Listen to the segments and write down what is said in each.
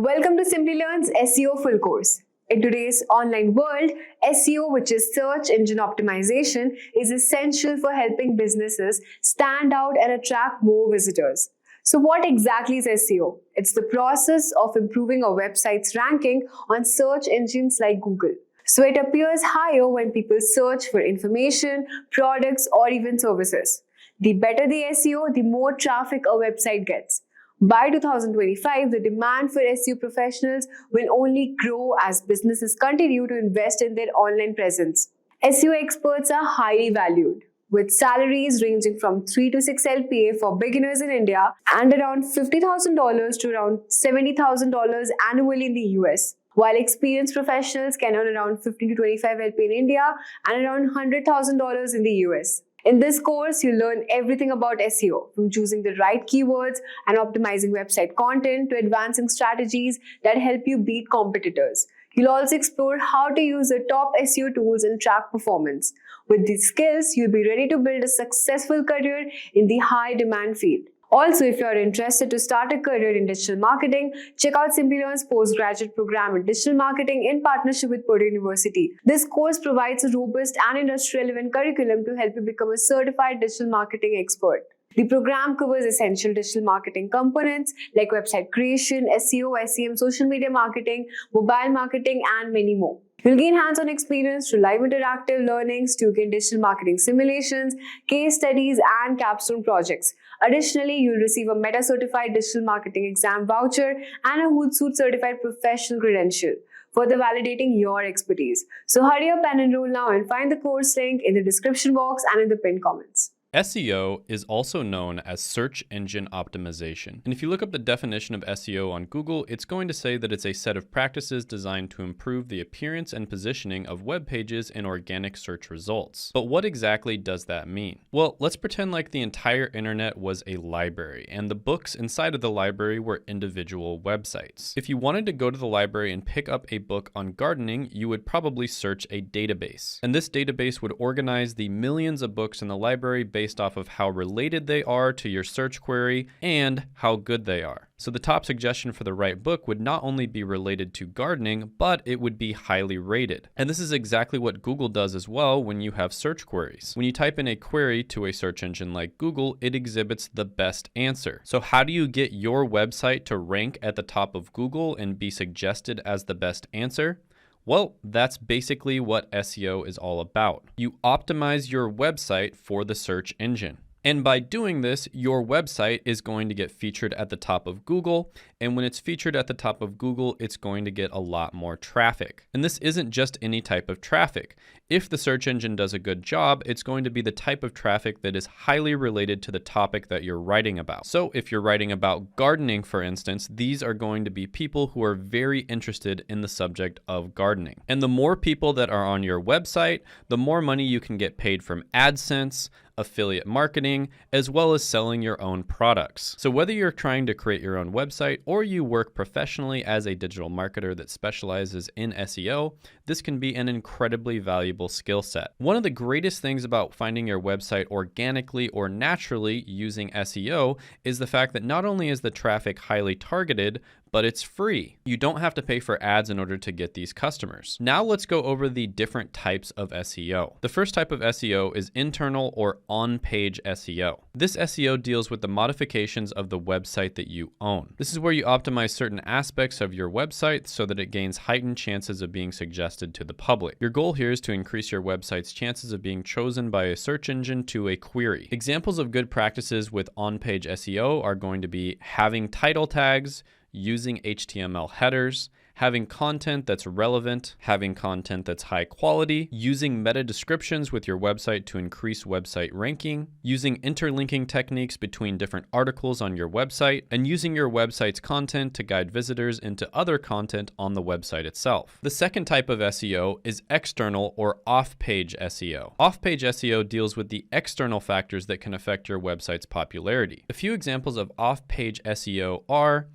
Welcome to Simplilearn's SEO full course. In today's online world, SEO, which is search engine optimization, is essential for helping businesses stand out and attract more visitors. So what exactly is SEO? It's the process of improving a website's ranking on search engines like Google, so it appears higher when people search for information, products, or even services. The better the SEO, the more traffic a website gets. By 2025, the demand for SEO professionals will only grow as businesses continue to invest in their online presence. SEO experts are highly valued, with salaries ranging from 3 to 6 LPA for beginners in India and around $50,000 to around $70,000 annually in the US, while experienced professionals can earn around 50 to 25 LPA in India and around $100,000 in the US. In this course, you'll learn everything about SEO, from choosing the right keywords and optimizing website content to advancing strategies that help you beat competitors. You'll also explore how to use the top SEO tools and track performance. With these skills, you'll be ready to build a successful career in the high-demand field. Also, if you're interested to start a career in digital marketing, check out Simplilearn's postgraduate program in digital marketing in partnership with Purdue University. This course provides a robust and industry-relevant curriculum to help you become a certified digital marketing expert. The program covers essential digital marketing components like website creation, SEO, SEM, social media marketing, mobile marketing, and many more. You'll gain hands-on experience through live interactive learnings, gain digital marketing simulations, case studies, and capstone projects. Additionally, you'll receive a Meta-certified digital marketing exam voucher and a Hootsuite certified professional credential, further validating your expertise. So hurry up and enroll now and find the course link in the description box and in the pinned comments. SEO is also known as search engine optimization. And if you look up the definition of SEO on Google, it's going to say that it's a set of practices designed to improve the appearance and positioning of web pages in organic search results. But what exactly does that mean? Well, let's pretend like the entire internet was a library and the books inside of the library were individual websites. If you wanted to go to the library and pick up a book on gardening, you would probably search a database. And this database would organize the millions of books in the library based off of how related they are to your search query and how good they are. So the top suggestion for the right book would not only be related to gardening, but it would be highly rated. And this is exactly what Google does as well when you have search queries. When you type in a query to a search engine like Google, it exhibits the best answer. So how do you get your website to rank at the top of Google and be suggested as the best answer? Well, that's basically what SEO is all about. You optimize your website for the search engine. And by doing this, your website is going to get featured at the top of Google. And when it's featured at the top of Google, it's going to get a lot more traffic. And this isn't just any type of traffic. If the search engine does a good job, it's going to be the type of traffic that is highly related to the topic that you're writing about. So if you're writing about gardening, for instance, these are going to be people who are very interested in the subject of gardening. And the more people that are on your website, the more money you can get paid from AdSense, affiliate marketing, as well as selling your own products. So whether you're trying to create your own website or you work professionally as a digital marketer that specializes in SEO, this can be an incredibly valuable skill set. One of the greatest things about finding your website organically or naturally using SEO is the fact that not only is the traffic highly targeted, but it's free. You don't have to pay for ads in order to get these customers. Now let's go over the different types of SEO. The first type of SEO is internal or on-page SEO. This SEO deals with the modifications of the website that you own. This is where you optimize certain aspects of your website so that it gains heightened chances of being suggested to the public. Your goal here is to increase your website's chances of being chosen by a search engine to a query. Examples of good practices with on-page SEO are going to be having title tags, using HTML headers, having content that's relevant, having content that's high quality, using meta descriptions with your website to increase website ranking, using interlinking techniques between different articles on your website, and using your website's content to guide visitors into other content on the website itself. The second type of SEO is external or off-page SEO. Off-page SEO deals with the external factors that can affect your website's popularity. A few examples of off-page SEO are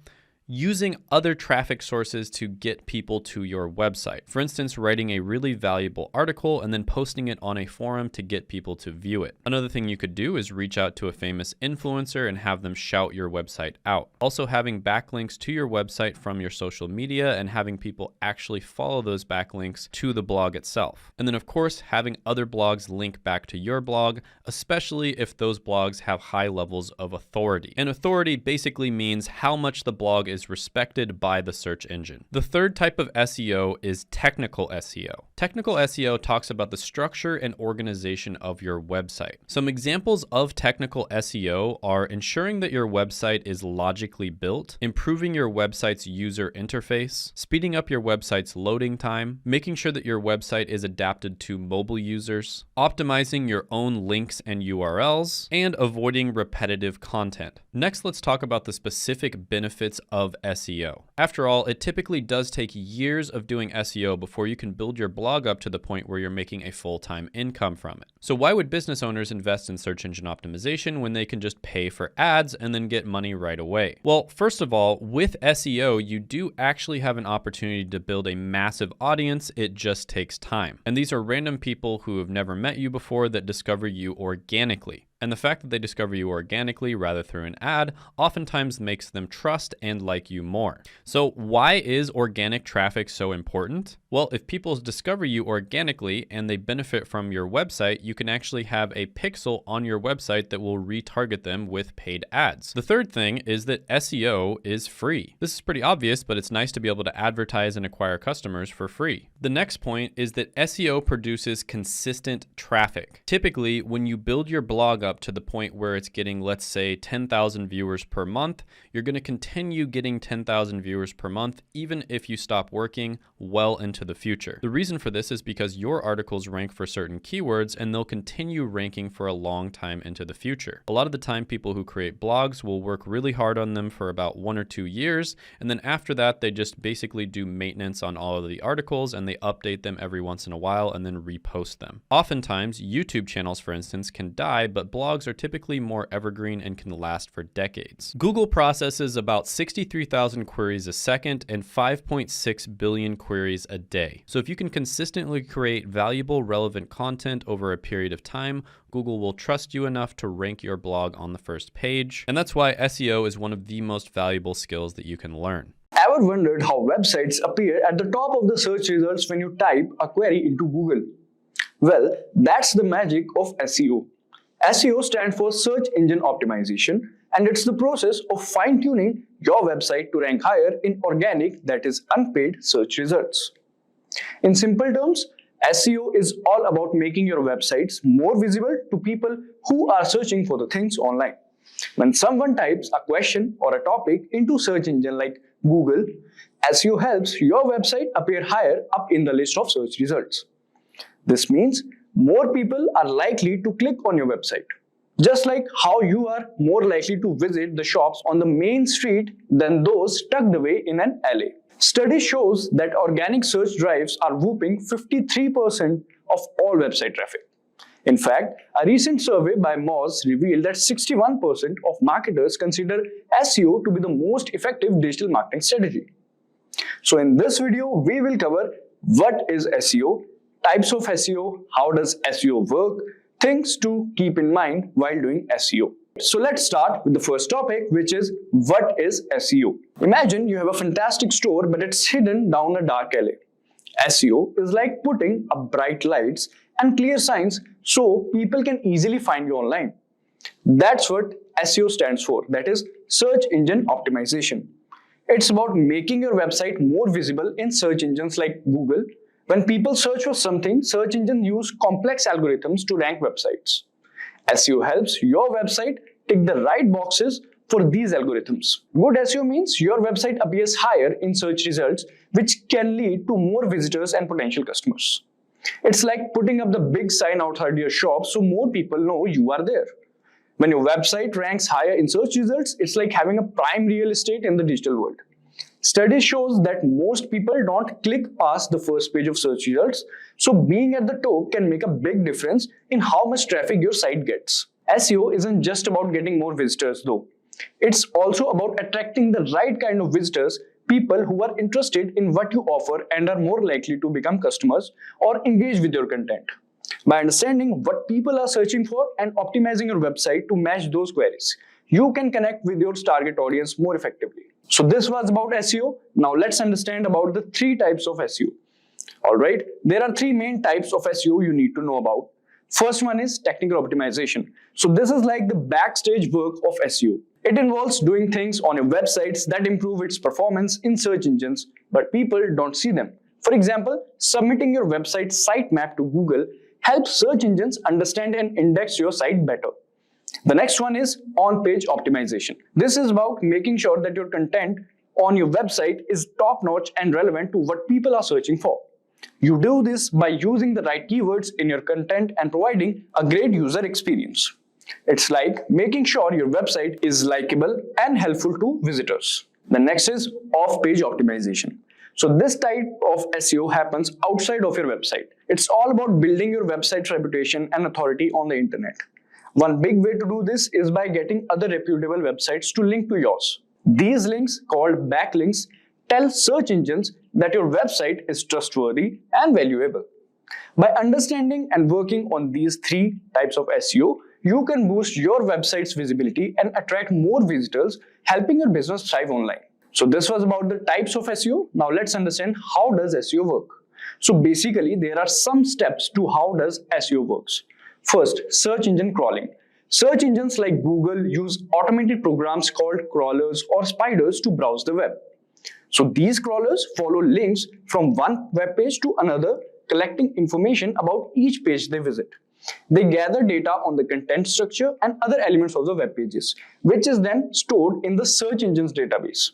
using other traffic sources to get people to your website. For instance, writing a really valuable article and then posting it on a forum to get people to view it. Another thing you could do is reach out to a famous influencer and have them shout your website out. Also, having backlinks to your website from your social media and having people actually follow those backlinks to the blog itself. And then of course, having other blogs link back to your blog, especially if those blogs have high levels of authority. And authority basically means how much the blog is respected by the search engine. The third type of SEO is technical SEO. Technical SEO talks about the structure and organization of your website. Some examples of technical SEO are ensuring that your website is logically built, improving your website's user interface, speeding up your website's loading time, making sure that your website is adapted to mobile users, optimizing your own links and URLs, and avoiding repetitive content. Next, let's talk about the specific benefits of SEO. After all, it typically does take years of doing SEO before you can build your blog up to the point where you're making a full-time income from it. So why would business owners invest in search engine optimization when they can just pay for ads and then get money right away? Well, first of all, with SEO, you do actually have an opportunity to build a massive audience. It just takes time. And these are random people who have never met you before that discover you organically. And the fact that they discover you organically rather through an ad oftentimes makes them trust and like you more. So why is organic traffic so important? Well, if people discover you organically and they benefit from your website, you can actually have a pixel on your website that will retarget them with paid ads. The third thing is that SEO is free. This is pretty obvious, but it's nice to be able to advertise and acquire customers for free. The next point is that SEO produces consistent traffic. Typically, when you build your blog up to the point where it's getting, let's say, 10,000 viewers per month, you're going to continue getting 10,000 viewers per month, even if you stop working well into the future. The reason for this is because your articles rank for certain keywords and they'll continue ranking for a long time into the future. A lot of the time, people who create blogs will work really hard on them for about 1 or 2 years, and then after that, they just basically do maintenance on all of the articles and they update them every once in a while and then repost them. Oftentimes, YouTube channels, for instance, can die, but blogs are typically more evergreen and can last for decades. Google processes about 63,000 queries a second and 5.6 billion queries a day. So if you can consistently create valuable, relevant content over a period of time, Google will trust you enough to rank your blog on the first page. And that's why SEO is one of the most valuable skills that you can learn. Ever wondered how websites appear at the top of the search results when you type a query into Google? Well, that's the magic of SEO. SEO stands for Search Engine Optimization, and it's the process of fine-tuning your website to rank higher in organic, that is unpaid, search results. In simple terms, SEO is all about making your websites more visible to people who are searching for the things online. When someone types a question or a topic into search engine like Google, SEO helps your website appear higher up in the list of search results. This means more people are likely to click on your website. Just like how you are more likely to visit the shops on the main street than those tucked away in an alley. Study shows that organic search drives are whooping 53% of all website traffic. In fact, a recent survey by Moz revealed that 61% of marketers consider SEO to be the most effective digital marketing strategy. So in this video, we will cover what is SEO, types of SEO, how does SEO work, things to keep in mind while doing SEO. So let's start with the first topic, which is what is SEO. Imagine you have a fantastic store, but it's hidden down a dark alley. SEO is like putting up bright lights and clear signs so people can easily find you online. That's what SEO stands for, that is Search Engine Optimization. It's about making your website more visible in search engines like Google. When people search for something, search engines use complex algorithms to rank websites. SEO helps your website tick the right boxes for these algorithms. Good SEO means your website appears higher in search results, which can lead to more visitors and potential customers. It's like putting up the big sign outside your shop so more people know you are there. When your website ranks higher in search results, it's like having a prime real estate in the digital world. Study shows that most people don't click past the first page of search results, so being at the top can make a big difference in how much traffic your site gets. SEO isn't just about getting more visitors though. It's also about attracting the right kind of visitors, people who are interested in what you offer and are more likely to become customers or engage with your content. By understanding what people are searching for and optimizing your website to match those queries, you can connect with your target audience more effectively. So this was about SEO. Now let's understand about the three types of SEO. Alright, there are three main types of SEO you need to know about. First one is technical optimization. So this is like the backstage work of SEO. It involves doing things on your websites that improve its performance in search engines, but people don't see them. For example, submitting your website sitemap to Google helps search engines understand and index your site better. The next one is on-page optimization. This is about making sure that your content on your website is top-notch and relevant to what people are searching for. You do this by using the right keywords in your content and providing a great user experience. It's like making sure your website is likable and helpful to visitors. The next is off-page optimization. So this type of SEO happens outside of your website. It's all about building your website's reputation and authority on the internet. One big way to do this is by getting other reputable websites to link to yours. These links, called backlinks, tell search engines that your website is trustworthy and valuable. By understanding and working on these three types of SEO, you can boost your website's visibility and attract more visitors, helping your business thrive online. So this was about the types of SEO. Now let's understand how does SEO work. So basically there are some steps to how does SEO works. First, search engine crawling. Search engines like Google use automated programs called crawlers or spiders to browse the web. So these crawlers follow links from one web page to another, collecting information about each page they visit. They gather data on the content structure and other elements of the web pages, which is then stored in the search engine's database.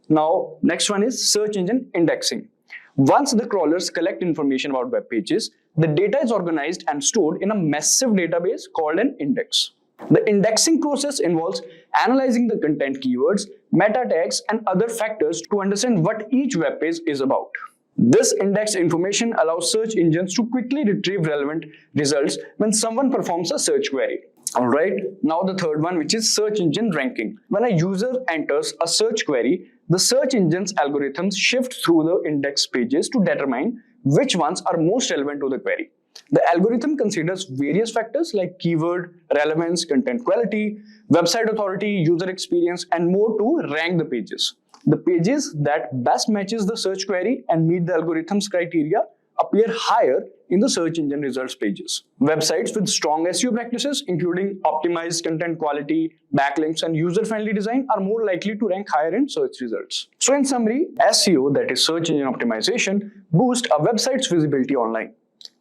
Now, next one is search engine indexing. Once the crawlers collect information about web pages, the data is organized and stored in a massive database called an index. The indexing process involves analyzing the content keywords, meta tags, and other factors to understand what each web page is about. This indexed information allows search engines to quickly retrieve relevant results when someone performs a search query. Alright, now the third one, which is search engine ranking. When a user enters a search query, the search engine's algorithms shift through the index pages to determine which ones are most relevant to the query. The algorithm considers various factors like keyword, relevance, content quality, website authority, user experience, and more to rank the pages. The pages that best matches the search query and meet the algorithm's criteria appear higher in the search engine results pages. Websites with strong SEO practices, including optimized content quality, backlinks, and user-friendly design, are more likely to rank higher in search results. So in summary, SEO, that is search engine optimization, boosts a website's visibility online.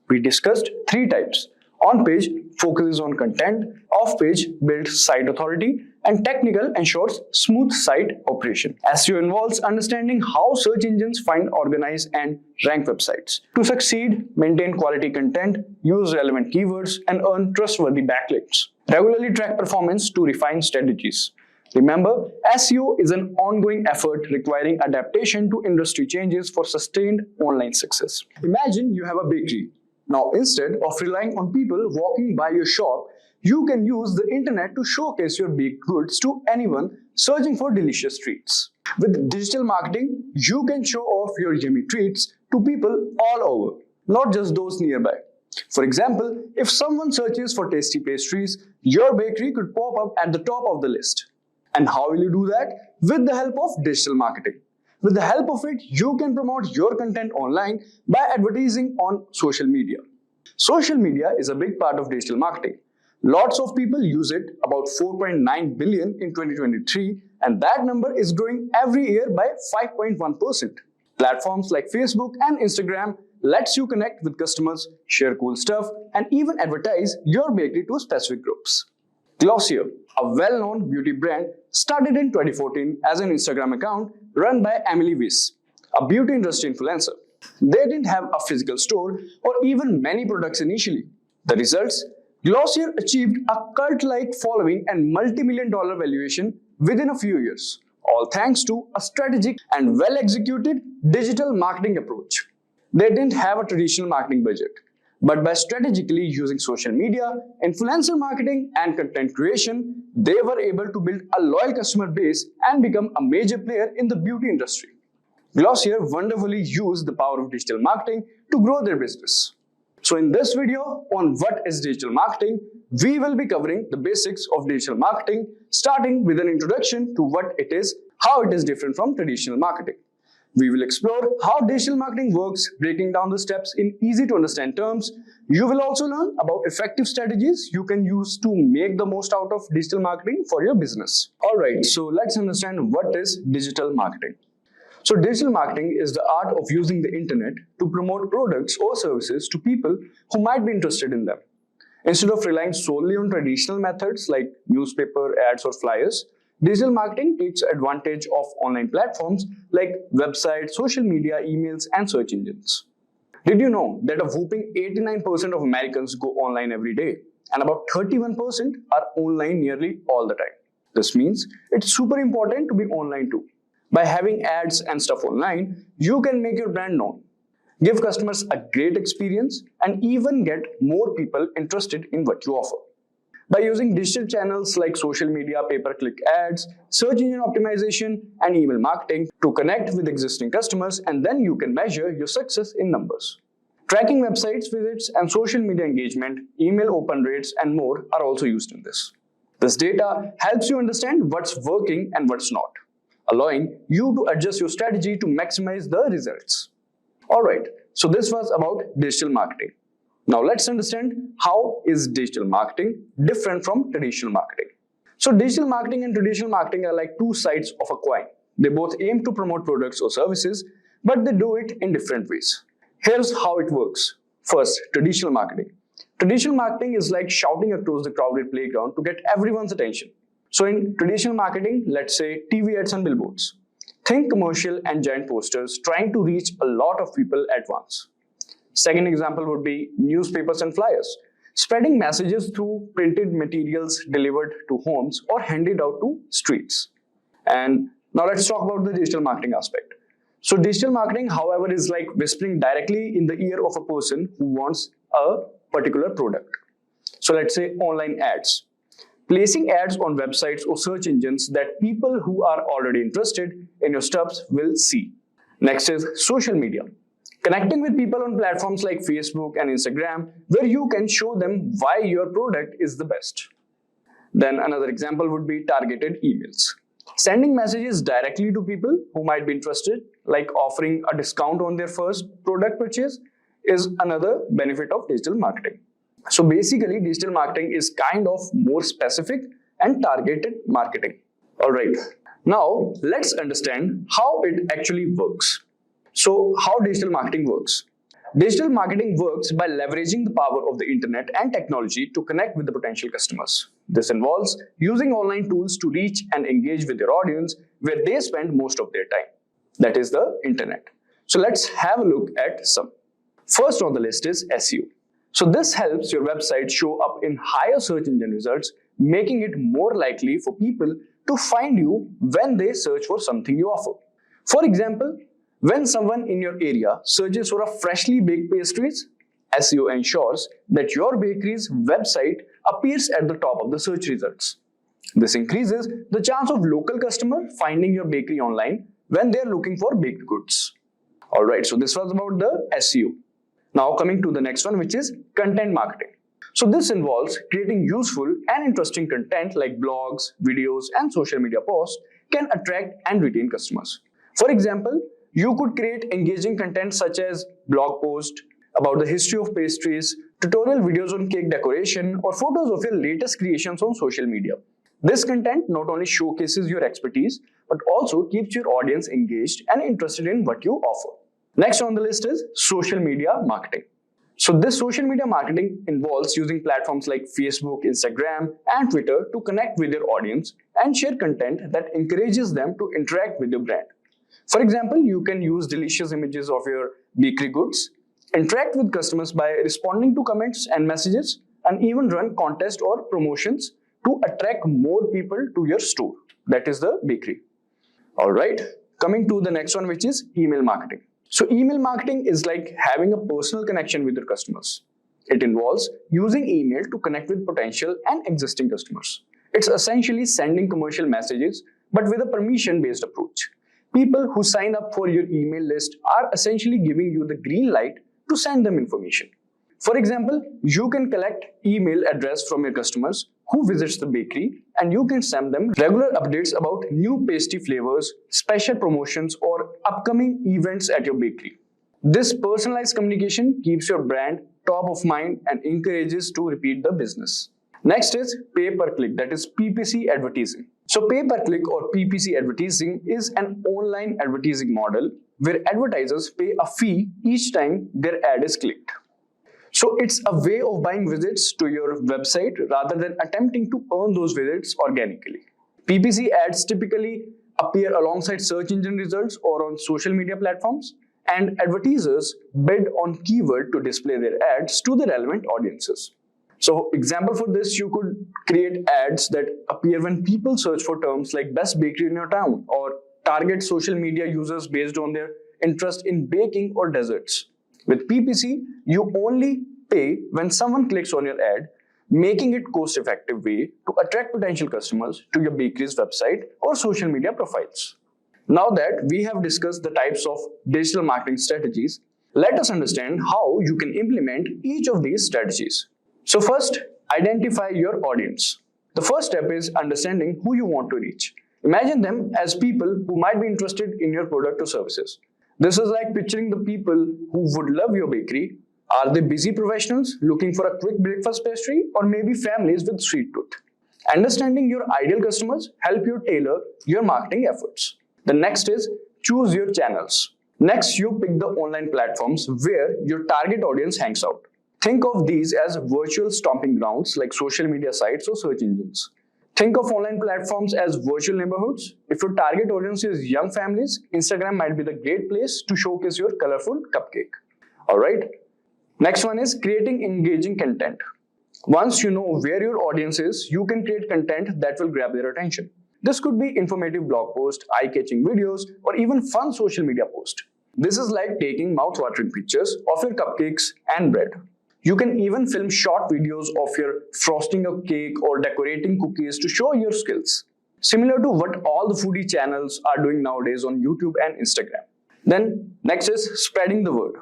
We discussed three types. On-page focuses on content, off-page builds site authority, and technical ensures smooth site operation. SEO involves understanding how search engines find, organize, and rank websites. To succeed, maintain quality content, use relevant keywords, and earn trustworthy backlinks. Regularly track performance to refine strategies. Remember, SEO is an ongoing effort requiring adaptation to industry changes for sustained online success. Imagine you have a bakery. Now, instead of relying on people walking by your shop, you can use the internet to showcase your baked goods to anyone searching for delicious treats. With digital marketing, you can show off your yummy treats to people all over, not just those nearby. For example, if someone searches for tasty pastries, your bakery could pop up at the top of the list. And how will you do that? With the help of digital marketing. With the help of it, you can promote your content online by advertising on social media. Social media is a big part of digital marketing. Lots of people use it, about 4.9 billion in 2023, and that number is growing every year by 5.1%. Platforms like Facebook and Instagram lets you connect with customers, share cool stuff, and even advertise your bakery to specific groups. Glossier, a well-known beauty brand, started in 2014 as an Instagram account run by Emily Weiss, a beauty industry influencer. They didn't have a physical store or even many products initially. The results? Glossier achieved a cult-like following and multi-million-dollar valuation within a few years, all thanks to a strategic and well-executed digital marketing approach. They didn't have a traditional marketing budget. But by strategically using social media, influencer marketing, and content creation, they were able to build a loyal customer base and become a major player in the beauty industry. Glossier wonderfully used the power of digital marketing to grow their business. So in this video on what is digital marketing, we will be covering the basics of digital marketing, starting with an introduction to what it is, how it is different from traditional marketing. We will explore how digital marketing works, breaking down the steps in easy to understand terms. You will also learn about effective strategies you can use to make the most out of digital marketing for your business. Alright, so let's understand what is digital marketing. So digital marketing is the art of using the internet to promote products or services to people who might be interested in them. Instead of relying solely on traditional methods like newspaper, ads, or flyers, digital marketing takes advantage of online platforms like websites, social media, emails, and search engines. Did you know that a whopping 89% of Americans go online every day, and about 31% are online nearly all the time? This means it's super important to be online too. By having ads and stuff online, you can make your brand known, give customers a great experience, and even get more people interested in what you offer. By using digital channels like social media, pay-per-click ads, search engine optimization, and email marketing to connect with existing customers, and then you can measure your success in numbers. Tracking websites visits and social media engagement, email open rates, and more are also used in this. This data helps you understand what's working and what's not, allowing you to adjust your strategy to maximize the results. Alright, so this was about digital marketing. Now let's understand how is digital marketing different from traditional marketing. So digital marketing and traditional marketing are like two sides of a coin. They both aim to promote products or services, but they do it in different ways. Here's how it works. First, traditional marketing. Traditional marketing is like shouting across the crowded playground to get everyone's attention. So in traditional marketing, let's say TV ads and billboards. Think commercial and giant posters trying to reach a lot of people at once. Second example would be newspapers and flyers, spreading messages through printed materials delivered to homes or handed out to streets. And now let's talk about the digital marketing aspect. So digital marketing, however, is like whispering directly in the ear of a person who wants a particular product. So let's say online ads. Placing ads on websites or search engines that people who are already interested in your stuff will see. Next is social media. Connecting with people on platforms like Facebook and Instagram, where you can show them why your product is the best. Then another example would be targeted emails. Sending messages directly to people who might be interested, like offering a discount on their first product purchase, is another benefit of digital marketing. So basically, digital marketing is kind of more specific and targeted marketing. Alright, now let's understand how it actually works. So how digital marketing works? Digital marketing works by leveraging the power of the internet and technology to connect with the potential customers. This involves using online tools to reach and engage with your audience where they spend most of their time. That is the internet. So let's have a look at some. First on the list is SEO. So this helps your website show up in higher search engine results, making it more likely for people to find you when they search for something you offer. For example, when someone in your area searches for a freshly baked pastries, SEO ensures that your bakery's website appears at the top of the search results. This increases the chance of local customer finding your bakery online when they are looking for baked goods. Alright, so this was about the SEO. Now coming to the next one, which is content marketing. So this involves creating useful and interesting content like blogs, videos, and social media posts can attract and retain customers. For example, you could create engaging content such as blog posts about the history of pastries, tutorial videos on cake decoration, or photos of your latest creations on social media. This content not only showcases your expertise, but also keeps your audience engaged and interested in what you offer. Next on the list is social media marketing. So this social media marketing involves using platforms like Facebook, Instagram, and Twitter to connect with your audience and share content that encourages them to interact with your brand. For example, you can use delicious images of your bakery goods, interact with customers by responding to comments and messages, and even run contests or promotions to attract more people to your store. That is the bakery. Alright, coming to the next one, which is email marketing. So email marketing is like having a personal connection with your customers. It involves using email to connect with potential and existing customers. It's essentially sending commercial messages, but with a permission-based approach. People who sign up for your email list are essentially giving you the green light to send them information. For example, you can collect email address from your customers who visits the bakery, and you can send them regular updates about new pastry flavors, special promotions, or upcoming events at your bakery. This personalized communication keeps your brand top of mind and encourages to repeat the business. Next is pay-per-click, that is PPC advertising. So pay-per-click or PPC advertising is an online advertising model where advertisers pay a fee each time their ad is clicked. So it's a way of buying visits to your website rather than attempting to earn those visits organically. PPC ads typically appear alongside search engine results or on social media platforms, and advertisers bid on keyword to display their ads to the relevant audiences. So example for this, you could create ads that appear when people search for terms like best bakery in your town, or target social media users based on their interest in baking or desserts. With PPC, you only pay when someone clicks on your ad, making it cost-effective way to attract potential customers to your bakery's website or social media profiles. Now that we have discussed the types of digital marketing strategies, let us understand how you can implement each of these strategies. So first, identify your audience. The first step is understanding who you want to reach. Imagine them as people who might be interested in your product or services. This is like picturing the people who would love your bakery. Are they busy professionals looking for a quick breakfast pastry, or maybe families with sweet tooth? Understanding your ideal customers help you tailor your marketing efforts. The next is choose your channels. Next, you pick the online platforms where your target audience hangs out. Think of these as virtual stomping grounds like social media sites or search engines. Think of online platforms as virtual neighborhoods. If your target audience is young families, Instagram might be the great place to showcase your colorful cupcake. Alright. Next one is creating engaging content. Once you know where your audience is, you can create content that will grab their attention. This could be informative blog posts, eye-catching videos, or even fun social media posts. This is like taking mouth-watering pictures of your cupcakes and bread. You can even film short videos of your frosting a cake or decorating cookies to show your skills. Similar to what all the foodie channels are doing nowadays on YouTube and Instagram. Then next is spreading the word.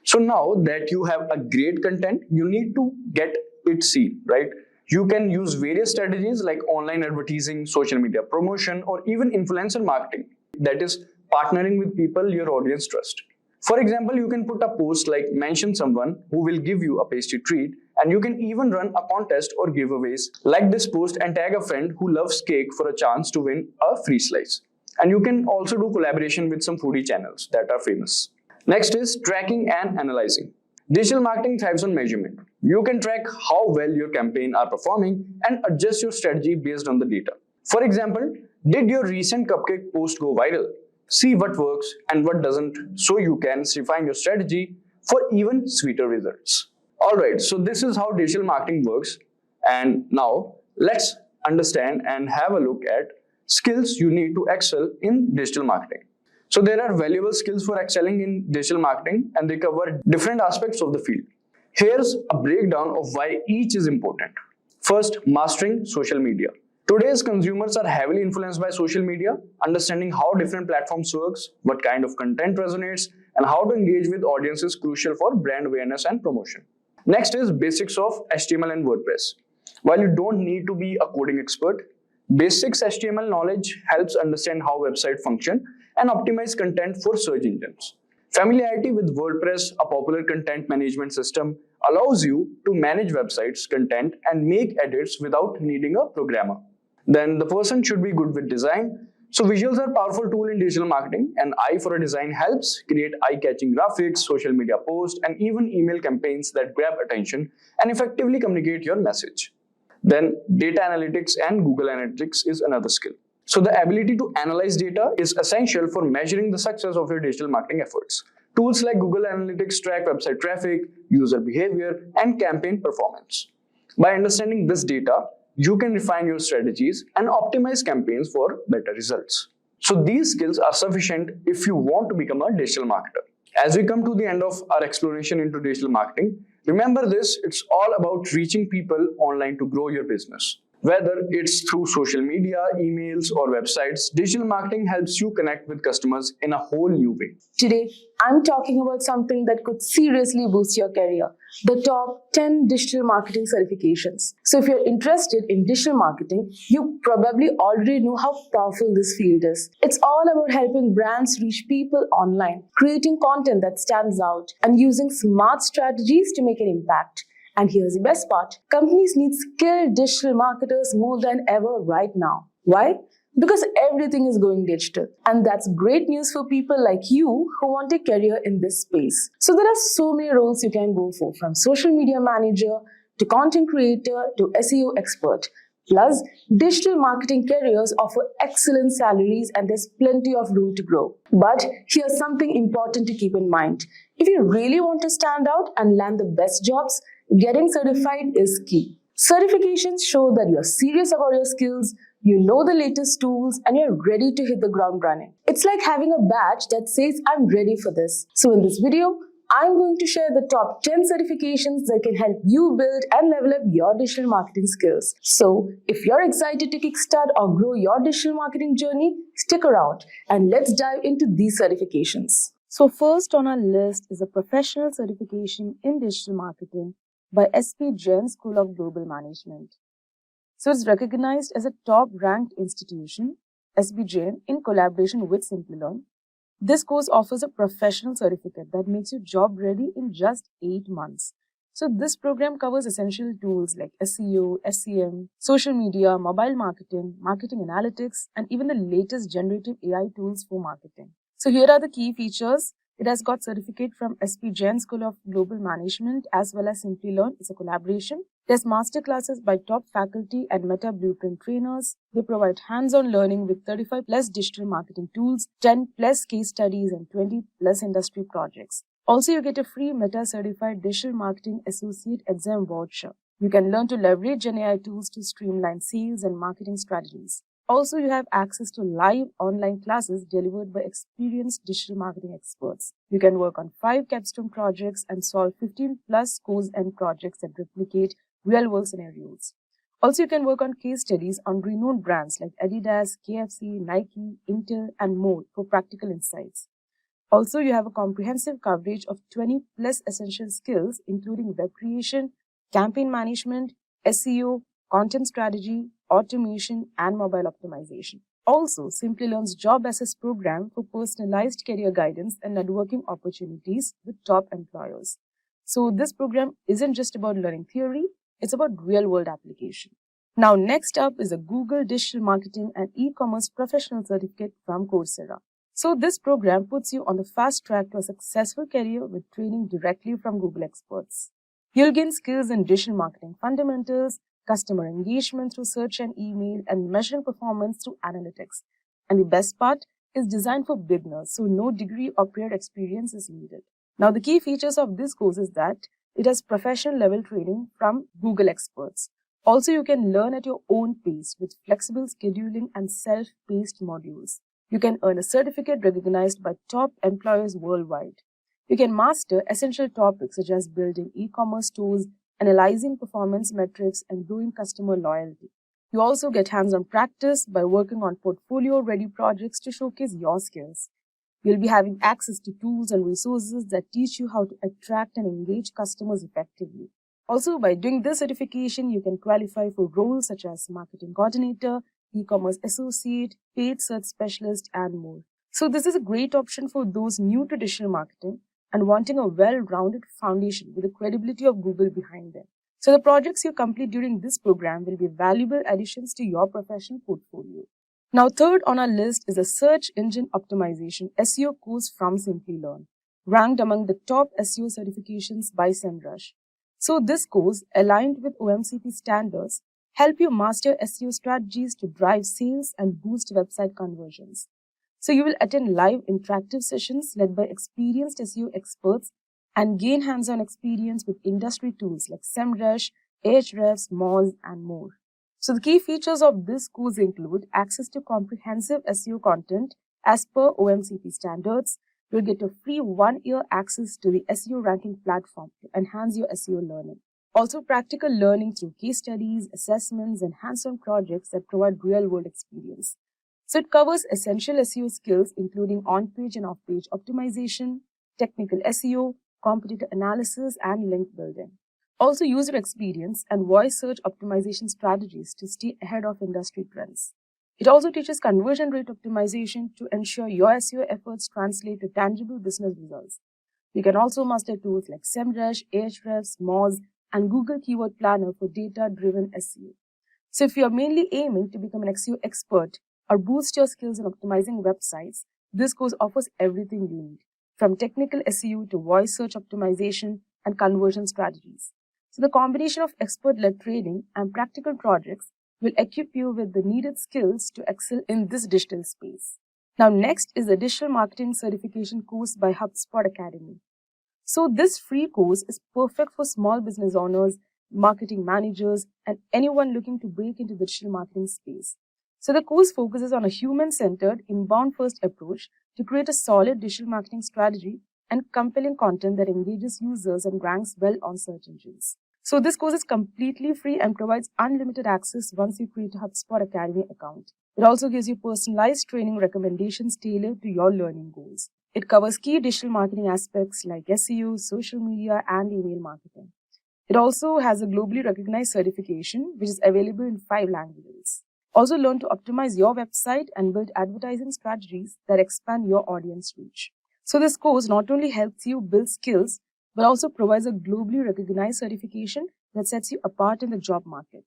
So now that you have a great content, you need to get it seen, right? You can use various strategies like online advertising, social media promotion, or even influencer marketing. That is partnering with people your audience trust. For example, you can put a post like mention someone who will give you a pastry treat, and you can even run a contest or giveaways like this post and tag a friend who loves cake for a chance to win a free slice. And you can also do collaboration with some foodie channels that are famous. Next is tracking and analyzing. Digital marketing thrives on measurement. You can track how well your campaign are performing and adjust your strategy based on the data. For example, did your recent cupcake post go viral? See what works and what doesn't, so you can refine your strategy for even sweeter results. Alright, so this is how digital marketing works. And now let's understand and have a look at skills you need to excel in digital marketing. So there are valuable skills for excelling in digital marketing, and they cover different aspects of the field. Here's a breakdown of why each is important. First, mastering social media. Today's consumers are heavily influenced by social media. Understanding how different platforms works, what kind of content resonates, and how to engage with audiences is crucial for brand awareness and promotion. Next is basics of HTML and WordPress. While you don't need to be a coding expert, basics HTML knowledge helps understand how websites function and optimize content for search engines. Familiarity with WordPress, a popular content management system, allows you to manage websites' content and make edits without needing a programmer. Then the person should be good with design. So visuals are a powerful tool in digital marketing. An eye for a design helps create eye-catching graphics, social media posts, and even email campaigns that grab attention and effectively communicate your message. Then data analytics and Google Analytics is another skill. So the ability to analyze data is essential for measuring the success of your digital marketing efforts. Tools like Google Analytics track website traffic, user behavior, and campaign performance. By understanding this data, you can refine your strategies and optimize campaigns for better results. So these skills are sufficient if you want to become a digital marketer. As we come to the end of our exploration into digital marketing, Remember this, it's all about reaching people online to grow your business. Whether it's through social media, emails, or websites, digital marketing helps you connect with customers in a whole new way. Today, I'm talking about something that could seriously boost your career: the top 10 digital marketing certifications. So, if you're interested in digital marketing, you probably already know how powerful this field is. It's all about helping brands reach people online, creating content that stands out, and using smart strategies to make an impact. And here's the best part: companies need skilled digital marketers more than ever right now. Why? Because everything is going digital. And that's great news for people like you who want a career in this space. So there are so many roles you can go for, from social media manager to content creator to SEO expert. Plus, digital marketing careers offer excellent salaries and there's plenty of room to grow. But here's something important to keep in mind. If you really want to stand out and land the best jobs, getting certified is key. Certifications show that you're serious about your skills, you know the latest tools, and you're ready to hit the ground running. It's like having a badge that says, I'm ready for this. So in this video, I'm going to share the top 10 certifications that can help you build and level up your digital marketing skills. So if you're excited to kickstart or grow your digital marketing journey, stick around and let's dive into these certifications. So first on our list is a professional certification in digital marketing by SP Jain School of Global Management. So it's recognized as a top-ranked institution, SB Jain, in collaboration with Simplilearn. This course offers a professional certificate that makes you job-ready in just 8 months. So this program covers essential tools like SEO, SEM, social media, mobile marketing, marketing analytics, and even the latest generative AI tools for marketing. So here are the key features. It has got certificate from SP Jain School of Global Management as well as Simplilearn. It's a collaboration. There's masterclasses by top faculty and Meta Blueprint trainers. They provide hands-on learning with 35 plus digital marketing tools, 10 plus case studies, and 20 plus industry projects. Also, you get a free Meta Certified Digital Marketing Associate exam voucher. You can learn to leverage GenAI tools to streamline sales and marketing strategies. Also, you have access to live online classes delivered by experienced digital marketing experts. You can work on 5 capstone projects and solve 15 plus course end projects that replicate real-world scenarios. Also, you can work on case studies on renowned brands like Adidas, KFC, Nike, Intel, and more for practical insights. Also, you have a comprehensive coverage of 20 plus essential skills, including web creation, campaign management, SEO, content strategy, automation, and mobile optimization. Also, Simplilearn's Job Assess program for personalized career guidance and networking opportunities with top employers. So this program isn't just about learning theory, it's about real-world application. Now, next up is a Google Digital Marketing and E-commerce Professional Certificate from Coursera. So this program puts you on the fast track to a successful career with training directly from Google experts. You'll gain skills in digital marketing fundamentals, customer engagement through search and email, and measuring performance through analytics. And the best part is designed for beginners, so no degree or prior experience is needed. Now, the key features of this course is that it has professional level training from Google experts. Also, you can learn at your own pace with flexible scheduling and self-paced modules. You can earn a certificate recognized by top employers worldwide. You can master essential topics such as building e-commerce stores, analyzing performance metrics, and growing customer loyalty. You also get hands-on practice by working on portfolio-ready projects to showcase your skills. You'll be having access to tools and resources that teach you how to attract and engage customers effectively. Also, by doing this certification, you can qualify for roles such as marketing coordinator, e-commerce associate, paid search specialist, and more. So this is a great option for those new to digital marketing and wanting a well-rounded foundation with the credibility of Google behind them. So the projects you complete during this program will be valuable additions to your professional portfolio. Now, third on our list is a Search Engine Optimization SEO course from Simplilearn, ranked among the top SEO certifications by SEMrush. So this course, aligned with OMCP standards, help you master SEO strategies to drive sales and boost website conversions. So you will attend live interactive sessions led by experienced SEO experts and gain hands-on experience with industry tools like SEMrush, Ahrefs, Moz, and more. So the key features of this course include access to comprehensive SEO content as per OMCP standards, you'll get a free 1-year access to the SEO ranking platform to enhance your SEO learning. Also, practical learning through case studies, assessments, and hands-on projects that provide real-world experience. So it covers essential SEO skills including on-page and off-page optimization, technical SEO, competitor analysis, and link building. Also, user experience and voice search optimization strategies to stay ahead of industry trends. It also teaches conversion rate optimization to ensure your SEO efforts translate to tangible business results. You can also master tools like SEMrush, Ahrefs, Moz, and Google Keyword Planner for data-driven SEO. So if you're mainly aiming to become an SEO expert or boost your skills in optimizing websites, this course offers everything you need, from technical SEO to voice search optimization and conversion strategies. So the combination of expert-led training and practical projects will equip you with the needed skills to excel in this digital space. Now next is the Digital Marketing Certification course by HubSpot Academy. So this free course is perfect for small business owners, marketing managers, and anyone looking to break into the digital marketing space. So the course focuses on a human-centered, inbound-first approach to create a solid digital marketing strategy and compelling content that engages users and ranks well on search engines. So this course is completely free and provides unlimited access once you create a HubSpot Academy account. It also gives you personalized training recommendations tailored to your learning goals. It covers key digital marketing aspects like SEO, social media, and email marketing. It also has a globally recognized certification, which is available in 5 languages. Also learn to optimize your website and build advertising strategies that expand your audience reach. So this course not only helps you build skills, but also provides a globally recognized certification that sets you apart in the job market.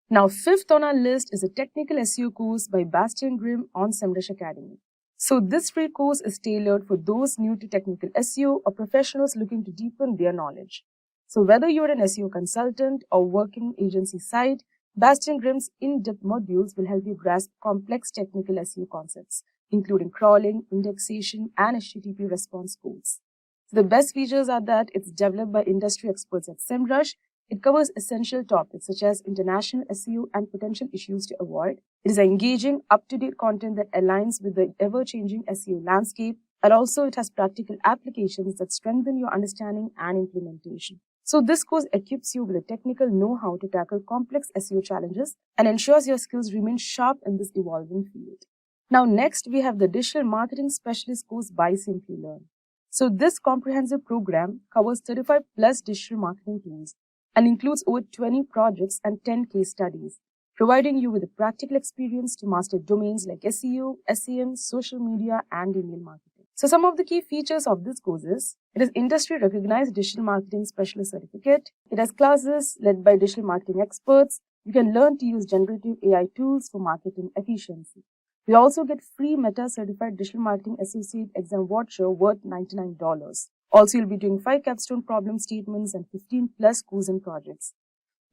Now, fifth on our list is a technical SEO course by Bastian Grimm on SEMrush Academy. So this free course is tailored for those new to technical SEO or professionals looking to deepen their knowledge. So whether you're an SEO consultant or working agency side, Bastian Grimm's in-depth modules will help you grasp complex technical SEO concepts, including crawling, indexation, and HTTP response codes. So the best features are that it's developed by industry experts at SEMrush. It covers essential topics such as international SEO and potential issues to avoid. It is engaging, up-to-date content that aligns with the ever-changing SEO landscape, and also it has practical applications that strengthen your understanding and implementation. So this course equips you with the technical know-how to tackle complex SEO challenges and ensures your skills remain sharp in this evolving field. Now next, we have the Digital Marketing Specialist course by Simplilearn. So this comprehensive program covers 35 plus digital marketing tools and includes over 20 projects and 10 case studies, providing you with a practical experience to master domains like SEO, SEM, social media, and email marketing. So some of the key features of this course is, it is industry-recognized Digital Marketing Specialist Certificate. It has classes led by digital marketing experts. You can learn to use generative AI tools for marketing efficiency. We also get free Meta Certified Digital Marketing Associate exam voucher worth $99. Also, you'll be doing 5 capstone problem statements and 15 plus quizzing projects.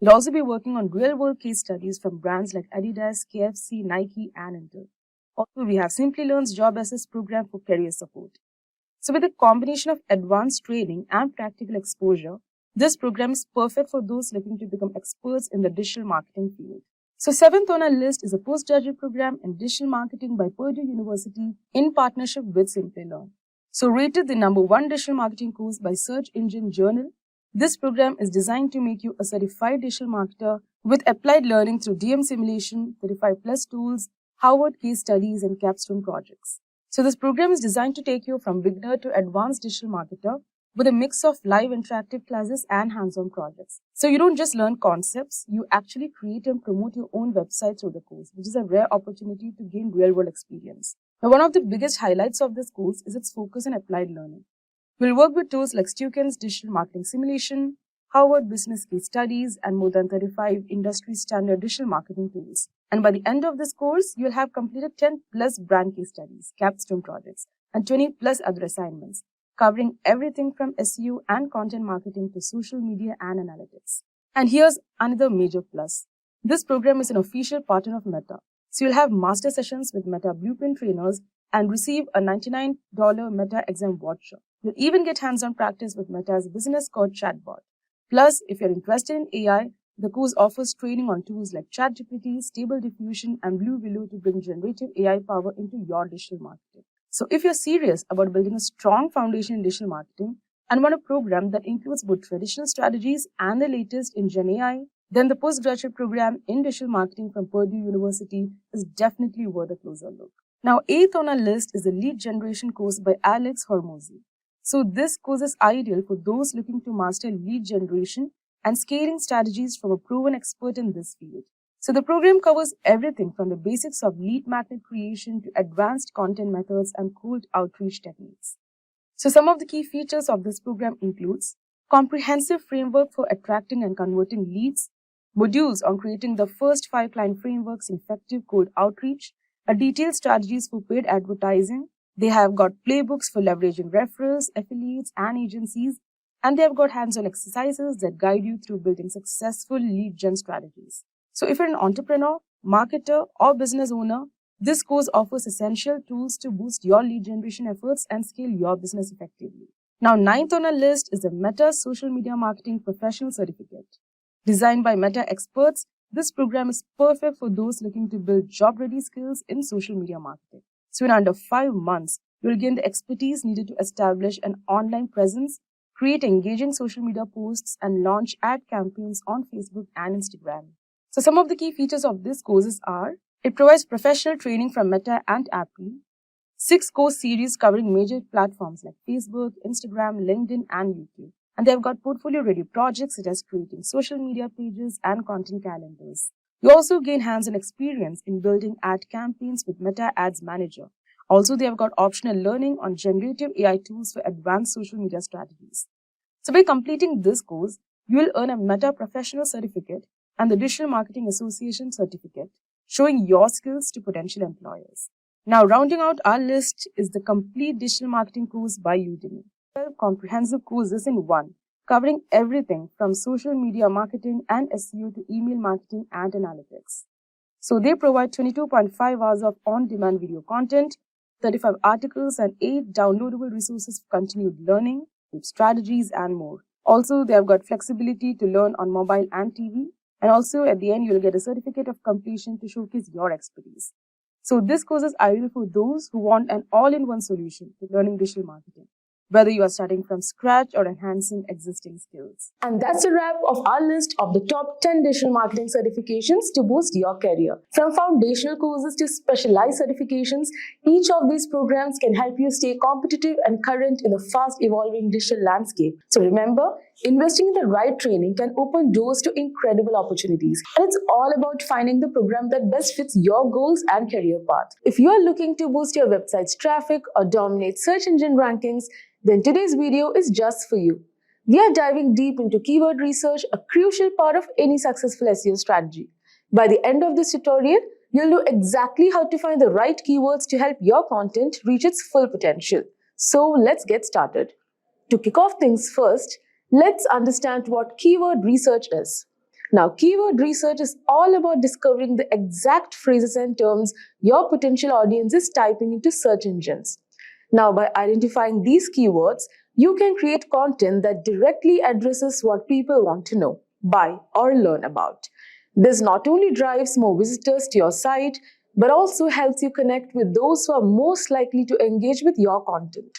You'll also be working on real-world case studies from brands like Adidas, KFC, Nike, and Intel. Also, we have Simplilearn's Job Assist program for career support. So with a combination of advanced training and practical exposure, this program is perfect for those looking to become experts in the digital marketing field. So 7th on our list is a postgraduate program in digital marketing by Purdue University in partnership with Simplilearn. So rated the #1 digital marketing course by Search Engine Journal, this program is designed to make you a certified digital marketer with applied learning through DM simulation, 35 plus tools, Harvard case studies, and capstone projects. So this program is designed to take you from beginner to advanced digital marketer with a mix of live interactive classes and hands-on projects. So you don't just learn concepts, you actually create and promote your own website through the course, which is a rare opportunity to gain real-world experience. Now, one of the biggest highlights of this course is its focus on applied learning. We'll work with tools like Stuken's Digital Marketing Simulation, Harvard Business Case Studies, and more than 35 industry standard digital marketing tools. And by the end of this course, you'll have completed 10 plus brand case studies, capstone projects, and 20 plus other assignments, covering everything from SEO and content marketing to social media and analytics. And here's another major plus. This program is an official partner of Meta. So you'll have master sessions with Meta Blueprint trainers and receive a $99 Meta exam voucher. You'll even get hands-on practice with Meta's business code chatbot. Plus, if you're interested in AI, the course offers training on tools like ChatGPT, Stable Diffusion, and Blue Willow to bring generative AI power into your digital marketing. So if you're serious about building a strong foundation in digital marketing and want a program that includes both traditional strategies and the latest in Gen AI, then the postgraduate program in digital marketing from Purdue University is definitely worth a closer look. Now, 8th on our list is the lead generation course by Alex Hormozy. So this course is ideal for those looking to master lead generation and scaling strategies from a proven expert in this field. So the program covers everything from the basics of lead magnet creation to advanced content methods and cold outreach techniques. So some of the key features of this program includes comprehensive framework for attracting and converting leads, modules on creating the first 5 client frameworks in effective cold outreach, a detailed strategies for paid advertising. They have got playbooks for leveraging referrals, affiliates, and agencies, and they have got hands-on exercises that guide you through building successful lead gen strategies. So if you're an entrepreneur, marketer, or business owner, this course offers essential tools to boost your lead generation efforts and scale your business effectively. Now, 9th on our list is the Meta Social Media Marketing Professional Certificate. Designed by Meta experts, this program is perfect for those looking to build job-ready skills in social media marketing. So in under 5 months, you'll gain the expertise needed to establish an online presence, create engaging social media posts, and launch ad campaigns on Facebook and Instagram. So some of the key features of this courses are, it provides professional training from Meta and Apple, 6 course series covering major platforms like Facebook, Instagram, LinkedIn, and YouTube. And they've got portfolio-ready projects such as creating social media pages and content calendars. You also gain hands-on experience in building ad campaigns with Meta Ads Manager. Also, they have got optional learning on generative AI tools for advanced social media strategies. So by completing this course, you will earn a Meta Professional Certificate and the Digital Marketing Association Certificate, showing your skills to potential employers. Now, rounding out our list is the complete digital marketing course by Udemy. 12 comprehensive courses in one, covering everything from social media marketing and SEO to email marketing and analytics. So they provide 22.5 hours of on-demand video content, 35 articles, and 8 downloadable resources for continued learning, strategies, and more. Also, they have got flexibility to learn on mobile and TV. And also, at the end, you'll get a certificate of completion to showcase your expertise. So this course is ideal for those who want an all-in-one solution to learning digital marketing, whether you are starting from scratch or enhancing existing skills. And that's a wrap of our list of the top 10 digital marketing certifications to boost your career. From foundational courses to specialized certifications, each of these programs can help you stay competitive and current in the fast-evolving digital landscape. So remember, investing in the right training can open doors to incredible opportunities. And it's all about finding the program that best fits your goals and career path. If you are looking to boost your website's traffic or dominate search engine rankings, then today's video is just for you. We are diving deep into keyword research, a crucial part of any successful SEO strategy. By the end of this tutorial, you'll know exactly how to find the right keywords to help your content reach its full potential. So let's get started. To kick off things first, let's understand what keyword research is. Now, keyword research is all about discovering the exact phrases and terms your potential audience is typing into search engines. Now, by identifying these keywords, you can create content that directly addresses what people want to know, buy, or learn about. This not only drives more visitors to your site, but also helps you connect with those who are most likely to engage with your content.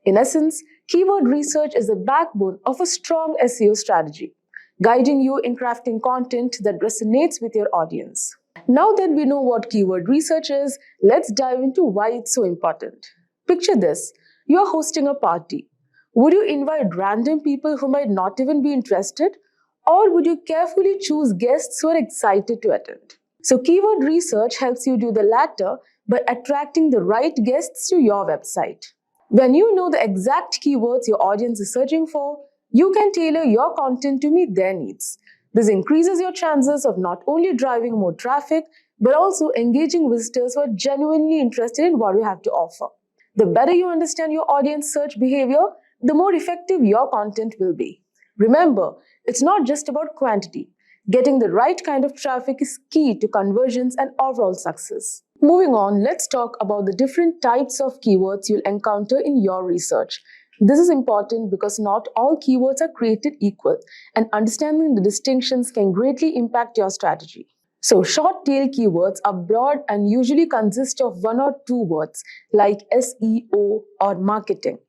In essence, keyword research is the backbone of a strong SEO strategy, guiding you in crafting content that resonates with your audience. Now that we know what keyword research is, let's dive into why it's so important. Picture this, you're hosting a party. Would you invite random people who might not even be interested? Or would you carefully choose guests who are excited to attend? So keyword research helps you do the latter by attracting the right guests to your website. When you know the exact keywords your audience is searching for, you can tailor your content to meet their needs. This increases your chances of not only driving more traffic, but also engaging visitors who are genuinely interested in what you have to offer. The better you understand your audience search behavior, the more effective your content will be. Remember, it's not just about quantity. Getting the right kind of traffic is key to conversions and overall success. Moving on, let's talk about the different types of keywords you'll encounter in your research. This is important because not all keywords are created equal, and understanding the distinctions can greatly impact your strategy. So short tail keywords are broad and usually consist of one or two words like SEO or marketing.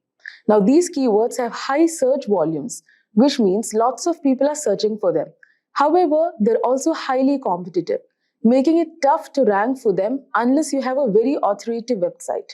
Now these keywords have high search volumes, which means lots of people are searching for them. However, they're also highly competitive, making it tough to rank for them unless you have a very authoritative website.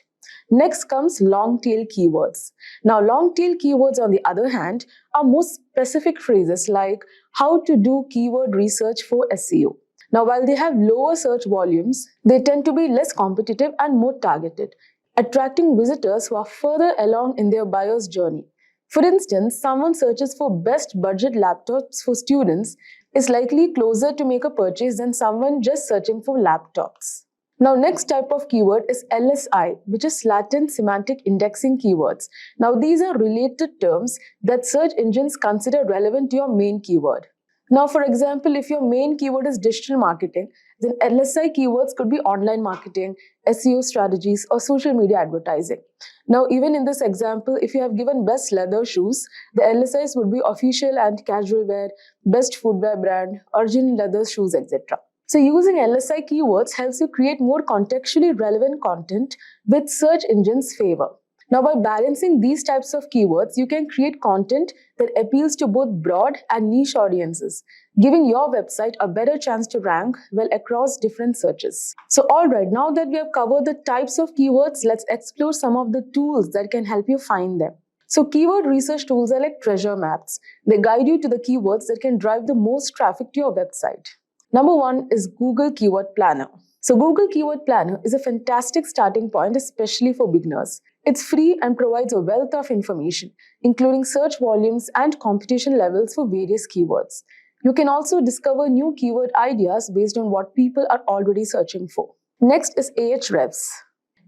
Next comes long tail keywords. Now long tail keywords on the other hand are more specific phrases like how to do keyword research for SEO. Now while they have lower search volumes, they tend to be less competitive and more targeted, attracting visitors who are further along in their buyer's journey. For instance, someone searches for best budget laptops for students is likely closer to make a purchase than someone just searching for laptops. Now, next type of keyword is LSI, which is latent semantic indexing keywords. Now, these are related terms that search engines consider relevant to your main keyword. Now, for example, if your main keyword is digital marketing, then LSI keywords could be online marketing, SEO strategies, or social media advertising. Now, even in this example, if you have given best leather shoes, the LSIs would be official and casual wear, best footwear brand, original leather shoes, etc. So using LSI keywords helps you create more contextually relevant content with search engines' favor. Now, by balancing these types of keywords, you can create content that appeals to both broad and niche audiences, giving your website a better chance to rank well across different searches. So, alright, now that we have covered the types of keywords, let's explore some of the tools that can help you find them. So, keyword research tools are like treasure maps. They guide you to the keywords that can drive the most traffic to your website. Number one is Google Keyword Planner. So Google Keyword Planner is a fantastic starting point, especially for beginners. It's free and provides a wealth of information, including search volumes and competition levels for various keywords. You can also discover new keyword ideas based on what people are already searching for. Next is Ahrefs.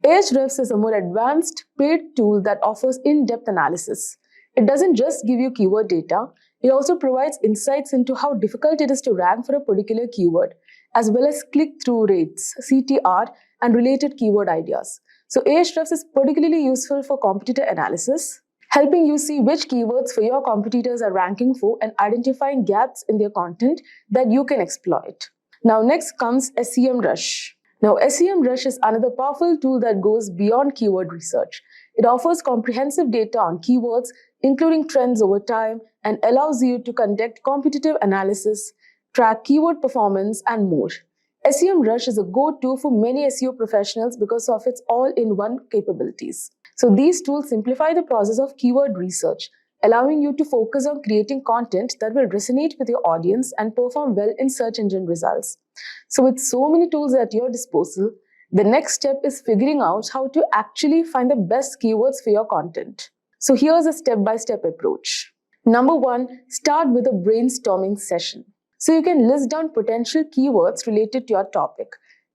Ahrefs is a more advanced paid tool that offers in-depth analysis. It doesn't just give you keyword data, it also provides insights into how difficult it is to rank for a particular keyword, as well as click-through rates, CTR, and related keyword ideas. So Ahrefs is particularly useful for competitor analysis, helping you see which keywords for your competitors are ranking for and identifying gaps in their content that you can exploit. Now next comes SEMrush. Now SEMrush is another powerful tool that goes beyond keyword research. It offers comprehensive data on keywords, including trends over time, and allows you to conduct competitive analysis, track keyword performance, and more. SEMrush is a go-to for many SEO professionals because of its all-in-one capabilities. So these tools simplify the process of keyword research, allowing you to focus on creating content that will resonate with your audience and perform well in search engine results. So with so many tools at your disposal, the next step is figuring out how to actually find the best keywords for your content. So here's a step-by-step approach. Number one, start with a brainstorming session. So you can list down potential keywords related to your topic.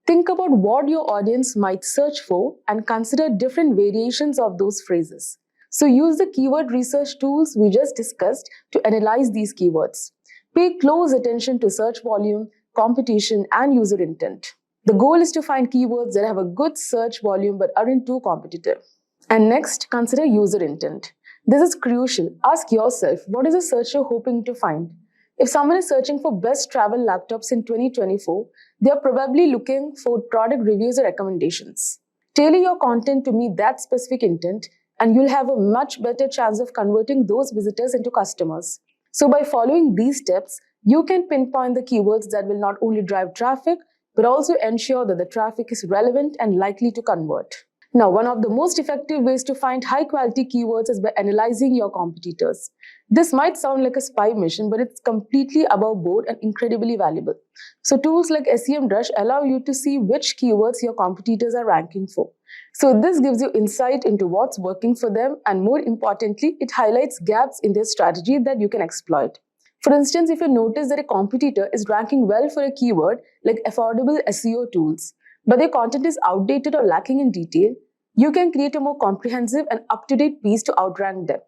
Think about what your audience might search for and consider different variations of those phrases. So use the keyword research tools we just discussed to analyze these keywords. Pay close attention to search volume, competition, and user intent. The goal is to find keywords that have a good search volume but aren't too competitive. And next, consider user intent. This is crucial. Ask yourself, what is a searcher hoping to find? If someone is searching for best travel laptops in 2024, they are probably looking for product reviews or recommendations. Tailor your content to meet that specific intent, and you'll have a much better chance of converting those visitors into customers. So by following these steps, you can pinpoint the keywords that will not only drive traffic, but also ensure that the traffic is relevant and likely to convert. Now, one of the most effective ways to find high-quality keywords is by analyzing your competitors. This might sound like a spy mission, but it's completely above board and incredibly valuable. So tools like SEMrush allow you to see which keywords your competitors are ranking for. So this gives you insight into what's working for them, and more importantly, it highlights gaps in their strategy that you can exploit. For instance, if you notice that a competitor is ranking well for a keyword like affordable SEO tools, but their content is outdated or lacking in detail, you can create a more comprehensive and up-to-date piece to outrank them.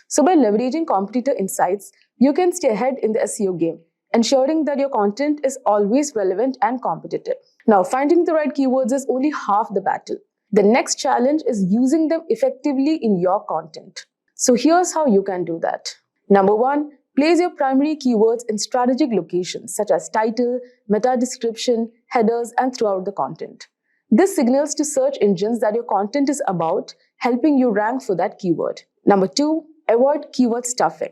So by leveraging competitor insights, you can stay ahead in the SEO game, ensuring that your content is always relevant and competitive. Now, finding the right keywords is only half the battle. The next challenge is using them effectively in your content. So here's how you can do that. Number one, Place your primary keywords in strategic locations such as title, meta description, headers, and throughout the content. This signals to search engines that your content is about helping you rank for that keyword. Number 2, avoid keyword stuffing.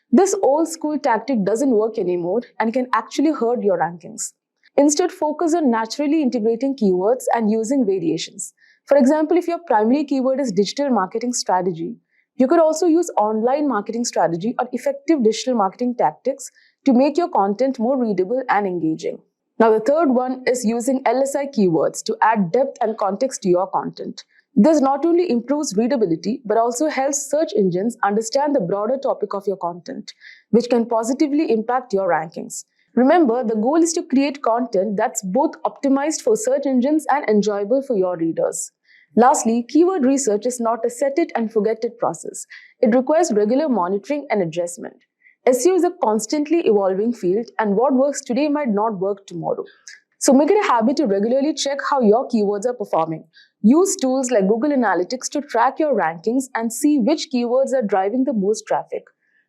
This old school tactic doesn't work anymore and can actually hurt your rankings. Instead, focus on naturally integrating keywords and using variations. For example, if your primary keyword is digital marketing strategy, you could also use online marketing strategy or effective digital marketing tactics to make your content more readable and engaging. Now, the third one is using LSI keywords to add depth and context to your content. This not only improves readability, but also helps search engines understand the broader topic of your content, which can positively impact your rankings. Remember, the goal is to create content that's both optimized for search engines and enjoyable for your readers. Lastly, keyword research is not a set it and forget it process. It requires regular monitoring and adjustment. SEO is a constantly evolving field, and what works today might not work tomorrow. So make it a habit to regularly check how your keywords are performing. Use tools like Google Analytics to track your rankings and see which keywords are driving the most traffic.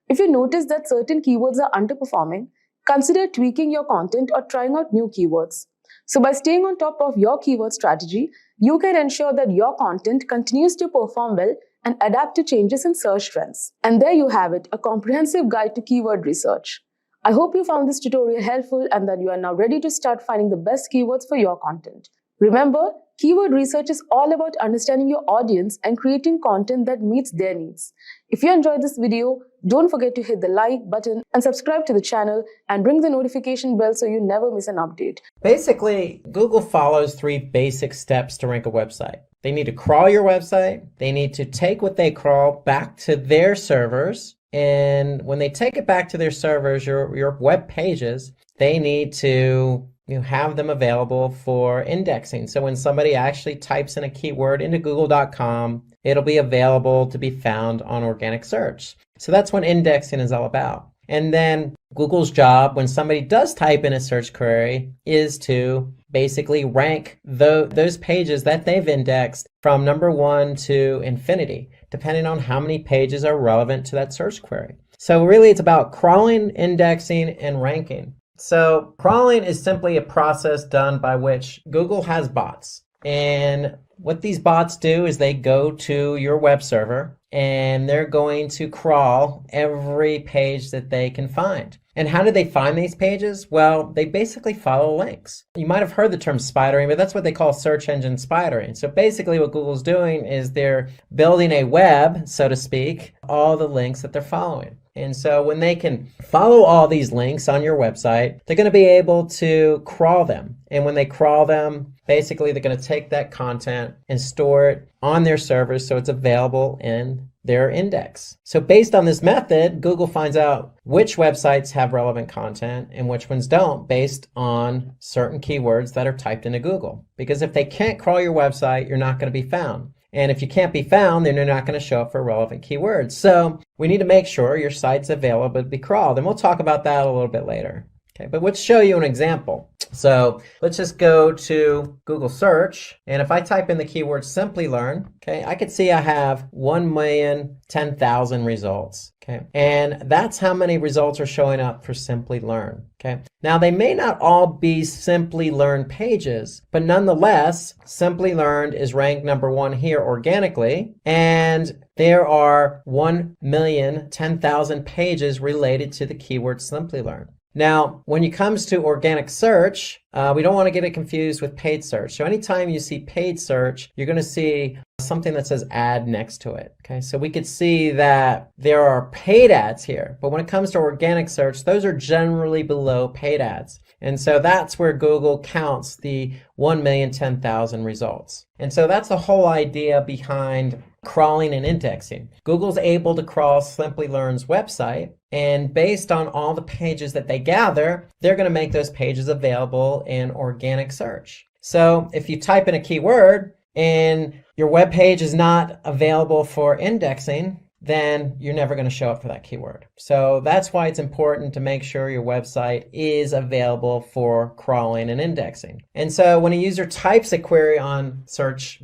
If you notice that certain keywords are underperforming, consider tweaking your content or trying out new keywords. So by staying on top of your keyword strategy, you can ensure that your content continues to perform well and adapt to changes in search trends. And there you have it, a comprehensive guide to keyword research. I hope you found this tutorial helpful and that you are now ready to start finding the best keywords for your content. Remember, keyword research is all about understanding your audience and creating content that meets their needs. If you enjoyed this video, don't forget to hit the like button and subscribe to the channel and ring the notification bell so you never miss an update. Basically, Google follows 3 basic steps to rank a website. They need to crawl your website. They need to take what they crawl back to their servers. And when they take it back to their servers, your web pages, they need to have them available for indexing. So when somebody actually types in a keyword into google.com, it'll be available to be found on organic search. So that's what indexing is all about. And then Google's job when somebody does type in a search query is to basically rank those pages that they've indexed from number 1 to infinity, depending on how many pages are relevant to that search query. So really it's about crawling, indexing, and ranking. So crawling is simply a process done by which Google has bots. And what these bots do is they go to your web server and they're going to crawl every page that they can find. And how do they find these pages? Well, they basically follow links. You might have heard the term spidering, but that's what they call search engine spidering. So basically what Google's doing is they're building a web, so to speak, all the links that they're following. And so when they can follow all these links on your website, they're going to be able to crawl them. And when they crawl them, basically they're going to take that content and store it on their servers so it's available in their index. So based on this method, Google finds out which websites have relevant content and which ones don't based on certain keywords that are typed into Google. Because if they can't crawl your website, you're not going to be found. And if you can't be found, then you're not going to show up for relevant keywords. So we need to make sure your site's available to be crawled. And we'll talk about that a little bit later. Okay, but let's show you an example. So let's just go to Google search. And if I type in the keyword Simplilearn, okay, I could see I have 1,010,000 results. Okay, and that's how many results are showing up for Simplilearn. Okay, now they may not all be Simplilearn pages, but nonetheless, Simplilearn is ranked number 1 here organically, and there are 1,010,000 pages related to the keyword Simplilearn. Now, when it comes to organic search, we don't want to get it confused with paid search. So anytime you see paid search, you're going to see something that says ad next to it. Okay, so we could see that there are paid ads here, but when it comes to organic search, those are generally below paid ads. And so that's where Google counts the 1,010,000 results. And so that's the whole idea behind crawling and indexing. Google's able to crawl Simplilearn's website, and based on all the pages that they gather, they're going to make those pages available in organic search. So if you type in a keyword and your web page is not available for indexing, then you're never going to show up for that keyword. So that's why it's important to make sure your website is available for crawling and indexing. And so when a user types a query on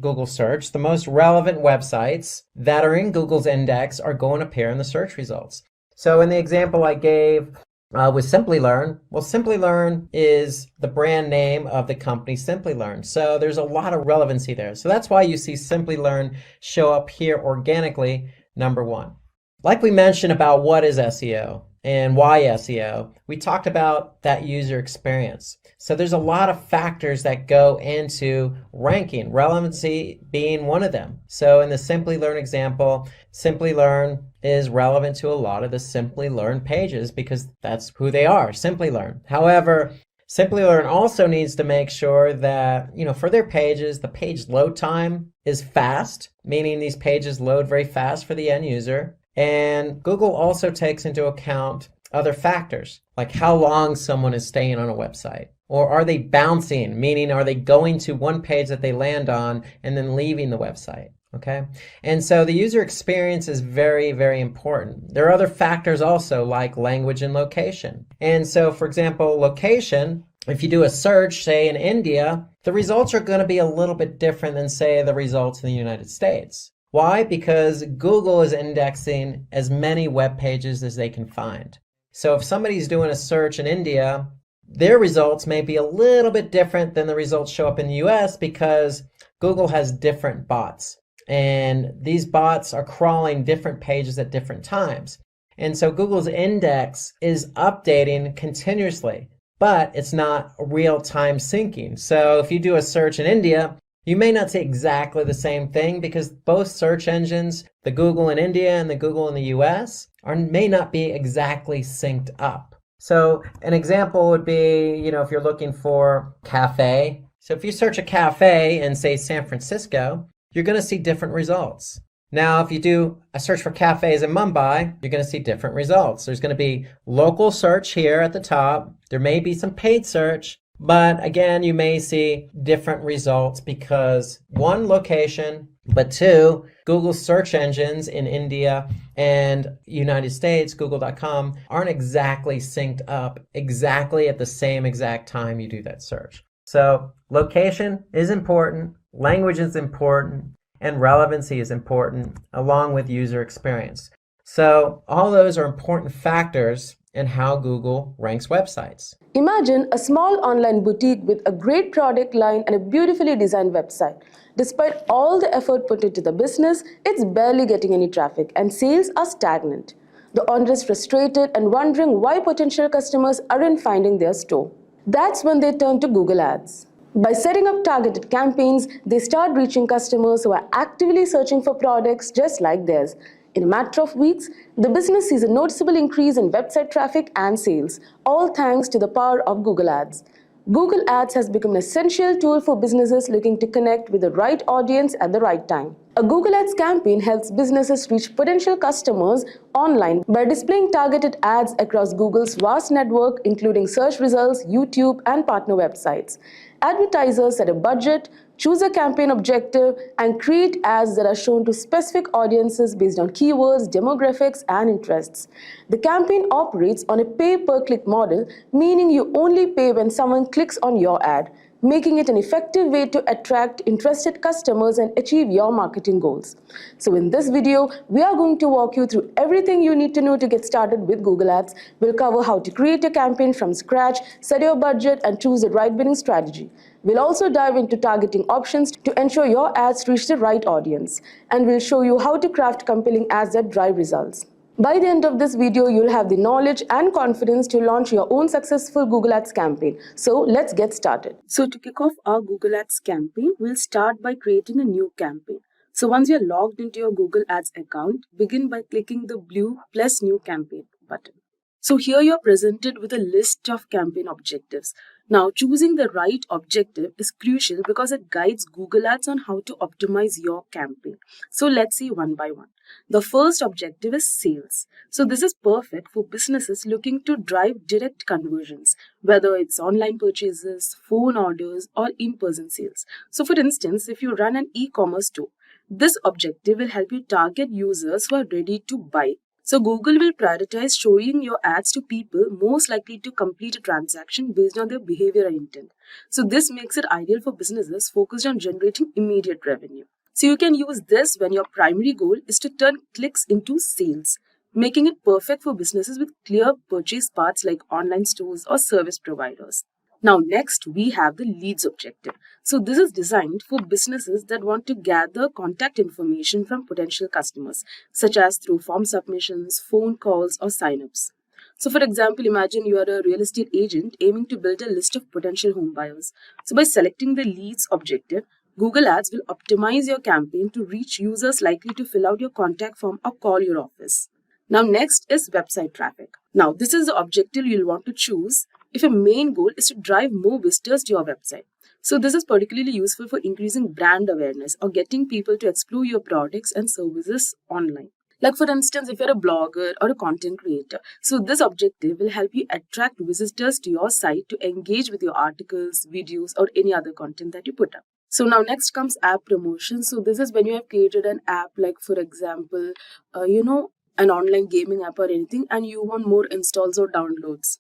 Google search, the most relevant websites that are in Google's index are going to appear in the search results. So in the example I gave with Simplilearn, well, Simplilearn is the brand name of the company Simplilearn. So there's a lot of relevancy there. So that's why you see Simplilearn show up here organically, number one. Like we mentioned about what is SEO and why SEO, we talked about that user experience. So there's a lot of factors that go into ranking, relevancy being one of them. So in the Simplilearn example, Simplilearn is relevant to a lot of the Simplilearn pages because that's who they are, Simplilearn. However, Simplilearn also needs to make sure that, for their pages, the page load time is fast, meaning these pages load very fast for the end user. And Google also takes into account other factors, like how long someone is staying on a website. Or are they bouncing, meaning are they going to one page that they land on and then leaving the website? Okay. And so the user experience is very, very important. There are other factors also like language and location. And so, for example, location, if you do a search, say in India, the results are going to be a little bit different than, say, the results in the United States. Why? Because Google is indexing as many web pages as they can find. So if somebody's doing a search in India, their results may be a little bit different than the results show up in the US because Google has different bots. And these bots are crawling different pages at different times. And so Google's index is updating continuously, but it's not real-time syncing. So if you do a search in India, you may not see exactly the same thing because both search engines, the Google in India and the Google in the US, may not be exactly synced up. So an example would be, if you're looking for cafe. So if you search a cafe in, say, San Francisco, you're going to see different results. Now, if you do a search for cafes in Mumbai, you're going to see different results. There's going to be local search here at the top. There may be some paid search, but again, you may see different results because one, location, but two, Google search engines in India and United States, Google.com, aren't exactly synced up exactly at the same exact time you do that search. So location is important, language is important, and relevancy is important, along with user experience. So all those are important factors in how Google ranks websites. Imagine a small online boutique with a great product line and a beautifully designed website. Despite all the effort put into the business, it's barely getting any traffic and sales are stagnant. The owner is frustrated and wondering why potential customers aren't finding their store. That's when they turn to Google Ads. By setting up targeted campaigns, they start reaching customers who are actively searching for products just like theirs. In a matter of weeks, the business sees a noticeable increase in website traffic and sales, all thanks to the power of Google Ads. Google Ads has become an essential tool for businesses looking to connect with the right audience at the right time. A Google Ads campaign helps businesses reach potential customers online by displaying targeted ads across Google's vast network, including search results, YouTube, and partner websites. Advertisers set a budget, choose a campaign objective, and create ads that are shown to specific audiences based on keywords, demographics, and interests. The campaign operates on a pay-per-click model, meaning you only pay when someone clicks on your ad, making it an effective way to attract interested customers and achieve your marketing goals. So in this video, we are going to walk you through everything you need to know to get started with Google Ads. We'll cover how to create a campaign from scratch, set your budget, and choose the right bidding strategy. We'll also dive into targeting options to ensure your ads reach the right audience. And we'll show you how to craft compelling ads that drive results. By the end of this video, you'll have the knowledge and confidence to launch your own successful Google Ads campaign. So let's get started. So to kick off our Google Ads campaign, we'll start by creating a new campaign. So once you're logged into your Google Ads account, begin by clicking the blue plus new campaign button. So here you're presented with a list of campaign objectives. Now, choosing the right objective is crucial because it guides Google Ads on how to optimize your campaign. So let's see one by one. The first objective is sales. So this is perfect for businesses looking to drive direct conversions, whether it's online purchases, phone orders, or in-person sales. So for instance, if you run an e-commerce store, this objective will help you target users who are ready to buy. So Google will prioritize showing your ads to people most likely to complete a transaction based on their behavior and intent. So this makes it ideal for businesses focused on generating immediate revenue. So you can use this when your primary goal is to turn clicks into sales. making it perfect for businesses with clear purchase paths like online stores or service providers. Now, next we have the leads objective. So this is designed for businesses that want to gather contact information from potential customers, such as through form submissions, phone calls, or signups. So for example, imagine you are a real estate agent aiming to build a list of potential home buyers. So by selecting the leads objective, Google Ads will optimize your campaign to reach users likely to fill out your contact form or call your office. Now next is website traffic. Now this is the objective you'll want to choose if your main goal is to drive more visitors to your website. So this is particularly useful for increasing brand awareness or getting people to explore your products and services online. Like for instance, if you're a blogger or a content creator, so this objective will help you attract visitors to your site to engage with your articles, videos, or any other content that you put up. So now next comes app promotion. So this is when you have created an app, like for example, an online gaming app or anything, and you want more installs or downloads.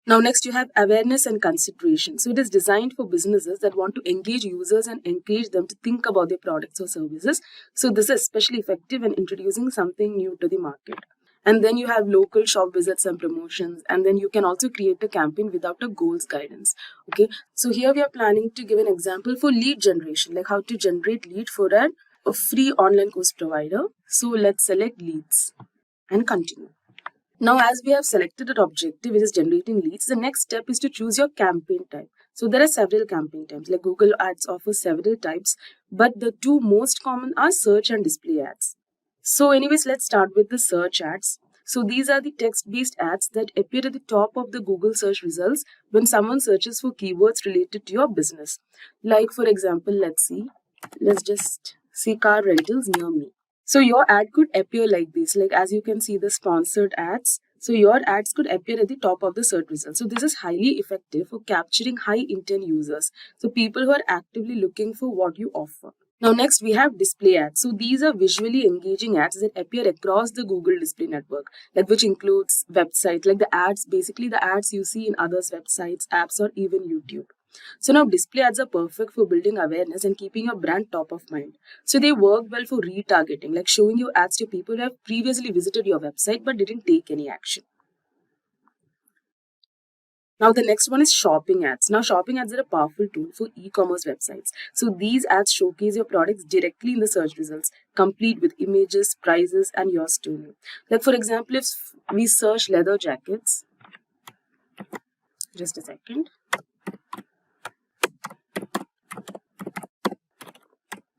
Now next you have awareness and consideration. So it is designed for businesses that want to engage users and encourage them to think about their products or services. So this is especially effective in introducing something new to the market. And then you have local shop visits and promotions. And then you can also create a campaign without a goals guidance. Okay, so here we are planning to give an example for lead generation, like how to generate lead for a free online course provider. So let's select leads and continue. Now, as we have selected an objective which is generating leads, the next step is to choose your campaign type. So there are several campaign types, like Google Ads offers several types, but the two most common are search and display ads. So anyways, let's start with the search ads. So these are the text-based ads that appear at the top of the Google search results when someone searches for keywords related to your business. Like for example, let's just see car rentals near me. So your ad could appear like this, like as you can see the sponsored ads. So your ads could appear at the top of the search results. So this is highly effective for capturing high intent users. So people who are actively looking for what you offer. Now next we have display ads. So these are visually engaging ads that appear across the Google display network, like which includes websites, like the ads, basically the ads you see in others' websites, apps, or even YouTube. So now display ads are perfect for building awareness and keeping your brand top of mind. So they work well for retargeting, like showing your ads to people who have previously visited your website but didn't take any action. Now the next one is shopping ads. Now shopping ads are a powerful tool for e-commerce websites. So these ads showcase your products directly in the search results, complete with images, prices, and your story. Like for example, if we search leather jackets, just a second.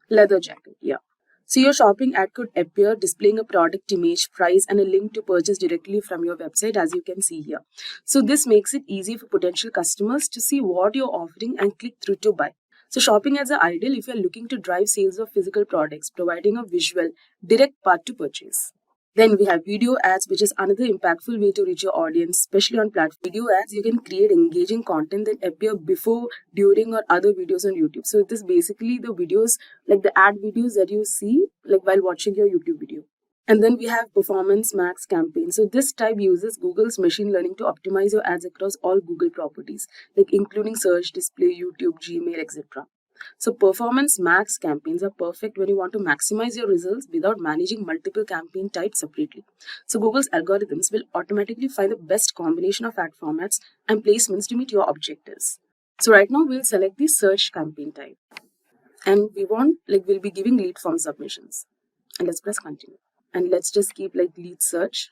Leather jacket, yeah. So your shopping ad could appear displaying a product image, price, and a link to purchase directly from your website, as you can see here. So this makes it easy for potential customers to see what you're offering and click through to buy. So shopping ads are ideal if you're looking to drive sales of physical products, providing a visual, direct path to purchase. Then we have video ads, which is another impactful way to reach your audience, especially on platform. Video ads, you can create engaging content that appear before, during, or other videos on YouTube. So this is basically the videos, like the ad videos that you see like while watching your YouTube video. And then we have performance max campaign. So this type uses Google's machine learning to optimize your ads across all Google properties, like including search, display, YouTube, Gmail, etc. So performance max campaigns are perfect when you want to maximize your results without managing multiple campaign types separately. So Google's algorithms will automatically find the best combination of ad formats and placements to meet your objectives. So right now we'll select the search campaign type. And we'll be giving lead form submissions. And let's press continue. And let's just keep like lead search.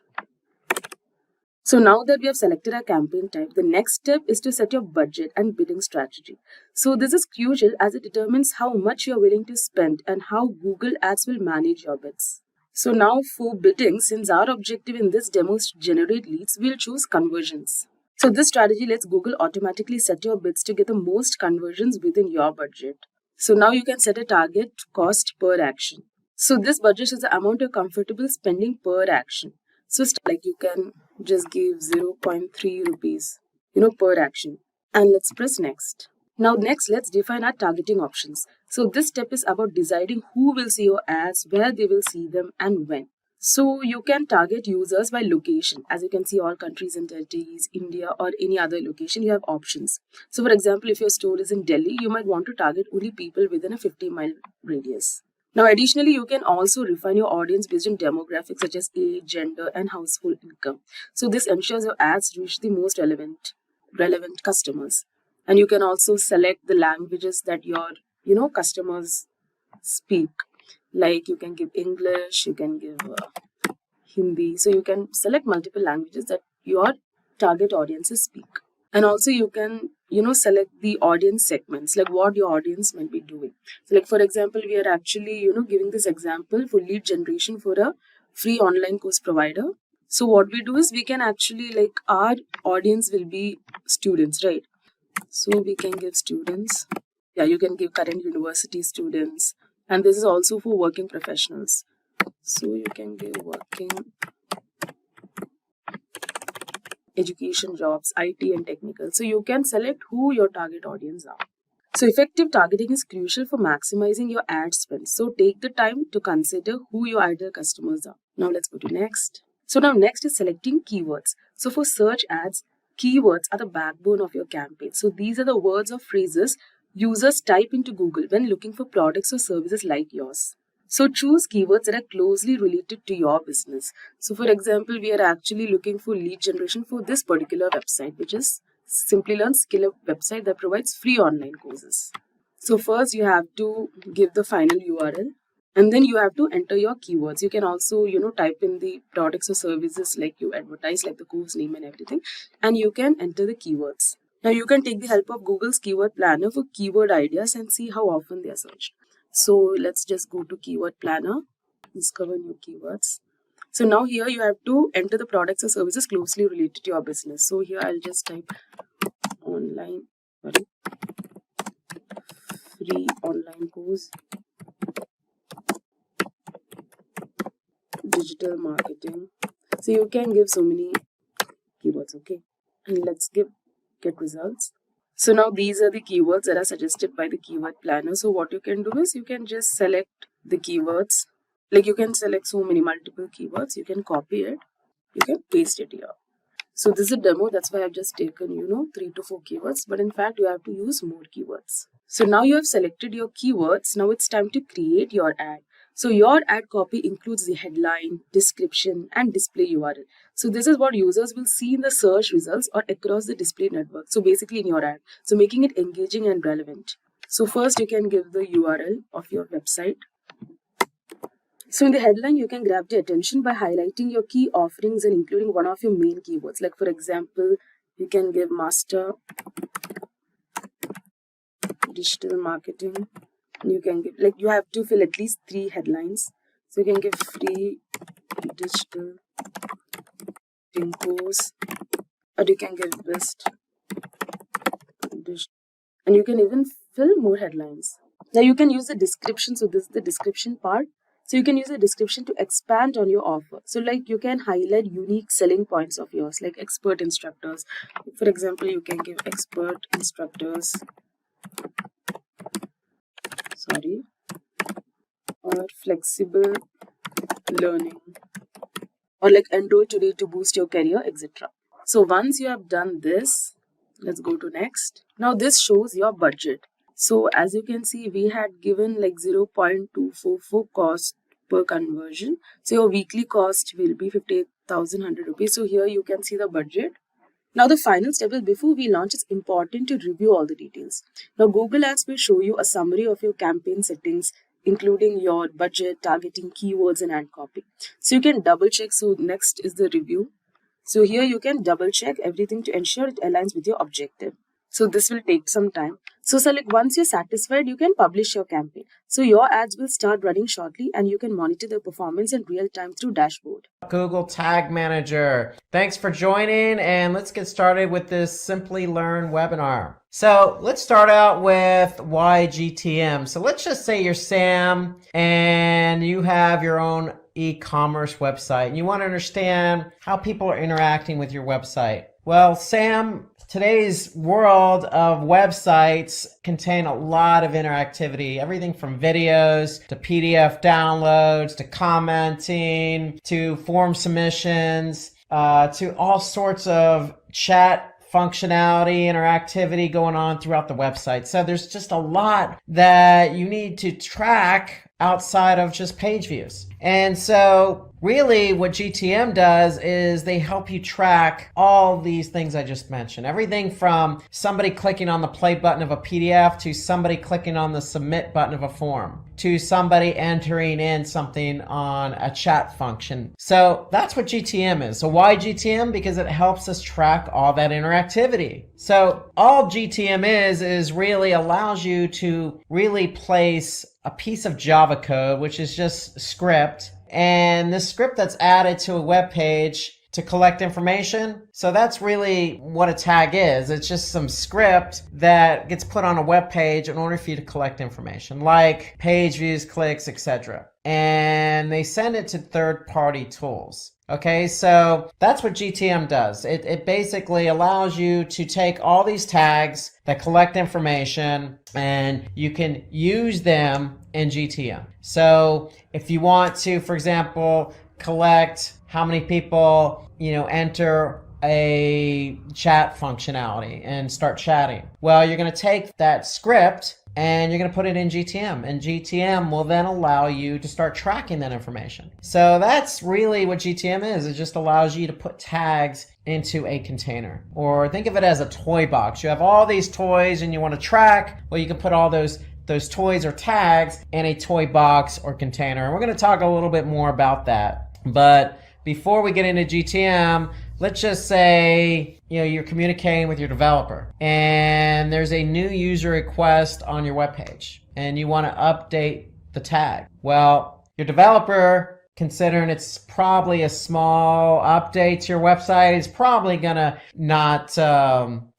So now that we have selected our campaign type, the next step is to set your budget and bidding strategy. So this is crucial as it determines how much you're willing to spend and how Google Ads will manage your bids. So now for bidding, since our objective in this demo is to generate leads, we'll choose conversions. So this strategy lets Google automatically set your bids to get the most conversions within your budget. So now you can set a target cost per action. So this budget is the amount you're comfortable spending per action. So like you can just give 0.3 rupees, per action. And let's press next. Now next, let's define our targeting options. So this step is about deciding who will see your ads, where they will see them, and when. So you can target users by location. As you can see, all countries and territories, India, or any other location, you have options. So for example, if your store is in Delhi, you might want to target only people within a 50-mile radius. Now, additionally, you can also refine your audience based on demographics such as age, gender, and household income. So this ensures your ads reach the most relevant customers. And you can also select the languages that your customers speak. Like you can give English, you can give Hindi. So you can select multiple languages that your target audiences speak. And also you can select the audience segments, like what your audience might be doing. So like for example, we are actually giving this example for lead generation for a free online course provider. So what we do is we can actually, like, our audience will be students, right? So we can give students. Yeah, you can give current university students, and this is also for working professionals. So you can give working education jobs, IT and technical. So you can select who your target audience are. So effective targeting is crucial for maximizing your ad spend. So take the time to consider who your ideal customers are. Now let's go to next. So now next is selecting keywords. So for search ads, keywords are the backbone of your campaign. So these are the words or phrases users type into Google when looking for products or services like yours. So choose keywords that are closely related to your business. So for example, we are actually looking for lead generation for this particular website, which is Simplilearn skill website that provides free online courses. So first you have to give the final URL, and then you have to enter your keywords. You can also, type in the products or services like you advertise, like the course name and everything, and you can enter the keywords. Now you can take the help of Google's keyword planner for keyword ideas and see how often they are searched. So let's just go to keyword planner, discover new keywords. So now here you have to enter the products or services closely related to your business. So here I'll just type free online course, digital marketing. So you can give so many keywords, okay? And let's get results. So now these are the keywords that are suggested by the keyword planner. So what you can do is you can just select the keywords. Like you can select so many multiple keywords. You can copy it. You can paste it here. So this is a demo. That's why I've just taken, 3 to 4 keywords. But in fact, you have to use more keywords. So now you have selected your keywords. Now it's time to create your ad. So your ad copy includes the headline, description, and display URL. So this is what users will see in the search results or across the display network. So basically in your ad. So making it engaging and relevant. So first you can give the URL of your website. So in the headline, you can grab the attention by highlighting your key offerings and including one of your main keywords. Like for example, you can give master digital marketing. You can give, like, you have to fill at least 3 headlines. So you can give free digital marketing course, or you can give best digital, and you can even fill more headlines. Now you can use the description. So this is the description part. So you can use the description to expand on your offer. So like you can highlight unique selling points of yours, like expert instructors. For example, you can give expert instructors, or flexible learning, or like enroll today to boost your career, etc. So once you have done this, let's go to next. Now this shows your budget. So as you can see, we had given like 0.244 cost per conversion. So your weekly cost will be 58,100 rupees. So here you can see the budget. Now the final step is, before we launch, it's important to review all the details. Now Google Ads will show you a summary of your campaign settings, including your budget, targeting, keywords, and ad copy. So you can double check. So next is the review. So here you can double check everything to ensure it aligns with your objective. So this will take some time. So select, once you're satisfied, you can publish your campaign. So your ads will start running shortly and you can monitor their performance in real time through dashboard. Google Tag Manager. Thanks for joining, and let's get started with this Simplilearn webinar. So let's start out with why GTM. So let's just say you're Sam and you have your own e-commerce website and you want to understand how people are interacting with your website. Well, Sam, today's world of websites contain a lot of interactivity, everything from videos to PDF downloads to commenting to form submissions to all sorts of chat functionality, interactivity going on throughout the website. So there's just a lot that you need to track outside of just page views. And so really what GTM does is they help you track all these things I just mentioned. Everything from somebody clicking on the play button of a PDF to somebody clicking on the submit button of a form to somebody entering in something on a chat function. So that's what GTM is. So why GTM? Because it helps us track all that interactivity. So all GTM is really allows you to really place a piece of Java code, which is just script, and the script that's added to a web page to collect information. So that's really what a tag is. It's just some script that gets put on a web page in order for you to collect information, like page views, clicks, etc. And they send it to third-party tools. Okay, so that's what GTM does. It basically allows you to take all these tags that collect information and you can use them in GTM. So if you want to, for example, collect how many people, enter a chat functionality and start chatting. Well, you're going to take that script and you're going to put it in GTM, and GTM will then allow you to start tracking that information. So that's really what GTM is. It just allows you to put tags into a container, or think of it as a toy box. You have all these toys and you want to track. Well, you can put all those toys or tags in a toy box or container. And we're going to talk a little bit more about that. But before we get into GTM, let's just say, you're communicating with your developer and there's a new user request on your webpage and you want to update the tag. Well, your developer, considering it's probably a small update to your website, is probably gonna not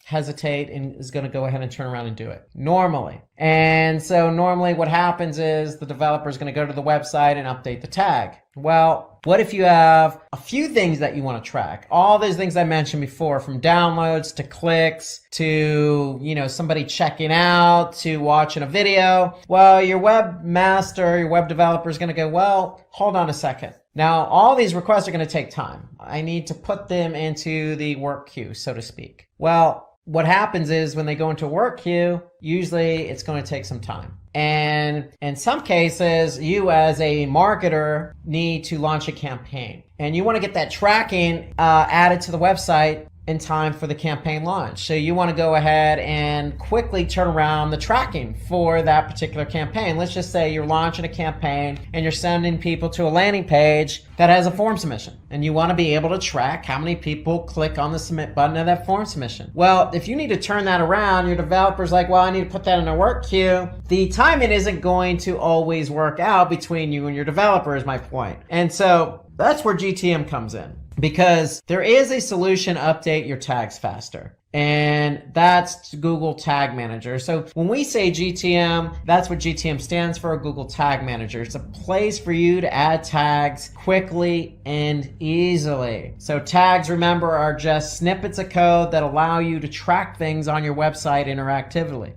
hesitate and is going to go ahead and turn around and do it normally. And so normally what happens is the developer is going to go to the website and update the tag. Well, what if you have a few things that you want to track? All those things I mentioned before, from downloads to clicks to, somebody checking out to watching a video. Well, your webmaster, your web developer is going to go, well, hold on a second. Now, all these requests are going to take time. I need to put them into the work queue, so to speak. Well, what happens is when they go into a work queue, usually it's going to take some time. And in some cases, you as a marketer need to launch a campaign. And you want to get that tracking added to the website in time for the campaign launch. So you want to go ahead and quickly turn around the tracking for that particular campaign. Let's just say you're launching a campaign and you're sending people to a landing page that has a form submission. And you want to be able to track how many people click on the submit button of that form submission. Well, if you need to turn that around, your developer's like, well, I need to put that in a work queue. The timing isn't going to always work out between you and your developer, is my point. And so that's where GTM comes in. Because there is a solution to update your tags faster, and that's Google Tag Manager. So when we say GTM, that's what GTM stands for, Google Tag Manager. It's a place for you to add tags quickly and easily. So tags, remember, are just snippets of code that allow you to track things on your website interactively.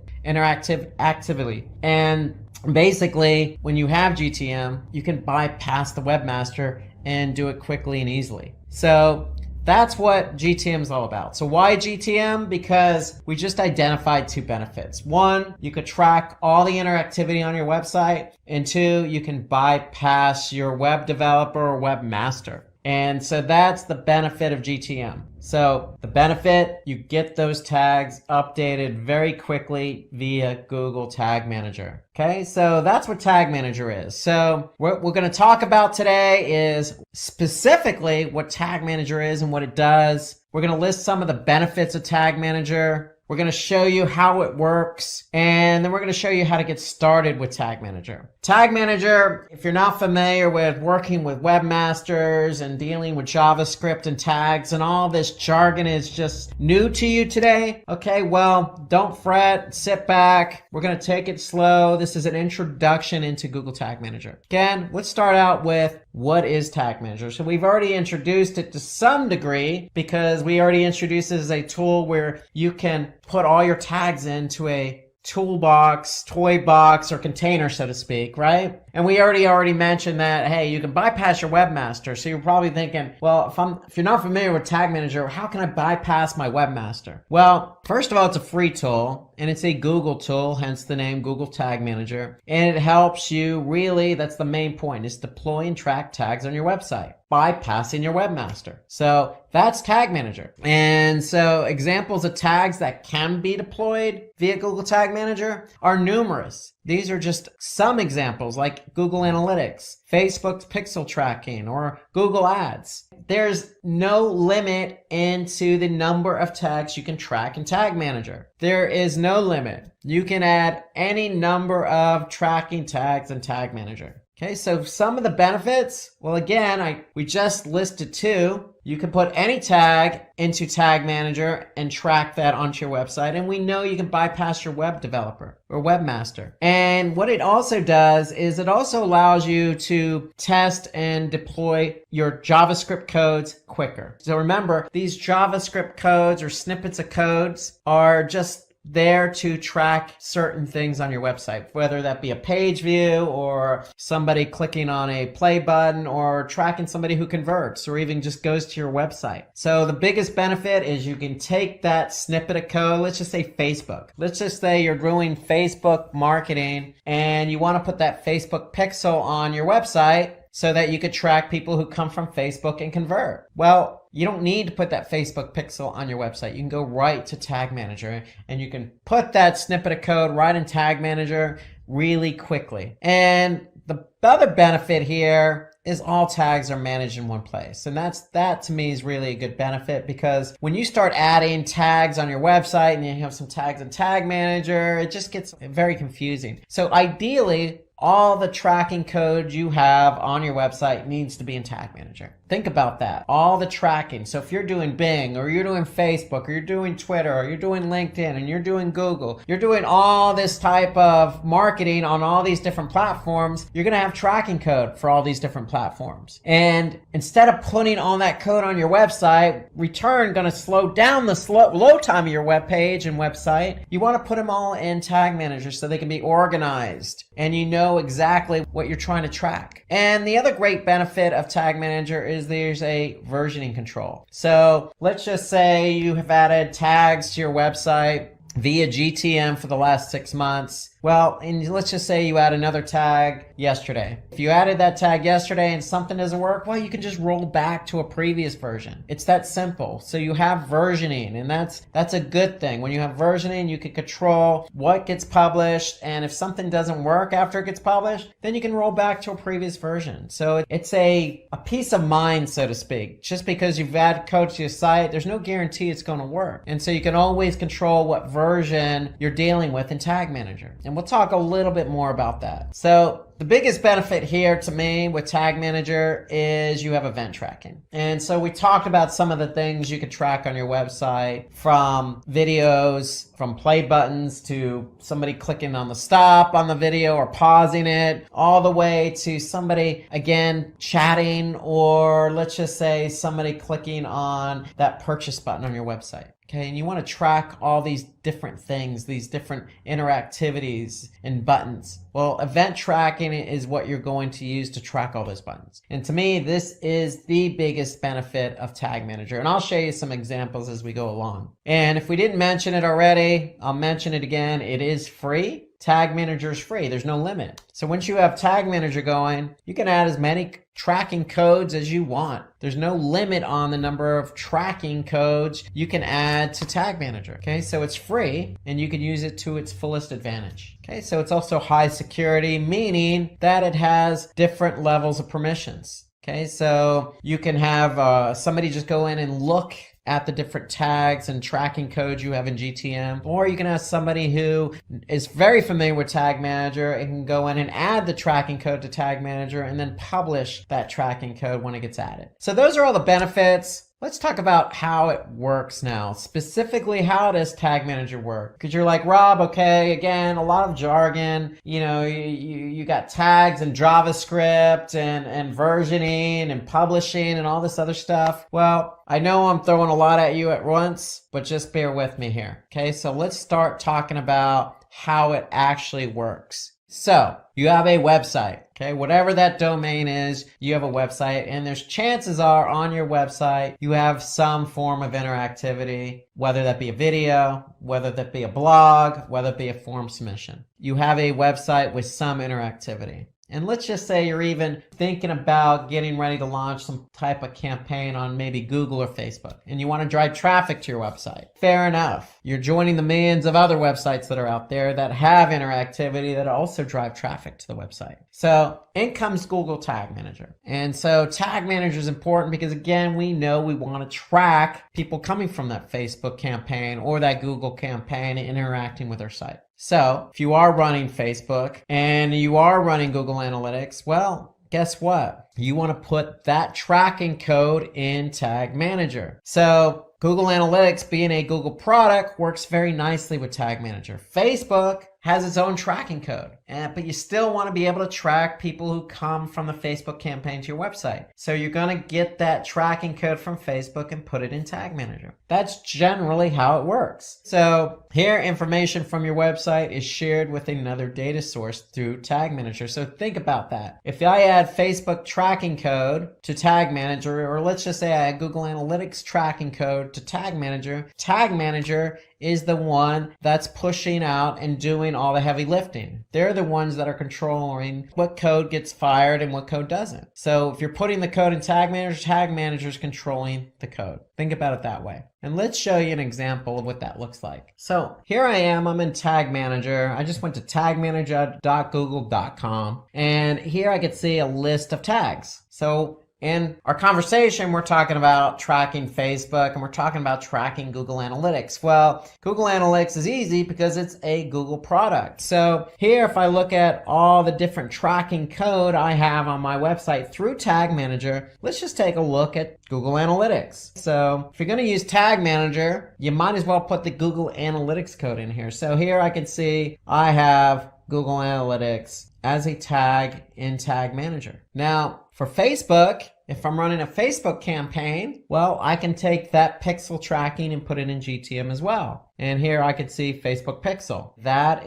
And basically, when you have GTM, you can bypass the webmaster and do it quickly and easily. So that's what GTM is all about. So why GTM? Because we just identified two benefits. One, you could track all the interactivity on your website. And two, you can bypass your web developer or webmaster. And so that's the benefit of GTM. So the benefit, you get those tags updated very quickly via Google Tag Manager. Okay, so that's what Tag Manager is. So what we're going to talk about today is specifically what Tag Manager is and what it does. We're going to list some of the benefits of Tag Manager. We're going to show you how it works, and then we're going to show you how to get started with Tag Manager. Tag Manager, if you're not familiar with working with webmasters and dealing with JavaScript and tags and all this jargon is just new to you today, okay, well, don't fret, sit back. We're going to take it slow. This is an introduction into Google Tag Manager. Again, let's start out with what is Tag Manager. So we've already introduced it to some degree because we already introduced it as a tool where you can put all your tags into a toolbox, toy box, or container, so to speak, right? And we already mentioned that, hey, you can bypass your webmaster. So you're probably thinking, well, if you're not familiar with Tag Manager, how can I bypass my webmaster? Well, first of all, it's a free tool and it's a Google tool, hence the name Google Tag Manager. And it helps you really, that's the main point, is deploy and track tags on your website, bypassing your webmaster. So that's Tag Manager. And so examples of tags that can be deployed via Google Tag Manager are numerous. These are just some examples like Google Analytics, Facebook's pixel tracking, or Google Ads. There's no limit into the number of tags you can track in Tag Manager. There is no limit. You can add any number of tracking tags in Tag Manager. Okay, so some of the benefits, well, again, we just listed two. You can put any tag into Tag Manager and track that onto your website. And we know you can bypass your web developer or webmaster. And what it also does is it also allows you to test and deploy your JavaScript codes quicker. So remember, these JavaScript codes or snippets of codes are just there to track certain things on your website, whether that be a page view or somebody clicking on a play button or tracking somebody who converts or even just goes to your website. So the biggest benefit is you can take that snippet of code, let's just say Facebook. Let's just say you're doing Facebook marketing and you want to put that Facebook pixel on your website so that you could track people who come from Facebook and convert. Well, you don't need to put that Facebook pixel on your website. You can go right to Tag Manager and you can put that snippet of code right in Tag Manager really quickly. And the other benefit here is all tags are managed in one place. And that to me is really a good benefit, because when you start adding tags on your website and you have some tags in Tag Manager, it just gets very confusing. So ideally, all the tracking code you have on your website needs to be in Tag Manager. Think about that. All the tracking. So if you're doing Bing or you're doing Facebook or you're doing Twitter or you're doing LinkedIn and you're doing Google, you're doing all this type of marketing on all these different platforms, you're going to have tracking code for all these different platforms. And instead of putting all that code on your website, return going to slow down the load time of your web page and website. You want to put them all in Tag Manager so they can be organized and you know exactly what you're trying to track. And the other great benefit of Tag Manager is there's a versioning control. So let's just say you have added tags to your website via GTM for the last 6 months. Well, and let's just say you add another tag yesterday. If you added that tag yesterday and something doesn't work, well, you can just roll back to a previous version. It's that simple. So you have versioning, and that's a good thing. When you have versioning, you can control what gets published, and if something doesn't work after it gets published, then you can roll back to a previous version. So it's a peace of mind, so to speak. Just because you've added code to your site, there's no guarantee it's going to work. And so you can always control what version you're dealing with in Tag Manager. And we'll talk a little bit more about that. So the biggest benefit here to me with Tag Manager is you have event tracking. And so we talked about some of the things you could track on your website, from videos, from play buttons to somebody clicking on the stop on the video or pausing it, all the way to somebody, again, chatting, or let's just say somebody clicking on that purchase button on your website. Okay, and you want to track all these different things, these different interactivities and buttons. Well, event tracking is what you're going to use to track all those buttons. And to me, this is the biggest benefit of Tag Manager. And I'll show you some examples as we go along. And if we didn't mention it already, I'll mention it again. It is free. Tag Manager is free. There's no limit. So once you have Tag Manager going, you can add as many tracking codes as you want. There's no limit on the number of tracking codes you can add to Tag Manager. Okay, so it's free and you can use it to its fullest advantage. Okay, so it's also high security, meaning that it has different levels of permissions. Okay, so you can have somebody just go in and look at the different tags and tracking codes you have in GTM, or you can ask somebody who is very familiar with Tag Manager and can go in and add the tracking code to Tag Manager and then publish that tracking code when it gets added. So those are all the benefits. Let's talk about how it works now. Specifically, how does Tag Manager work? Because you're like, Rob, okay, again, a lot of jargon. You know, you got tags and JavaScript and versioning and publishing and all this other stuff. Well, I know I'm throwing a lot at you at once, but just bear with me here. Okay, so let's start talking about how it actually works. So you have a website. Okay, whatever that domain is, you have a website, and there's chances are on your website you have some form of interactivity, whether that be a video, whether that be a blog, whether it be a form submission. You have a website with some interactivity. And let's just say you're even thinking about getting ready to launch some type of campaign on maybe Google or Facebook, and you want to drive traffic to your website. Fair enough. You're joining the millions of other websites that are out there that have interactivity that also drive traffic to the website. So in comes Google Tag Manager. And so Tag Manager is important because, again, we know we want to track people coming from that Facebook campaign or that Google campaign and interacting with our site. So if you are running Facebook and you are running Google Analytics, well, guess what? You want to put that tracking code in Tag Manager. So Google Analytics, being a Google product, works very nicely with Tag Manager. Facebook has its own tracking code, but you still want to be able to track people who come from the Facebook campaign to your website. So you're going to get that tracking code from Facebook and put it in Tag Manager. That's generally how it works. So here, information from your website is shared with another data source through Tag Manager. So think about that. If I add Facebook tracking code to Tag Manager, or let's just say I add Google Analytics tracking code to Tag Manager is the one that's pushing out and doing all the heavy lifting. They're the ones that are controlling what code gets fired and what code doesn't. So if you're putting the code in Tag Manager is controlling the code. Think about it that way. And let's show you an example of what that looks like. So here I am, I'm in Tag Manager. I just went to tagmanager.google.com, and here I could see a list of tags. So in our conversation, we're talking about tracking Facebook and we're talking about tracking Google Analytics. Well, Google Analytics is easy because it's a Google product. So here, if I look at all the different tracking code I have on my website through Tag Manager, let's just take a look at Google Analytics. So if you're going to use Tag Manager, you might as well put the Google Analytics code in here. So here I can see I have Google Analytics as a tag in Tag Manager. Now, for Facebook, if I'm running a Facebook campaign, well, I can take that pixel tracking and put it in GTM as well. And here I can see Facebook pixel. That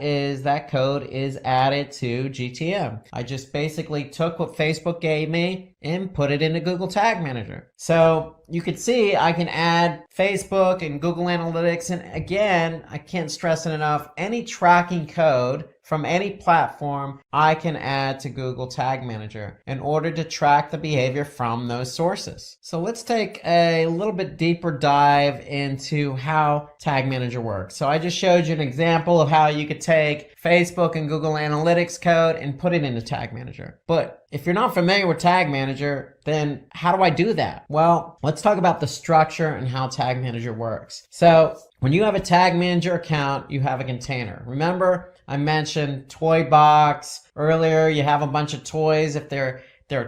code is added to GTM. I just basically took what Facebook gave me and put it into Google Tag Manager. So you can see I can add Facebook and Google Analytics. And again, I can't stress it enough, any tracking code from any platform I can add to Google Tag Manager in order to track the behavior from those sources. So let's take a little bit deeper dive into how Tag Manager works. So I just showed you an example of how you could take Facebook and Google Analytics code and put it into Tag Manager. But if you're not familiar with Tag Manager, then how do I do that? Well, let's talk about the structure and how Tag Manager works. So when you have a Tag Manager account, you have a container. Remember, I mentioned toy box earlier. You have a bunch of toys. If they're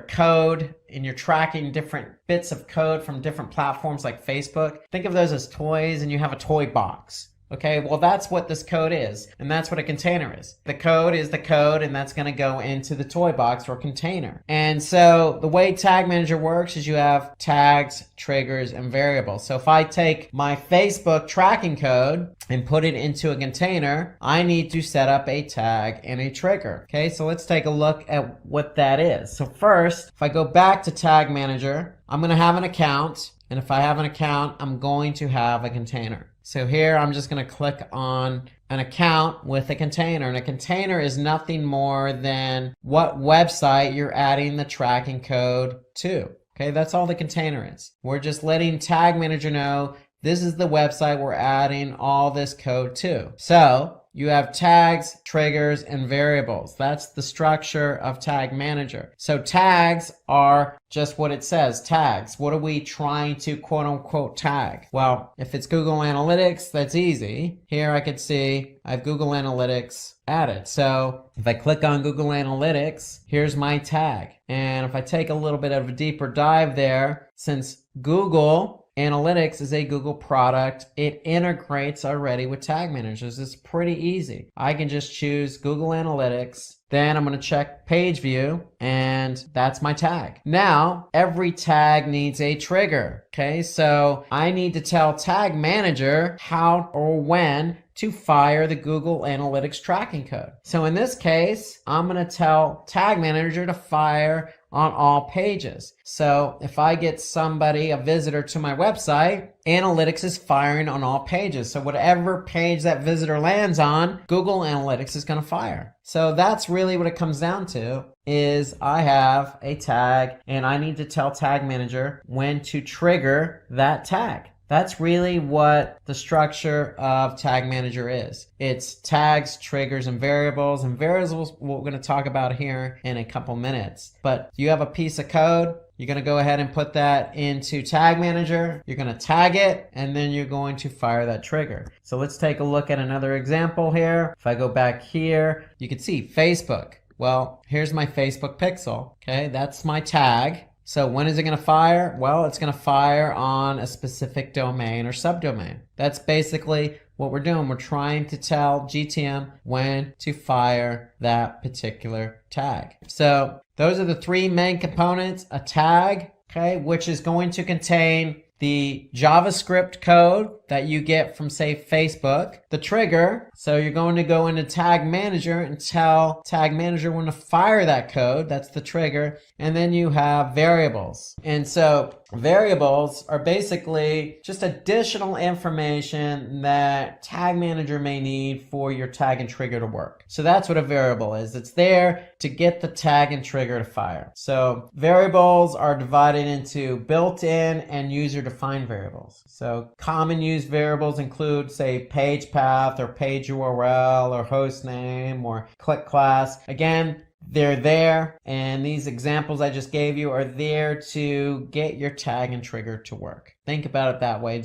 code and you're tracking different bits of code from different platforms like Facebook, think of those as toys, and you have a toy box. Okay, well, that's what this code is, and that's what a container is. The code is the code, and that's going to go into the toy box or container. And so the way Tag Manager works is you have tags, triggers, and variables. So if I take my Facebook tracking code and put it into a container, I need to set up a tag and a trigger. Okay, so let's take a look at what that is. So first, if I go back to Tag Manager, I'm going to have an account, and if I have an account, I'm going to have a container. So here I'm just going to click on an account with a container, and a container is nothing more than what website you're adding the tracking code to. Okay, that's all the container is. We're just letting Tag Manager know this is the website we're adding all this code to. So you have tags, triggers, and variables. That's the structure of Tag Manager. So tags are just what it says, tags. What are we trying to quote unquote tag? Well, if it's Google Analytics, that's easy. Here I can see I have Google Analytics added. So if I click on Google Analytics, here's my tag. And if I take a little bit of a deeper dive there, since Google Analytics is a Google product, it integrates already with Tag Managers. It's pretty easy. I can just choose Google Analytics, then I'm going to check page view, and that's my tag. Now, every tag needs a trigger. Okay, so I need to tell Tag Manager how or when to fire the Google Analytics tracking code. So in this case, I'm going to tell Tag Manager to fire on all pages. So if I get somebody, a visitor to my website, Analytics is firing on all pages. So whatever page that visitor lands on, Google Analytics is going to fire. So that's really what it comes down to, is I have a tag and I need to tell Tag Manager when to trigger that tag. That's really what the structure of Tag Manager is. It's tags, triggers, and variables. And variables we're going to talk about here in a couple minutes. But you have a piece of code. You're going to go ahead and put that into Tag Manager. You're going to tag it, and then you're going to fire that trigger. So let's take a look at another example here. If I go back here, you can see Facebook. Well, here's my Facebook pixel. Okay, that's my tag. So when is it going to fire? Well, it's going to fire on a specific domain or subdomain. That's basically what we're doing. We're trying to tell GTM when to fire that particular tag. So those are the three main components: a tag, okay, which is going to contain the JavaScript code that you get from, say, Facebook, the trigger. So you're going to go into Tag Manager and tell Tag Manager when to fire that code. That's the trigger. And then you have variables. And so variables are basically just additional information that Tag Manager may need for your tag and trigger to work. So that's what a variable is. It's there to get the tag and trigger to fire. So variables are divided into built-in and user-defined variables. So common use variables include, say, page path or page URL or host name or click class. Again, they're there, and these examples I just gave you are there to get your tag and trigger to work. Think about it that way.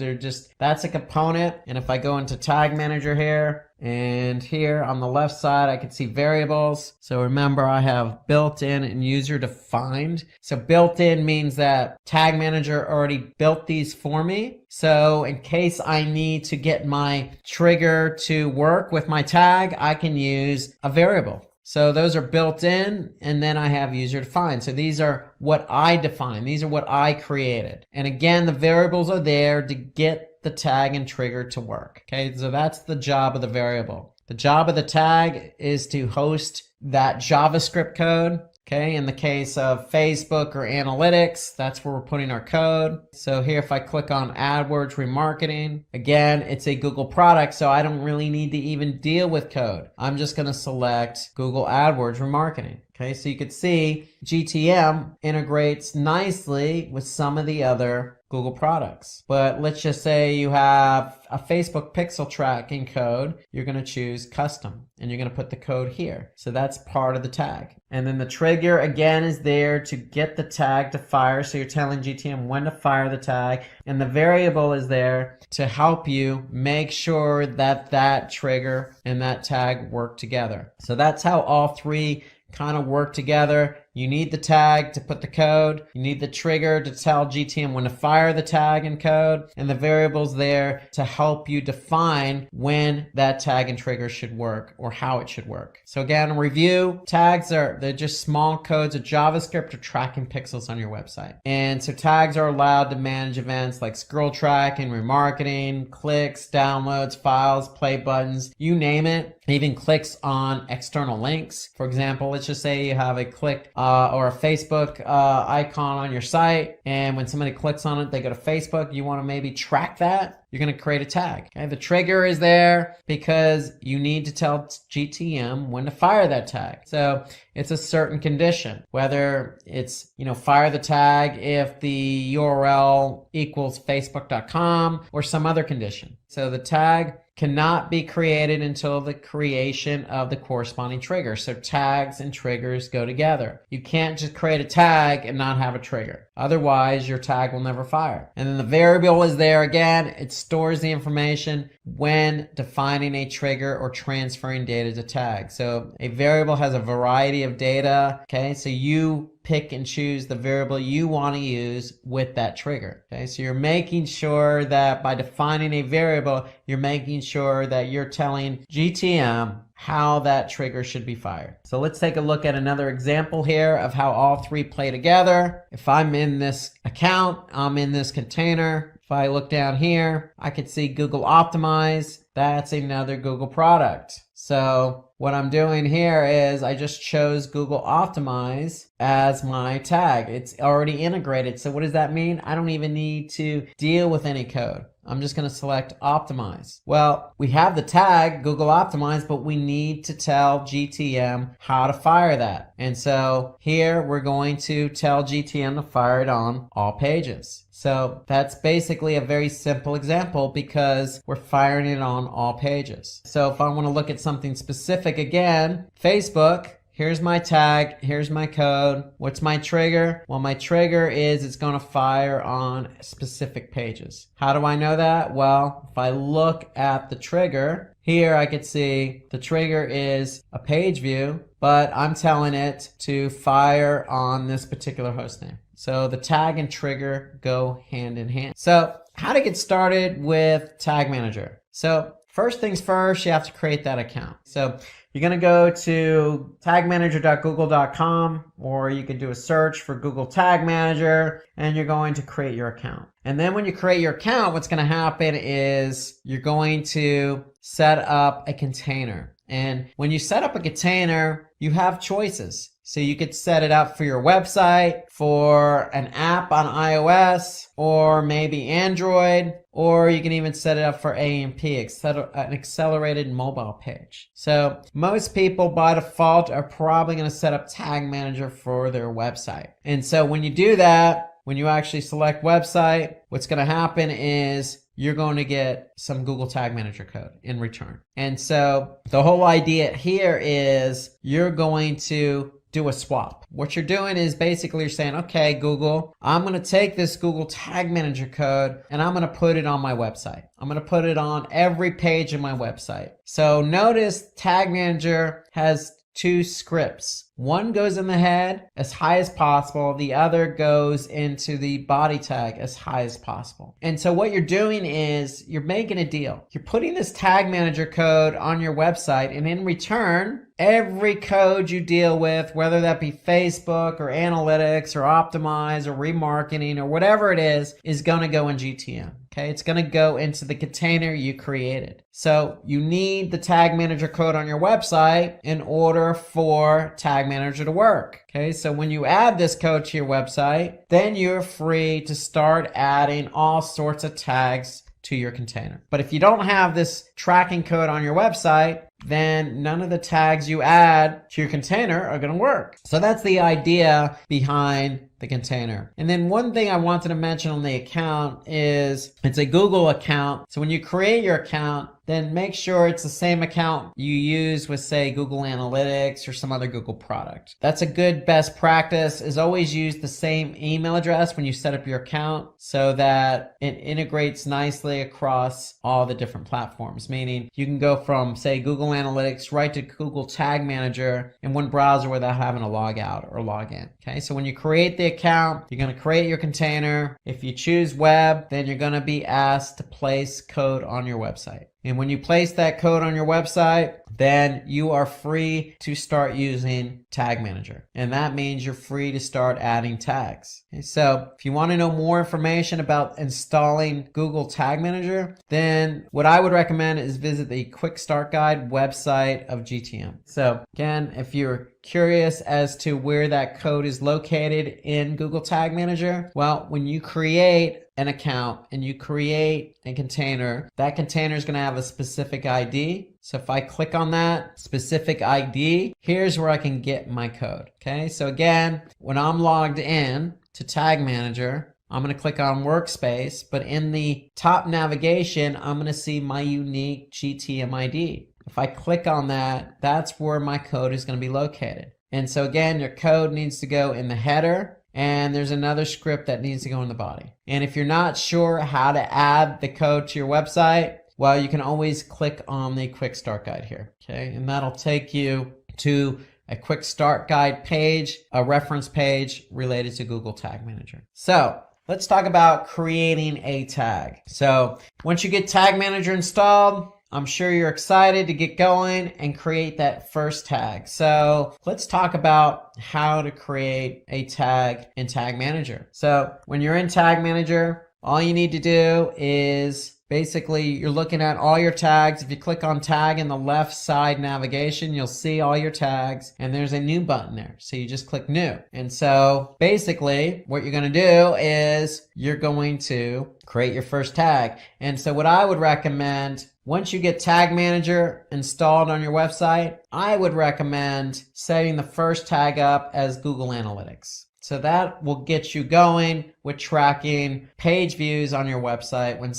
That's a component. And if I go into Tag Manager here, and here on the left side, I can see variables. So remember, I have built-in and user-defined. So built-in means that Tag Manager already built these for me. So in case I need to get my trigger to work with my tag, I can use a variable. So those are built in, and then I have user defined. So these are what I define. These are what I created. And again, the variables are there to get the tag and trigger to work. Okay, so that's the job of the variable. The job of the tag is to host that JavaScript code. Okay, in the case of Facebook or Analytics, that's where we're putting our code. So here, if I click on AdWords Remarketing, again, it's a Google product, so I don't really need to even deal with code. I'm just going to select Google AdWords Remarketing. Okay, so you could see GTM integrates nicely with some of the other Google products. But let's just say you have a Facebook pixel tracking code. You're going to choose custom, and you're going to put the code here. So that's part of the tag. And then the trigger, again, is there to get the tag to fire. So you're telling GTM when to fire the tag. And the variable is there to help you make sure that that trigger and that tag work together. So that's how all three kind of work together. You need the tag to put the code. You need the trigger to tell GTM when to fire the tag and code. And the variables there to help you define when that tag and trigger should work or how it should work. So again, review. Tags they're just small codes of JavaScript or tracking pixels on your website. And so tags are allowed to manage events like scroll tracking, remarketing, clicks, downloads, files, play buttons, you name it. Even clicks on external links. For example, let's just say you have a click or a Facebook icon on your site, and when somebody clicks on it, they go to Facebook. You want to maybe track that. You're going to create a tag. Okay? The trigger is there because you need to tell GTM when to fire that tag. So it's a certain condition, whether it's, fire the tag if the URL equals facebook.com or some other condition. So the tag cannot be created until the creation of the corresponding trigger. So tags and triggers go together. You can't just create a tag and not have a trigger. Otherwise, your tag will never fire. And then the variable is there again. It stores the information when defining a trigger or transferring data to tag. So a variable has a variety of data. Okay, so you pick and choose the variable you want to use with that trigger. Okay, so you're making sure that by defining a variable, you're making sure that you're telling GTM how that trigger should be fired. So let's take a look at another example here of how all three play together. If I'm in this account, I'm in this container, If I look down here, I could see Google Optimize. That's another Google product. So what I'm doing here is I just chose Google Optimize as my tag. It's already integrated. So what does that mean? I don't even need to deal with any code. I'm just going to select Optimize. Well, we have the tag Google Optimize, but we need to tell GTM how to fire that. And so here we're going to tell GTM to fire it on all pages. So that's basically a very simple example because we're firing it on all pages. So if I want to look at something specific again, Facebook, here's my tag, here's my code. What's my trigger? Well, my trigger is it's going to fire on specific pages. How do I know that? Well, if I look at the trigger, here I could see the trigger is a page view, but I'm telling it to fire on this particular hostname. So the tag and trigger go hand in hand. So how to get started with Tag Manager. So first things first, you have to create that account. So you're going to go to tagmanager.google.com, or you can do a search for Google Tag Manager, and you're going to create your account. And then when you create your account, what's going to happen is you're going to set up a container. And when you set up a container, you have choices. So you could set it up for your website, for an app on iOS, or maybe Android, or you can even set it up for AMP, an accelerated mobile page. So most people by default are probably going to set up Tag Manager for their website. And so when you do that, when you actually select website, what's going to happen is you're going to get some Google Tag Manager code in return. And so the whole idea here is you're going to do a swap. What you're doing is basically you're saying, okay, Google, I'm going to take this Google Tag Manager code and I'm going to put it on my website. I'm going to put it on every page of my website. So notice Tag Manager has two scripts. One goes in the head as high as possible. The other goes into the body tag as high as possible. And so what you're doing is you're making a deal. You're putting this Tag Manager code on your website, and in return, every code you deal with, whether that be Facebook or analytics or optimize or remarketing or whatever it is going to go in GTM. Okay, it's going to go into the container you created. So you need the Tag Manager code on your website in order for Tag Manager to work. Okay, so when you add this code to your website, then you're free to start adding all sorts of tags to your container. But if you don't have this tracking code on your website, then none of the tags you add to your container are going to work. So that's the idea behind the container. And then one thing I wanted to mention on the account is it's a Google account. So when you create your account, then make sure it's the same account you use with, say, Google Analytics or some other Google product. That's a good best practice, is always use the same email address when you set up your account so that it integrates nicely across all the different platforms. Meaning you can go from, say, Google Analytics right to Google Tag Manager in one browser without having to log out or log in. Okay, so when you create the account, you're going to create your container. If you choose web, then you're going to be asked to place code on your website. And when you place that code on your website, then you are free to start using Tag Manager. And that means you're free to start adding tags. Okay, so if you want to know more information about installing Google Tag Manager, then what I would recommend is visit the Quick Start Guide website of GTM. So again, if you're curious as to where that code is located in Google Tag Manager, well, when you create an account and you create a container, that container is going to have a specific ID. So if I click on that specific ID, here's where I can get my code. Okay, so again, when I'm logged in to Tag Manager, I'm going to click on Workspace, but in the top navigation, I'm going to see my unique GTM ID. If I click on that, that's where my code is going to be located. And so again, your code needs to go in the header, and there's another script that needs to go in the body. And if you're not sure how to add the code to your website, well, you can always click on the Quick Start Guide here. Okay, and that'll take you to a Quick Start Guide page, a reference page related to Google Tag Manager. So let's talk about creating a tag. So once you get Tag Manager installed, I'm sure you're excited to get going and create that first tag. So let's talk about how to create a tag in Tag Manager. So when you're in Tag Manager, all you need to do is basically you're looking at all your tags. If you click on tag in the left side navigation, you'll see all your tags and there's a new button there. So you just click new. And so basically what you're going to do is you're going to create your first tag. And so what I would recommend, once you get Tag Manager installed on your website, I would recommend setting the first tag up as Google Analytics. So that will get you going with tracking page views on your website when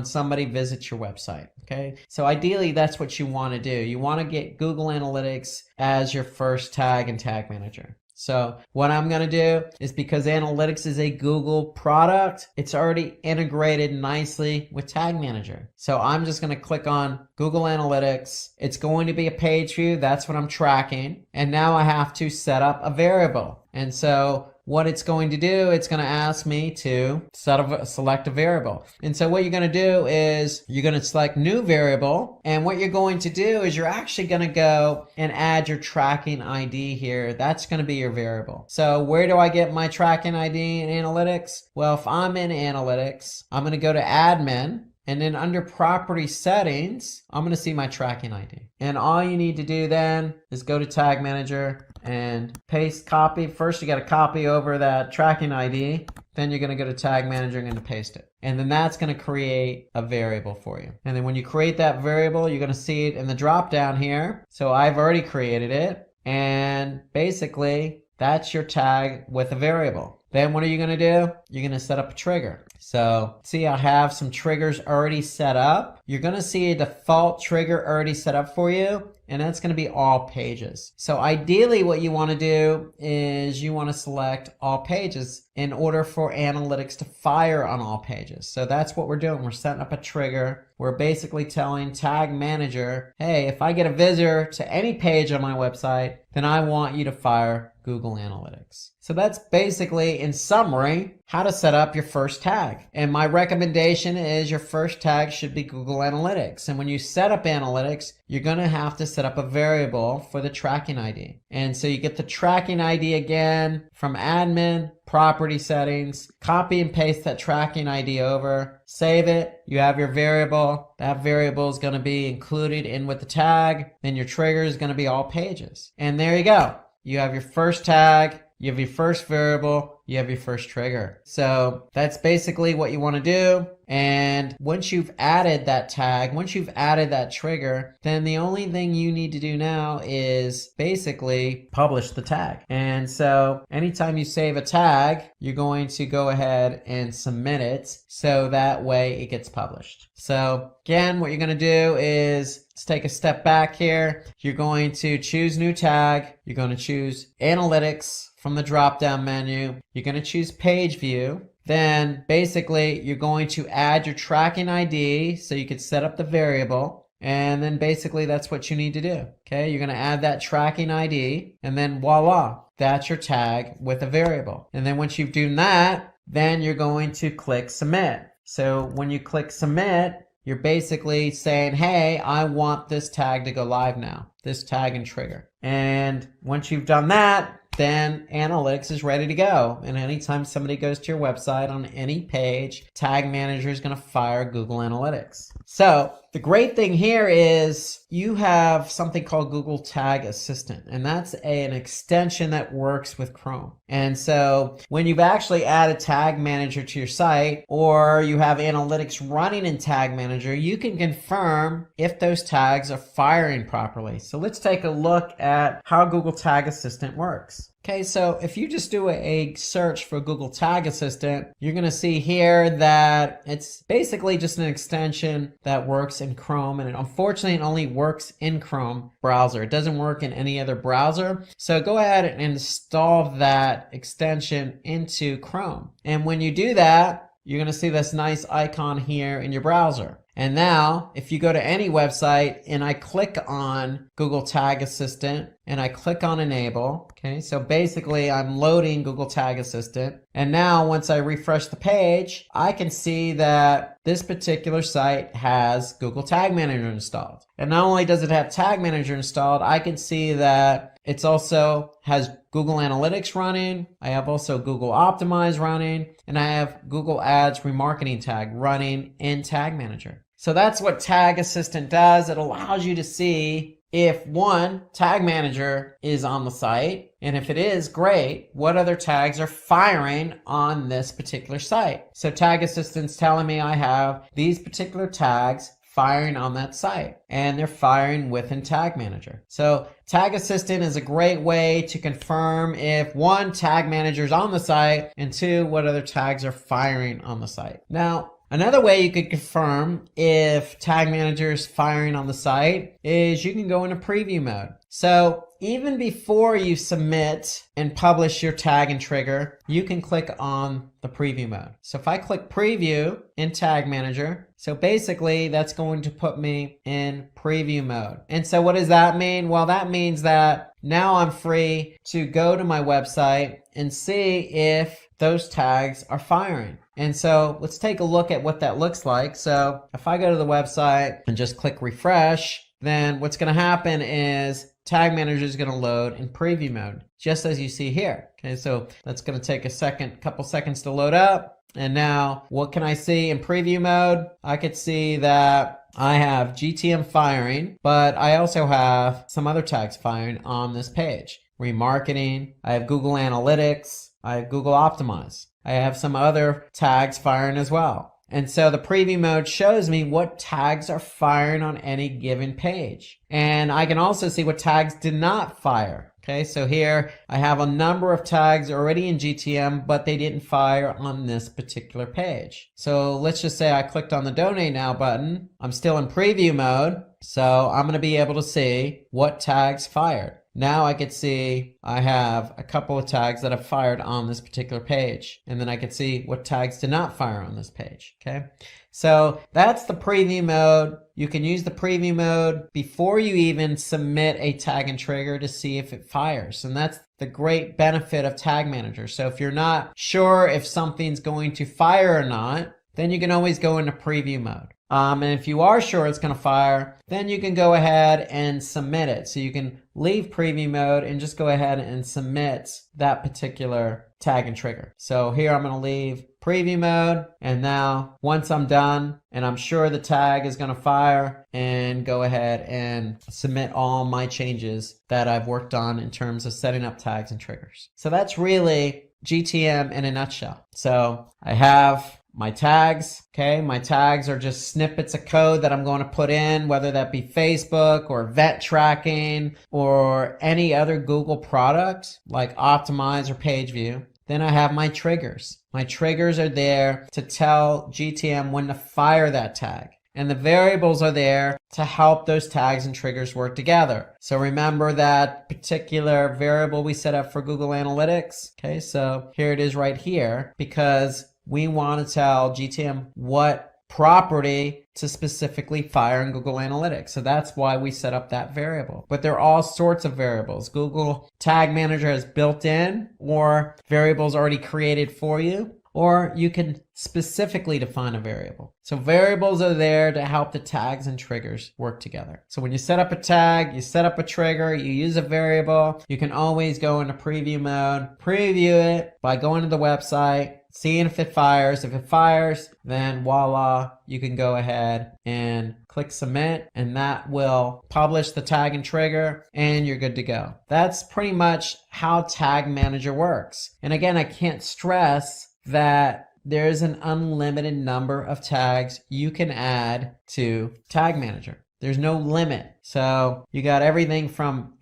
somebody visits your website. Okay. So ideally that's what you want to do. You want to get Google Analytics as your first tag in Tag Manager. So what I'm going to do is, because Analytics is a Google product, it's already integrated nicely with Tag Manager. So I'm just going to click on Google Analytics. It's going to be a page view. That's what I'm tracking. And now I have to set up a variable. And so what it's going to do, it's going to ask me to select a variable. And so what you're going to do is you're going to select new variable. And what you're going to do is you're actually going to go and add your tracking ID here. That's going to be your variable. So where do I get my tracking ID in Analytics? Well, if I'm in Analytics, I'm going to go to admin. And then under property settings, I'm going to see my tracking ID. And all you need to do then is go to Tag Manager and paste copy. First, you got to copy over that tracking ID. Then you're going to go to Tag Manager and paste it. And then that's going to create a variable for you. And then when you create that variable, you're going to see it in the drop down here. So I've already created it. And basically, that's your tag with a variable. Then what are you going to do? You're going to set up a trigger. So see, I have some triggers already set up. You're going to see a default trigger already set up for you, and that's going to be all pages. So ideally what you want to do is you want to select all pages in order for Analytics to fire on all pages. So that's what we're doing. We're setting up a trigger. We're basically telling Tag Manager, hey, if I get a visitor to any page on my website, then I want you to fire Google Analytics. So that's basically, in summary, how to set up your first tag. And my recommendation is your first tag should be Google Analytics. And when you set up Analytics, you're going to have to set up a variable for the tracking ID. And so you get the tracking ID again from admin, property settings, copy and paste that tracking ID over, save it. You have your variable. That variable is going to be included in with the tag. Then your trigger is going to be all pages. And there you go. You have your first tag. You have your first variable, you have your first trigger. So that's basically what you want to do. And once you've added that tag, once you've added that trigger, then the only thing you need to do now is basically publish the tag. And so anytime you save a tag, you're going to go ahead and submit it so that way it gets published. So again, what you're going to do is let's take a step back here. You're going to choose new tag. You're going to choose Analytics from the drop-down menu. You're going to choose page view. Then basically you're going to add your tracking ID so you could set up the variable. And then basically that's what you need to do. Okay, you're going to add that tracking ID and then voila, that's your tag with a variable. And then once you've done that, then you're going to click submit. So when you click submit, you're basically saying, hey, I want this tag to go live now, this tag and trigger. And once you've done that, then Analytics is ready to go. And anytime somebody goes to your website on any page, Tag Manager is going to fire Google Analytics. So the great thing here is you have something called Google Tag Assistant, and that's an extension that works with Chrome. And so when you've actually added Tag Manager to your site, or you have Analytics running in Tag Manager, you can confirm if those tags are firing properly. So let's take a look at how Google Tag Assistant works. Okay, so if you just do a search for Google Tag Assistant, you're going to see here that it's basically just an extension that works in Chrome, and unfortunately it only works in Chrome browser. It doesn't work in any other browser. So go ahead and install that extension into Chrome. And when you do that, you're going to see this nice icon here in your browser. And now, if you go to any website and I click on Google Tag Assistant and I click on Enable, okay, so basically I'm loading Google Tag Assistant. And now once I refresh the page, I can see that this particular site has Google Tag Manager installed. And not only does it have Tag Manager installed, I can see that It's also has Google Analytics running. I have also Google Optimize running, and I have Google Ads remarketing tag running in Tag Manager. So that's what Tag Assistant does. It allows you to see if one Tag Manager is on the site, and if it is, great, what other tags are firing on this particular site. So Tag Assistant's telling me I have these particular tags firing on that site, and they're firing within Tag Manager. So Tag Assistant is a great way to confirm if one, Tag Manager is on the site, and two, what other tags are firing on the site. Now, another way you could confirm if Tag Manager is firing on the site is you can go into preview mode. So even before you submit and publish your tag and trigger, you can click on the preview mode. So if I click preview in Tag Manager, so basically that's going to put me in preview mode. And so what does that mean? Well, that means that now I'm free to go to my website and see if those tags are firing. And so let's take a look at what that looks like. So if I go to the website and just click refresh, then what's going to happen is Tag Manager is going to load in preview mode, just as you see here. Okay, so that's going to take a couple seconds to load up. And now what can I see in preview mode? I could see that I have GTM firing, but I also have some other tags firing on this page. Remarketing, I have Google Analytics, I have Google Optimize. I have some other tags firing as well. And so the preview mode shows me what tags are firing on any given page. And I can also see what tags did not fire. Okay, so here I have a number of tags already in GTM, but they didn't fire on this particular page. So let's just say I clicked on the Donate Now button. I'm still in preview mode, so I'm going to be able to see what tags fired. Now I could see I have a couple of tags that have fired on this particular page. And then I could see what tags did not fire on this page. Okay, so that's the preview mode. You can use the preview mode before you even submit a tag and trigger to see if it fires. And that's the great benefit of Tag Manager. So if you're not sure if something's going to fire or not, then you can always go into preview mode. And if you are sure it's going to fire, then you can go ahead and submit it. So you can leave preview mode and just go ahead and submit that particular tag and trigger. So here I'm going to leave preview mode. And now once I'm done and I'm sure the tag is going to fire, and go ahead and submit all my changes that I've worked on in terms of setting up tags and triggers. So that's really GTM in a nutshell. So I have my tags, okay? My tags are just snippets of code that I'm going to put in, whether that be Facebook or event tracking or any other Google product like Optimize or Page View. Then I have my triggers. My triggers are there to tell GTM when to fire that tag. And the variables are there to help those tags and triggers work together. So remember that particular variable we set up for Google Analytics. Okay, so here it is right here, because we want to tell GTM what property to specifically fire in Google Analytics. So that's why we set up that variable. But there are all sorts of variables. Google Tag Manager has built in, or variables already created for you, or you can specifically define a variable. So variables are there to help the tags and triggers work together. So when you set up a tag, you set up a trigger, you use a variable, you can always go into preview mode, preview it by going to the website, seeing if it fires. If it fires, then voila, you can go ahead and click submit, and that will publish the tag and trigger, and you're good to go. That's pretty much how Tag Manager works. And again, I can't stress that there's an unlimited number of tags you can add to Tag Manager. There's no limit. So you got anything from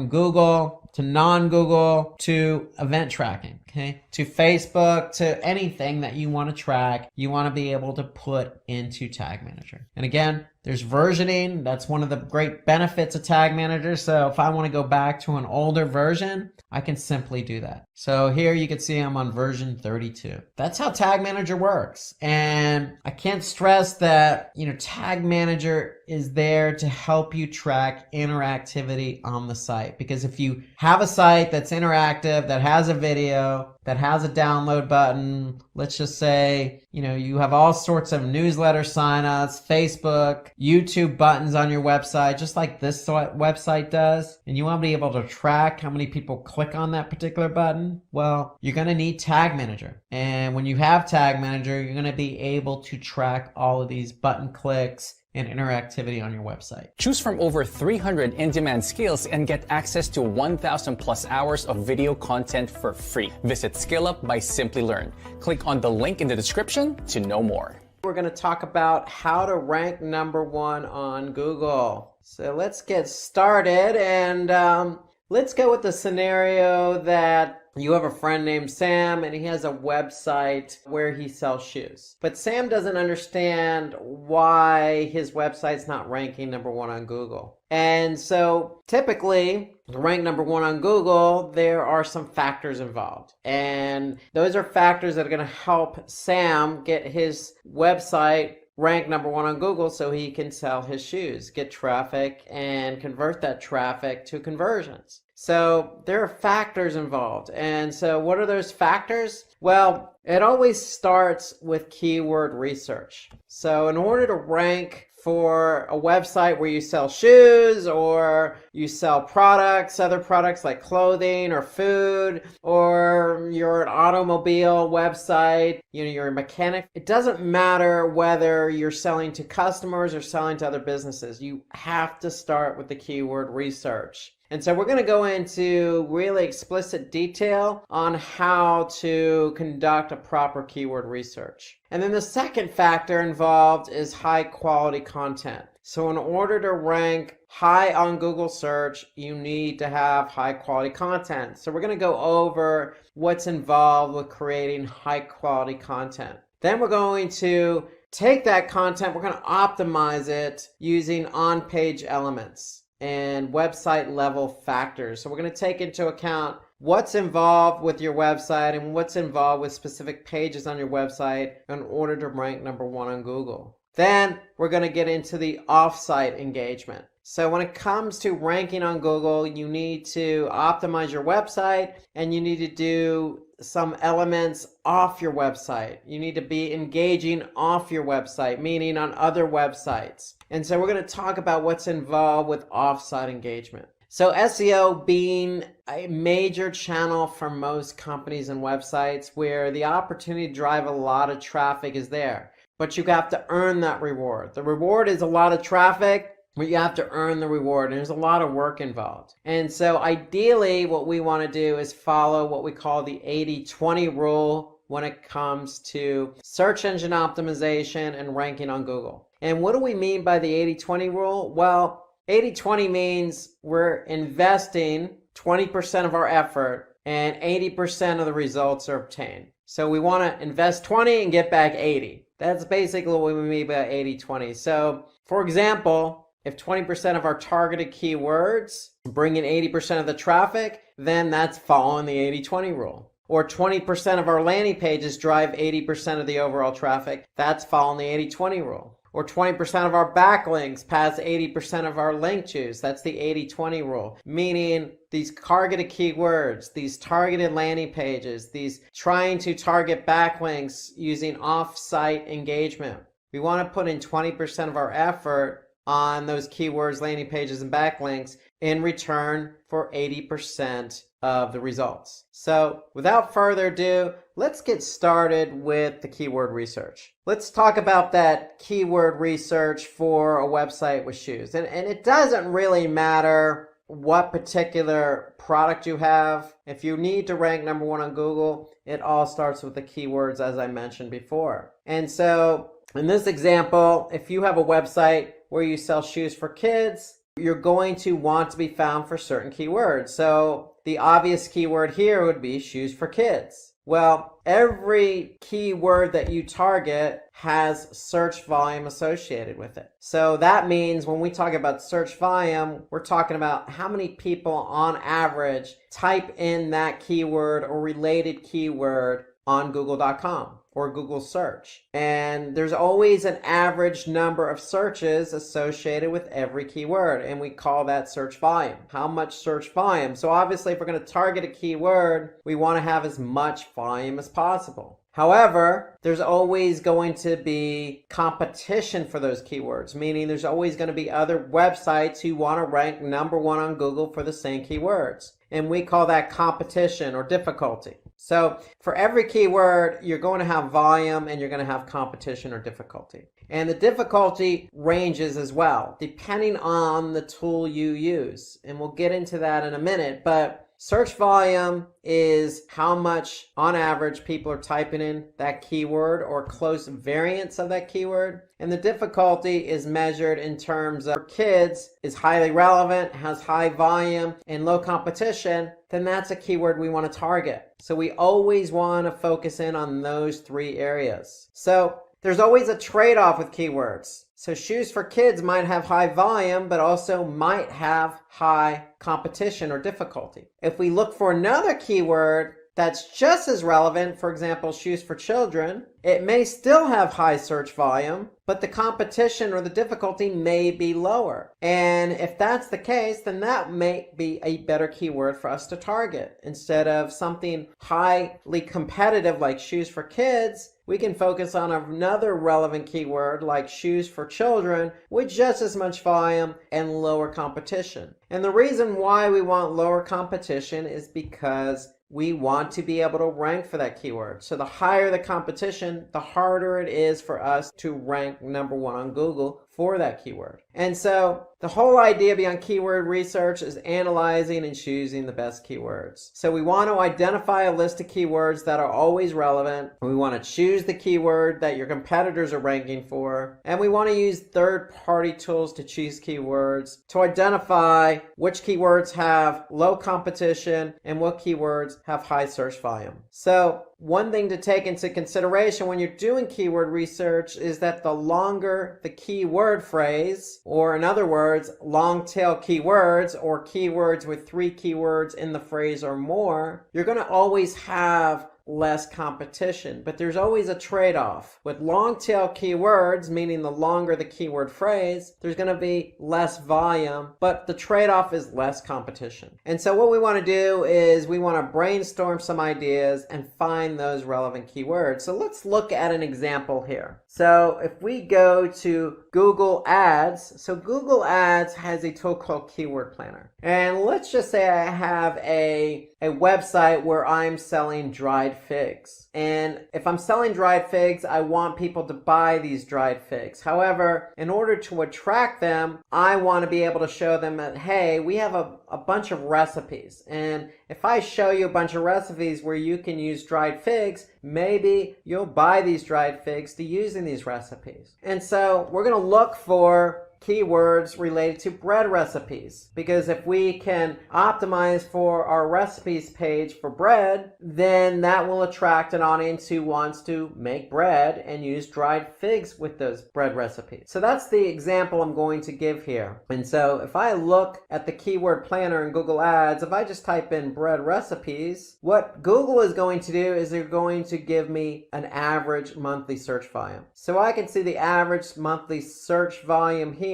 Google to non-Google to event tracking, okay? To Facebook, to anything that you want to track, you want to be able to put into Tag Manager. And again, there's versioning. That's one of the great benefits of Tag Manager. So if I want to go back to an older version, I can simply do that. So here you can see I'm on version 32. That's how Tag Manager works. And I can't stress that, Tag Manager is there to help you track interactivity on the site. Because if you have a site that's interactive, that has a video, that has a download button, let's just say, you have all sorts of newsletter signups, Facebook, YouTube buttons on your website, just like this website does, and you want to be able to track how many people click on that particular button, well, you're going to need Tag Manager. And when you have Tag Manager, you're going to be able to track all of these button clicks and interactivity on your website. Choose from over 300 in-demand skills and get access to 1,000 plus hours of video content for free. Visit Skill Up by Simplilearn. Click on the link in the description to know more. We're going to talk about how to rank #1 on Google. So let's get started, and let's go with the scenario that you have a friend named Sam and he has a website where he sells shoes. But Sam doesn't understand why his website's not ranking #1 on Google. And so typically, to rank #1 on Google, there are some factors involved. And those are factors that are going to help Sam get his website rank #1 on Google so he can sell his shoes, get traffic, and convert that traffic to conversions. So there are factors involved. And so what are those factors? Well, it always starts with keyword research. So in order to rank for a website where you sell shoes or you sell products, other products like clothing or food, or you're an automobile website, you're a mechanic, it doesn't matter whether you're selling to customers or selling to other businesses. You have to start with the keyword research. And so we're going to go into really explicit detail on how to conduct a proper keyword research. And then the second factor involved is high quality content. So in order to rank high on Google search, you need to have high quality content. So we're going to go over what's involved with creating high quality content. Then we're going to take that content, we're going to optimize it using on-page elements and website level factors. So we're going to take into account what's involved with your website and what's involved with specific pages on your website in order to rank #1 on Google. Then we're going to get into the off-site engagement. So when it comes to ranking on Google, you need to optimize your website and you need to do some elements off your website. You need to be engaging off your website, meaning on other websites. And so we're going to talk about what's involved with off-site engagement. So SEO being a major channel for most companies and websites where the opportunity to drive a lot of traffic is there. But you have to earn that reward. The reward is a lot of traffic, but you have to earn the reward, and there's a lot of work involved. And so ideally what we want to do is follow what we call the 80-20 rule when it comes to search engine optimization and ranking on Google. And what do we mean by the 80-20 rule? Well, 80-20 means we're investing 20% of our effort and 80% of the results are obtained. So we want to invest 20 and get back 80. That's basically what we mean by 80-20. So for example, if 20% of our targeted keywords bring in 80% of the traffic, then that's following the 80-20 rule. Or 20% of our landing pages drive 80% of the overall traffic, that's following the 80-20 rule. Or 20% of our backlinks pass 80% of our link juice. That's the 80-20 rule. Meaning these targeted keywords, these targeted landing pages, these trying to target backlinks using off-site engagement. We want to put in 20% of our effort on those keywords, landing pages, and backlinks in return for 80% of the results. So without further ado, let's get started with the keyword research. Let's talk about that keyword research for a website with shoes. And it doesn't really matter what particular product you have. If you need to rank #1 on Google, it all starts with the keywords as I mentioned before. And so in this example, if you have a website where you sell shoes for kids, you're going to want to be found for certain keywords. So the obvious keyword here would be shoes for kids. Well, every keyword that you target has search volume associated with it. So that means when we talk about search volume, we're talking about how many people on average type in that keyword or related keyword on Google.com or Google search. And there's always an average number of searches associated with every keyword, and we call that search volume. How much search volume? So obviously, if we're going to target a keyword, we want to have as much volume as possible. However, there's always going to be competition for those keywords, meaning there's always going to be other websites who want to rank number one on Google for the same keywords. And we call that competition or difficulty. So for every keyword, you're going to have volume and you're going to have competition or difficulty. And the difficulty ranges as well, depending on the tool you use. And we'll get into that in a minute, but search volume is how much, on average, people are typing in that keyword or close variants of that keyword. And the difficulty is measured in terms of, for kids, is highly relevant, has high volume, and low competition, then that's a keyword we want to target. So we always want to focus in on those three areas. So there's always a trade-off with keywords. So shoes for kids might have high volume, but also might have high competition or difficulty. If we look for another keyword that's just as relevant, for example, shoes for children, it may still have high search volume, but the competition or the difficulty may be lower. And if that's the case, then that may be a better keyword for us to target. Instead of something highly competitive like shoes for kids, we can focus on another relevant keyword like shoes for children with just as much volume and lower competition. And the reason why we want lower competition is because we want to be able to rank for that keyword. So the higher the competition, the harder it is for us to rank number one on Google for that keyword. And so the whole idea beyond keyword research is analyzing and choosing the best keywords. So we want to identify a list of keywords that are always relevant. We want to choose the keyword that your competitors are ranking for. And we want to use third-party tools to choose keywords to identify which keywords have low competition and what keywords have high search volume. So one thing to take into consideration when you're doing keyword research is that the longer the keyword phrase, or in other words, long tail keywords or keywords with 3 keywords in the phrase or more, you're going to always have less competition. But there's always a trade-off. With long tail keywords, meaning the longer the keyword phrase, there's going to be less volume, but the trade-off is less competition. And so what we want to do is we want to brainstorm some ideas and find those relevant keywords. So let's look at an example here. So if we go to Google Ads, so Google Ads has a tool called Keyword Planner. And let's just say I have a website where I'm selling dried figs. And if I'm selling dried figs, I want people to buy these dried figs. However, in order to attract them, I want to be able to show them that, hey, we have a bunch of recipes. And if I show you a bunch of recipes where you can use dried figs, maybe you'll buy these dried figs to use in these recipes. And so we're going to look for keywords related to bread recipes, because if we can optimize for our recipes page for bread, then that will attract an audience who wants to make bread and use dried figs with those bread recipes. So that's the example I'm going to give here. And so if I look at the keyword planner in Google Ads, if I just type in bread recipes, what Google is going to do is they're going to give me an average monthly search volume. So I can see the average monthly search volume here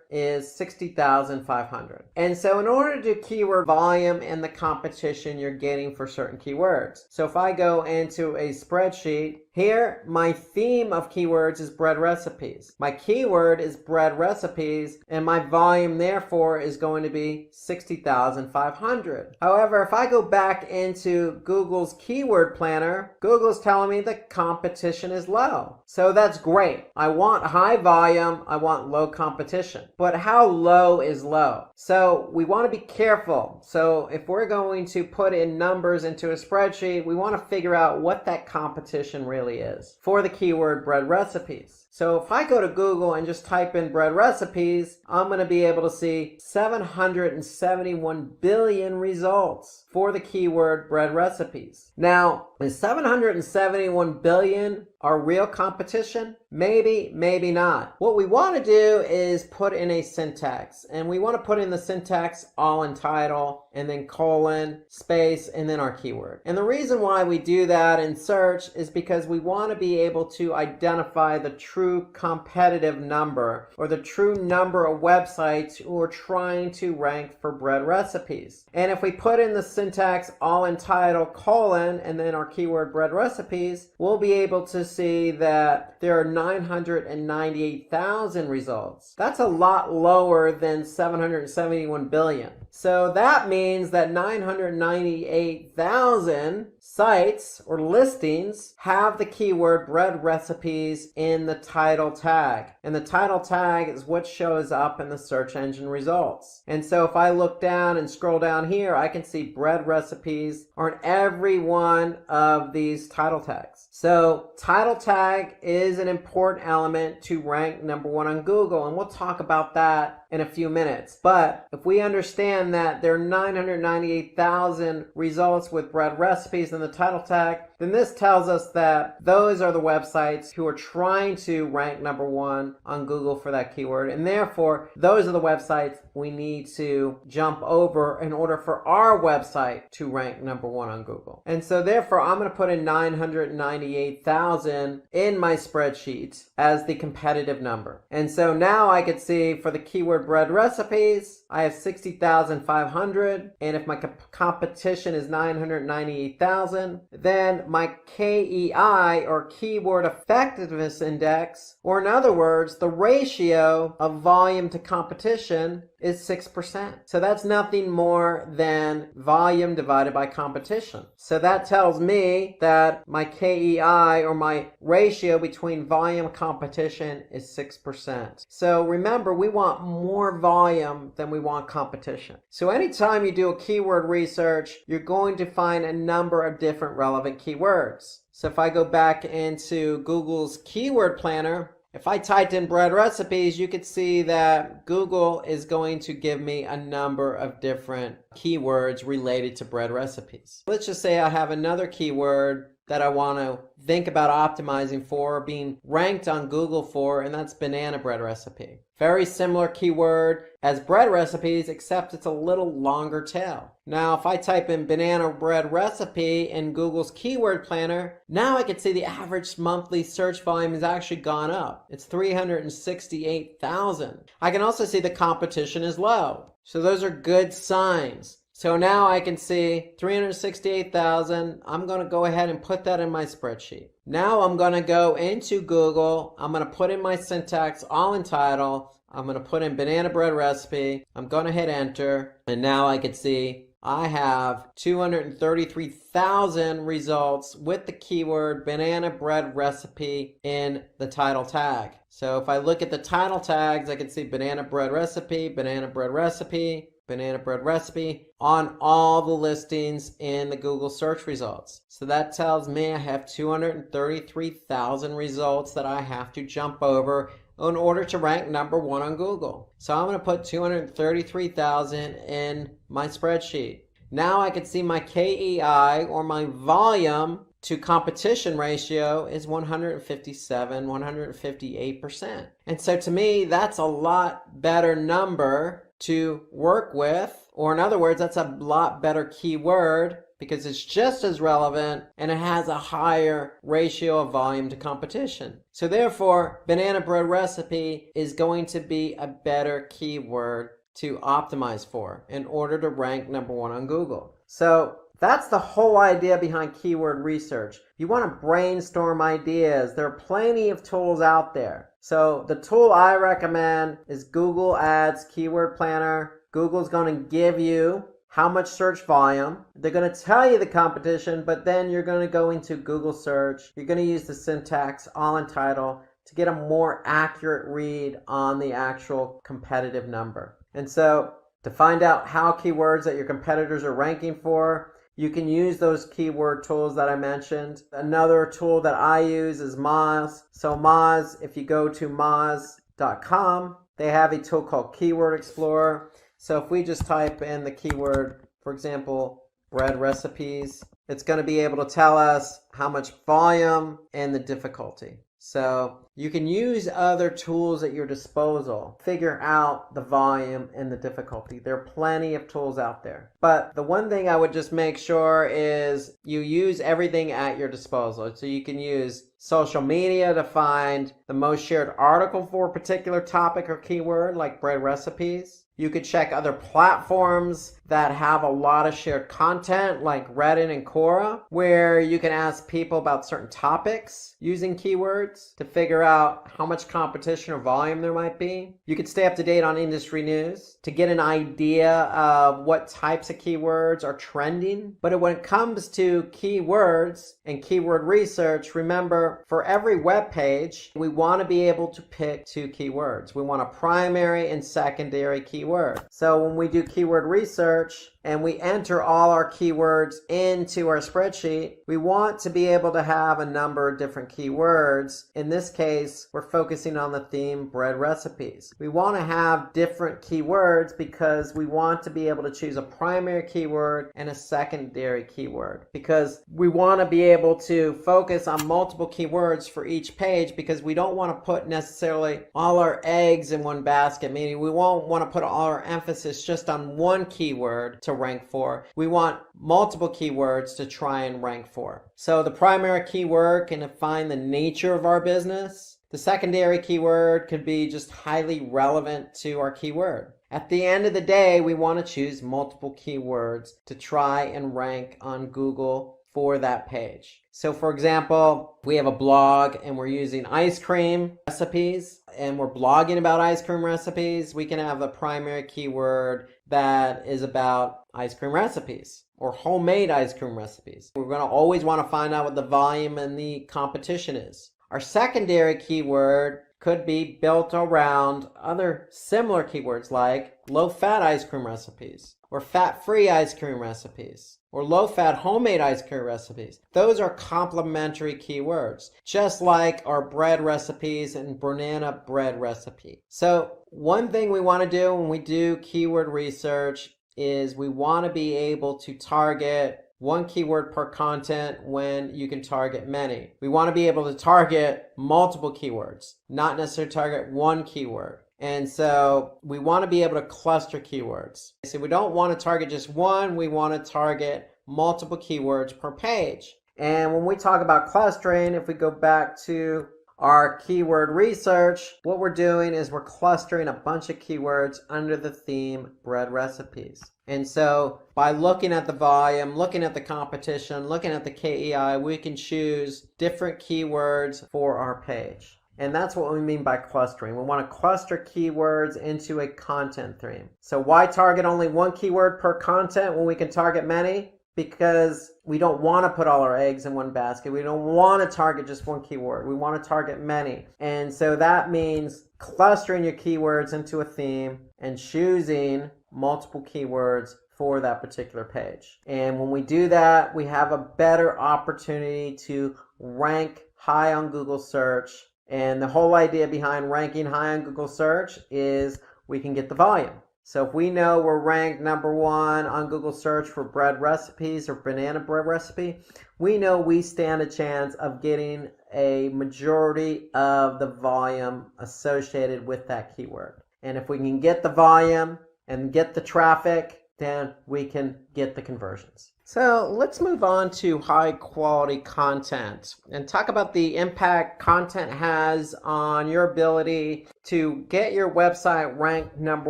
is 60,500. And so in order to do keyword volume and the competition you're getting for certain keywords. So if I go into a spreadsheet, here my theme of keywords is bread recipes. My keyword is bread recipes, and my volume therefore is going to be 60,500. However, if I go back into Google's keyword planner, Google's telling me the competition is low. So that's great. I want high volume, I want low competition. But how low is low? So we want to be careful. So if we're going to put in numbers into a spreadsheet, we want to figure out what that competition really is for the keyword bread recipes. So if I go to Google and just type in bread recipes, I'm going to be able to see 771 billion results for the keyword bread recipes. Now, is 771 billion our real competition? Maybe, maybe not. What we want to do is put in a syntax, and we want to put in the syntax all in title and then colon, space, and then our keyword. And the reason why we do that in search is because we want to be able to identify the true competitive number, or the true number of websites who are trying to rank for bread recipes. And if we put in the syntax all in title, colon, and then our keyword bread recipes, we'll be able to see that there are 998,000 results. That's a lot lower than 771 billion. So that means that 998,000 sites or listings have the keyword bread recipes in the title tag. And the title tag is what shows up in the search engine results. And so if I look down and scroll down here, I can see bread recipes are in every one of these title tags. So title tag is an important element to rank number 1 on Google, and we'll talk about that in a few minutes. But if we understand that there are 998,000 results with bread recipes in the title tag, then this tells us that those are the websites who are trying to rank number 1 on Google for that keyword, and therefore those are the websites we need to jump over in order for our website to rank number 1 on Google. And so therefore I'm going to put in 998,000 in my spreadsheet as the competitive number. And so now I could see for the keyword bread recipes, I have 60,500, and if my competition is 998,000, then my KEI, or Keyword Effectiveness Index, or in other words, the ratio of volume to competition, is 6%. So that's nothing more than volume divided by competition. So that tells me that my KEI, or my ratio between volume and competition, is 6%. So remember, we want more volume than we want competition. So anytime you do a keyword research, you're going to find a number of different relevant keywords. So if I go back into Google's keyword planner, if I typed in bread recipes, you could see that Google is going to give me a number of different keywords related to bread recipes. Let's just say I have another keyword that I want to think about optimizing for, being ranked on Google for, and that's banana bread recipe. Very similar keyword as bread recipes, except it's a little longer tail. Now, if I type in banana bread recipe in Google's keyword planner, now I can see the average monthly search volume has actually gone up. It's 368,000. I can also see the competition is low. So those are good signs. So now I can see 368,000. I'm going to go ahead and put that in my spreadsheet. Now I'm going to go into Google. I'm going to put in my syntax all in title. I'm going to put in banana bread recipe. I'm going to hit enter. And now I can see I have 233,000 results with the keyword banana bread recipe in the title tag. So if I look at the title tags, I can see banana bread recipe, banana bread recipe, banana bread recipe on all the listings in the Google search results. So that tells me I have 233,000 results that I have to jump over in order to rank number 1 on Google. So I'm going to put 233,000 in my spreadsheet. Now I can see my KEI, or my volume to competition ratio, is 158%. And so to me, that's a lot better number to work with, or in other words, that's a lot better keyword because it's just as relevant and it has a higher ratio of volume to competition. So therefore, banana bread recipe is going to be a better keyword to optimize for in order to rank number 1 on Google. So that's the whole idea behind keyword research. You want to brainstorm ideas. There are plenty of tools out there. So the tool I recommend is Google Ads Keyword Planner. Google's going to give you how much search volume. They're going to tell you the competition, but then you're going to go into Google search. You're going to use the syntax all in title to get a more accurate read on the actual competitive number. And so to find out how keywords that your competitors are ranking for, you can use those keyword tools that I mentioned. Another tool that I use is Moz. So Moz, if you go to moz.com, they have a tool called Keyword Explorer. So if we just type in the keyword, for example, bread recipes, It's going to be able to tell us how much volume and the difficulty. So you can use other tools at your disposal, figure out the volume and the difficulty. There are plenty of tools out there. But the one thing I would just make sure is you use everything at your disposal. So you can use social media to find the most shared article for a particular topic or keyword, like bread recipes. You could check other platforms that have a lot of shared content, like Reddit and Quora, where you can ask people about certain topics using keywords to figure out how much competition or volume there might be. You could stay up to date on industry news to get an idea of what types of keywords are trending. But when it comes to keywords and keyword research, remember, for every web page, we want to be able to pick 2 keywords. We want a primary and secondary keyword. So when we do keyword research and we enter all our keywords into our spreadsheet, we want to be able to have a number of different keywords. In this case, we're focusing on the theme bread recipes. We want to have different keywords because we want to be able to choose a primary keyword and a secondary keyword, because we want to be able to focus on multiple keywords for each page, because we don't want to put necessarily all our eggs in one basket, meaning we won't want to put all our emphasis just on one keyword to rank for. We want multiple keywords to try and rank for. So the primary keyword can define the nature of our business. The secondary keyword could be just highly relevant to our keyword. At the end of the day, we want to choose multiple keywords to try and rank on Google for that page. So for example, we have a blog and we're using ice cream recipes and we're blogging about ice cream recipes, we can have a primary keyword that is about ice cream recipes or homemade ice cream recipes. We're going to always want to find out what the volume and the competition is. Our secondary keyword could be built around other similar keywords like low-fat ice cream recipes or fat-free ice cream recipes or low-fat homemade ice cream recipes. Those are complementary keywords, just like our bread recipes and banana bread recipe. So one thing we want to do when we do keyword research is we want to be able to target one keyword per content when you can target many. We want to be able to target multiple keywords, not necessarily target one keyword. And so we want to be able to cluster keywords. So we don't want to target just one, we want to target multiple keywords per page. And when we talk about clustering, if we go back to our keyword research, what we're doing is we're clustering a bunch of keywords under the theme bread recipes. And so by looking at the volume, looking at the competition, looking at the KEI, we can choose different keywords for our page. And that's what we mean by clustering. We want to cluster keywords into a content theme. So why target only one keyword per content when we can target many? Because we don't want to put all our eggs in one basket. We don't want to target just one keyword. We want to target many. And so that means clustering your keywords into a theme and choosing multiple keywords for that particular page. And when we do that, we have a better opportunity to rank high on Google search. And the whole idea behind ranking high on Google search is we can get the volume. So if we know we're ranked number 1 on Google search for bread recipes or banana bread recipe, we know we stand a chance of getting a majority of the volume associated with that keyword. And if we can get the volume and get the traffic, then we can get the conversions. So let's move on to high quality content and talk about the impact content has on your ability to get your website ranked number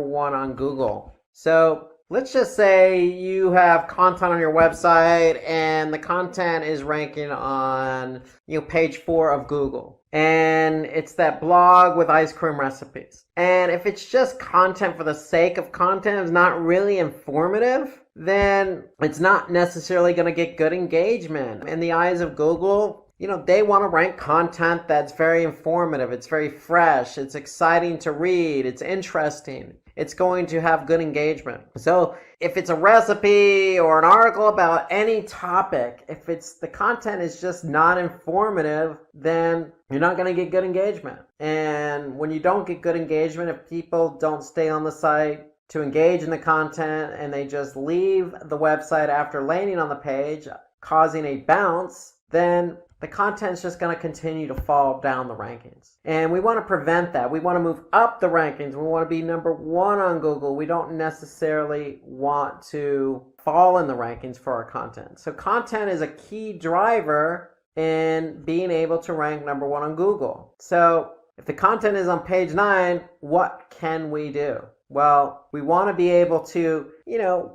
1 on Google. So let's just say you have content on your website and the content is ranking on page 4 of Google. And it's that blog with ice cream recipes. And if it's just content for the sake of content, it's not really informative, then it's not necessarily going to get good engagement. In the eyes of Google, they want to rank content that's very informative, it's very fresh, it's exciting to read, it's interesting. It's going to have good engagement. So if it's a recipe or an article about any topic, if the content is just not informative, then you're not going to get good engagement. And when you don't get good engagement, if people don't stay on the site to engage in the content and they just leave the website after landing on the page, causing a bounce, then the content is just going to continue to fall down the rankings. And we want to prevent that. We want to move up the rankings. We want to be number 1 on Google. We don't necessarily want to fall in the rankings for our content. So content is a key driver in being able to rank number 1 on Google. So if the content is on page 9, what can we do? Well, we want to be able to,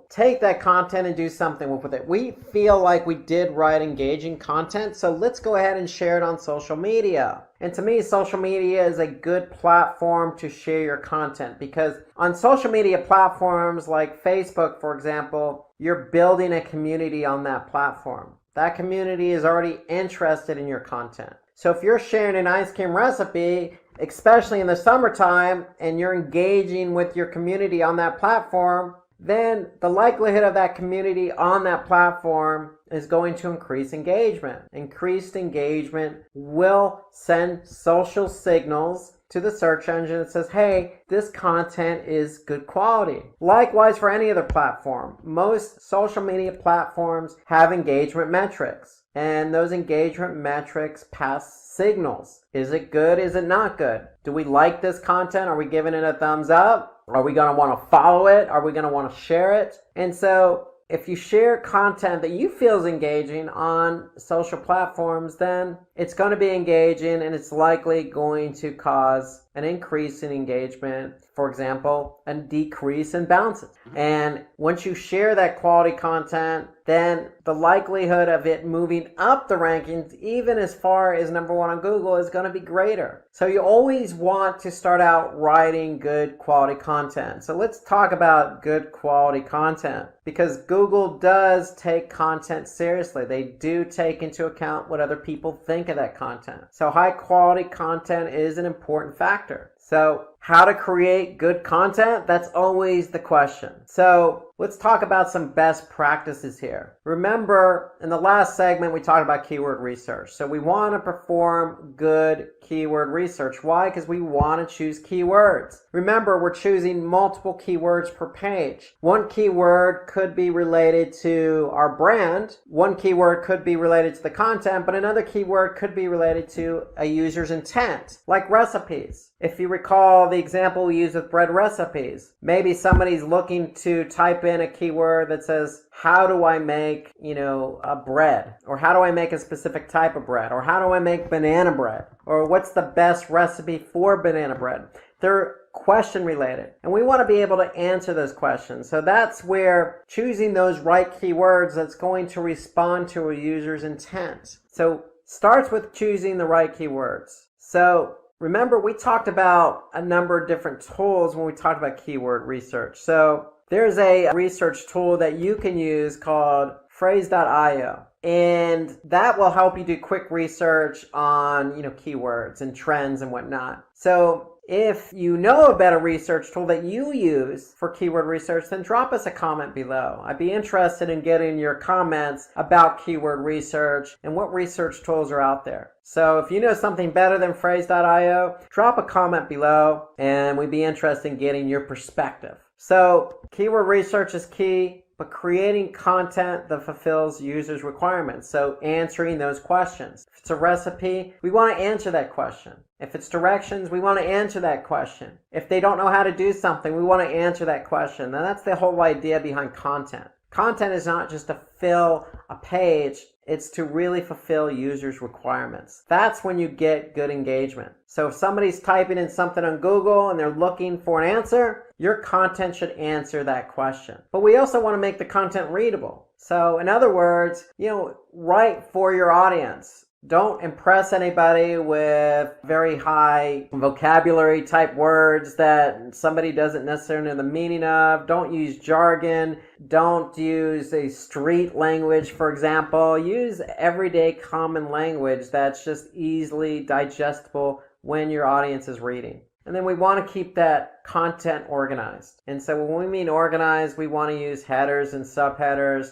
take that content and do something with it. We feel like we did write engaging content, so let's go ahead and share it on social media. And to me, social media is a good platform to share your content, because on social media platforms like Facebook, for example, you're building a community on that platform. That community is already interested in your content. So if you're sharing an ice cream recipe, especially in the summertime, and you're engaging with your community on that platform, then the likelihood of that community on that platform is going to increase engagement. Increased engagement will send social signals to the search engine that says, hey, this content is good quality. Likewise for any other platform. Most social media platforms have engagement metrics, and those engagement metrics pass signals. Is it good? Is it not good? Do we like this content? Are we giving it a thumbs up? Are we going to want to follow it? Are we going to want to share it? And so if you share content that you feel is engaging on social platforms, then it's going to be engaging, and it's likely going to cause an increase in engagement, for example, a decrease in bounces. And once you share that quality content, then the likelihood of it moving up the rankings, even as far as number 1 on Google, is going to be greater. So you always want to start out writing good quality content. So let's talk about good quality content, because Google does take content seriously. They do take into account what other people think of that content. So high quality content is an important factor. So how to create good content? That's always the question. So let's talk about some best practices here. Remember, in the last segment, we talked about keyword research. So we want to perform good keyword research. Why? Because we want to choose keywords. Remember, we're choosing multiple keywords per page. One keyword could be related to our brand. One keyword could be related to the content, but another keyword could be related to a user's intent, like recipes. If you recall the example we used with bread recipes, maybe somebody's looking to type in a keyword that says, how do I make, a bread? Or how do I make a specific type of bread? Or how do I make banana bread? Or what's the best recipe for banana bread? They're question related, and we want to be able to answer those questions. So that's where choosing those right keywords that's going to respond to a user's intent. So starts with choosing the right keywords. So remember, we talked about a number of different tools when we talked about keyword research. So there's a research tool that you can use called phrase.io, and that will help you do quick research on, keywords and trends and whatnot. So if you know a better research tool that you use for keyword research, then drop us a comment below. I'd be interested in getting your comments about keyword research and what research tools are out there. So if you know something better than phrase.io, drop a comment below, and we'd be interested in getting your perspective. So keyword research is key, but creating content that fulfills users' requirements. So answering those questions. If it's a recipe, we want to answer that question. If it's directions, we want to answer that question. If they don't know how to do something, we want to answer that question. Now that's the whole idea behind content. Content is not just to fill a page, it's to really fulfill users' requirements. That's when you get good engagement. So if somebody's typing in something on Google and they're looking for an answer, your content should answer that question. But we also want to make the content readable. So in other words, write for your audience. Don't impress anybody with very high vocabulary type words that somebody doesn't necessarily know the meaning of. Don't use jargon. Don't use a street language, for example. Use everyday common language that's just easily digestible when your audience is reading. And then we want to keep that content organized. And so when we mean organized, we want to use headers and subheaders.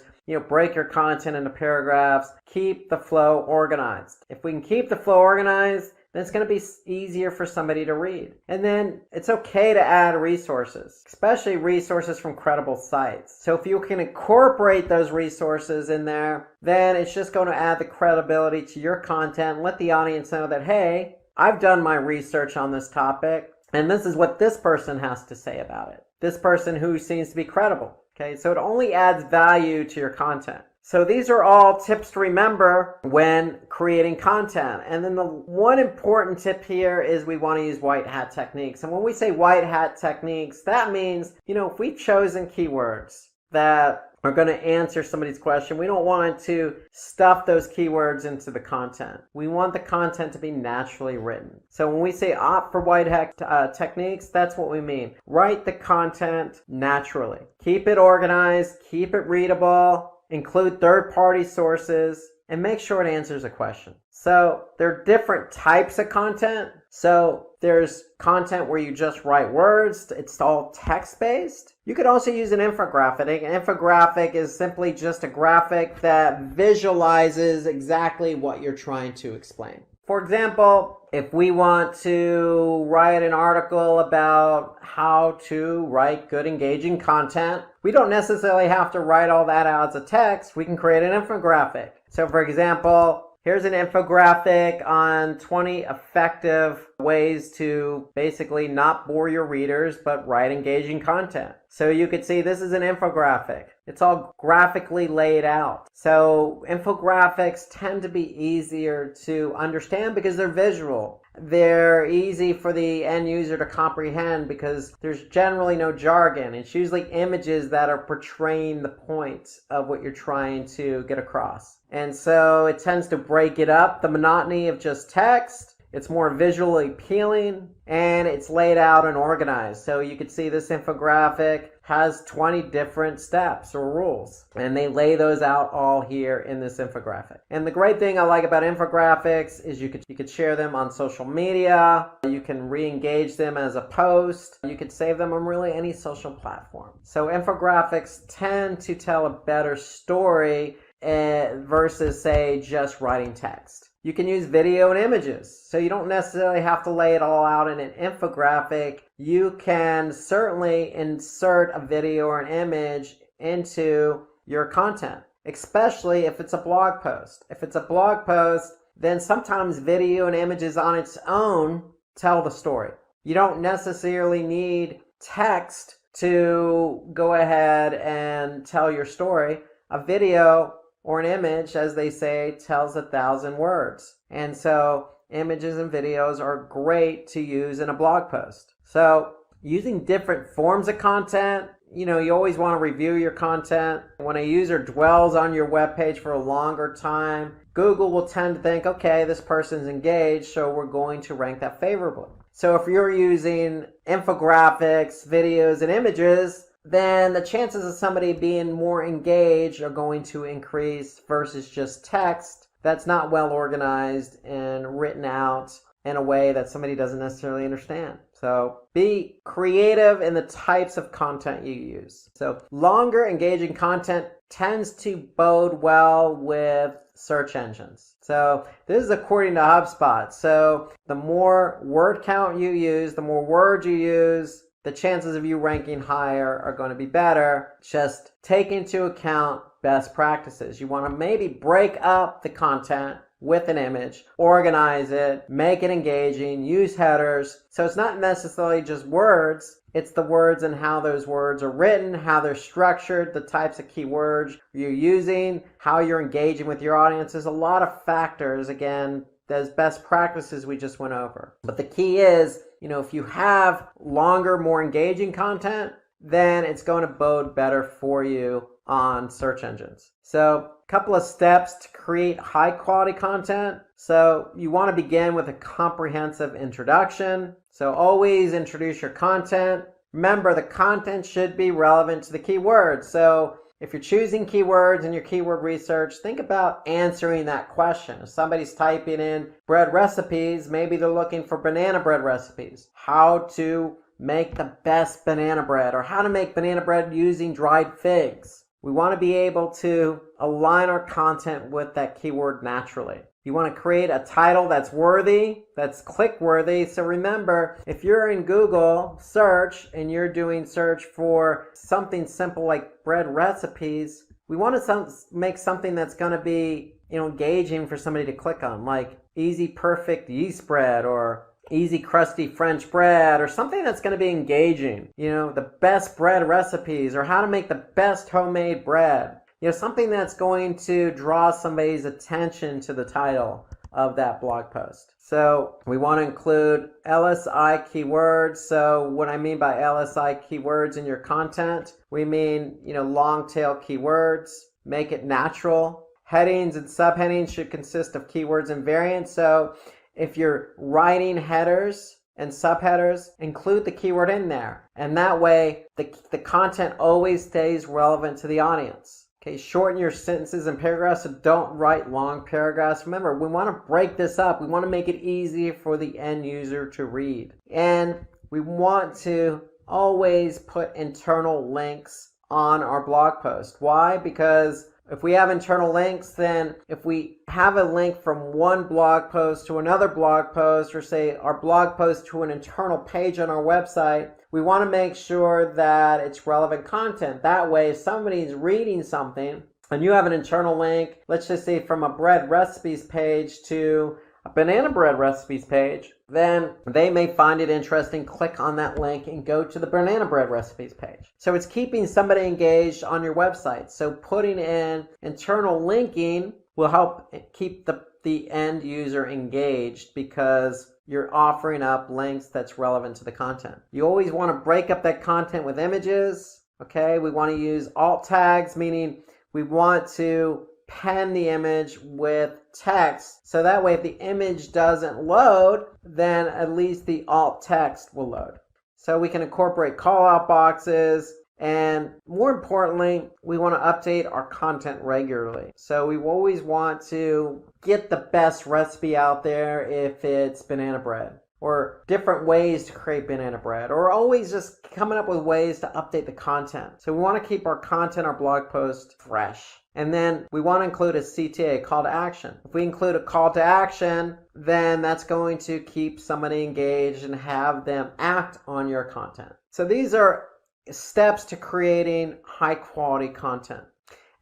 Break your content into paragraphs. Keep the flow organized. If we can keep the flow organized, then it's going to be easier for somebody to read. And then it's okay to add resources, especially resources from credible sites. So if you can incorporate those resources in there, then it's just going to add the credibility to your content and let the audience know that, hey, I've done my research on this topic, and this is what this person has to say about it. This person who seems to be credible. Okay, so it only adds value to your content. So these are all tips to remember when creating content. And then the one important tip here is we want to use white hat techniques. And when we say white hat techniques, that means, if we've chosen keywords that are going to answer somebody's question, we don't want to stuff those keywords into the content. We want the content to be naturally written. So when we say opt for white hat techniques, that's what we mean. Write the content naturally. Keep it organized, keep it readable, include third-party sources, and make sure it answers a question. So there are different types of content. So there's content where you just write words. It's all text-based. You could also use an infographic. An infographic is simply just a graphic that visualizes exactly what you're trying to explain. For example, if we want to write an article about how to write good, engaging content, we don't necessarily have to write all that out as a text. We can create an infographic. So for example, here's an infographic on 20 effective ways to basically not bore your readers, but write engaging content. So you could see this is an infographic. It's all graphically laid out. So infographics tend to be easier to understand because they're visual. They're easy for the end user to comprehend because there's generally no jargon. It's usually images that are portraying the point of what you're trying to get across. And so it tends to break it up, the monotony of just text. It's more visually appealing, and it's laid out and organized. So you can see this infographic has 20 different steps or rules, and they lay those out all here in this infographic. And the great thing I like about infographics is you could share them on social media. You can re-engage them as a post. You could save them on really any social platform. So infographics tend to tell a better story versus, say, just writing text. You can use video and images, so you don't necessarily have to lay it all out in an infographic. You can certainly insert a video or an image into your content, especially if it's a blog post. If it's a blog post, then sometimes video and images on its own tell the story. You don't necessarily need text to go ahead and tell your story. A video or an image, as they say, tells 1,000 words. And so images and videos are great to use in a blog post. So using different forms of content, you always want to review your content. When a user dwells on your web page for a longer time, Google will tend to think, okay, this person's engaged, so we're going to rank that favorably. So if you're using infographics, videos, and images, then the chances of somebody being more engaged are going to increase versus just text that's not well organized and written out in a way that somebody doesn't necessarily understand. So be creative in the types of content you use. So longer engaging content tends to bode well with search engines. So this is according to HubSpot. So the more word count you use, the more words you use, the chances of you ranking higher are going to be better. Just take into account best practices. You want to maybe break up the content with an image, organize it, make it engaging, use headers. So it's not necessarily just words, it's the words and how those words are written, how they're structured, the types of keywords you're using, how you're engaging with your audience. There's a lot of factors, again, those best practices we just went over. But the key is, if you have longer, more engaging content, then it's going to bode better for you on search engines. So a couple of steps to create high quality content. So you want to begin with a comprehensive introduction. So always introduce your content. Remember, the content should be relevant to the keywords. So if you're choosing keywords in your keyword research, think about answering that question. If somebody's typing in bread recipes, maybe they're looking for banana bread recipes. How to make the best banana bread, or how to make banana bread using dried figs. We want to be able to align our content with that keyword naturally. You want to create a title that's worthy, that's click-worthy. So remember, if you're in Google search and you're doing search for something simple like bread recipes, we want to make something that's going to be, engaging for somebody to click on, like easy perfect yeast bread or easy crusty French bread, or something that's going to be engaging. The best bread recipes, or how to make the best homemade bread. Something that's going to draw somebody's attention to the title of that blog post. So we want to include LSI keywords. So what I mean by LSI keywords in your content, we mean, long tail keywords. Make it natural. Headings and subheadings should consist of keywords and variants. So if you're writing headers and subheaders, include the keyword in there. And that way, the content always stays relevant to the audience. Okay, shorten your sentences and paragraphs, so don't write long paragraphs. Remember, we want to break this up. We want to make it easy for the end user to read. And we want to always put internal links on our blog post. Why? Because if we have internal links, then if we have a link from one blog post to another blog post, or say our blog post to an internal page on our website, we want to make sure that it's relevant content. That way, if somebody's reading something and you have an internal link, let's just say from a bread recipes page to a banana bread recipes page, then they may find it interesting, click on that link and go to the banana bread recipes page. So it's keeping somebody engaged on your website. So putting in internal linking will help keep the end user engaged, because you're offering up links that's relevant to the content. You always want to break up that content with images. Okay, we want to use alt tags, meaning we want to pen the image with text, so that way if the image doesn't load, then at least the alt text will load. So we can incorporate call out boxes, and more importantly, we want to update our content regularly. So we always want to get the best recipe out there if it's banana bread, or different ways to create banana bread, or always just coming up with ways to update the content. So we want to keep our content, our blog post fresh. And then we want to include a CTA, call to action. If we include a call to action, then that's going to keep somebody engaged and have them act on your content. So these are steps to creating high quality content.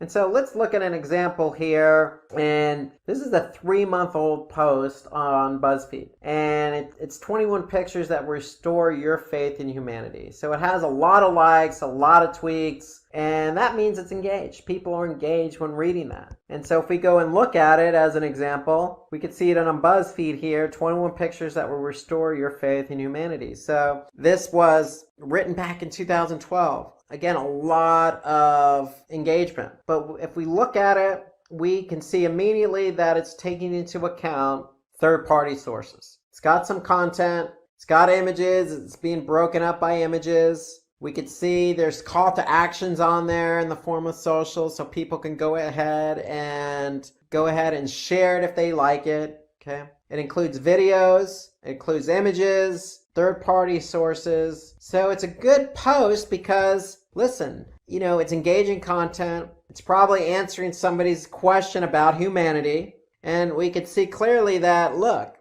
And so let's look at an example here. And this is a 3-month-old post on BuzzFeed. And it's 21 pictures that restore your faith in humanity. So it has a lot of likes, a lot of tweaks, and that means it's engaged. People are engaged when reading that. And so if we go and look at it as an example, we could see it on BuzzFeed here, 21 pictures that will restore your faith in humanity. So this was written back in 2012. Again, a lot of engagement. But if we look at it, we can see immediately that it's taking into account third-party sources. It's got some content, it's got images, it's being broken up by images. We could see there's call to actions on there in the form of social, so people can go ahead and share it if they like it. Okay. It includes videos, it includes images, third-party sources. So it's a good post because, listen, it's engaging content. It's probably answering somebody's question about humanity. And we could see clearly that, look,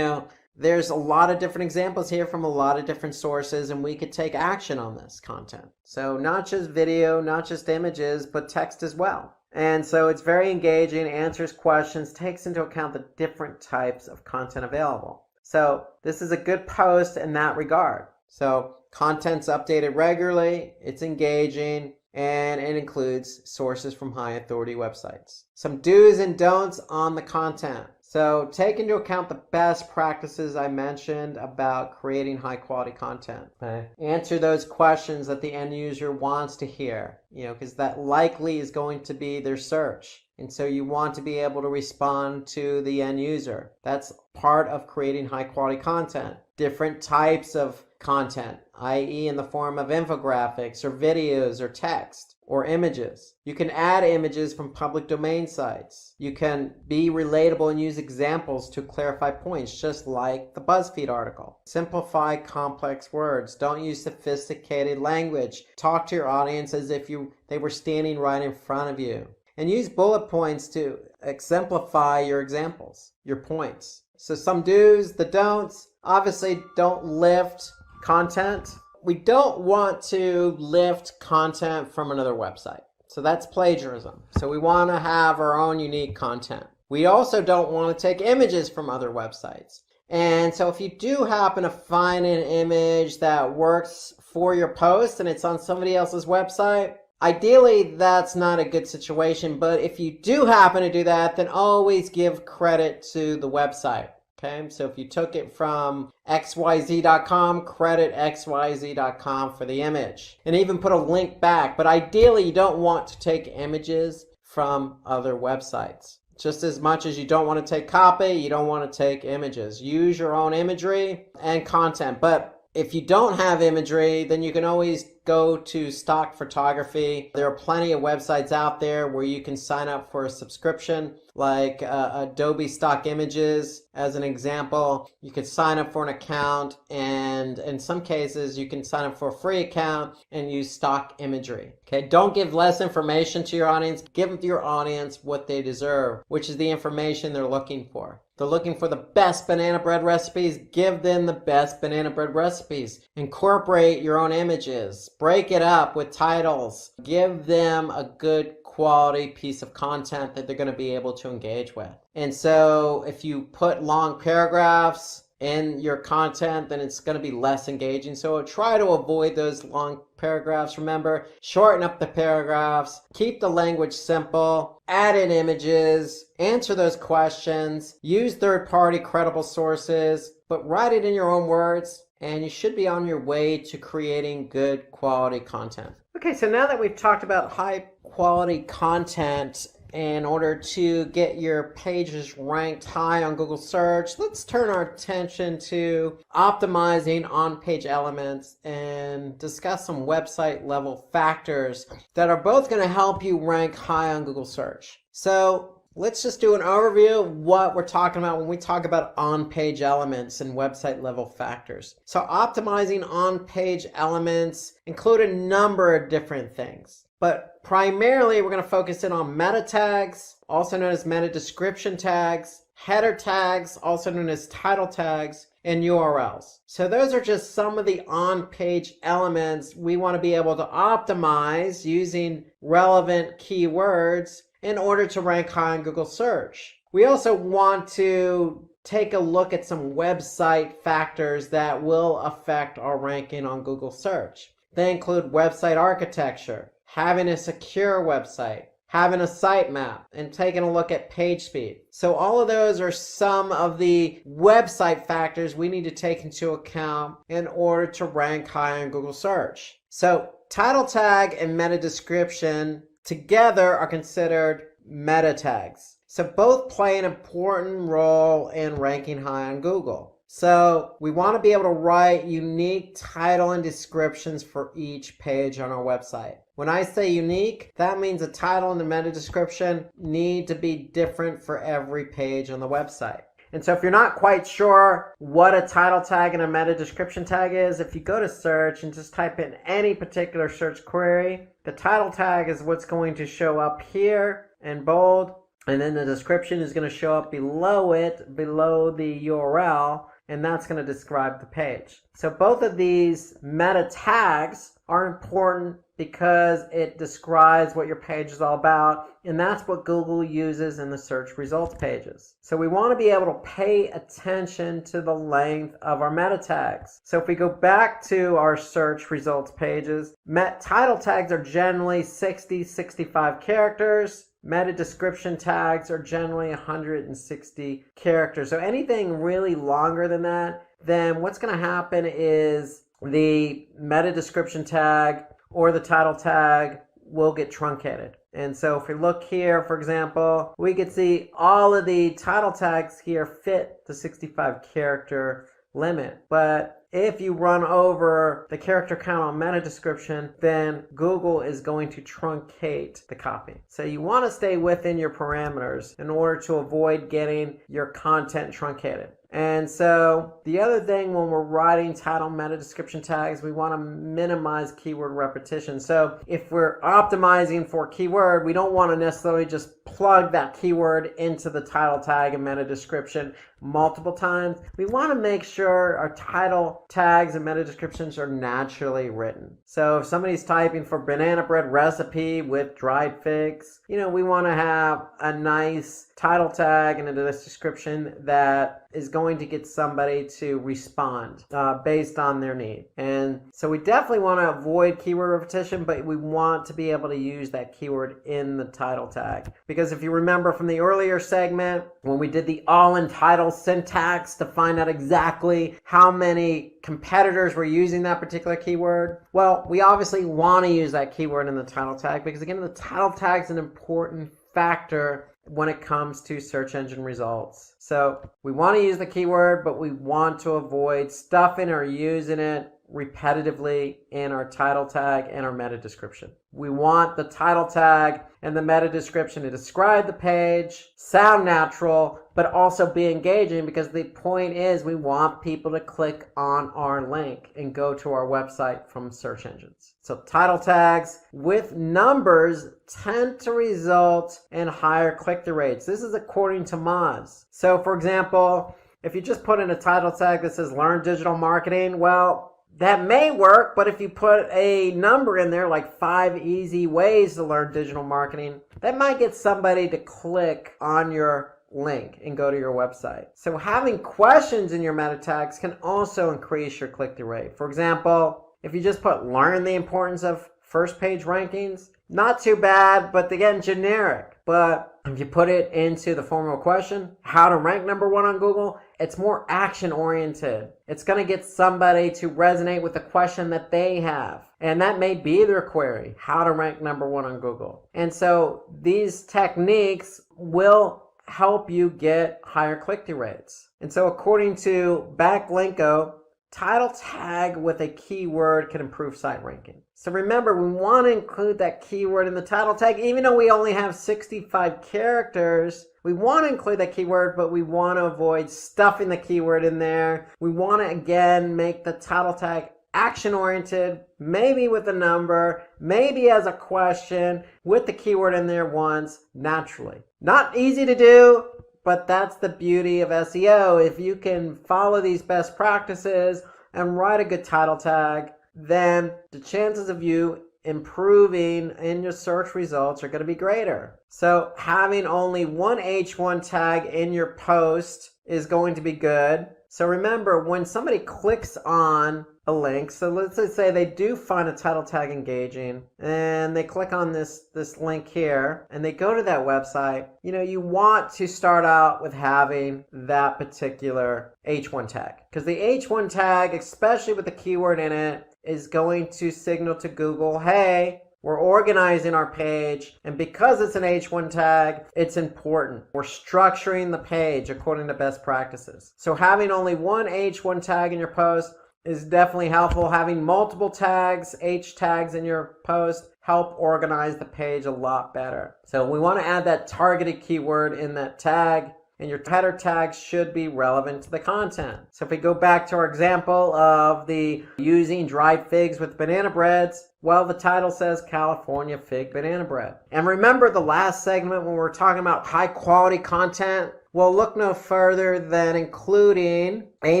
there's a lot of different examples here from a lot of different sources, and we could take action on this content. So not just video, not just images, but text as well. And so it's very engaging, answers questions, takes into account the different types of content available. So this is a good post in that regard. So content's updated regularly, it's engaging, and it includes sources from high authority websites. Some do's and don'ts on the content. So take into account the best practices I mentioned about creating high quality content. Okay. Answer those questions that the end user wants to hear, because that likely is going to be their search. And so you want to be able to respond to the end user. That's part of creating high quality content. Different types of content, i.e. in the form of infographics or videos or text or images. You can add images from public domain sites. You can be relatable and use examples to clarify points, just like the BuzzFeed article. Simplify complex words. Don't use sophisticated language. Talk to your audience as if they were standing right in front of you. And use bullet points to exemplify your examples, your points. So some do's, the don'ts. Obviously, don't lift content. We don't want to lift content from another website. So that's plagiarism. So we want to have our own unique content. We also don't want to take images from other websites. And so if you do happen to find an image that works for your post and it's on somebody else's website, ideally that's not a good situation. But if you do happen to do that, then always give credit to the website. Okay, so if you took it from xyz.com, credit xyz.com for the image. And even put a link back. But ideally, you don't want to take images from other websites. Just as much as you don't want to take copy, you don't want to take images. Use your own imagery and content. But if you don't have imagery, then you can always go to stock photography. There are plenty of websites out there where you can sign up for a subscription, like Adobe Stock Images, as an example. You could sign up for an account, and in some cases, you can sign up for a free account and use stock imagery. Okay, don't give less information to your audience. Give your audience what they deserve, which is the information they're looking for. They're looking for the best banana bread recipes. Give them the best banana bread recipes. Incorporate your own images. Break it up with titles. Give them a good quality piece of content that they're going to be able to engage with. And so if you put long paragraphs in your content, then it's going to be less engaging. So try to avoid those long paragraphs. Remember, shorten up the paragraphs, keep the language simple, add in images, answer those questions, use third-party credible sources, but write it in your own words, and you should be on your way to creating good quality content. Okay, so now that we've talked about high quality content in order to get your pages ranked high on Google search, let's turn our attention to optimizing on-page elements and discuss some website level factors that are both going to help you rank high on Google search. So let's just do an overview of what we're talking about when we talk about on-page elements and website level factors. So optimizing on-page elements include a number of different things. But primarily, we're going to focus in on meta tags, also known as meta description tags, header tags, also known as title tags, and URLs. So those are just some of the on-page elements we want to be able to optimize using relevant keywords in order to rank high on Google search. We also want to take a look at some website factors that will affect our ranking on Google search. They include website architecture, having a secure website, having a sitemap, and taking a look at page speed. So all of those are some of the website factors we need to take into account in order to rank high on Google search. So title tag and meta description together are considered meta tags. So both play an important role in ranking high on Google. So we want to be able to write unique title and descriptions for each page on our website. When I say unique, that means the title and the meta description need to be different for every page on the website. And so if you're not quite sure what a title tag and a meta description tag is, if you go to search and just type in any particular search query, the title tag is what's going to show up here in bold, and then the description is going to show up below it, below the URL, and that's going to describe the page. So both of these meta tags are important because it describes what your page is all about, and that's what Google uses in the search results pages. So we want to be able to pay attention to the length of our meta tags. So if we go back to our search results pages, title tags are generally 60-65 characters. Meta description tags are generally 160 characters. So anything really longer than that, then what's going to happen is the meta description tag or the title tag will get truncated. And so if we look here, for example, we can see all of the title tags here fit the 65 character limit. But if you run over the character count on meta description, then Google is going to truncate the copy. So you want to stay within your parameters in order to avoid getting your content truncated. And so the other thing when we're writing title meta description tags, we want to minimize keyword repetition. So if we're optimizing for keyword, we don't want to necessarily just plug that keyword into the title tag and meta description multiple times. We want to make sure our title tags and meta descriptions are naturally written. So if somebody's typing for banana bread recipe with dried figs, we want to have a nice title tag and a description that is going to get somebody to respond based on their need. And so we definitely want to avoid keyword repetition, but we want to be able to use that keyword in the title tag. Because if you remember from the earlier segment, when we did the all-in title syntax to find out exactly how many competitors were using that particular keyword, well, we obviously want to use that keyword in the title tag because, again, the title tag is an important factor when it comes to search engine results. So we want to use the keyword, but we want to avoid stuffing or using it repetitively in our title tag and our meta description. We want the title tag and the meta description to describe the page, sound natural, but also be engaging, because the point is we want people to click on our link and go to our website from search engines. So title tags with numbers tend to result in higher click-through rates. This is according to Moz. So for example, if you just put in a title tag that says learn digital marketing, well, that may work, but if you put a number in there like 5 easy ways to learn digital marketing, that might get somebody to click on your link and go to your website. So having questions in your meta tags can also increase your click-through rate. For example, if you just put learn the importance of first page rankings, not too bad, but again, generic. But if you put it into the form of a question, how to rank number 1 on Google, it's more action oriented. It's going to get somebody to resonate with the question that they have. And that may be their query, how to rank number 1 on Google. And so these techniques will help you get higher click-through rates. And so according to Backlinko, title tag with a keyword can improve site ranking. So remember, we want to include that keyword in the title tag. Even though we only have 65 characters, we want to include that keyword, but we want to avoid stuffing the keyword in there. We want to, again, make the title tag action-oriented, maybe with a number, maybe as a question, with the keyword in there once, naturally. Not easy to do, but that's the beauty of SEO. If you can follow these best practices and write a good title tag, then the chances of you improving in your search results are going to be greater. So having only one H1 tag in your post is going to be good. So remember, when somebody clicks on a link, so let's just say they do find a title tag engaging and they click on this link here and they go to that website, you want to start out with having that particular H1 tag, because the H1 tag, especially with the keyword in it, is going to signal to Google, hey, we're organizing our page, and because it's an H1 tag, it's important. We're structuring the page according to best practices. So having only one H1 tag in your post is definitely helpful. Having multiple tags, H tags in your post, help organize the page a lot better. So we want to add that targeted keyword in that tag, and your header tags should be relevant to the content. So if we go back to our example of the using dried figs with banana breads, well, the title says California fig banana bread. And remember the last segment when we were talking about high quality content? Well, look no further than including a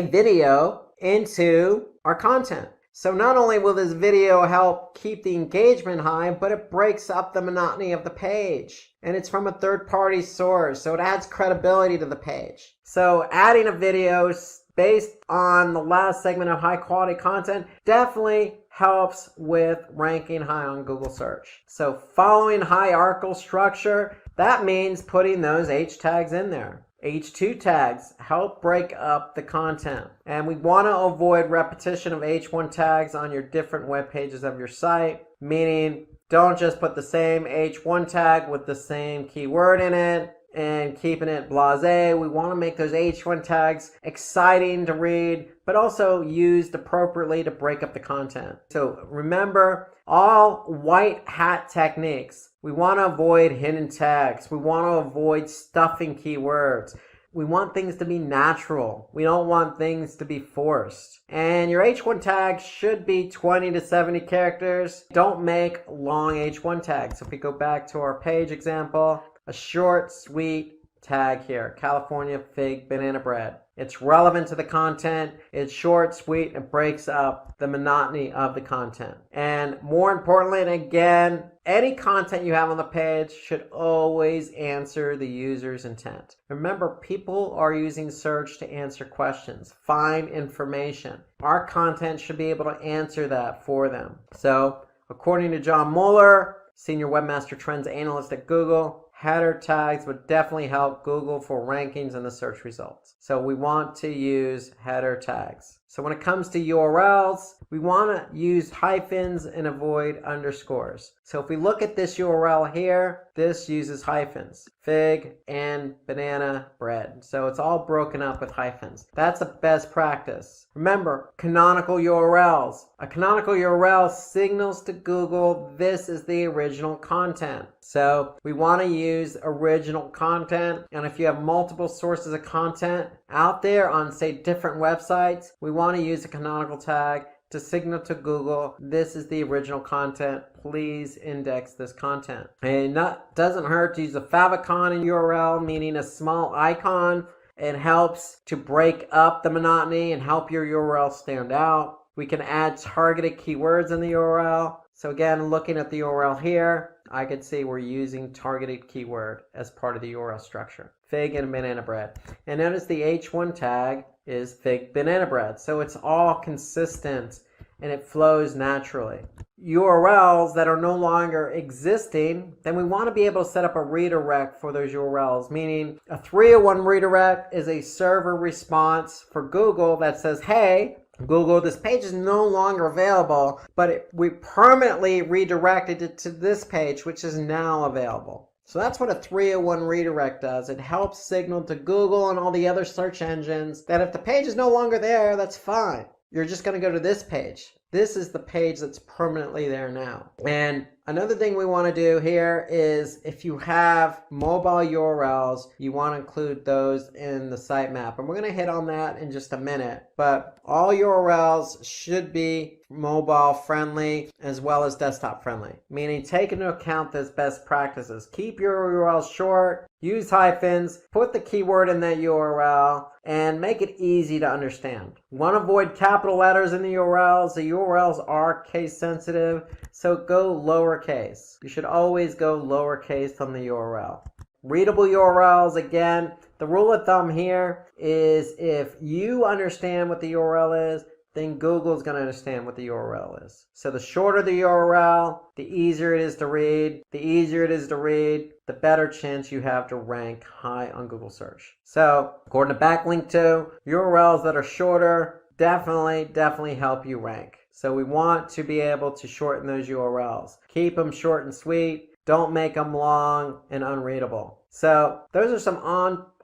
video into our content. So not only will this video help keep the engagement high, but it breaks up the monotony of the page. And it's from a third-party source, so it adds credibility to the page. So adding a video based on the last segment of high-quality content definitely helps with ranking high on Google search. So following hierarchical structure, that means putting those H tags in there. H2 tags help break up the content. And we want to avoid repetition of H1 tags on your different web pages of your site, meaning don't just put the same H1 tag with the same keyword in it and keeping it blasé. We want to make those H1 tags exciting to read, but also used appropriately to break up the content. So remember, all white hat techniques. We want to avoid hidden tags. We want to avoid stuffing keywords. We want things to be natural. We don't want things to be forced. And your H1 tag should be 20 to 70 characters. Don't make long H1 tags. So if we go back to our page example, a short, sweet tag here, California fig banana bread. It's relevant to the content. It's short, sweet, and breaks up the monotony of the content. And more importantly, and again, any content you have on the page should always answer the user's intent. Remember, people are using search to answer questions, find information. Our content should be able to answer that for them. So, according to John Mueller, Senior Webmaster Trends Analyst at Google, header tags would definitely help Google for rankings in the search results. So we want to use header tags. So when it comes to URLs, we want to use hyphens and avoid underscores. So if we look at this URL here, this uses hyphens, fig and banana bread. So it's all broken up with hyphens. That's a best practice. Remember, canonical URLs. A canonical URL signals to Google this is the original content. So we want to use original content. And if you have multiple sources of content out there on, say, different websites, we want to use a canonical tag to signal to Google, this is the original content. Please index this content. And that doesn't hurt to use a favicon in URL, meaning a small icon. It helps to break up the monotony and help your URL stand out. We can add targeted keywords in the URL. So again, looking at the URL here, I could see we're using targeted keyword as part of the URL structure. Fig and banana bread. And notice the H1 tag is fig banana bread. So it's all consistent and it flows naturally. URLs that are no longer existing, then we want to be able to set up a redirect for those URLs, meaning a 301 redirect is a server response for Google that says, hey, Google, this page is no longer available, but we permanently redirected it to this page, which is now available. So that's what a 301 redirect does. It helps signal to Google and all the other search engines that if the page is no longer there, that's fine. You're just going to go to this page. This is the page that's permanently there now. And another thing we want to do here is if you have mobile URLs, you want to include those in the sitemap. And we're going to hit on that in just a minute. But all URLs should be mobile friendly as well as desktop friendly, meaning take into account those best practices. Keep your URLs short, use hyphens, put the keyword in that URL, and make it easy to understand. Want to avoid capital letters in the URLs. The URLs are case sensitive, so go lowercase. You should always go lowercase on the URL. Readable URLs, again, the rule of thumb here is if you understand what the URL is, then Google's going to understand what the URL is. So the shorter the URL, the easier it is to read. The easier it is to read, the better chance you have to rank high on Google search. So according to backlink 2, URLs that are shorter definitely help you rank. So we want to be able to shorten those URLs. Keep them short and sweet. Don't make them long and unreadable. So those are some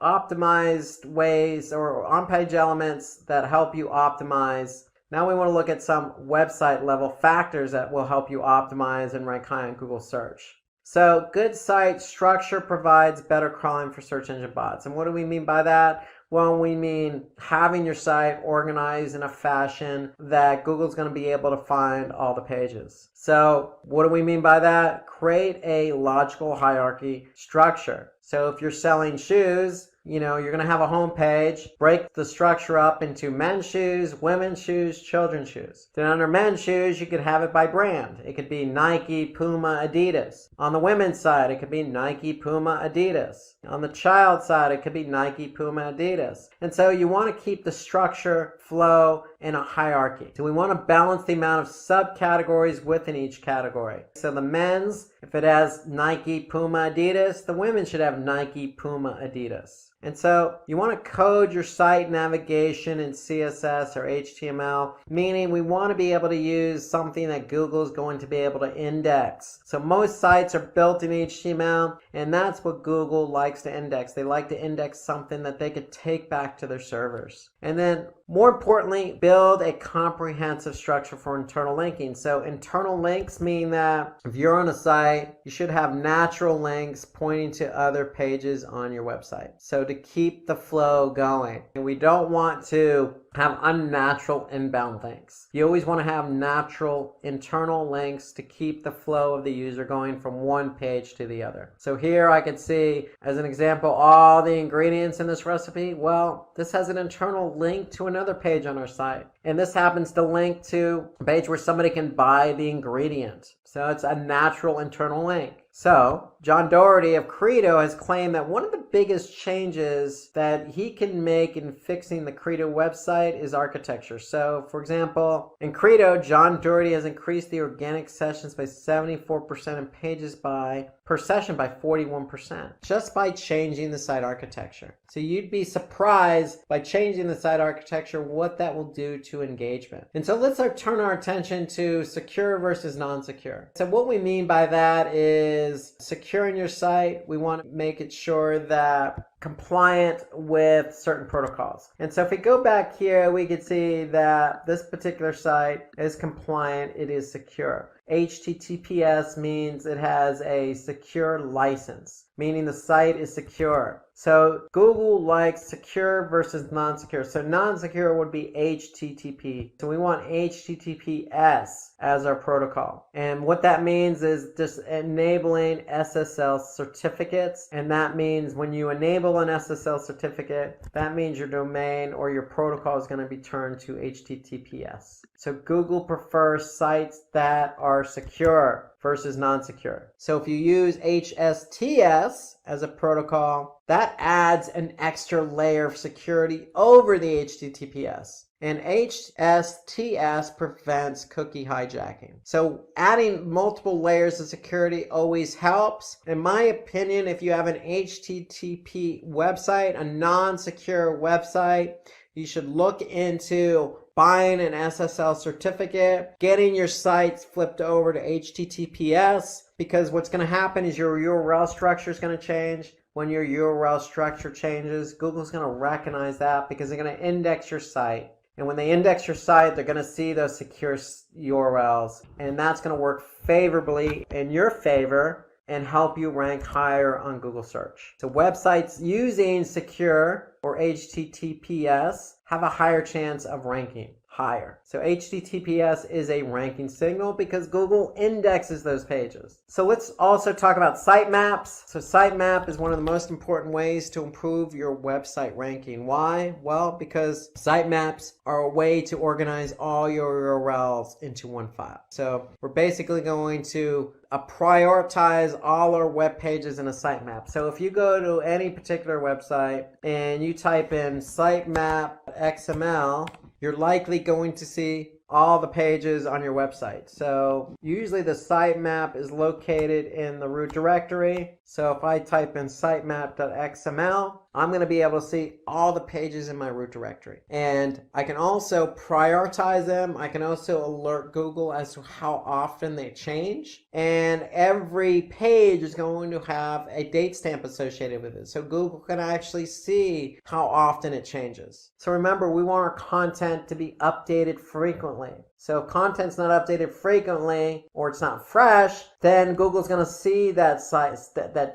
optimized ways or on-page elements that help you optimize. Now we want to look at some website level factors that will help you optimize and rank high on Google search. So good site structure provides better crawling for search engine bots. And what do we mean by that? Well, we mean having your site organized in a fashion that Google's going to be able to find all the pages. So what do we mean by that? Create a logical hierarchy structure. So if you're selling shoes, you're going to have a home page, break the structure up into men's shoes, women's shoes, children's shoes. Then under men's shoes, you could have it by brand. It could be Nike, Puma, Adidas. On the women's side, it could be Nike, Puma, Adidas. On the child side, it could be Nike, Puma, Adidas. And so you want to keep the structure, flow, in a hierarchy. So we want to balance the amount of subcategories within each category. So the men's, if it has Nike, Puma, Adidas, the women should have Nike, Puma, Adidas. And so you want to code your site navigation in CSS or HTML, meaning we want to be able to use something that Google is going to be able to index. So most sites are built in HTML, and that's what Google likes to index. They like to index something that they could take back to their servers. And then more importantly, build a comprehensive structure for internal linking. So internal links mean that if you're on a site, you should have natural links pointing to other pages on your website. So to keep the flow going. And we don't want to have unnatural inbound links. You always want to have natural internal links to keep the flow of the user going from one page to the other. So here I could see, as an example, all the ingredients in this recipe. Well, this has an internal link to another page on our site. And this happens to link to a page where somebody can buy the ingredient. So it's a natural internal link. So John Doherty of Credo has claimed that one of the biggest changes that he can make in fixing the Credo website is architecture. So for example, in Credo, John Doherty has increased the organic sessions by 74% and pages per session by 41%, just by changing the site architecture. So you'd be surprised by changing the site architecture what that will do to engagement. And so let's turn our attention to secure versus non-secure. So what we mean by that is securing your site. We want to make it sure that compliant with certain protocols. And so if we go back here, we can see that this particular site is compliant, it is secure. HTTPS means it has a secure license, meaning the site is secure. So Google likes secure versus non-secure. So non-secure would be HTTP. So we want HTTPS as our protocol. And what that means is just enabling SSL certificates. And that means when you enable an SSL certificate, that means your domain or your protocol is going to be turned to HTTPS. So Google prefers sites that are secure versus non-secure. So if you use HSTS as a protocol, that adds an extra layer of security over the HTTPS. And HSTS prevents cookie hijacking. So adding multiple layers of security always helps. In my opinion, if you have an HTTP website, a non-secure website, you should look into buying an SSL certificate, getting your sites flipped over to HTTPS, because what's going to happen is your URL structure is going to change. When your URL structure changes, Google's going to recognize that because they're going to index your site. And when they index your site, they're going to see those secure URLs. And that's going to work favorably in your favor and help you rank higher on Google search. So websites using secure or HTTPS have a higher chance of ranking higher. So HTTPS is a ranking signal because Google indexes those pages. So let's also talk about sitemaps. So sitemap is one of the most important ways to improve your website ranking. Why? Well, because sitemaps are a way to organize all your URLs into one file. So we're basically going to prioritize all our web pages in a sitemap. So if you go to any particular website and you type in sitemap XML, you're likely going to see all the pages on your website. So usually the sitemap is located in the root directory. So if I type in sitemap.xml, I'm going to be able to see all the pages in my root directory. And I can also prioritize them. I can also alert Google as to how often they change. And every page is going to have a date stamp associated with it. So Google can actually see how often it changes. So remember, we want our content to be updated frequently. So if content's not updated frequently or it's not fresh, then Google's going to see that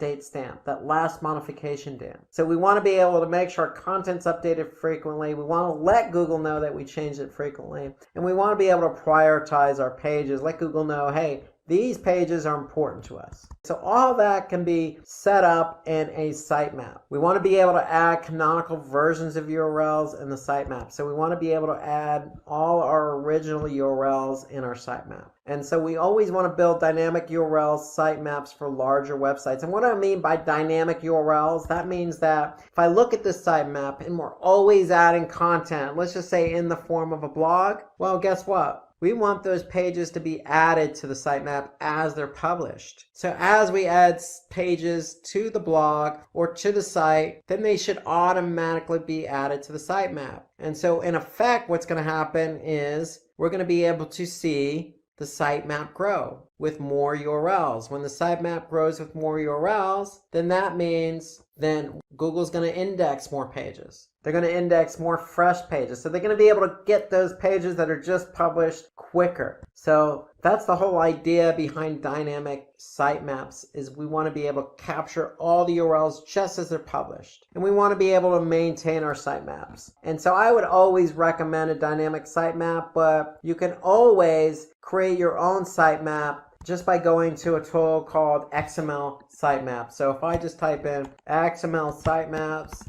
date stamp, that last modification date. So we want to be able to make sure our content's updated frequently. We want to let Google know that we changed it frequently. And we want to be able to prioritize our pages, let Google know, hey, these pages are important to us. So all that can be set up in a sitemap. We want to be able to add canonical versions of URLs in the sitemap. So we want to be able to add all our original URLs in our sitemap. And so we always want to build dynamic URL sitemaps for larger websites. And what I mean by dynamic URLs, that means that if I look at this sitemap and we're always adding content, let's just say in the form of a blog, well, guess what? We want those pages to be added to the sitemap as they're published. So as we add pages to the blog or to the site, then they should automatically be added to the sitemap. And so in effect, what's going to happen is we're going to be able to see the sitemap grow with more URLs. When the sitemap grows with more URLs, then that means then Google's going to index more pages. They're going to index more fresh pages. So they're going to be able to get those pages that are just published quicker. So that's the whole idea behind dynamic sitemaps, is we want to be able to capture all the URLs just as they're published. And we want to be able to maintain our sitemaps. And so I would always recommend a dynamic sitemap, but you can always create your own sitemap just by going to a tool called XML Sitemap. So if I just type in XML Sitemaps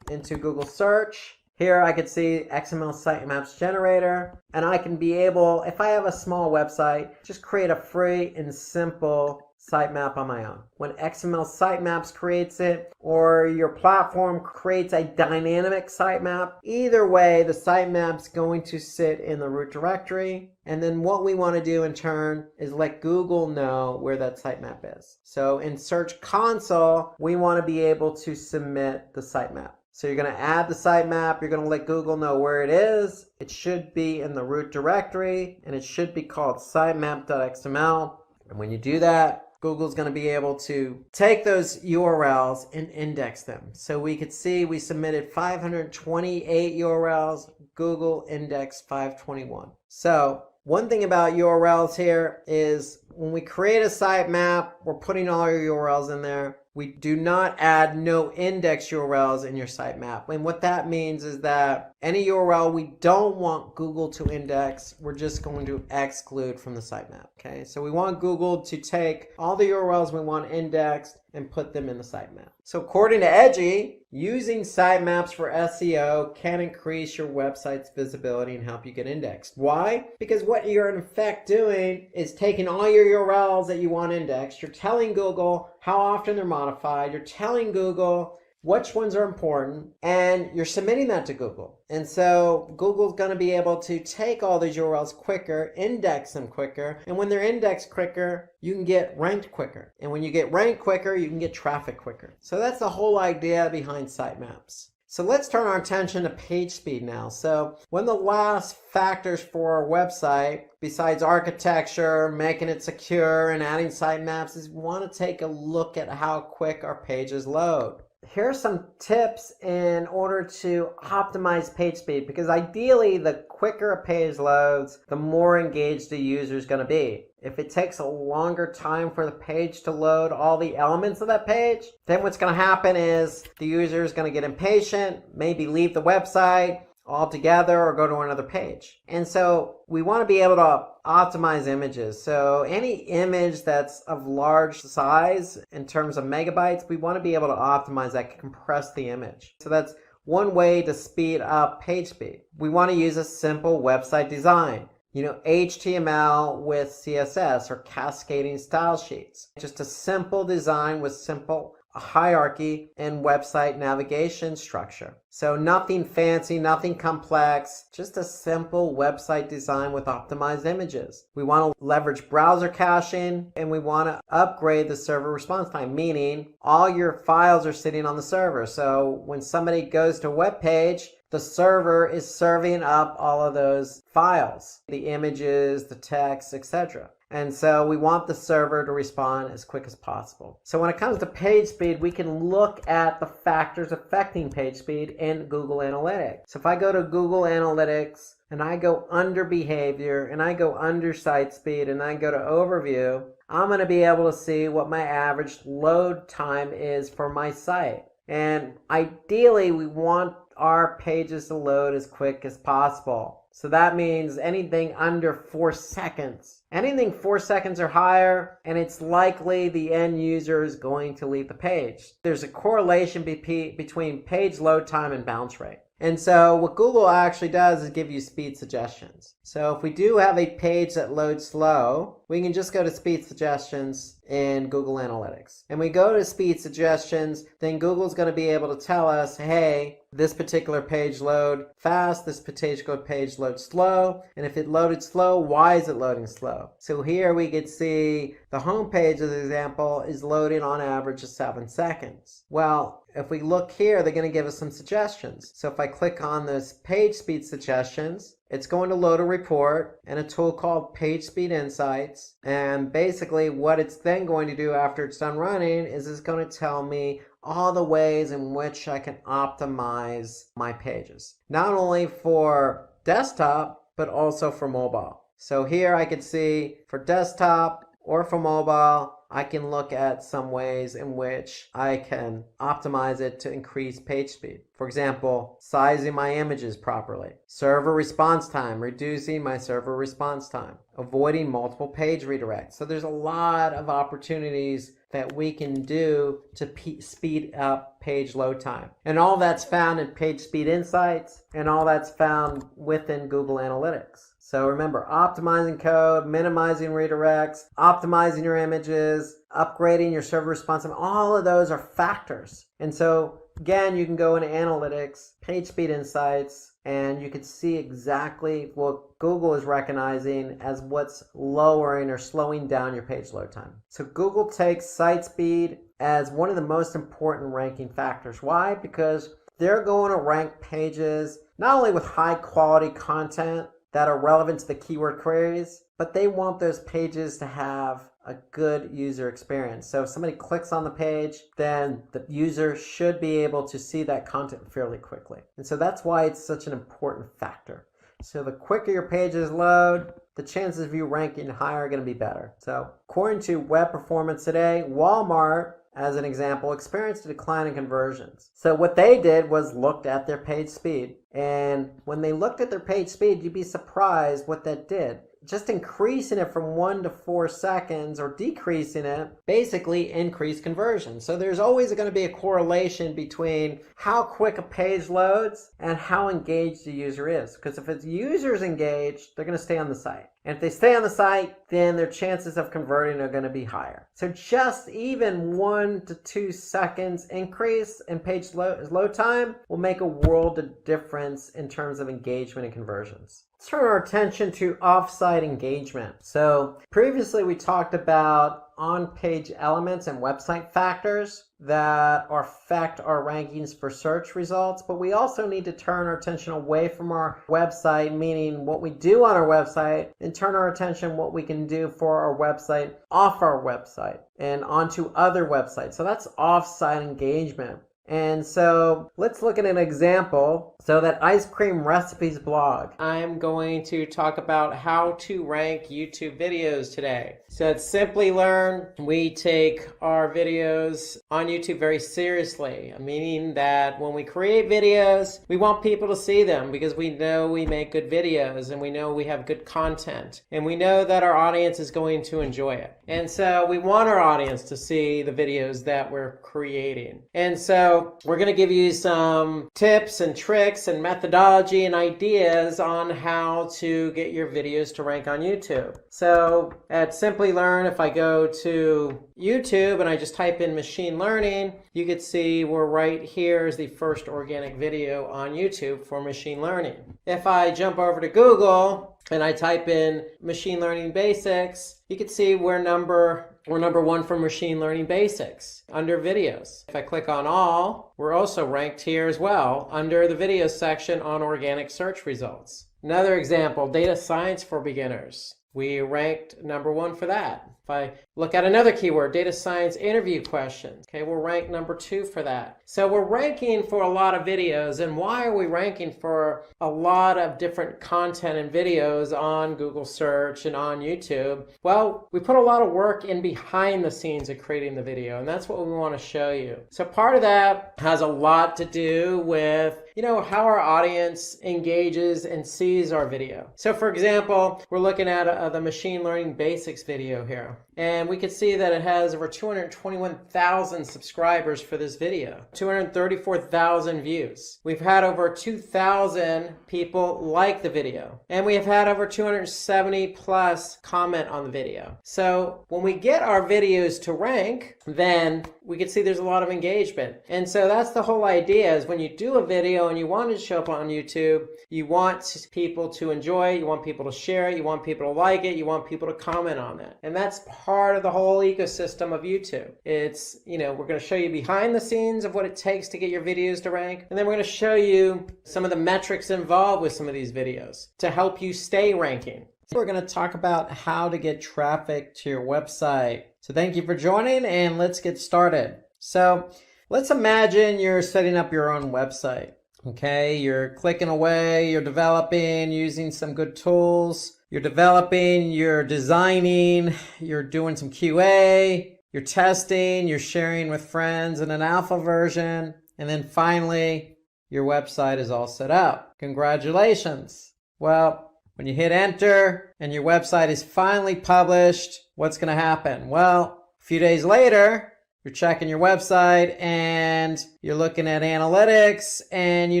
into Google search, here I could see XML Sitemaps Generator, and I can be able, if I have a small website, just create a free and simple sitemap on my own. When XML Sitemaps creates it, or your platform creates a dynamic sitemap, either way, the sitemap's going to sit in the root directory. And then what we want to do in turn is let Google know where that sitemap is. So in Search Console, we want to be able to submit the sitemap. So you're going to add the sitemap, you're going to let Google know where it is. It should be in the root directory, and it should be called sitemap.xml. And when you do that, Google's going to be able to take those URLs and index them. So we could see we submitted 528 URLs, Google indexed 521. So one thing about URLs here is when we create a sitemap, we're putting all our URLs in there. We do not add no index URLs in your sitemap. And what that means is that any URL we don't want Google to index, we're just going to exclude from the sitemap. Okay, so we want Google to take all the URLs we want indexed and put them in the sitemap. So according to Edgy, using sitemaps for SEO can increase your website's visibility and help you get indexed. Why? Because what you're in effect doing is taking all your URLs that you want indexed, you're telling Google how often they're modified, you're telling Google which ones are important, and you're submitting that to Google. And so Google's going to be able to take all these URLs quicker, index them quicker, and when they're indexed quicker, you can get ranked quicker. And when you get ranked quicker, you can get traffic quicker. So that's the whole idea behind sitemaps. So let's turn our attention to page speed now. So one of the last factors for our website, besides architecture, making it secure, and adding sitemaps, is we want to take a look at how quick our pages load. Here are some tips in order to optimize page speed, because ideally the quicker a page loads, the more engaged the user is going to be. If it takes a longer time for the page to load all the elements of that page, then what's going to happen is the user is going to get impatient, maybe leave the website altogether or go to another page. And so we want to be able to optimize images. So any image that's of large size in terms of megabytes, we want to be able to optimize that, compress the image. So that's one way to speed up page speed. We want to use a simple website design. HTML with CSS or cascading style sheets. Just a simple design with simple hierarchy and website navigation structure. So nothing fancy, nothing complex, just a simple website design with optimized images. We want to leverage browser caching, and we want to upgrade the server response time, meaning all your files are sitting on the server. So when somebody goes to a web page, the server is serving up all of those files, the images, the text, etc. And so we want the server to respond as quick as possible. So when it comes to page speed, we can look at the factors affecting page speed in Google Analytics. So if I go to Google Analytics and I go under behavior and I go under site speed and I go to overview, I'm going to be able to see what my average load time is for my site. And ideally, we want our pages to load as quick as possible. So that means anything under 4 seconds. Anything 4 seconds or higher, and it's likely the end user is going to leave the page. There's a correlation between page load time and bounce rate. And so what Google actually does is give you speed suggestions. So if we do have a page that loads slow, we can just go to speed suggestions in Google Analytics. And we go to speed suggestions, then Google's going to be able to tell us, hey, this particular page load fast, this particular page loads slow, and if it loaded slow, why is it loading slow? So here we could see the home page, as an example, is loading on average of 7 seconds. Well, if we look here, they're going to give us some suggestions. So if I click on this page speed suggestions, it's going to load a report and a tool called Page Speed Insights. And basically what it's then going to do after it's done running is it's going to tell me all the ways in which I can optimize my pages, not only for desktop, but also for mobile. So here I can see for desktop or for mobile, I can look at some ways in which I can optimize it to increase page speed. For example, sizing my images properly, server response time, reducing my server response time, avoiding multiple page redirects. So there's a lot of opportunities that we can do to speed up page load time. And all that's found in Page Speed Insights, and all that's found within Google Analytics. So remember, optimizing code, minimizing redirects, optimizing your images, upgrading your server response time, all of those are factors. And so again, you can go into Analytics, Page Speed Insights, and you can see exactly what Google is recognizing as what's lowering or slowing down your page load time. So Google takes site speed as one of the most important ranking factors. Why? Because they're going to rank pages not only with high quality content that are relevant to the keyword queries, but they want those pages to have a good user experience. So if somebody clicks on the page, then the user should be able to see that content fairly quickly. And so that's why it's such an important factor. So the quicker your pages load, the chances of you ranking higher are going to be better. So according to Web Performance Today, Walmart, as an example, experienced a decline in conversions. So what they did was looked at their page speed. And when they looked at their page speed, you'd be surprised what that did. Just increasing it from 1 to 4 seconds or decreasing it basically increased conversion. So there's always going to be a correlation between how quick a page loads and how engaged the user is. Because if the user's engaged, they're going to stay on the site. And if they stay on the site, then their chances of converting are going to be higher. So just even 1 to 2 seconds increase in page load time will make a world of difference in terms of engagement and conversions. Let's turn our attention to off-site engagement. So previously we talked about on-page elements and website factors that affect our rankings for search results, but we also need to turn our attention away from our website, meaning what we do on our website, and turn our attention what we can do for our website off our website and onto other websites. So that's off-site engagement. And so let's look at an example. So that ice cream recipes blog, I'm going to talk about how to rank YouTube videos today. So at Simplilearn, we take our videos on YouTube very seriously, meaning that when we create videos, we want people to see them because we know we make good videos and we know we have good content and we know that our audience is going to enjoy it. And so we want our audience to see the videos that we're creating. And so we're going to give you some tips and tricks and methodology and ideas on how to get your videos to rank on YouTube. So at Simplilearn, if I go to YouTube and I just type in machine learning, you can see we're right here is the first organic video on YouTube for machine learning. If I jump over to Google and I type in machine learning basics, you can see we're number 1 for machine learning basics under videos. If I click on all, we're also ranked here as well under the video section on organic search results. Another example, data science for beginners. We ranked number 1 for that. If I look at another keyword, data science interview questions, okay, we're ranked number 2 for that. So we're ranking for a lot of videos. And why are we ranking for a lot of different content and videos on Google search and on YouTube? Well, we put a lot of work in behind the scenes of creating the video, and that's what we want to show you. So part of that has a lot to do with how our audience engages and sees our video. So for example, we're looking at the machine learning basics video here. And we can see that it has over 221,000 subscribers for this video, 234,000 views. We've had over 2,000 people like the video, and we have had over 270 plus comment on the video. So when we get our videos to rank, then we can see there's a lot of engagement. And so that's the whole idea, is when you do a video and you want it to show up on YouTube, you want people to enjoy it, you want people to share it, you want people to like it, you want people to comment on it. And that's part of the whole ecosystem of YouTube. It's, we're going to show you behind the scenes of what it takes to get your videos to rank. And then we're going to show you some of the metrics involved with some of these videos to help you stay ranking. So we're going to talk about how to get traffic to your website. So thank you for joining, and let's get started. So let's imagine you're setting up your own website. Okay, you're clicking away, you're developing, using some good tools. You're developing, you're designing, you're doing some QA, you're testing, you're sharing with friends in an alpha version, and then finally, your website is all set up. Congratulations. Well, when you hit enter and your website is finally published, what's going to happen? Well, a few days later, you're checking your website and you're looking at analytics and you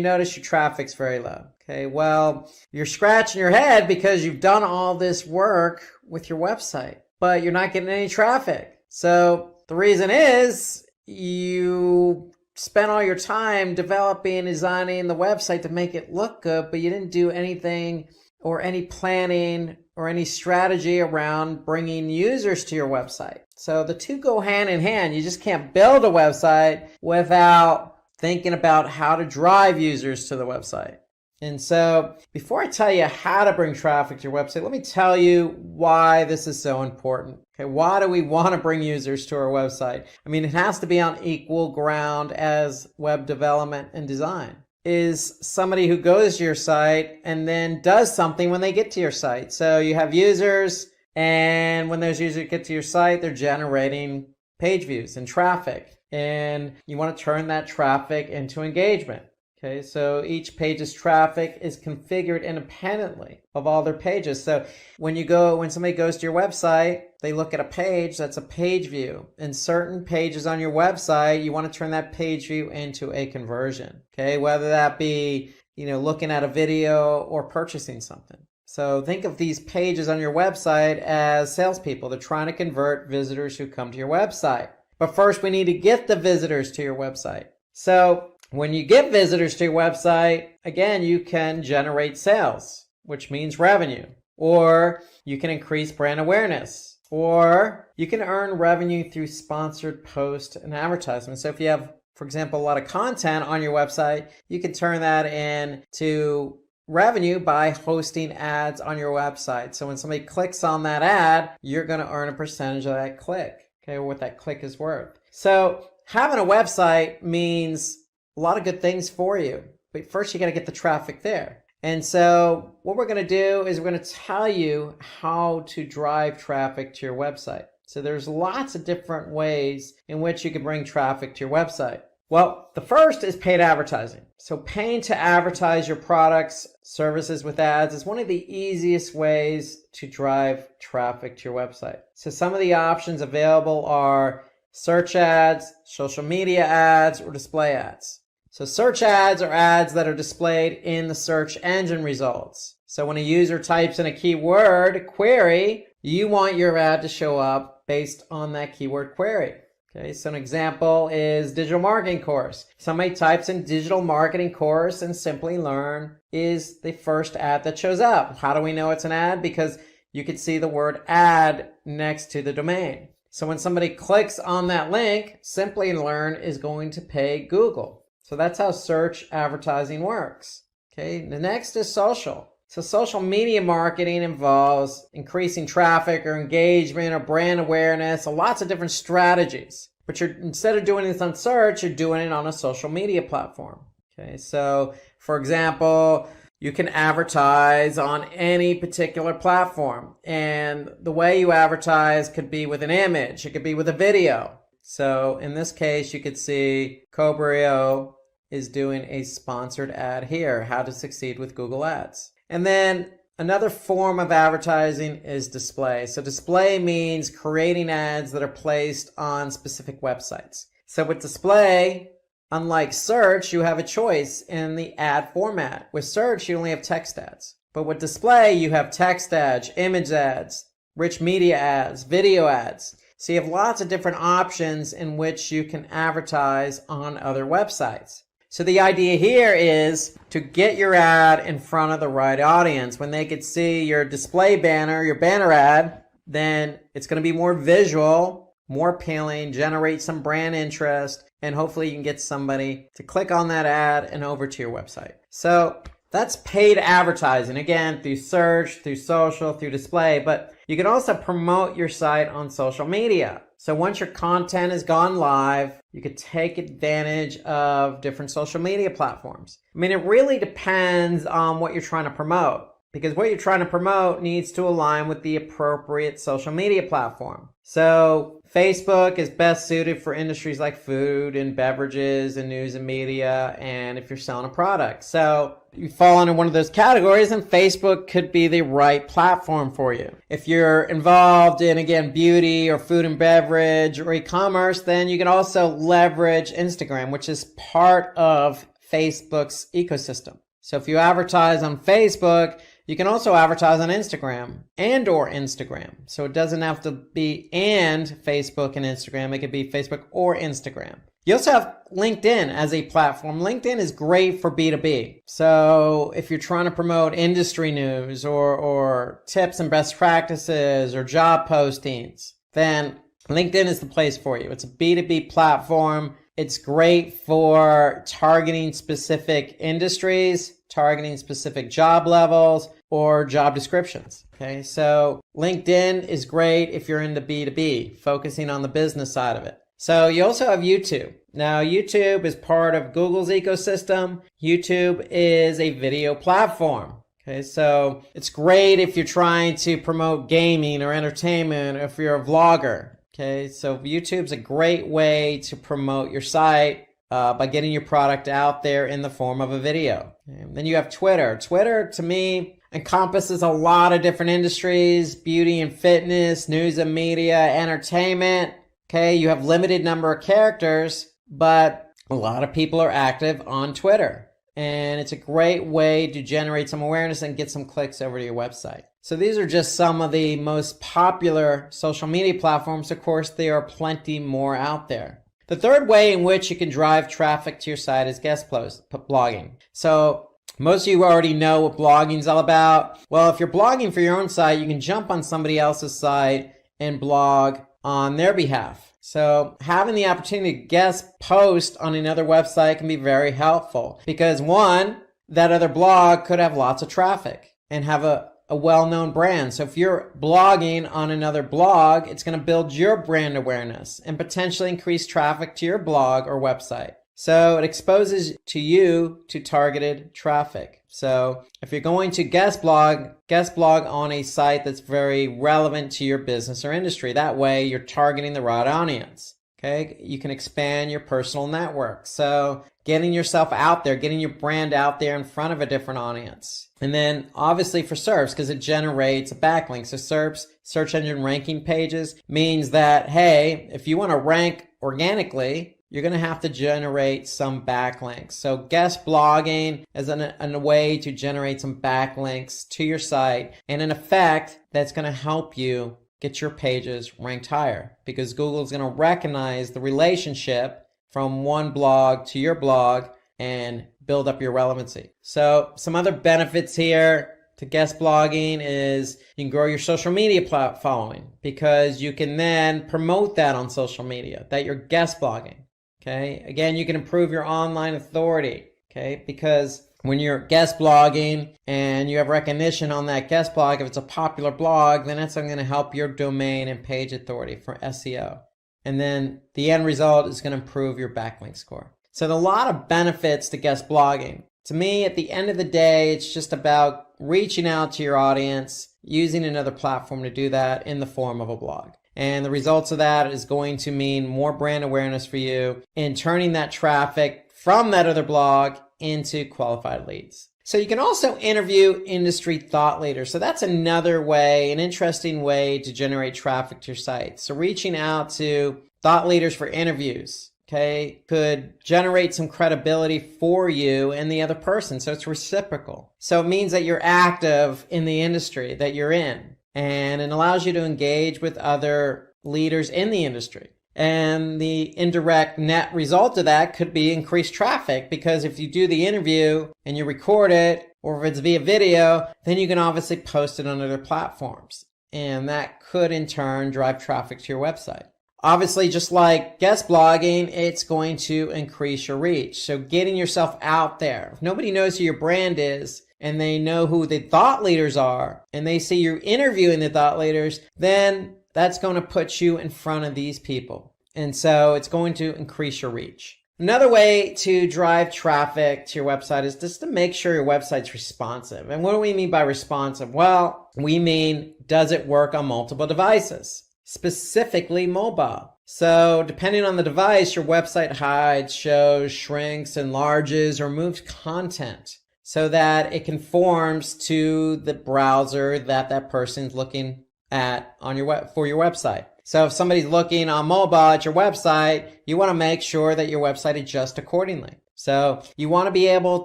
notice your traffic's very low. Okay, well, you're scratching your head because you've done all this work with your website, but you're not getting any traffic. So the reason is you spent all your time developing and designing the website to make it look good, but you didn't do anything or any planning or any strategy around bringing users to your website. So the two go hand in hand. You just can't build a website without thinking about how to drive users to the website. And so before I tell you how to bring traffic to your website, let me tell you why this is so important. Okay, why do we want to bring users to our website? I mean, it has to be on equal ground as web development and design. Is somebody who goes to your site and then does something when they get to your site. So you have users, and when those users get to your site, they're generating page views and traffic. And you want to turn that traffic into engagement. Okay, so each page's traffic is configured independently of all their pages. So when somebody goes to your website, they look at a page, that's a page view. And certain pages on your website, you want to turn that page view into a conversion. Okay, whether that be, looking at a video or purchasing something. So think of these pages on your website as salespeople. They're trying to convert visitors who come to your website. But first, we need to get the visitors to your website. So when you get visitors to your website, again, you can generate sales, which means revenue, or you can increase brand awareness, or you can earn revenue through sponsored posts and advertisements. So if you have, for example, a lot of content on your website, you can turn that into revenue by hosting ads on your website. So when somebody clicks on that ad, you're going to earn a percentage of that click, okay, or what that click is worth. So having a website means a lot of good things for you, but first you got to get the traffic there. And so what we're going to do is we're going to tell you how to drive traffic to your website. So there's lots of different ways in which you can bring traffic to your website. Well, the first is paid advertising. So paying to advertise your products, services with ads is one of the easiest ways to drive traffic to your website. So some of the options available are search ads, social media ads, or display ads. So search ads are ads that are displayed in the search engine results. So when a user types in a keyword query, you want your ad to show up based on that keyword query. Okay, so an example is digital marketing course. Somebody types in digital marketing course and Simplilearn is the first ad that shows up. How do we know it's an ad? Because you can see the word ad next to the domain. So when somebody clicks on that link, Simplilearn is going to pay Google. So that's how search advertising works. Okay, the next is social. So social media marketing involves increasing traffic or engagement or brand awareness, or lots of different strategies. But instead of doing this on search, you're doing it on a social media platform. Okay, so for example, you can advertise on any particular platform. And the way you advertise could be with an image, it could be with a video. So in this case, you could see Cobrio is doing a sponsored ad here, how to succeed with Google Ads. And then another form of advertising is display. So display means creating ads that are placed on specific websites. So with display, unlike search, you have a choice in the ad format. With search, you only have text ads. But with display, you have text ads, image ads, rich media ads, video ads. So you have lots of different options in which you can advertise on other websites. So the idea here is to get your ad in front of the right audience. When they could see your display banner, your banner ad, then it's going to be more visual, more appealing, generate some brand interest, and hopefully you can get somebody to click on that ad and over to your website. So that's paid advertising, again, through search, through social, through display, but you can also promote your site on social media. So once your content has gone live, you could take advantage of different social media platforms. I mean, it really depends on what you're trying to promote, because what you're trying to promote needs to align with the appropriate social media platform. So Facebook is best suited for industries like food and beverages and news and media, and if you're selling a product. So you fall into one of those categories, and Facebook could be the right platform for you. If you're involved in, again, beauty or food and beverage or e-commerce, then you can also leverage Instagram, which is part of Facebook's ecosystem. So if you advertise on Facebook, you can also advertise on Instagram and or Instagram. So it doesn't have to be and Facebook and Instagram. It could be Facebook or Instagram. You also have LinkedIn as a platform. LinkedIn is great for B2B. So if you're trying to promote industry news or tips and best practices or job postings, then LinkedIn is the place for you. It's a B2B platform. It's great for targeting specific industries, targeting specific job levels or job descriptions. Okay, so LinkedIn is great if you're into B2B, focusing on the business side of it. So you also have YouTube. Now, YouTube is part of Google's ecosystem. YouTube is a video platform. Okay, so it's great if you're trying to promote gaming or entertainment, or if you're a vlogger. Okay, so YouTube's a great way to promote your site by getting your product out there in the form of a video. Okay, then you have Twitter. Twitter, to me, encompasses a lot of different industries: beauty and fitness, news and media, entertainment. Okay, you have limited number of characters, but a lot of people are active on Twitter. And it's a great way to generate some awareness and get some clicks over to your website. So these are just some of the most popular social media platforms. Of course, there are plenty more out there. The third way in which you can drive traffic to your site is guest blogging. So most of you already know what blogging is all about. Well, if you're blogging for your own site, you can jump on somebody else's site and blog on their behalf. So having the opportunity to guest post on another website can be very helpful, because one, that other blog could have lots of traffic and have a well-known brand. So if you're blogging on another blog, it's going to build your brand awareness and potentially increase traffic to your blog or website. So it exposes to you to targeted traffic. So if you're going to guest blog on a site that's very relevant to your business or industry. That way you're targeting the right audience. Okay, you can expand your personal network. So getting yourself out there, getting your brand out there in front of a different audience. And then obviously for SERPs, because it generates a backlink. So SERPs, search engine ranking pages, means that, hey, if you want to rank organically, you're going to have to generate some backlinks. So guest blogging is a way to generate some backlinks to your site. And in effect, that's going to help you get your pages ranked higher, because Google is going to recognize the relationship from one blog to your blog and build up your relevancy. So some other benefits here to guest blogging is you can grow your social media following, because you can then promote that on social media that you're guest blogging. Okay, again, you can improve your online authority. Okay, because when you're guest blogging and you have recognition on that guest blog, if it's a popular blog, then that's going to help your domain and page authority for SEO. And then the end result is going to improve your backlink score. So there are a lot of benefits to guest blogging. To me, at the end of the day, it's just about reaching out to your audience, using another platform to do that in the form of a blog. And the results of that is going to mean more brand awareness for you in turning that traffic from that other blog into qualified leads. So you can also interview industry thought leaders. So that's another way, an interesting way to generate traffic to your site. So reaching out to thought leaders for interviews, okay, could generate some credibility for you and the other person. So it's reciprocal. So it means that you're active in the industry that you're in, and it allows you to engage with other leaders in the industry. And the indirect net result of that could be increased traffic, because if you do the interview and you record it, or if it's via video, then you can obviously post it on other platforms. And that could in turn drive traffic to your website. Obviously, just like guest blogging, it's going to increase your reach. So getting yourself out there. If nobody knows who your brand is, and they know who the thought leaders are, and they see you interviewing the thought leaders, then that's going to put you in front of these people. And so it's going to increase your reach. Another way to drive traffic to your website is just to make sure your website's responsive. And what do we mean by responsive? Well, we mean, does it work on multiple devices, specifically mobile? So depending on the device, your website hides, shows, shrinks, enlarges, or moves content so that it conforms to the browser that person's looking at on your for your website. So if somebody's looking on mobile at your website, you want to make sure that your website adjusts accordingly. So you want to be able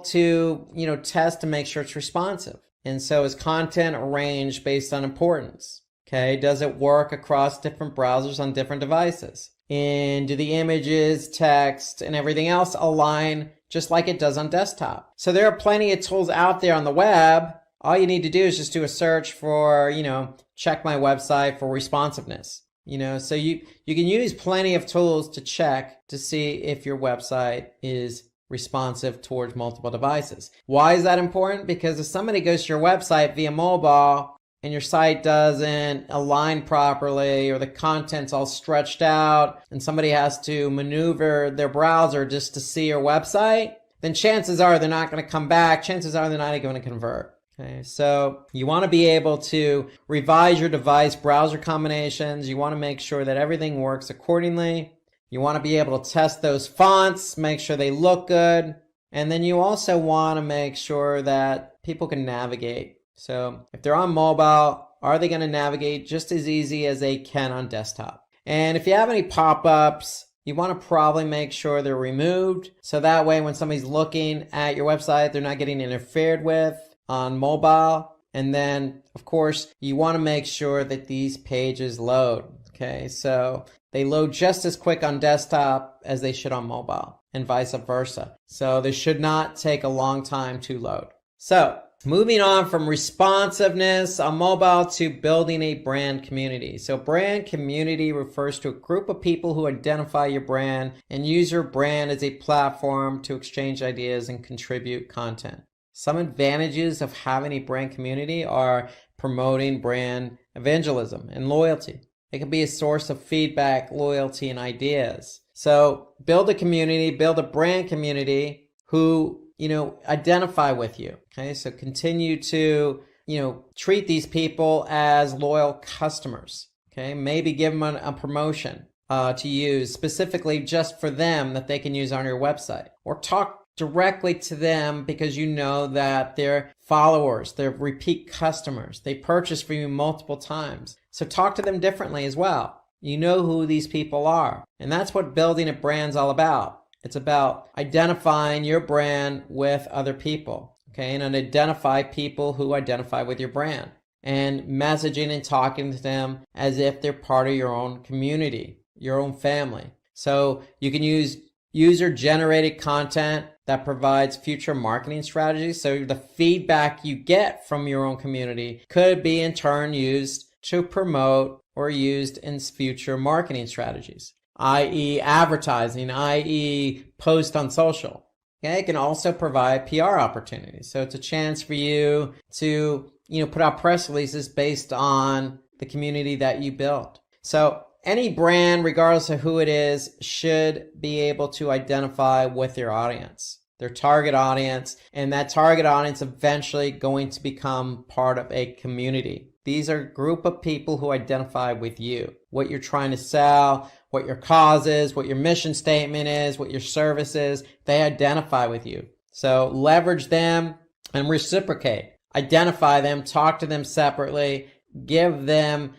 to, test to make sure it's responsive. And so is content arranged based on importance? Okay, does it work across different browsers on different devices? And do the images, text, and everything else align just like it does on desktop? So there are plenty of tools out there on the web. All you need to do is just do a search for, check my website for responsiveness. So you can use plenty of tools to check to see if your website is responsive towards multiple devices. Why is that important? Because if somebody goes to your website via mobile and your site doesn't align properly, or the content's all stretched out and somebody has to maneuver their browser just to see your website, then chances are they're not going to come back. Chances are they're not going to convert. Okay, so you want to be able to revise your device browser combinations. You want to make sure that everything works accordingly. You want to be able to test those fonts, make sure they look good. And then you also want to make sure that people can navigate. So if they're on mobile, are they going to navigate just as easy as they can on desktop? And if you have any pop-ups, you want to probably make sure they're removed. So that way when somebody's looking at your website, they're not getting interfered with on mobile. And then of course you want to make sure that these pages load. Okay, so they load just as quick on desktop as they should on mobile, and vice versa. So they should not take a long time to load. So moving on from responsiveness on mobile to building a brand community. So brand community refers to a group of people who identify your brand and use your brand as a platform to exchange ideas and contribute content. Some advantages of having a brand community are promoting brand evangelism and loyalty. It can be a source of feedback, loyalty, and ideas. So build a community, build a brand community who, identify with you. Okay, so continue to, treat these people as loyal customers. Okay, maybe give them a promotion to use specifically just for them that they can use on your website, or talk directly to them because you know that they're followers, they're repeat customers, they purchase from you multiple times. So talk to them differently as well. You know who these people are. And that's what building a brand's all about. It's about identifying your brand with other people, okay? And identify people who identify with your brand, and messaging and talking to them as if they're part of your own community, your own family. So you can use user-generated content that provides future marketing strategies. So the feedback you get from your own community could be in turn used to promote or used in future marketing strategies, i.e. advertising, i.e. post on social. Okay, it can also provide PR opportunities. So it's a chance for you to, put out press releases based on the community that you built. So any brand, regardless of who it is, should be able to identify with their audience, their target audience, and that target audience eventually going to become part of a community. These are a group of people who identify with you, what you're trying to sell, what your cause is, what your mission statement is, what your service is. They identify with you. So leverage them and reciprocate. Identify them, talk to them separately, give them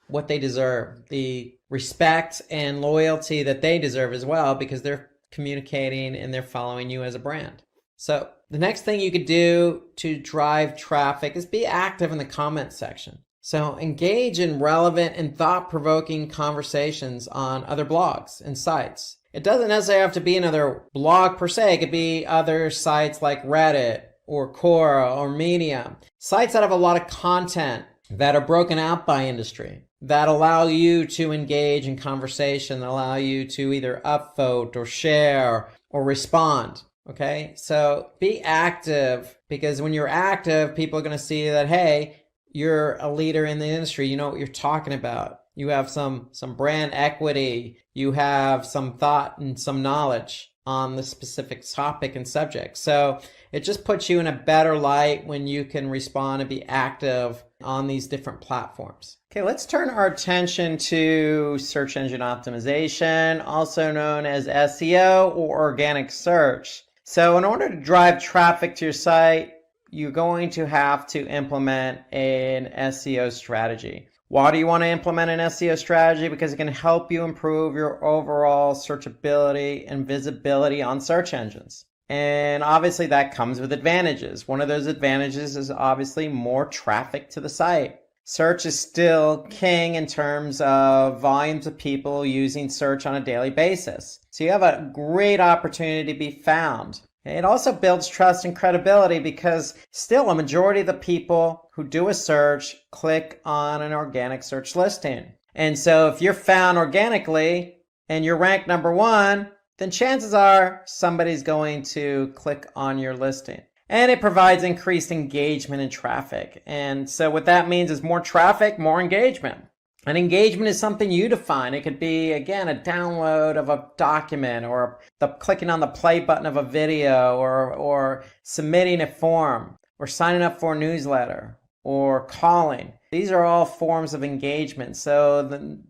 what they deserve, the respect and loyalty that they deserve as well, because they're communicating and they're following you as a brand. So the next thing you could do to drive traffic is be active in the comment section. So engage in relevant and thought-provoking conversations on other blogs and sites. It doesn't necessarily have to be another blog per se. It could be other sites like Reddit or Quora or Medium. Sites that have a lot of content that are broken out by industry, that allow you to engage in conversation, that allow you to either upvote or share or respond. Okay, so be active, because when you're active, people are going to see that, hey, you're a leader in the industry. You know what you're talking about. You have some brand equity. You have some thought and some knowledge on the specific topic and subject. So it just puts you in a better light when you can respond and be active on these different platforms. Okay, let's turn our attention to search engine optimization, also known as SEO or organic search. So in order to drive traffic to your site, you're going to have to implement an SEO strategy. Why do you want to implement an SEO strategy? Because it can help you improve your overall searchability and visibility on search engines. And obviously that comes with advantages. One of those advantages is obviously more traffic to the site. Search is still king in terms of volumes of people using search on a daily basis. So you have a great opportunity to be found. It also builds trust and credibility because still a majority of the people who do a search click on an organic search listing. And so if you're found organically and you're ranked number 1, then chances are somebody's going to click on your listing. And it provides increased engagement and traffic. And so what that means is more traffic, more engagement. And engagement is something you define. It could be, again, a download of a document or clicking on the play button of a video or submitting a form or signing up for a newsletter or calling. These are all forms of engagement. So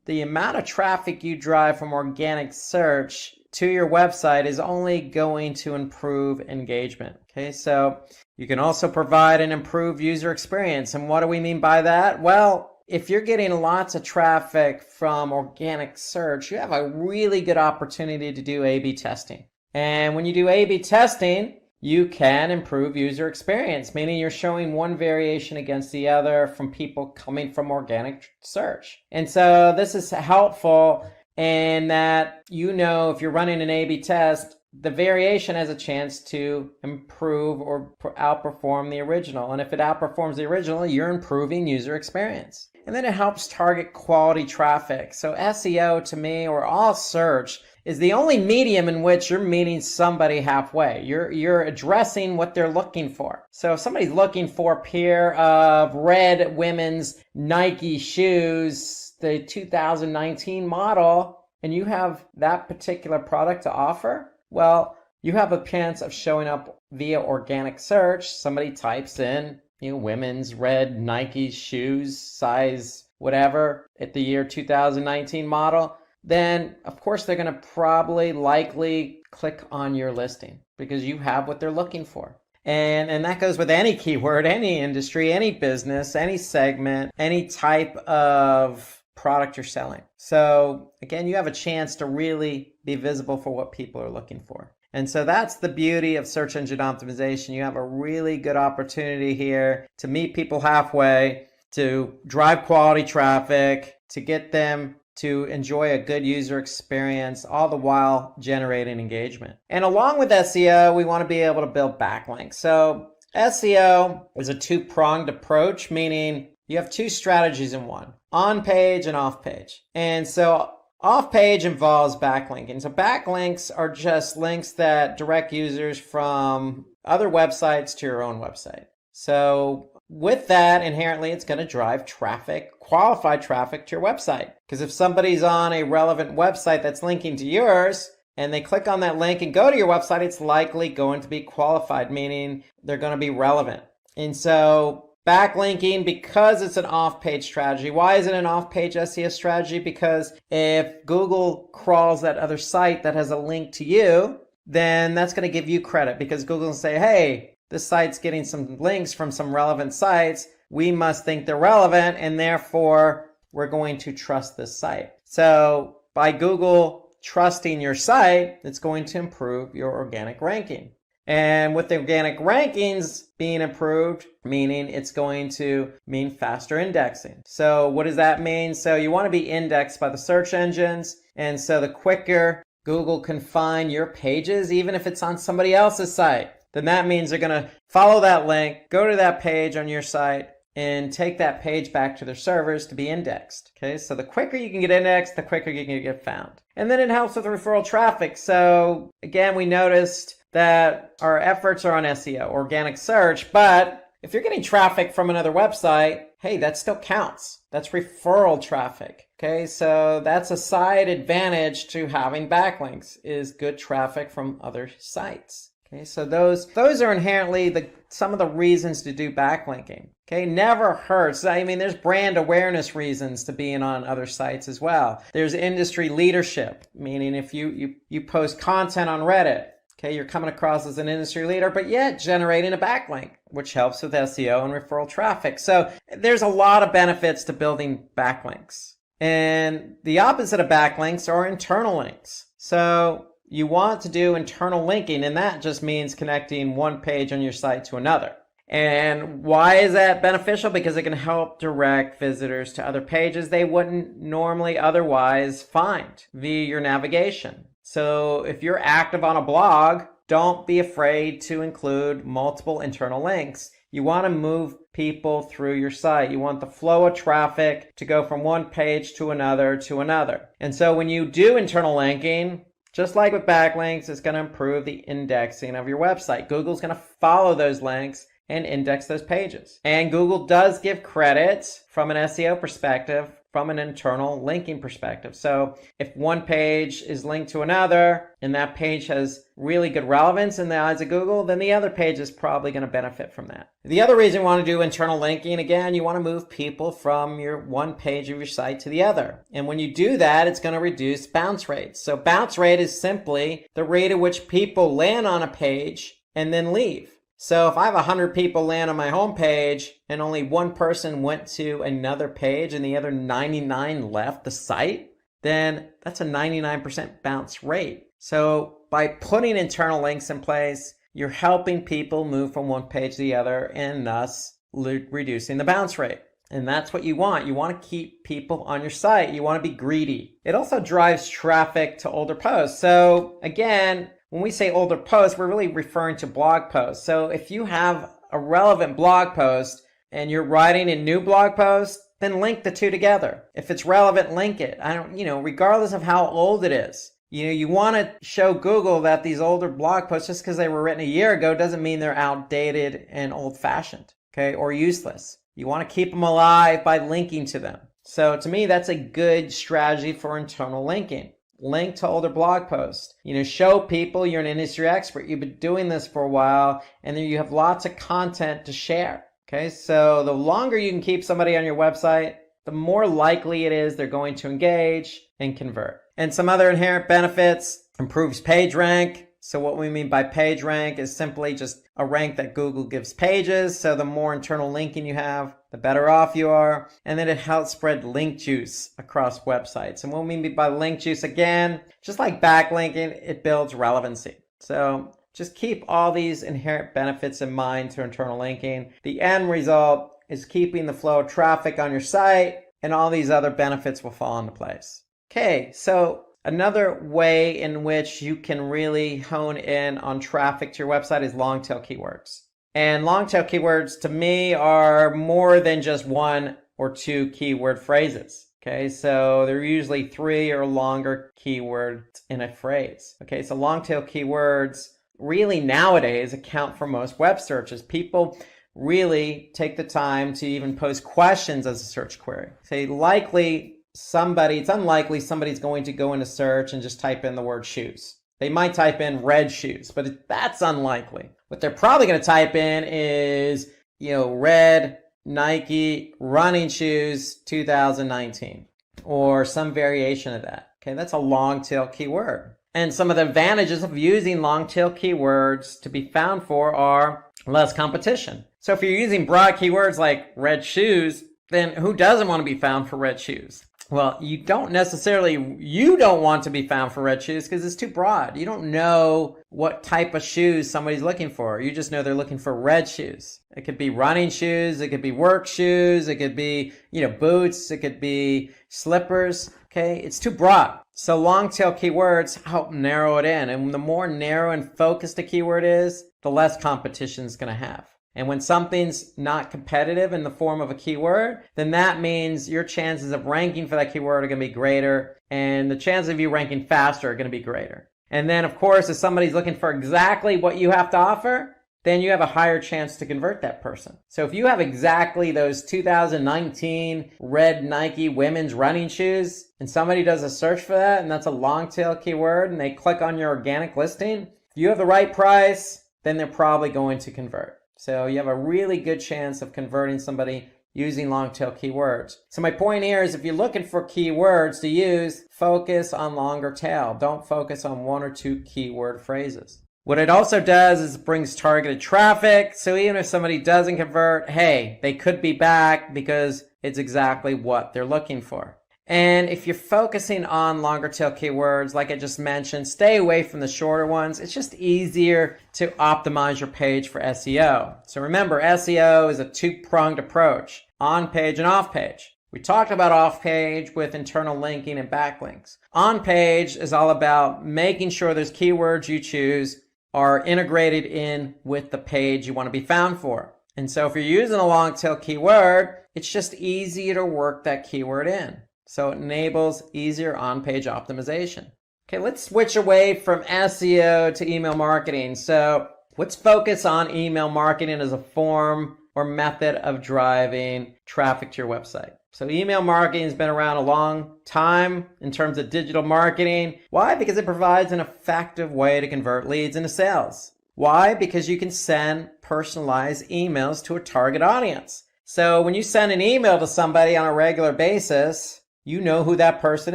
the amount of traffic you drive from organic search to your website is only going to improve engagement. Okay, so you can also provide an improved user experience. And what do we mean by that? Well, if you're getting lots of traffic from organic search, you have a really good opportunity to do A/B testing. And when you do A/B testing, you can improve user experience, meaning you're showing one variation against the other from people coming from organic search. And so this is helpful in that, if you're running an A/B test, the variation has a chance to improve or outperform the original. And if it outperforms the original, you're improving user experience. And then it helps target quality traffic. So SEO to me, or all search, is the only medium in which you're meeting somebody halfway. You're addressing what they're looking for. So if somebody's looking for a pair of red women's Nike shoes, the 2019 model, and you have that particular product to offer, well, you have a chance of showing up via organic search. Somebody types in, women's red Nike shoes, size whatever, at the year 2019 model, then of course they're going to likely click on your listing because you have what they're looking for. And that goes with any keyword, any industry, any business, any segment, any type of product you're selling. So again, you have a chance to really be visible for what people are looking for. And so that's the beauty of search engine optimization. You have a really good opportunity here to meet people halfway, to drive quality traffic, to get them to enjoy a good user experience, all the while generating engagement. And along with SEO, we want to be able to build backlinks. So SEO is a two-pronged approach, meaning you have two strategies in one, on page and off page. And so off page involves backlinking. So backlinks are just links that direct users from other websites to your own website. So with that, inherently, it's going to drive traffic, qualified traffic to your website. Because if somebody's on a relevant website that's linking to yours, and they click on that link and go to your website, it's likely going to be qualified, meaning they're going to be relevant. And so backlinking, because it's an off-page strategy. Why is it an off-page SEO strategy? Because if Google crawls that other site that has a link to you, then that's going to give you credit because Google will say, hey, this site's getting some links from some relevant sites. We must think they're relevant, and therefore we're going to trust this site. So by Google trusting your site, it's going to improve your organic ranking. And with the organic rankings being improved, meaning it's going to mean faster indexing. So what does that mean? So you want to be indexed by the search engines. And so the quicker Google can find your pages, even if it's on somebody else's site, then that means they're going to follow that link, go to that page on your site, and take that page back to their servers to be indexed. Okay, so the quicker you can get indexed, the quicker you can get found. And then it helps with referral traffic. So again, we noticed that our efforts are on SEO, organic search, but if you're getting traffic from another website, hey, that still counts. That's referral traffic. Okay, so that's a side advantage to having backlinks, is good traffic from other sites. Okay, so those are inherently some of the reasons to do backlinking. Okay, never hurts. I mean, there's brand awareness reasons to being on other sites as well. There's industry leadership, meaning if you post content on Reddit, okay, you're coming across as an industry leader, but yet generating a backlink, which helps with SEO and referral traffic. So there's a lot of benefits to building backlinks. And the opposite of backlinks are internal links. So you want to do internal linking, and that just means connecting one page on your site to another. And why is that beneficial? Because it can help direct visitors to other pages they wouldn't normally otherwise find via your navigation. So if you're active on a blog, don't be afraid to include multiple internal links. You want to move people through your site. You want the flow of traffic to go from one page to another to another. And so when you do internal linking, just like with backlinks, it's going to improve the indexing of your website. Google's going to follow those links and index those pages. And Google does give credit from an SEO perspective, from an internal linking perspective. So if one page is linked to another and that page has really good relevance in the eyes of Google, then the other page is probably going to benefit from that. The other reason you want to do internal linking, again, you want to move people from your one page of your site to the other. And when you do that, it's going to reduce bounce rates. So bounce rate is simply the rate at which people land on a page and then leave. So if I have 100 people land on my home page and only one person went to another page and the other 99 left the site, then that's a 99% bounce rate. So by putting internal links in place, you're helping people move from one page to the other and thus reducing the bounce rate. And that's what you want. You want to keep people on your site. You want to be greedy. It also drives traffic to older posts. So again, when we say older posts, we're really referring to blog posts. So if you have a relevant blog post and you're writing a new blog post, then link the two together. If it's relevant, link it. Regardless of how old it is. You want to show Google that these older blog posts, just because they were written a year ago, doesn't mean they're outdated and old-fashioned, okay, or useless. You want to keep them alive by linking to them. So to me, that's a good strategy for internal linking. Link to older blog posts. Show people you're an industry expert. You've been doing this for a while, and then you have lots of content to share. Okay, so the longer you can keep somebody on your website, the more likely it is they're going to engage and convert. And some other inherent benefits: improves page rank. So what we mean by page rank is simply just a rank that Google gives pages. So the more internal linking you have, the better off you are. And then it helps spread link juice across websites. And what we mean by link juice, again, just like backlinking, it builds relevancy. So just keep all these inherent benefits in mind to internal linking. The end result is keeping the flow of traffic on your site, and all these other benefits will fall into place. Okay, so another way in which you can really hone in on traffic to your website is long tail keywords. And long tail keywords to me are more than just one or two keyword phrases. Okay, so they're usually 3 or longer keywords in a phrase. Okay, so long tail keywords really nowadays account for most web searches. People really take the time to even pose questions as a search query. It's unlikely somebody's going to go into search and just type in the word shoes. They might type in red shoes, but that's unlikely. What they're probably going to type in is, red Nike running shoes 2019 or some variation of that. Okay, that's a long tail keyword. And some of the advantages of using long tail keywords to be found for are less competition. So if you're using broad keywords like red shoes, then who doesn't want to be found for red shoes? Well, you don't want to be found for red shoes because it's too broad. You don't know what type of shoes somebody's looking for. You just know they're looking for red shoes. It could be running shoes. It could be work shoes. It could be, boots. It could be slippers. Okay. It's too broad. So long tail keywords help narrow it in. And the more narrow and focused a keyword is, the less competition it's going to have. And when something's not competitive in the form of a keyword, then that means your chances of ranking for that keyword are going to be greater, and the chances of you ranking faster are going to be greater. And then, of course, if somebody's looking for exactly what you have to offer, then you have a higher chance to convert that person. So if you have exactly those 2019 red Nike women's running shoes and somebody does a search for that and that's a long tail keyword and they click on your organic listing, if you have the right price, then they're probably going to convert. So you have a really good chance of converting somebody using long tail keywords. So my point here is if you're looking for keywords to use, focus on longer tail. Don't focus on one or two keyword phrases. What it also does is it brings targeted traffic. So even if somebody doesn't convert, hey, they could be back because it's exactly what they're looking for. And if you're focusing on longer tail keywords, like I just mentioned, stay away from the shorter ones. It's just easier to optimize your page for SEO. So remember, SEO is a two-pronged approach, on page and off page. We talked about off page with internal linking and backlinks. On page is all about making sure those keywords you choose are integrated in with the page you want to be found for. And so if you're using a long tail keyword, it's just easier to work that keyword in. So it enables easier on-page optimization. Okay, let's switch away from SEO to email marketing. So let's focus on email marketing as a form or method of driving traffic to your website. So email marketing has been around a long time in terms of digital marketing. Why? Because it provides an effective way to convert leads into sales. Why? Because you can send personalized emails to a target audience. So when you send an email to somebody on a regular basis, you know who that person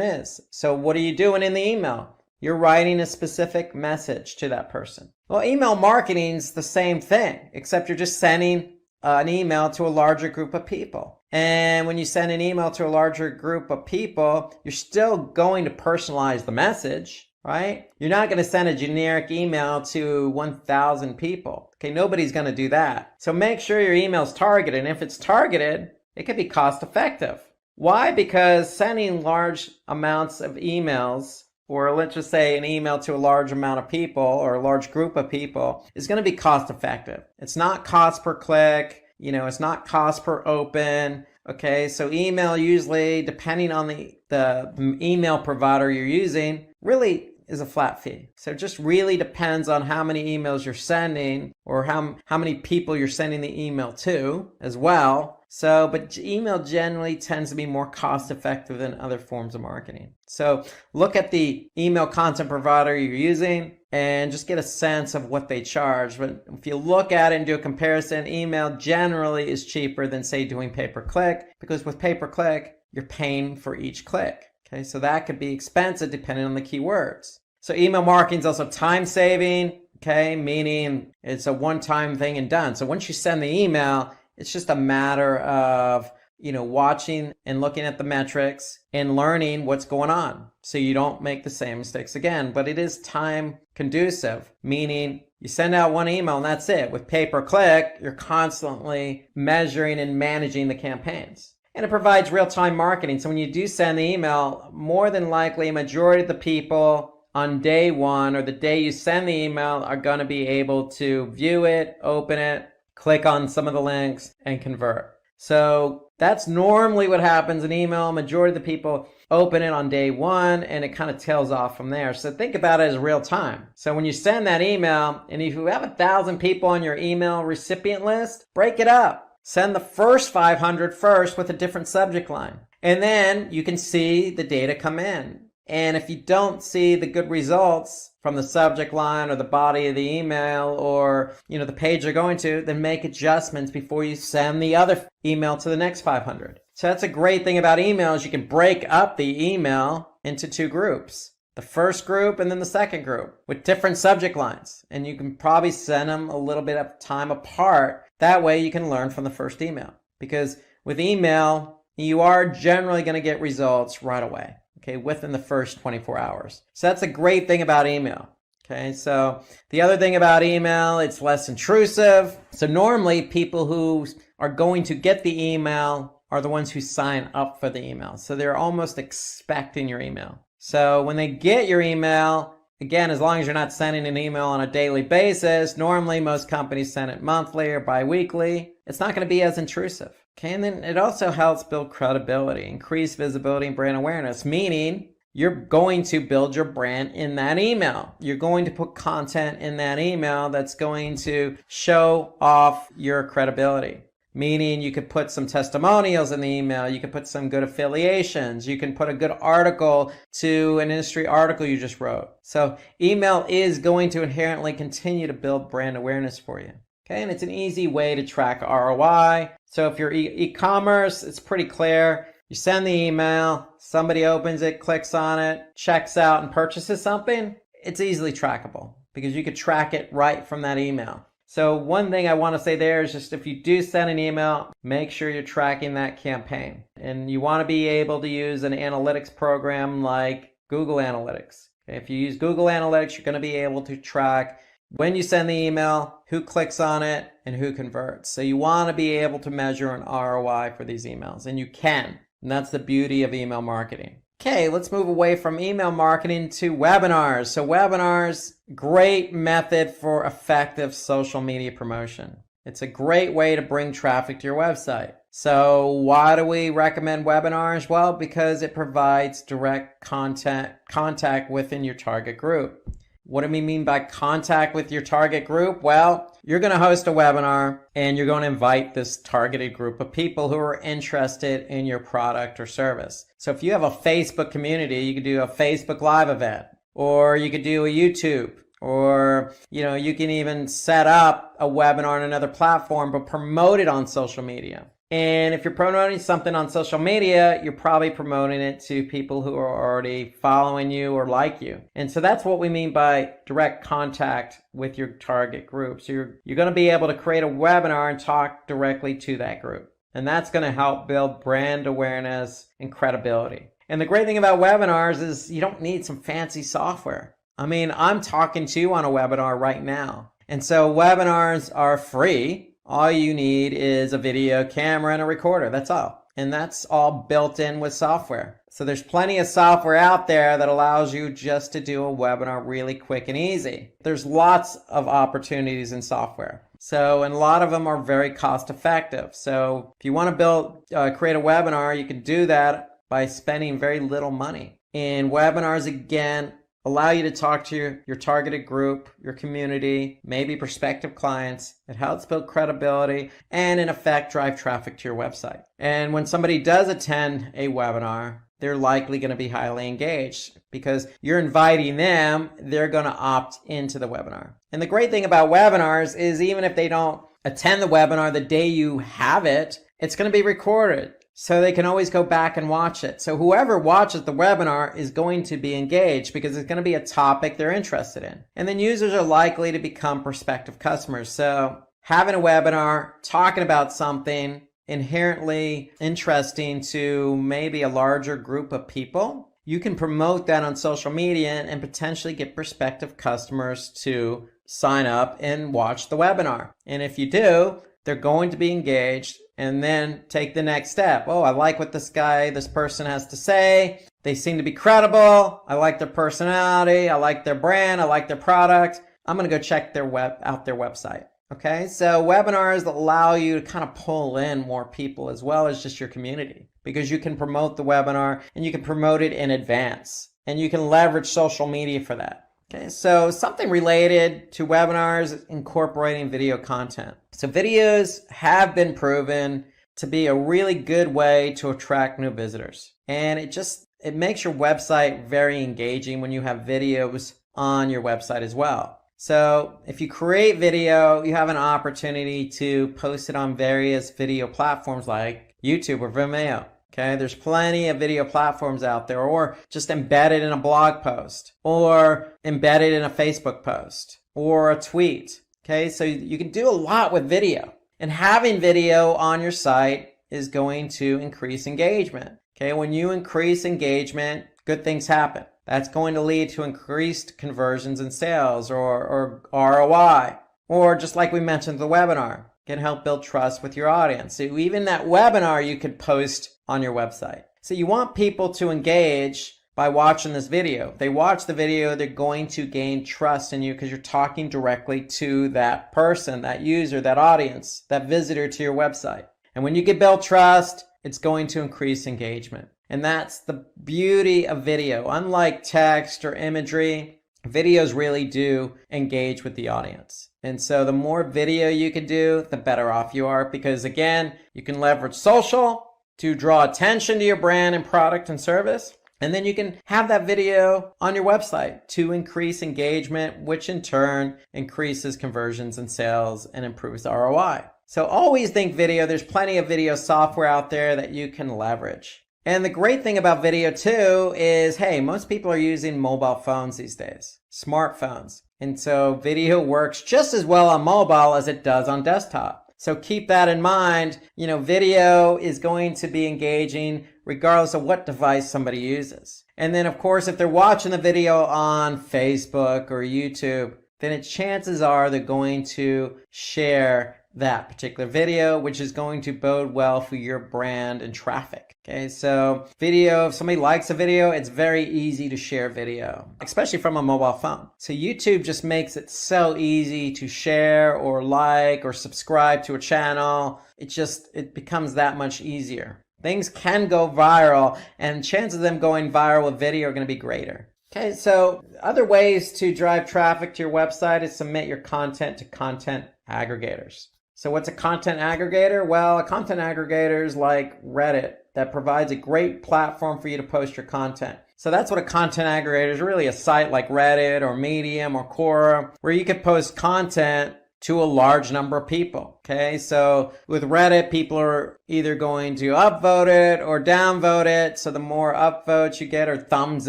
is. So what are you doing in the email? You're writing a specific message to that person. Well, email marketing is the same thing, except you're just sending an email to a larger group of people. And when you send an email to a larger group of people, you're still going to personalize the message, right? You're not going to send a generic email to 1,000 people. Okay, nobody's going to do that. So make sure your email is targeted. And if it's targeted, it can be cost effective. Why? Because sending large amounts of emails, or let's just say an email to a large amount of people or a large group of people, is going to be cost effective. It's not cost per click. It's not cost per open. Okay, so email usually, depending on the email provider you're using, really is a flat fee. So it just really depends on how many emails you're sending or how many people you're sending the email to as well. So, but email generally tends to be more cost effective than other forms of marketing. So look at the email content provider you're using and just get a sense of what they charge. But if you look at it and do a comparison, email generally is cheaper than, say, doing pay-per-click, because with pay-per-click, you're paying for each click. Okay, so that could be expensive depending on the keywords. So email marketing is also time saving, okay, meaning it's a one-time thing and done. So once you send the email, it's just a matter of, watching and looking at the metrics and learning what's going on so you don't make the same mistakes again. But it is time conducive, meaning you send out one email and that's it. With pay-per-click, you're constantly measuring and managing the campaigns. And it provides real-time marketing. So when you do send the email, more than likely a majority of the people on day one or the day you send the email are going to be able to view it, open it, click on some of the links, and convert. So that's normally what happens in email. Majority of the people open it on day one and it kind of tails off from there. So think about it as real time. So when you send that email, and if you have 1,000 people on your email recipient list, break it up. Send the first 500 first with a different subject line. And then you can see the data come in. And if you don't see the good results from the subject line or the body of the email or, the page you're going to, then make adjustments before you send the other email to the next 500. So that's a great thing about emails. You can break up the email into two groups, the first group and then the second group with different subject lines. And you can probably send them a little bit of time apart. That way you can learn from the first email, because with email, you are generally going to get results right away. Okay, within the first 24 hours. So that's a great thing about email. Okay, so the other thing about email, it's less intrusive. So normally people who are going to get the email are the ones who sign up for the email. So they're almost expecting your email. So when they get your email, again, as long as you're not sending an email on a daily basis, normally most companies send it monthly or bi-weekly, it's not going to be as intrusive. Okay, and then it also helps build credibility, increase visibility and brand awareness, meaning you're going to build your brand in that email. You're going to put content in that email that's going to show off your credibility. Meaning you could put some testimonials in the email, you could put some good affiliations, you can put a good article to an industry article you just wrote. So email is going to inherently continue to build brand awareness for you. Okay, and it's an easy way to track ROI. So if you're e-commerce, it's pretty clear. You send the email, somebody opens it, clicks on it, checks out and purchases something. It's easily trackable because you could track it right from that email. So one thing I want to say there is just if you do send an email, make sure you're tracking that campaign. And you want to be able to use an analytics program like Google Analytics. Okay, if you use Google Analytics, you're going to be able to track when you send the email, who clicks on it, and who converts. So you want to be able to measure an ROI for these emails, and you can. And that's the beauty of email marketing. Okay, let's move away from email marketing to webinars. So webinars, great method for effective social media promotion. It's a great way to bring traffic to your website. So why do we recommend webinars? Well, because it provides direct contact within your target group. What do we mean by contact with your target group? Well, you're going to host a webinar and you're going to invite this targeted group of people who are interested in your product or service. So if you have a Facebook community, you could do a Facebook Live event, or you could do a YouTube, or you can even set up a webinar on another platform but promote it on social media. And if you're promoting something on social media, you're probably promoting it to people who are already following you or like you. And so that's what we mean by direct contact with your target group. So you're going to be able to create a webinar and talk directly to that group. And that's going to help build brand awareness and credibility. And the great thing about webinars is you don't need some fancy software. I mean, I'm talking to you on a webinar right now. And so webinars are free. All you need is a video camera and a recorder. That's all. And that's all built in with software. So there's plenty of software out there that allows you just to do a webinar really quick and easy. There's lots of opportunities in software. So, and a lot of them are very cost effective. So if you want to create a webinar, you can do that by spending very little money. And webinars, again, allow you to talk to your targeted group, your community, maybe prospective clients. It helps build credibility and, in effect, drive traffic to your website. And when somebody does attend a webinar, they're likely going to be highly engaged because you're inviting them, they're going to opt into the webinar. And the great thing about webinars is even if they don't attend the webinar the day you have it, it's going to be recorded. So they can always go back and watch it. So whoever watches the webinar is going to be engaged because it's going to be a topic they're interested in. And then users are likely to become prospective customers. So having a webinar, talking about something inherently interesting to maybe a larger group of people, you can promote that on social media and potentially get prospective customers to sign up and watch the webinar. And if you do, they're going to be engaged and then take the next step. Oh, I like what this person has to say. They seem to be credible. I like their personality. I like their brand. I like their product. I'm going to go check out their website. Okay, so webinars allow you to kind of pull in more people as well as just your community because you can promote the webinar and you can promote it in advance and you can leverage social media for that. Okay, so something related to webinars is incorporating video content. So videos have been proven to be a really good way to attract new visitors. And it makes your website very engaging when you have videos on your website as well. So if you create video, you have an opportunity to post it on various video platforms like YouTube or Vimeo. Okay, there's plenty of video platforms out there, or just embedded in a blog post, or embedded in a Facebook post, or a tweet. Okay, so you can do a lot with video. And having video on your site is going to increase engagement. Okay, when you increase engagement, good things happen. That's going to lead to increased conversions and sales or ROI. Or just like we mentioned, the webinar can help build trust with your audience. So even that webinar you could post on your website. So you want people to engage by watching this video. If they watch the video, they're going to gain trust in you because you're talking directly to that person, that user, that audience, that visitor to your website. And when you can build trust, it's going to increase engagement. And that's the beauty of video. Unlike text or imagery, videos really do engage with the audience. And so the more video you can do, the better off you are, because again, you can leverage social to draw attention to your brand and product and service. And then you can have that video on your website to increase engagement, which in turn increases conversions and sales and improves the ROI. So always think video. There's plenty of video software out there that you can leverage. And the great thing about video too is, hey, most people are using mobile phones these days, smartphones. And so video works just as well on mobile as it does on desktop. So keep that in mind. Video is going to be engaging regardless of what device somebody uses. And then of course, if they're watching the video on Facebook or YouTube, then chances are they're going to share that particular video, which is going to bode well for your brand and traffic. Okay, so video, if somebody likes a video, it's very easy to share video, especially from a mobile phone. So YouTube just makes it so easy to share or like or subscribe to a channel. It becomes that much easier. Things can go viral, and chances of them going viral with video are going to be greater. Okay, so other ways to drive traffic to your website is submit your content to content aggregators. So what's a content aggregator? Well, a content aggregator is like Reddit that provides a great platform for you to post your content. So that's what a content aggregator is, really a site like Reddit or Medium or Quora, where you can post content to a large number of people. Okay, so with Reddit, people are either going to upvote it or downvote it. So the more upvotes you get, or thumbs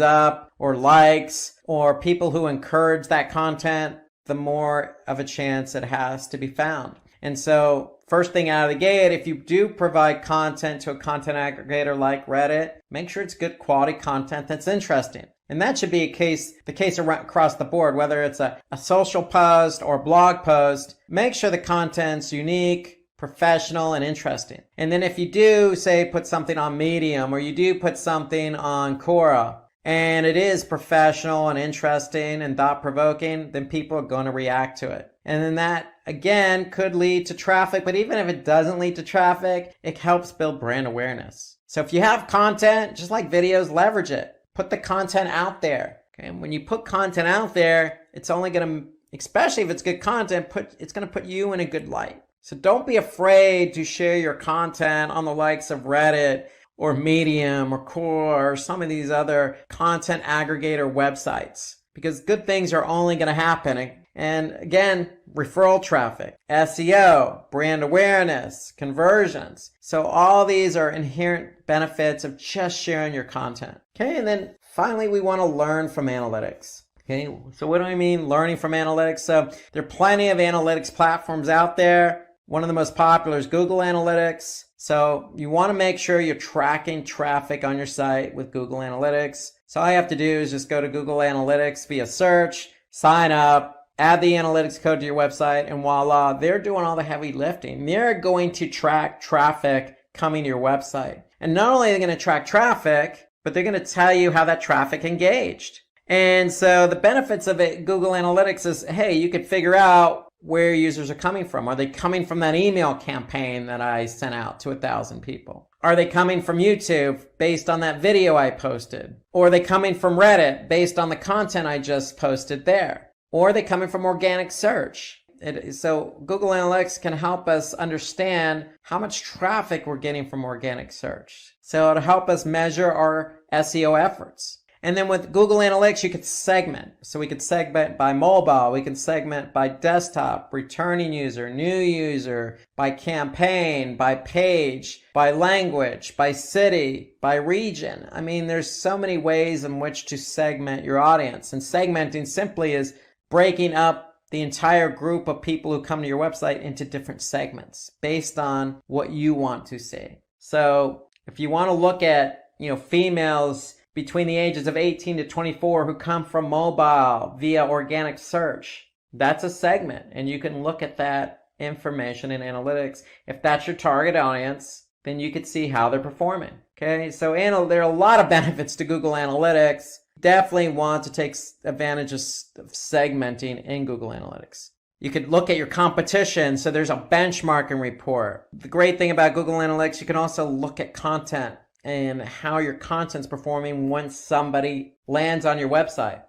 up or likes, or people who encourage that content, the more of a chance it has to be found. And so first thing out of the gate, if you do provide content to a content aggregator like Reddit, make sure it's good quality content that's interesting. And that should be the case across the board, whether it's a social post or blog post. Make sure the content's unique, professional, and interesting. And then if you do, say, put something on Medium, or you do put something on Quora, and it is professional and interesting and thought-provoking, then people are going to react to it. And then that, again, could lead to traffic. But even if it doesn't lead to traffic, it helps build brand awareness. So if you have content, just like videos, leverage it. Put the content out there. Okay? And when you put content out there, it's only going to, especially if it's good content, it's going to put you in a good light. So don't be afraid to share your content on the likes of Reddit or Medium or Quora or some of these other content aggregator websites, because good things are only going to happen. And again, referral traffic, SEO, brand awareness, conversions. So all these are inherent benefits of just sharing your content. Okay, and then finally, we want to learn from analytics. Okay, so what do I mean learning from analytics? So there are plenty of analytics platforms out there. One of the most popular is Google Analytics. So you want to make sure you're tracking traffic on your site with Google Analytics. So all you have to do is just go to Google Analytics via search, sign up, add the analytics code to your website, and voila, they're doing all the heavy lifting. They're going to track traffic coming to your website. And not only are they going to track traffic, but they're going to tell you how that traffic engaged. And so the benefits of it, Google Analytics, is, hey, you could figure out where users are coming from. Are they coming from that email campaign that I sent out to 1,000 people? Are they coming from YouTube based on that video I posted? Or are they coming from Reddit based on the content I just posted there? Or are they coming from organic search? So Google Analytics can help us understand how much traffic we're getting from organic search. So it'll help us measure our SEO efforts. And then with Google Analytics, you could segment. So we could segment by mobile, we can segment by desktop, returning user, new user, by campaign, by page, by language, by city, by region. I mean, there's so many ways in which to segment your audience. And segmenting simply is breaking up the entire group of people who come to your website into different segments based on what you want to see. So if you want to look at, females between the ages of 18 to 24 who come from mobile via organic search, that's a segment. And you can look at that information in analytics. If that's your target audience, then you could see how they're performing. Okay, so there are a lot of benefits to Google Analytics. Definitely want to take advantage of segmenting in Google Analytics. You could look at your competition. So there's a benchmarking report. The great thing about Google Analytics, you can also look at content and how your content's performing once somebody lands on your website.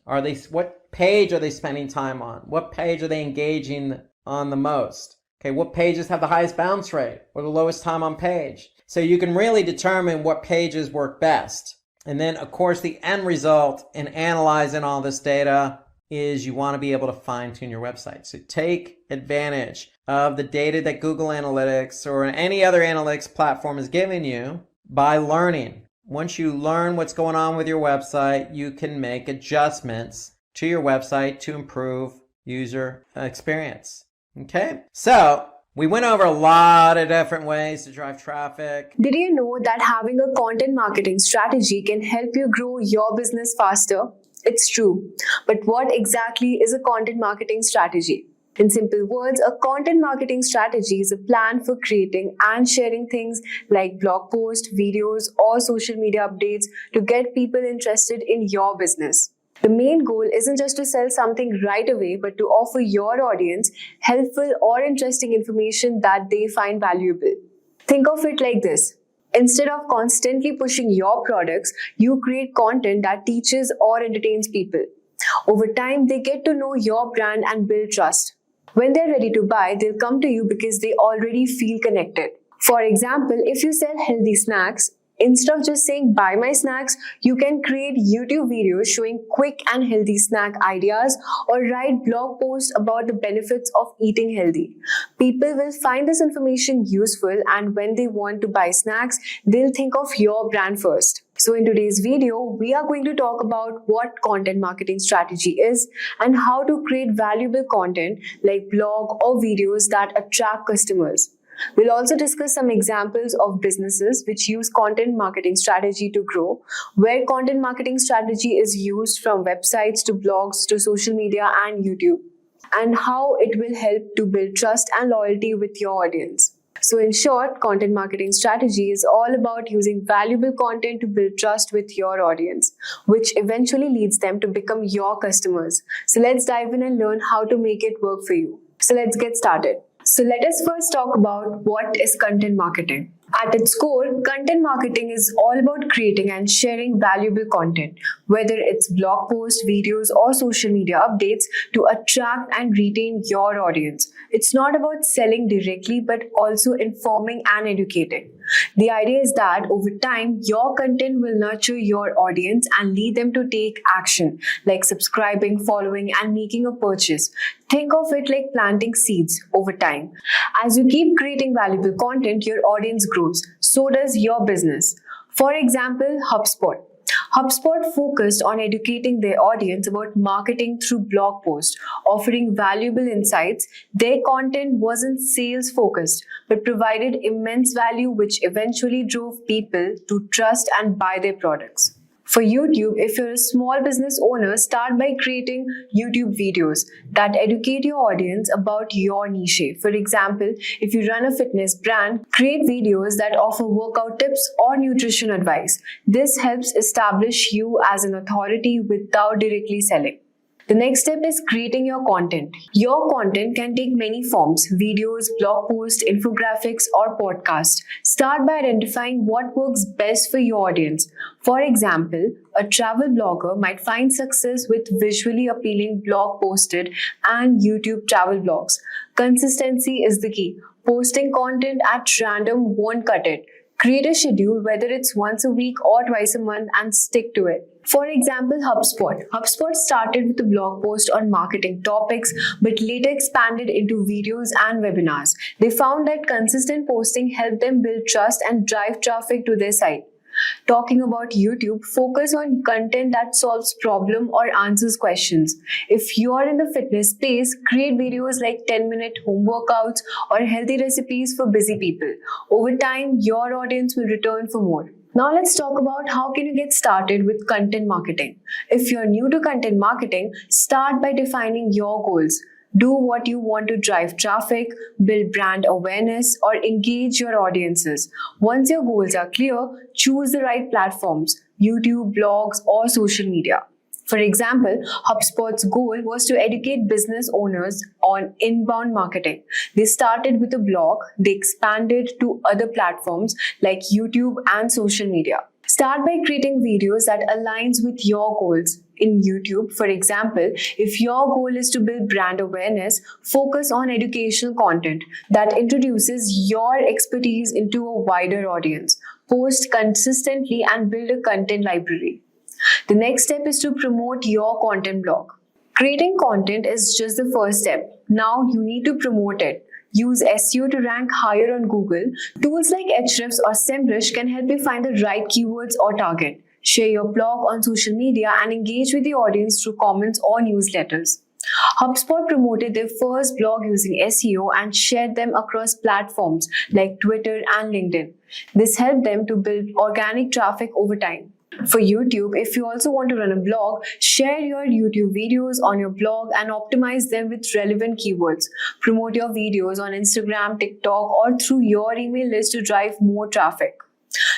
What page are they spending time on? What page are they engaging on the most? Okay, what pages have the highest bounce rate or the lowest time on page? So you can really determine what pages work best. And then, of course, the end result in analyzing all this data is you want to be able to fine-tune your website. So take advantage of the data that Google Analytics or any other analytics platform is giving you by learning. Once you learn what's going on with your website, you can make adjustments to your website to improve user experience. Okay? So we went over a lot of different ways to drive traffic. Did you know that having a content marketing strategy can help you grow your business faster? It's true. But what exactly is a content marketing strategy? In simple words, a content marketing strategy is a plan for creating and sharing things like blog posts, videos, or social media updates to get people interested in your business. The main goal isn't just to sell something right away, but to offer your audience helpful or interesting information that they find valuable. Think of it like this. Instead of constantly pushing your products, you create content that teaches or entertains people. Over time, they get to know your brand and build trust. When they're ready to buy, they'll come to you because they already feel connected. For example, if you sell healthy snacks, instead of just saying buy my snacks, you can create YouTube videos showing quick and healthy snack ideas or write blog posts about the benefits of eating healthy. People will find this information useful, and when they want to buy snacks, they'll think of your brand first. So in today's video, we are going to talk about what content marketing strategy is and how to create valuable content like blog or videos that attract customers. We'll also discuss some examples of businesses which use content marketing strategy to grow, where content marketing strategy is used from websites to blogs to social media and YouTube, and how it will help to build trust and loyalty with your audience. So in short, content marketing strategy is all about using valuable content to build trust with your audience, which eventually leads them to become your customers. So let's dive in and learn how to make it work for you. So let's get started. So let us first talk about what is content marketing. At its core, content marketing is all about creating and sharing valuable content, whether it's blog posts, videos, or social media updates to attract and retain your audience. It's not about selling directly, but also informing and educating. The idea is that over time, your content will nurture your audience and lead them to take action, like subscribing, following, and making a purchase. Think of it like planting seeds over time. As you keep creating valuable content, your audience grows. So does your business. For example, HubSpot. HubSpot focused on educating their audience about marketing through blog posts, offering valuable insights. Their content wasn't sales focused, but provided immense value, which eventually drove people to trust and buy their products. For YouTube, if you're a small business owner, start by creating YouTube videos that educate your audience about your niche. For example, if you run a fitness brand, create videos that offer workout tips or nutrition advice. This helps establish you as an authority without directly selling. The next step is creating your content. Your content can take many forms: videos, blog posts, infographics, or podcasts. Start by identifying what works best for your audience. For example, a travel blogger might find success with visually appealing blog posted and YouTube travel blogs. Consistency is the key. Posting content at random won't cut it. Create a schedule, whether it's once a week or twice a month, and stick to it. For example, HubSpot. HubSpot started with a blog post on marketing topics, but later expanded into videos and webinars. They found that consistent posting helped them build trust and drive traffic to their site. Talking about YouTube, focus on content that solves problems or answers questions. If you are in the fitness space, create videos like 10-minute home workouts or healthy recipes for busy people. Over time, your audience will return for more. Now let's talk about how can you get started with content marketing. If you're new to content marketing, start by defining your goals. Do what you want to drive traffic, build brand awareness, or engage your audiences. Once your goals are clear, choose the right platforms: YouTube, blogs, or social media. For example, HubSpot's goal was to educate business owners on inbound marketing. They started with a blog, they expanded to other platforms like YouTube and social media. Start by creating videos that aligns with your goals. In YouTube, for example, if your goal is to build brand awareness, focus on educational content that introduces your expertise into a wider audience. Post consistently and build a content library. The next step is to promote your content blog. Creating content is just the first step. Now you need to promote it. Use SEO to rank higher on Google. Tools like Ahrefs or SEMrush can help you find the right keywords or target. Share your blog on social media and engage with the audience through comments or newsletters. HubSpot promoted their first blog using SEO and shared them across platforms like Twitter and LinkedIn. This helped them to build organic traffic over time. For YouTube, if you also want to run a blog, share your YouTube videos on your blog and optimize them with relevant keywords. Promote your videos on Instagram, TikTok, or through your email list to drive more traffic.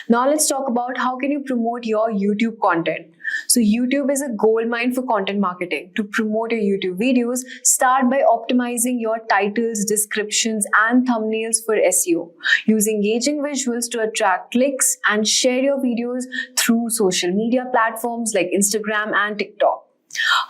Now let's talk about how can you promote your YouTube content. So YouTube is a goldmine for content marketing. To promote your YouTube videos, start by optimizing your titles, descriptions, and thumbnails for SEO. Use engaging visuals to attract clicks and share your videos through social media platforms like Instagram and TikTok.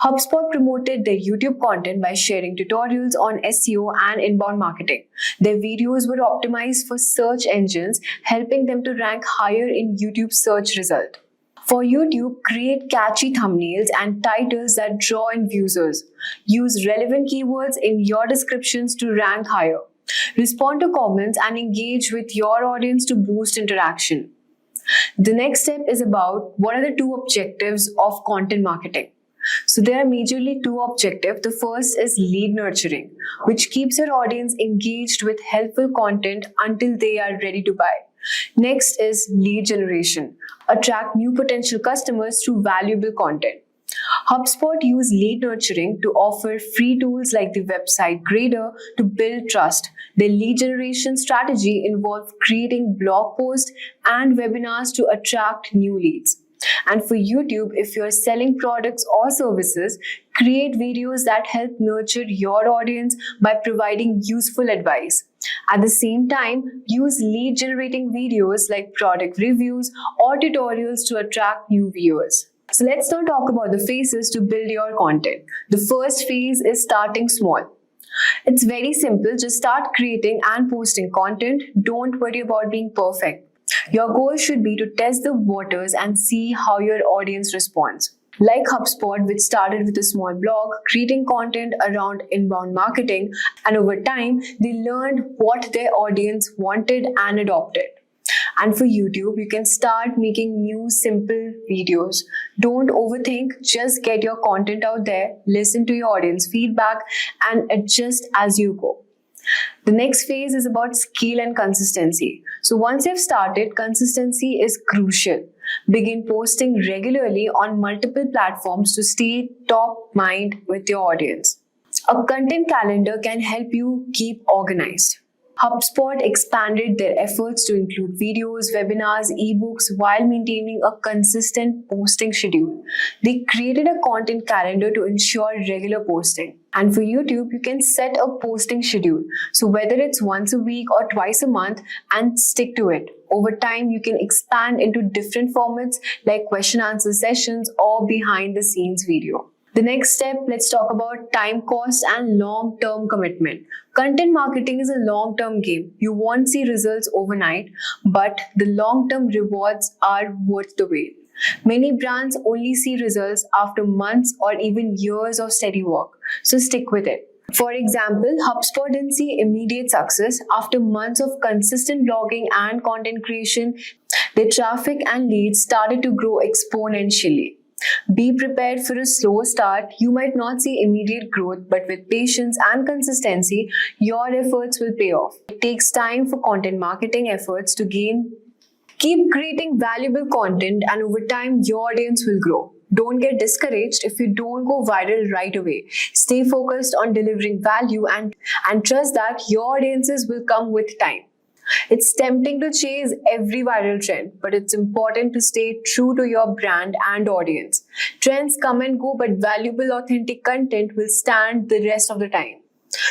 HubSpot promoted their YouTube content by sharing tutorials on SEO and inbound marketing. Their videos were optimized for search engines, helping them to rank higher in YouTube search results. For YouTube, create catchy thumbnails and titles that draw in users. Use relevant keywords in your descriptions to rank higher. Respond to comments and engage with your audience to boost interaction. The next step is about what are the two objectives of content marketing. So there are majorly two objectives. The first is lead nurturing, which keeps your audience engaged with helpful content until they are ready to buy. Next is lead generation. Attract new potential customers through valuable content. HubSpot use lead nurturing to offer free tools like the website grader to build trust. Their lead generation strategy involves creating blog posts and webinars to attract new leads. And for YouTube, if you're selling products or services, create videos that help nurture your audience by providing useful advice. At the same time, use lead generating videos like product reviews or tutorials to attract new viewers. So let's now talk about the phases to build your content. The first phase is starting small. It's very simple. Just start creating and posting content. Don't worry about being perfect. Your goal should be to test the waters and see how your audience responds. Like HubSpot, which started with a small blog, creating content around inbound marketing, and over time, they learned what their audience wanted and adopted. And for YouTube, you can start making new, simple videos. Don't overthink, just get your content out there, listen to your audience feedback, and adjust as you go. The next phase is about scale and consistency. So once you've started, consistency is crucial. Begin posting regularly on multiple platforms to stay top mind with your audience. A content calendar can help you keep organized. HubSpot expanded their efforts to include videos, webinars, ebooks while maintaining a consistent posting schedule. They created a content calendar to ensure regular posting. And for YouTube, you can set a posting schedule. So whether it's once a week or twice a month, and stick to it. Over time, you can expand into different formats like question answer sessions or behind the scenes video. The next step, let's talk about time cost and long-term commitment. Content marketing is a long-term game. You won't see results overnight, but the long-term rewards are worth the wait. Many brands only see results after months or even years of steady work, so stick with it. For example, HubSpot didn't see immediate success. After months of consistent blogging and content creation, their traffic and leads started to grow exponentially. Be prepared for a slow start. You might not see immediate growth, but with patience and consistency, your efforts will pay off. It takes time for content marketing efforts to gain. Keep creating valuable content, and over time, your audience will grow. Don't get discouraged if you don't go viral right away. Stay focused on delivering value and trust that your audiences will come with time. It's tempting to chase every viral trend, but it's important to stay true to your brand and audience. Trends come and go, but valuable, authentic content will stand the rest of the time.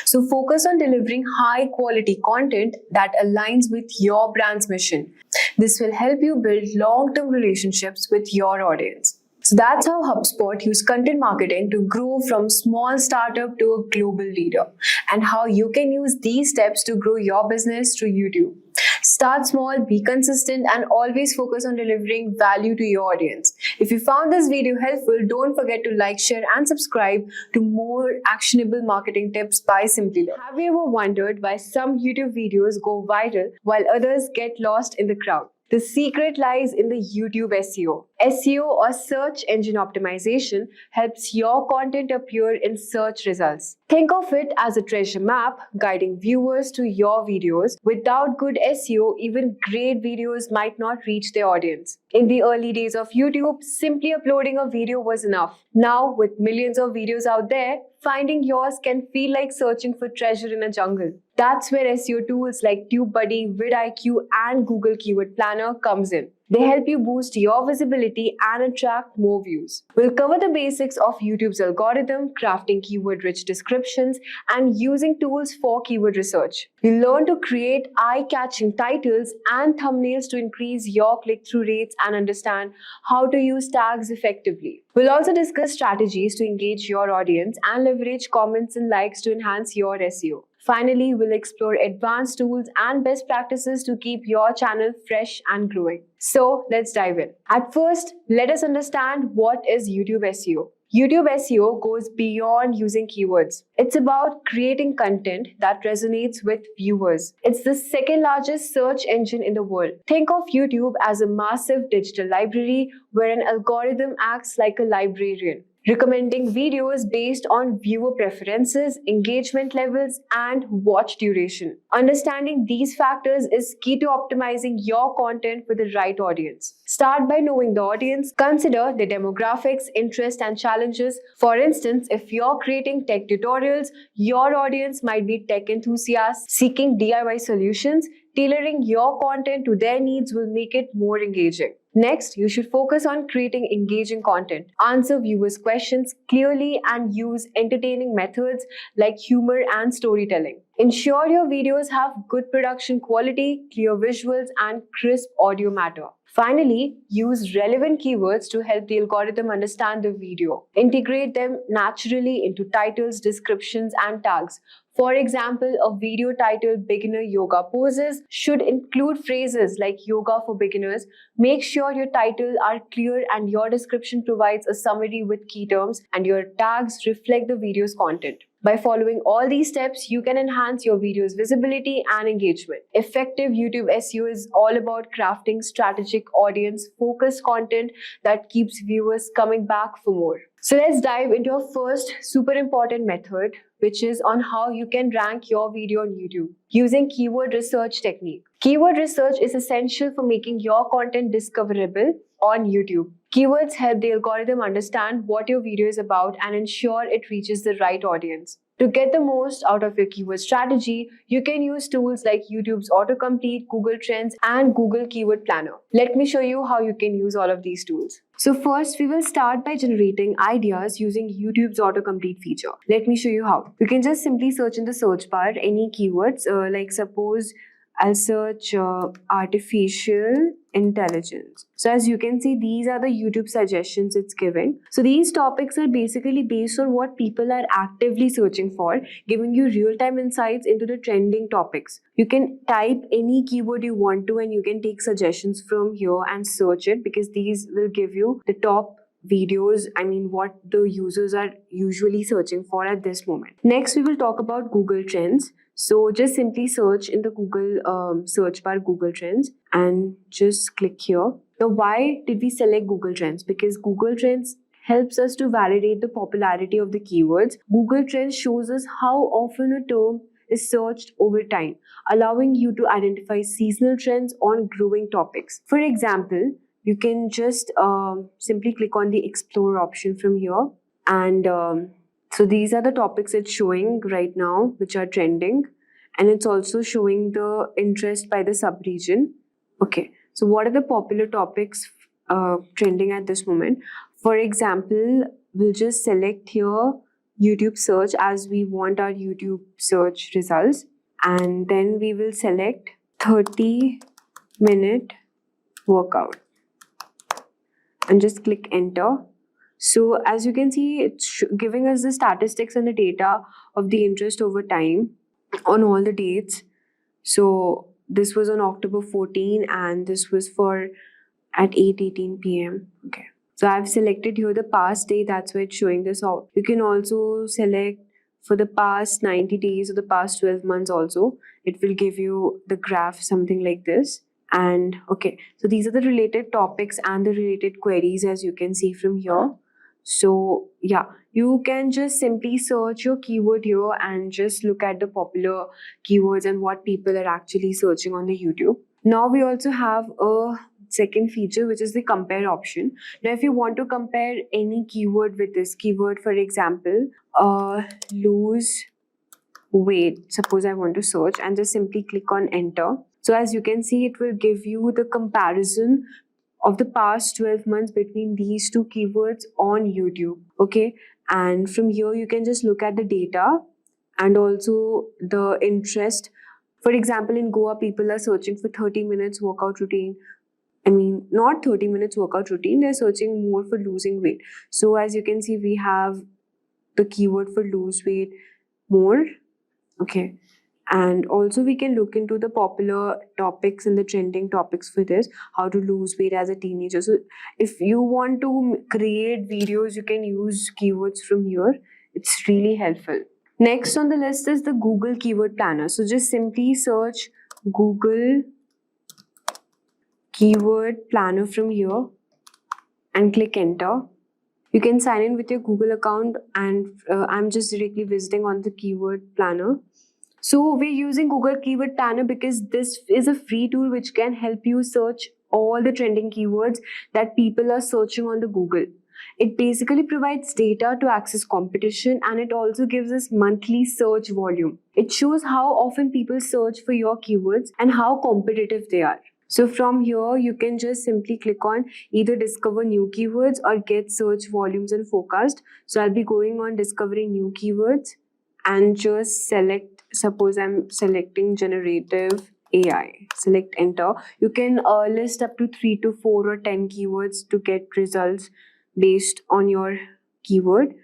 So focus on delivering high quality content that aligns with your brand's mission. This will help you build long-term relationships with your audience. So that's how HubSpot used content marketing to grow from small startup to a global leader, and how you can use these steps to grow your business through YouTube. Start small, be consistent, and always focus on delivering value to your audience. If you found this video helpful, don't forget to like, share, and subscribe to more actionable marketing tips by Simplilearn. Have you ever wondered why some YouTube videos go viral while others get lost in the crowd? The secret lies in the YouTube SEO. SEO, or search engine optimization, helps your content appear in search results. Think of it as a treasure map guiding viewers to your videos. Without good SEO, even great videos might not reach their audience. In the early days of YouTube, simply uploading a video was enough. Now, with millions of videos out there, finding yours can feel like searching for treasure in a jungle. That's where SEO tools like TubeBuddy, vidIQ, and Google Keyword Planner comes in. They help you boost your visibility and attract more views. We'll cover the basics of YouTube's algorithm, crafting keyword-rich descriptions, and using tools for keyword research. You'll learn to create eye-catching titles and thumbnails to increase your click-through rates and understand how to use tags effectively. We'll also discuss strategies to engage your audience and leverage comments and likes to enhance your SEO. Finally, we'll explore advanced tools and best practices to keep your channel fresh and growing. So let's dive in. At first, let us understand what is YouTube SEO. YouTube SEO goes beyond using keywords. It's about creating content that resonates with viewers. It's the second largest search engine in the world. Think of YouTube as a massive digital library where an algorithm acts like a librarian, recommending videos based on viewer preferences, engagement levels, and watch duration. Understanding these factors is key to optimizing your content for the right audience. Start by knowing the audience. Consider their demographics, interests, and challenges. For instance, if you're creating tech tutorials, your audience might be tech enthusiasts seeking DIY solutions. Tailoring your content to their needs will make it more engaging. Next, you should focus on creating engaging content. Answer viewers' questions clearly and use entertaining methods like humor and storytelling. Ensure your videos have good production quality, clear visuals, and crisp audio matter. Finally, use relevant keywords to help the algorithm understand the video. Integrate them naturally into titles, descriptions, and tags. For example, a video titled Beginner Yoga Poses should include phrases like yoga for beginners. Make sure your titles are clear and your description provides a summary with key terms, and your tags reflect the video's content. By following all these steps, you can enhance your video's visibility and engagement. Effective YouTube SEO is all about crafting strategic, audience-focused content that keeps viewers coming back for more. So let's dive into our first super important method, which is on how you can rank your video on YouTube using keyword research technique. Keyword research is essential for making your content discoverable on YouTube. Keywords help the algorithm understand what your video is about and ensure it reaches the right audience. To get the most out of your keyword strategy, you can use tools like YouTube's autocomplete, Google Trends, and Google Keyword Planner. Let me show you how you can use all of these tools. So first, we will start by generating ideas using YouTube's autocomplete feature. Let me show you how. You can just simply search in the search bar any keywords, like suppose I'll search artificial intelligence. So as you can see, these are the YouTube suggestions it's giving. So these topics are basically based on what people are actively searching for, giving you real-time insights into the trending topics. You can type any keyword you want to and you can take suggestions from here and search it, because these will give you the top videos, what the users are usually searching for at this moment. Next, we will talk about Google Trends. So just simply search in the Google search bar Google Trends and just click here. Now, why did we select Google Trends? Because Google Trends helps us to validate the popularity of the keywords. Google Trends shows us how often a term is searched over time, allowing you to identify seasonal trends on growing topics. For example, you can just simply click on the explore option from here, and so these are the topics it's showing right now which are trending, and it's also showing the interest by the sub-region. Okay, so what are the popular topics trending at this moment? For example, we'll just select here YouTube search, as we want our YouTube search results, and then we will select 30-minute workout and just click enter. So as you can see, it's giving us the statistics and the data of the interest over time on all the dates. So this was on October 14 and this was for at 8:18 p.m. Okay. So I've selected here the past day, that's why it's showing this out. You can also select for the past 90 days or the past 12 months also. It will give you the graph, something like this. And okay, so these are the related topics and the related queries, as you can see from here. So yeah, you can just simply search your keyword here and just look at the popular keywords and what people are actually searching on the YouTube. Now we also have a second feature, which is the compare option. Now if you want to compare any keyword with this keyword, for example, lose weight, suppose I want to search, and just simply click on enter. So as you can see, it will give you the comparison of the past 12 months between these two keywords on YouTube. Okay, and from here you can just look at the data and also the interest. For example, in Goa, people are searching for 30 minutes workout routine. I mean, not 30 minutes workout routine, they're searching more for losing weight. So as you can see, we have the keyword for lose weight more. Okay. And also we can look into the popular topics and the trending topics for this, how to lose weight as a teenager. So if you want to create videos, you can use keywords from here. It's really helpful. Next on the list is the Google Keyword Planner. So just simply search Google Keyword Planner from here and click enter. You can sign in with your Google account, and I'm just directly visiting on the Keyword Planner. So we're using Google Keyword Planner because this is a free tool which can help you search all the trending keywords that people are searching on the Google. It basically provides data to access competition, and it also gives us monthly search volume. It shows how often people search for your keywords and how competitive they are. So from here, you can just simply click on either discover new keywords or get search volumes and forecast. So I'll be going on discovering new keywords and just select, suppose I'm selecting generative AI, select enter. You can list up to 3 to 4 or 10 keywords to get results based on your keyword.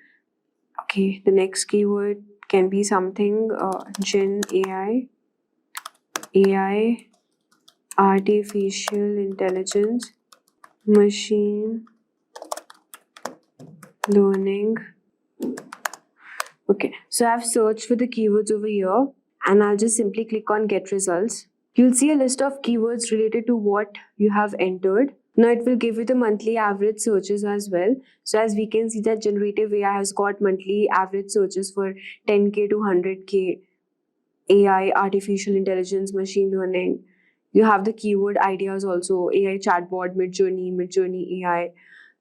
Okay, the next keyword can be something Gen AI, artificial intelligence, machine learning. Okay, so I've searched for the keywords over here and I'll just simply click on get results. You'll see a list of keywords related to what you have entered. Now it will give you the monthly average searches as well. So as we can see that generative AI has got monthly average searches for 10K to 100K, AI, artificial intelligence, machine learning. You have the keyword ideas also, AI chatbot, Midjourney AI.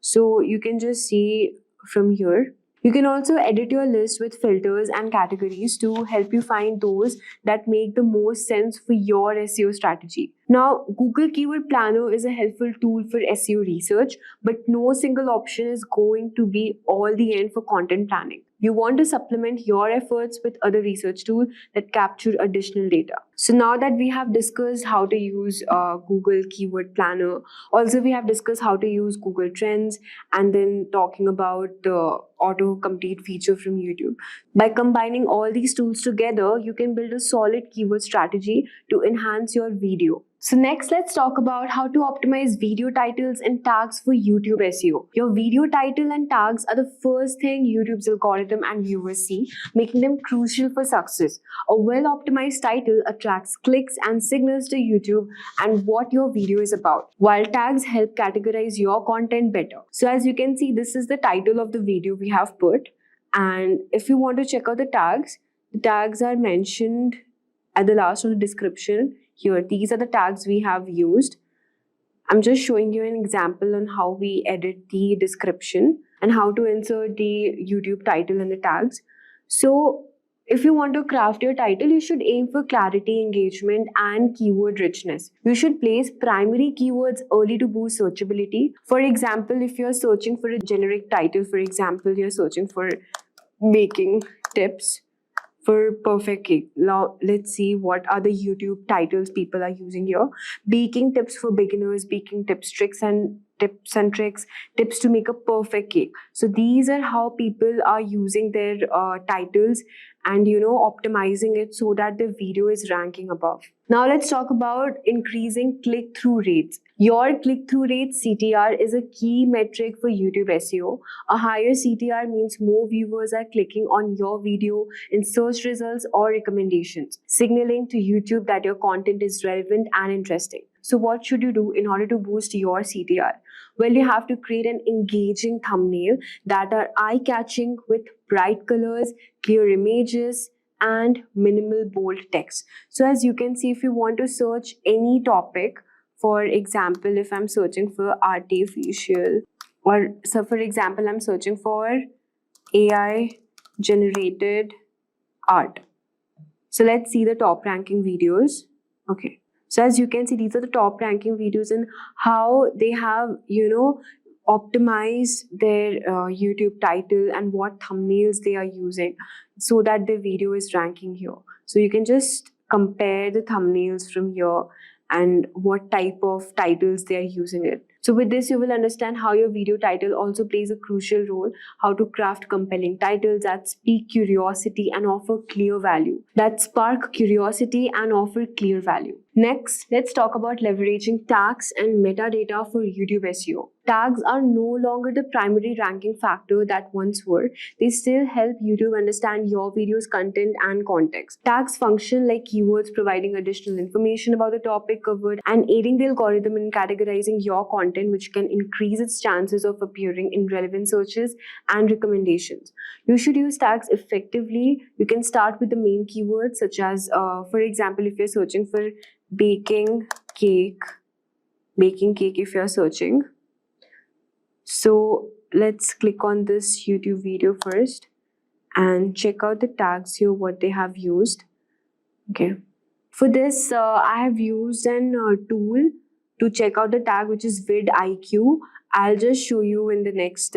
So you can just see from here. You can also edit your list with filters and categories to help you find those that make the most sense for your SEO strategy. Now, Google Keyword Planner is a helpful tool for SEO research, but no single option is going to be all the end for content planning. You want to supplement your efforts with other research tools that capture additional data. So now that we have discussed how to use Google Keyword Planner, also we have discussed how to use Google Trends, and then talking about the auto-complete feature from YouTube. By combining all these tools together, you can build a solid keyword strategy to enhance your video. So next, let's talk about how to optimize video titles and tags for YouTube SEO. Your video title and tags are the first thing YouTube's algorithm and viewers see, making them crucial for success. A well-optimized title attracts clicks and signals to YouTube and what your video is about, while tags help categorize your content better. So as you can see, this is the title of the video we have put. And if you want to check out the tags are mentioned at the last of the description. Here, these are the tags we have used. I'm just showing you an example on how we edit the description and how to insert the YouTube title and the tags. So If you want to craft your title, you should aim for clarity, engagement, and keyword richness. You should place primary keywords early to boost searchability. For example, if you're searching for a generic title, for example, you're searching for baking tips for perfect cake. Now, let's see what other YouTube titles people are using here. Baking tips for beginners, baking tips, tricks and tricks, tips to make a perfect cake. So these are how people are using their titles and optimizing it so that the video is ranking above. Now let's talk about increasing click-through rates. Your click-through rate, CTR, is a key metric for YouTube SEO. A higher CTR means more viewers are clicking on your video in search results or recommendations, signaling to YouTube that your content is relevant and interesting. So what should you do in order to boost your CTR? Well, you have to create an engaging thumbnail that are eye-catching with bright colors, clear images, and minimal bold text. So as you can see, if you want to search any topic, for example, if I'm searching for artificial, or so for example, I'm searching for AI generated art. So let's see the top ranking videos. Okay. So as you can see, these are the top ranking videos and how they have, optimized their YouTube title and what thumbnails they are using so that the video is ranking here. So you can just compare the thumbnails from here and what type of titles they are using it. So with this, you will understand how your video title also plays a crucial role, how to craft compelling titles that speak curiosity and offer clear value, that spark curiosity and offer clear value. Next, let's talk about leveraging tags and metadata for YouTube SEO. Tags are no longer the primary ranking factor that once were. They still help YouTube understand your video's content and context. Tags function like keywords, providing additional information about the topic covered and aiding the algorithm in categorizing your content, which can increase its chances of appearing in relevant searches and recommendations. You should use tags effectively. You can start with the main keywords, such as, for example, if you're searching for baking cake if you're searching. So let's click on this YouTube video first and check out the tags here, what they have used. Okay. For this, I have used an tool to check out the tag, which is vidIQ. I'll just show you in the next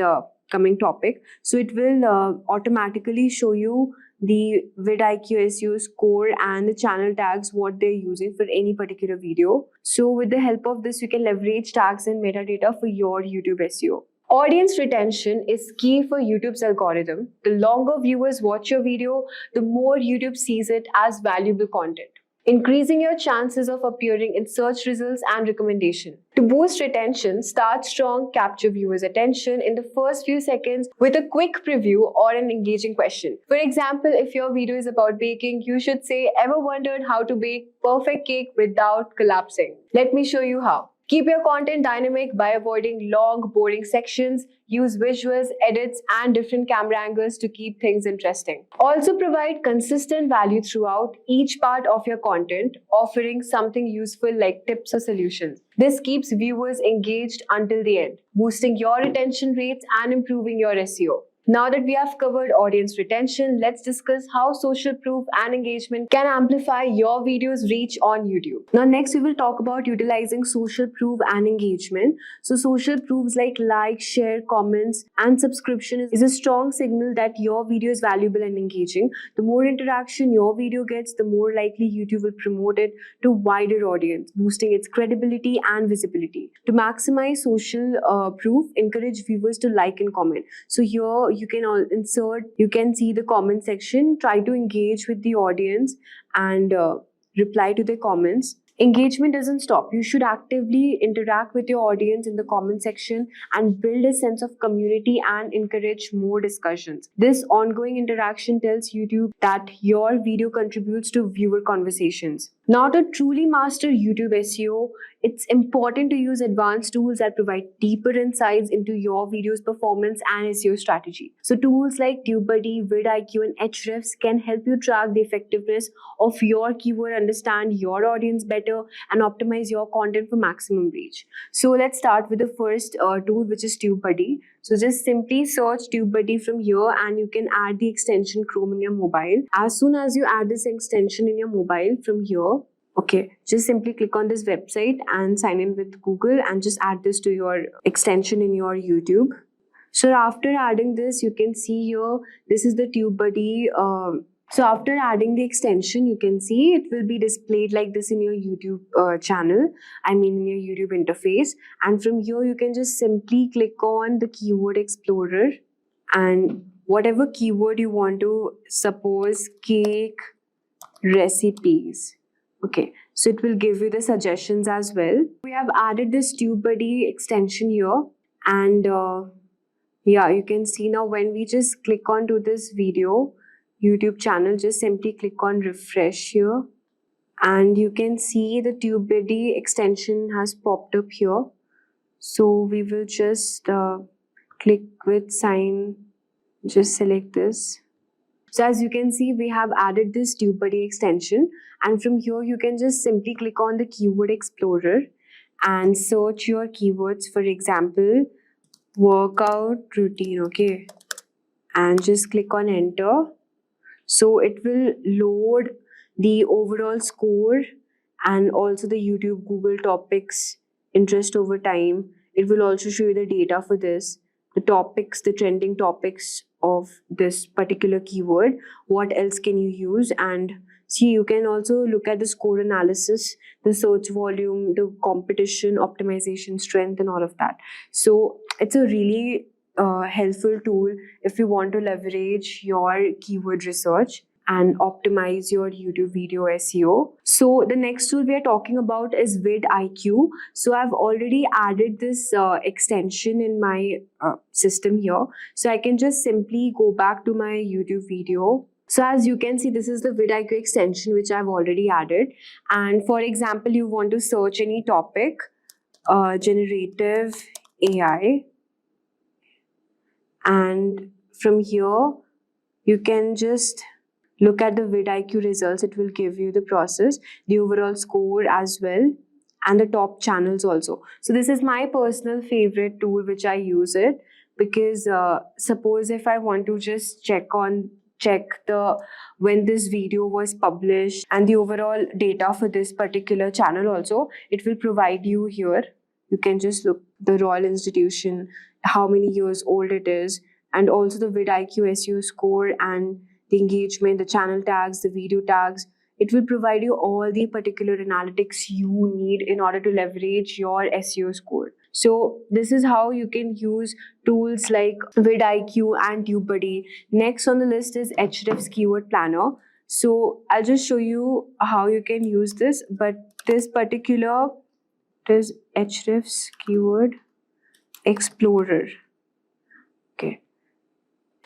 coming topic. So it will automatically show you the vidIQ SEO score and the channel tags, what they're using for any particular video. So with the help of this, you can leverage tags and metadata for your YouTube SEO. Audience retention is key for YouTube's algorithm. The longer viewers watch your video, the more YouTube sees it as valuable content, increasing your chances of appearing in search results and recommendation. To boost retention, start strong, capture viewers' attention in the first few seconds with a quick preview or an engaging question. For example, if your video is about baking, you should say, "Ever wondered how to bake perfect cake without collapsing? Let me show you how." Keep your content dynamic by avoiding long, boring sections. Use visuals, edits, and different camera angles to keep things interesting. Also provide consistent value throughout each part of your content, offering something useful like tips or solutions. This keeps viewers engaged until the end, boosting your retention rates and improving your SEO. Now that we have covered audience retention, let's discuss how social proof and engagement can amplify your video's reach on YouTube. Now next we will talk about utilizing social proof and engagement. So social proofs like share, comments, and subscription is a strong signal that your video is valuable and engaging. The more interaction your video gets, the more likely YouTube will promote it to wider audience, boosting its credibility and visibility. To maximize social proof, encourage viewers to like and comment. So here you can see the comment section, try to engage with the audience and reply to their comments. Engagement doesn't stop. You should actively interact with your audience in the comment section and build a sense of community and encourage more discussions. This ongoing interaction tells YouTube that your video contributes to viewer conversations. Now, to truly master YouTube SEO, it's important to use advanced tools that provide deeper insights into your video's performance and SEO strategy. So tools like TubeBuddy, vidIQ, and Ahrefs can help you track the effectiveness of your keyword, understand your audience better, and optimize your content for maximum reach. So let's start with the first tool, which is TubeBuddy. So just simply search TubeBuddy from here and you can add the extension Chrome in your mobile. As soon as you add this extension in your mobile from here, okay, just simply click on this website and sign in with Google and just add this to your extension in your YouTube. So after adding this, you can see here, this is the TubeBuddy. So after adding the extension, you can see it will be displayed like this in your YouTube channel, in your YouTube interface. And from here, you can just simply click on the Keyword Explorer and whatever keyword you want to, suppose cake recipes. Okay, so it will give you the suggestions as well. We have added this TubeBuddy extension here, and yeah, you can see now when we just click on to this video YouTube channel, just simply click on refresh here, and you can see the TubeBuddy extension has popped up here. So we will just click with sign, just select this. So as you can see, we have added this TubeBuddy extension, and from here you can just simply click on the Keyword Explorer and search your keywords. For example, workout routine, okay, and just click on enter. So it will load the overall score and also the YouTube Google topics interest over time. It will also show you the data for this, the topics, the trending topics of this particular keyword. What else can you use? And see, you can also look at the score analysis, the search volume, the competition, optimization strength, and all of that. So it's a really helpful tool if you want to leverage your keyword research and optimize your YouTube video SEO. So the next tool we are talking about is vidIQ. So I've already added this extension in my system here. So I can just simply go back to my YouTube video. So as you can see, this is the vidIQ extension which I've already added. And for example, you want to search any topic, generative AI. And from here, you can just look at the vidIQ results. It will give you the process, the overall score as well, and the top channels also. So this is my personal favorite tool which I use it because suppose if I want to just check the when this video was published and the overall data for this particular channel also, it will provide you here. You can just look the Royal Institution, how many years old it is, and also the vidIQ SEO score and the engagement, the channel tags, the video tags. It will provide you all the particular analytics you need in order to leverage your SEO score. So this is how you can use tools like vidIQ and TubeBuddy. Next on the list is Ahrefs Keyword Planner. So I'll just show you how you can use this, but this particular is Ahrefs Keyword Explorer. Okay.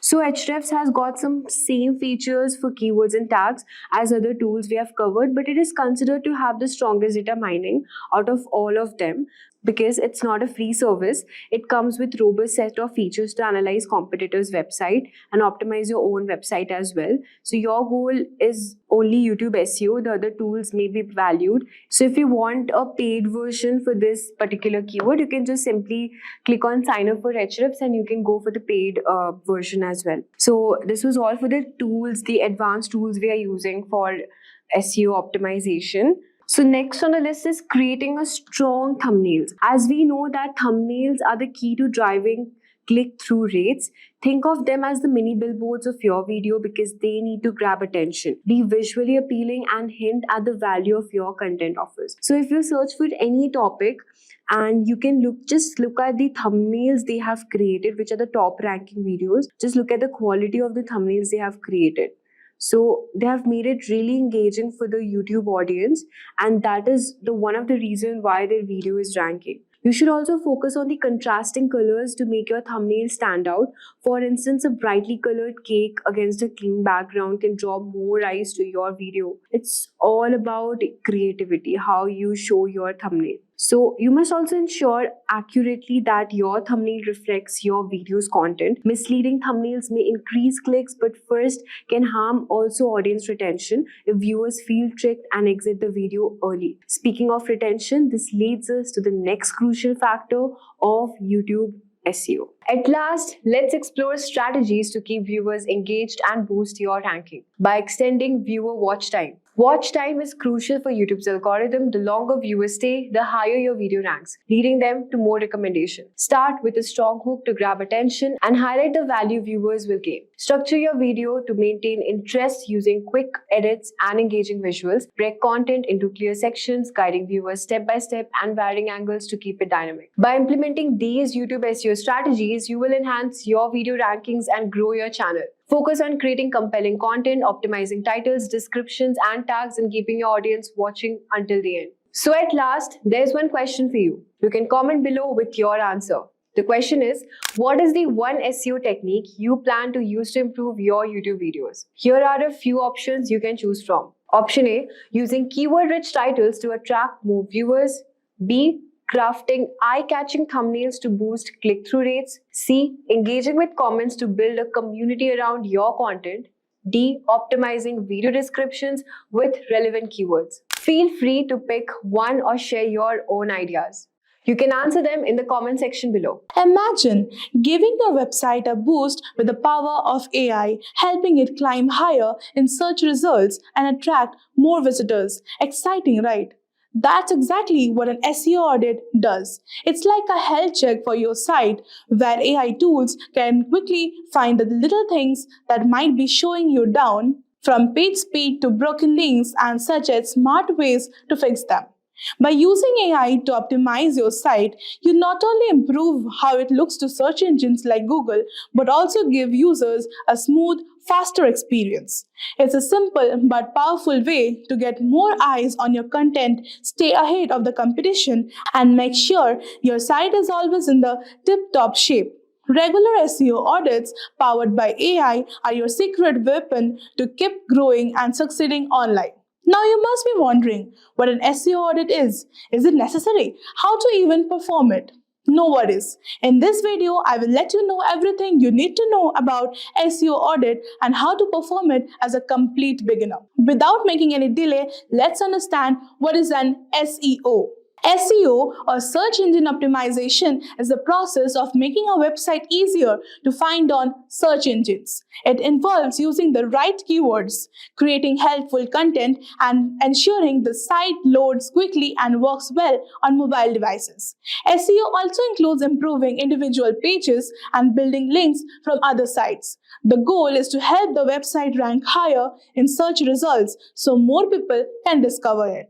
So Ahrefs has got some same features for keywords and tags as other tools we have covered, but it is considered to have the strongest data mining out of all of them because it's not a free service. It comes with robust set of features to analyze competitors' website and optimize your own website as well. So your goal is only YouTube SEO. The other tools may be valued. So if you want a paid version for this particular keyword, you can just simply click on sign up for Ahrefs and you can go for the paid version as well. So this was all for the tools, the advanced tools we are using for SEO optimization. So next on the list is creating a strong thumbnails. As we know that thumbnails are the key to driving click-through rates, think of them as the mini billboards of your video because they need to grab attention, be visually appealing, and hint at the value of your content offers. So if you search for any topic and you can just look at the thumbnails they have created, which are the top ranking videos, just look at the quality of the thumbnails they have created. So they have made it really engaging for the YouTube audience, and that is one of the reasons why their video is ranking. You should also focus on the contrasting colors to make your thumbnail stand out. For instance, a brightly colored cake against a clean background can draw more eyes to your video. It's all about creativity, how you show your thumbnail. So you must also ensure accurately that your thumbnail reflects your video's content. Misleading thumbnails may increase clicks, but first can harm also audience retention if viewers feel tricked and exit the video early. Speaking of retention, this leads us to the next crucial factor of YouTube SEO. At last, let's explore strategies to keep viewers engaged and boost your ranking by extending viewer watch time. Watch time is crucial for YouTube's algorithm. The longer viewers stay, the higher your video ranks, leading them to more recommendation. Start with a strong hook to grab attention and highlight the value viewers will gain. Structure your video to maintain interest using quick edits and engaging visuals. Break content into clear sections, guiding viewers step by step and varying angles to keep it dynamic. By implementing these YouTube SEO strategies, you will enhance your video rankings and grow your channel. Focus on creating compelling content, optimizing titles, descriptions, and tags, and keeping your audience watching until the end. So at last, there's one question for you. You can comment below with your answer. The question is, what is the one SEO technique you plan to use to improve your YouTube videos? Here are a few options you can choose from. Option A, using keyword-rich titles to attract more viewers. B, crafting eye-catching thumbnails to boost click-through rates. C, engaging with comments to build a community around your content. D, optimizing video descriptions with relevant keywords. Feel free to pick one or share your own ideas. You can answer them in the comment section below. Imagine giving your website a boost with the power of AI, helping it climb higher in search results and attract more visitors. Exciting, right? That's exactly what an SEO audit does. It's like a health check for your site where AI tools can quickly find the little things that might be showing you down, from page speed to broken links, and suggest smart ways to fix them. By using AI to optimize your site, you not only improve how it looks to search engines like Google, but also give users a smooth, faster experience. It's a simple but powerful way to get more eyes on your content, stay ahead of the competition, and make sure your site is always in the tip-top shape. Regular SEO audits powered by AI are your secret weapon to keep growing and succeeding online. Now you must be wondering what an SEO audit is. Is it necessary? How to even perform it? No worries. In this video, I will let you know everything you need to know about SEO audit and how to perform it as a complete beginner. Without making any delay, let's understand what is an SEO. SEO, or search engine optimization, is the process of making a website easier to find on search engines. It involves using the right keywords, creating helpful content, and ensuring the site loads quickly and works well on mobile devices. SEO also includes improving individual pages and building links from other sites. The goal is to help the website rank higher in search results so more people can discover it.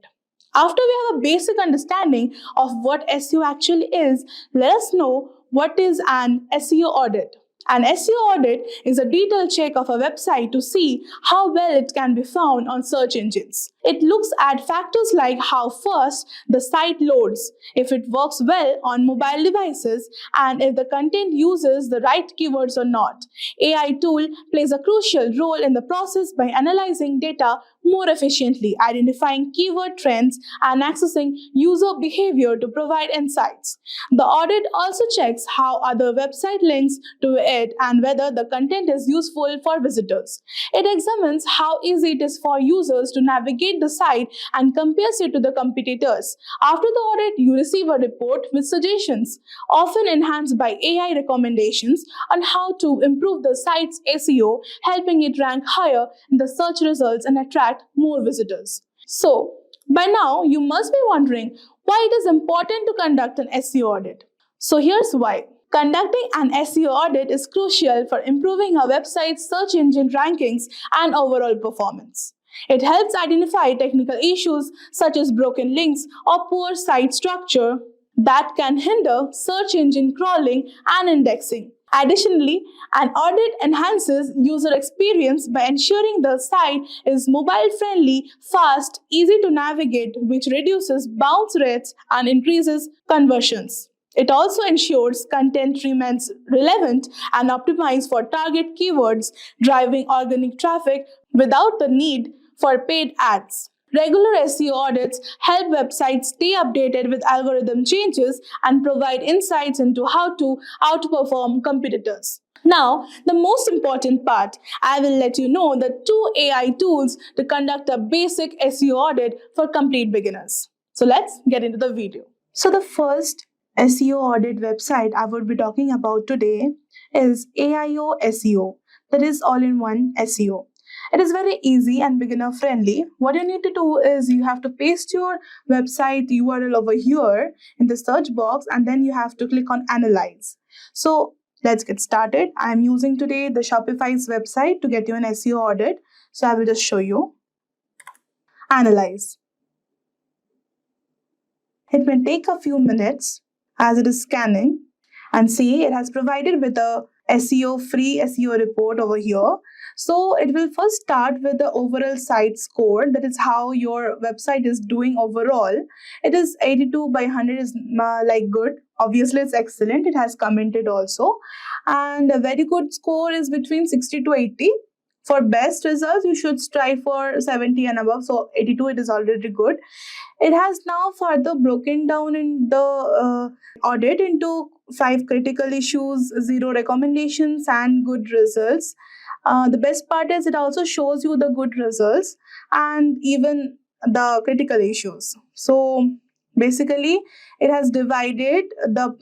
After we have a basic understanding of what SEO actually is, let us know what is an SEO audit. An SEO audit is a detailed check of a website to see how well it can be found on search engines. It looks at factors like how fast the site loads, if it works well on mobile devices, and if the content uses the right keywords or not. AI tool plays a crucial role in the process by analyzing data more efficiently, identifying keyword trends, and accessing user behavior to provide insights. The audit also checks how other website links to it and whether the content is useful for visitors. It examines how easy it is for users to navigate the site and compares it to the competitors. After the audit, you receive a report with suggestions, often enhanced by AI recommendations on how to improve the site's SEO, helping it rank higher in the search results and attract more visitors. So, by now, you must be wondering why it is important to conduct an SEO audit. So here's why. Conducting an SEO audit is crucial for improving a website's search engine rankings and overall performance. It helps identify technical issues such as broken links or poor site structure that can hinder search engine crawling and indexing. Additionally, an audit enhances user experience by ensuring the site is mobile-friendly, fast, easy to navigate, which reduces bounce rates and increases conversions. It also ensures content remains relevant and optimized for target keywords, driving organic traffic without the need for paid ads. Regular SEO audits help websites stay updated with algorithm changes and provide insights into how to outperform competitors. Now, the most important part, I will let you know the 2 AI tools to conduct a basic SEO audit for complete beginners. So let's get into the video. So the first SEO audit website I would be talking about today is AIO SEO, that is all-in-one SEO. It is very easy and beginner friendly. What you need to do is you have to paste your website URL over here in the search box, and then you have to click on analyze. So let's get started. I am using today the Shopify's website to get you an SEO audit. So I will just show you. Analyze. It may take a few minutes as it is scanning, and see it has provided with a free SEO report over here. So it will first start with the overall site score, that is how your website is doing overall. It is 82 by 100 is like good. Obviously it's excellent. It has commented also, and a very good score is between 60 to 80. For best results, you should strive for 70 and above. So 82, it is already good. It has now further broken down in the audit into 5 critical issues, 0 recommendations, and good results. The best part is it also shows you the good results and even the critical issues. So basically, it has divided the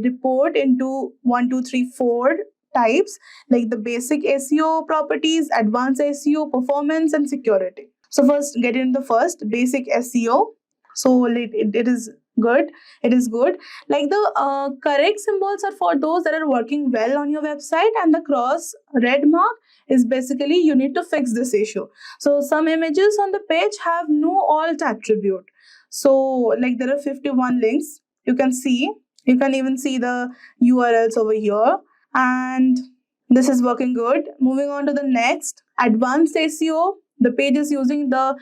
report into 1, 2, 3, 4 types, like the basic SEO properties, advanced SEO, performance, and security. So first, get into the first basic SEO. So it is good. It is good. Like the correct symbols are for those that are working well on your website, and the cross red mark is basically you need to fix this issue. So some images on the page have no alt attribute. So like there are 51 links. You can even see the URLs over here, and this is working good. Moving on to the next, advanced SEO. The page is using the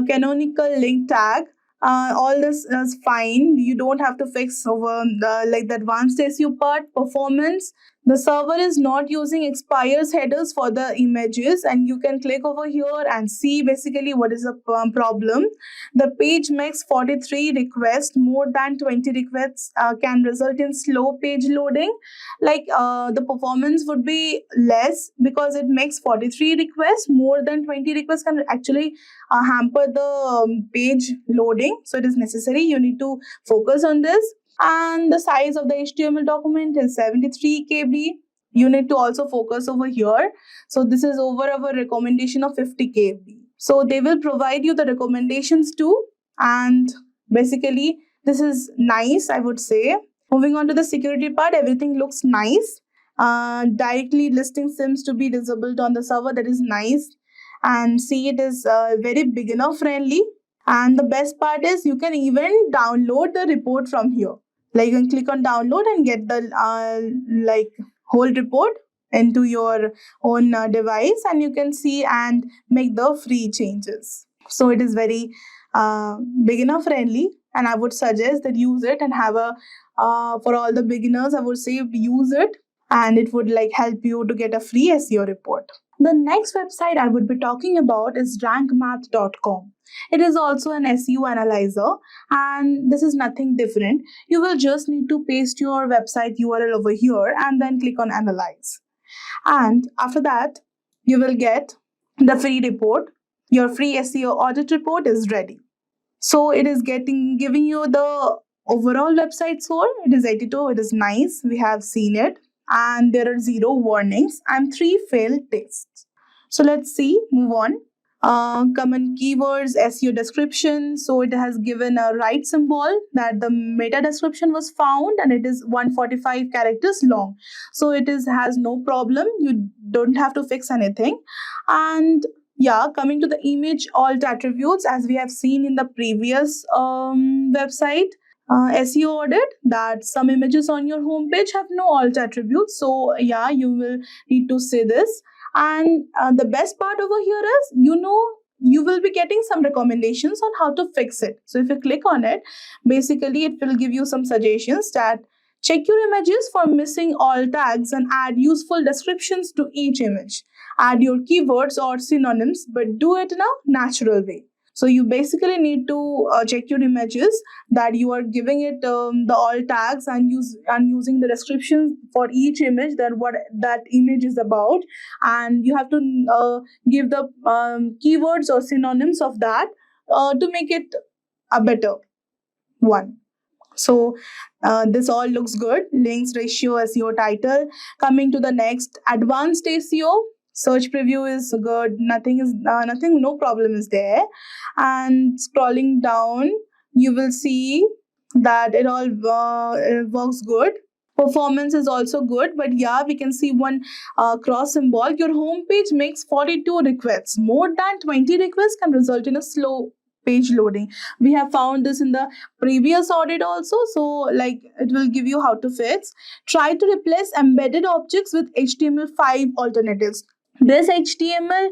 canonical link tag. All this is fine. You don't have to fix over the advanced SEO part. Performance. The server is not using expires headers for the images, and you can click over here and see basically what is the problem. The page makes 43 requests. More than 20 requests can result in slow page loading. The performance would be less because it makes 43 requests. More than 20 requests can actually hamper the page loading. So it is necessary. You need to focus on this. And the size of the HTML document is 73 KB. You need to also focus over here. So this is over our recommendation of 50 KB. So they will provide you the recommendations too. And basically, this is nice, I would say. Moving on to the security part, everything looks nice. Directly listing seems to be disabled on the server. That is nice. And see, it is very beginner friendly. And the best part is you can even download the report from here. Like you can click on download and get the whole report into your own device, and you can see and make the free changes. So it is very beginner friendly, and I would suggest that use it and have a for all the beginners, I would say use it, and it would help you to get a free SEO report. The next website I would be talking about is rankmath.com. It is also an SEO analyzer, and this is nothing different. You will just need to paste your website URL over here and then click on analyze. And after that, you will get the free report. Your free SEO audit report is ready. So it is giving you the overall website score. It is 82. It is nice. We have seen it. And there are 0 warnings and 3 failed tests. So let's see, move on. Common keywords, SEO description. So it has given a right symbol that the meta description was found, and it is 145 characters long. So it has no problem. You don't have to fix anything. And yeah, coming to the image alt attributes, as we have seen in the previous website, SEO audit, that some images on your homepage have no alt attributes. So yeah, you will need to say this. And the best part over here is, you will be getting some recommendations on how to fix it. So if you click on it, basically it will give you some suggestions that check your images for missing alt tags and add useful descriptions to each image. Add your keywords or synonyms, but do it in a natural way. So you basically need to check your images, that you are giving it the all tags and using the description for each image, that what that image is about, and you have to give the keywords or synonyms of that to make it a better one. So this all looks good. Links, ratio, SEO title. Coming to the next, advanced SEO. Search preview is good. Nothing. No problem is there. And scrolling down, you will see that it all works good. Performance is also good, but yeah, we can see one cross symbol. Your homepage makes 42 requests. More than 20 requests can result in a slow page loading. We have found this in the previous audit also, so like it will give you how to fix. Try to replace embedded objects with HTML5 alternatives. This HTML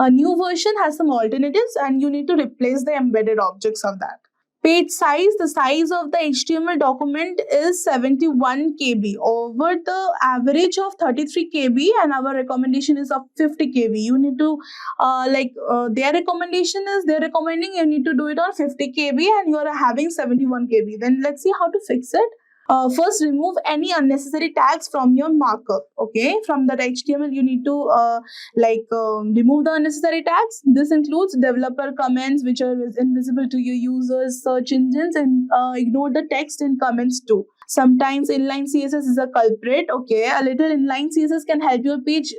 new version has some alternatives, and you need to replace the embedded objects of that. Page size, the size of the HTML document is 71 KB over the average of 33 KB, and our recommendation is of 50 KB. You need to their recommendation is they're recommending you need to do it on 50 KB, and you are having 71 KB. Then let's see how to fix it. First, remove any unnecessary tags from your markup. Okay, from that HTML you need to remove the unnecessary tags. This includes developer comments which are invisible to your users, search engines, and ignore the text in comments too. Sometimes inline CSS is a culprit. Okay, a little inline CSS can help your page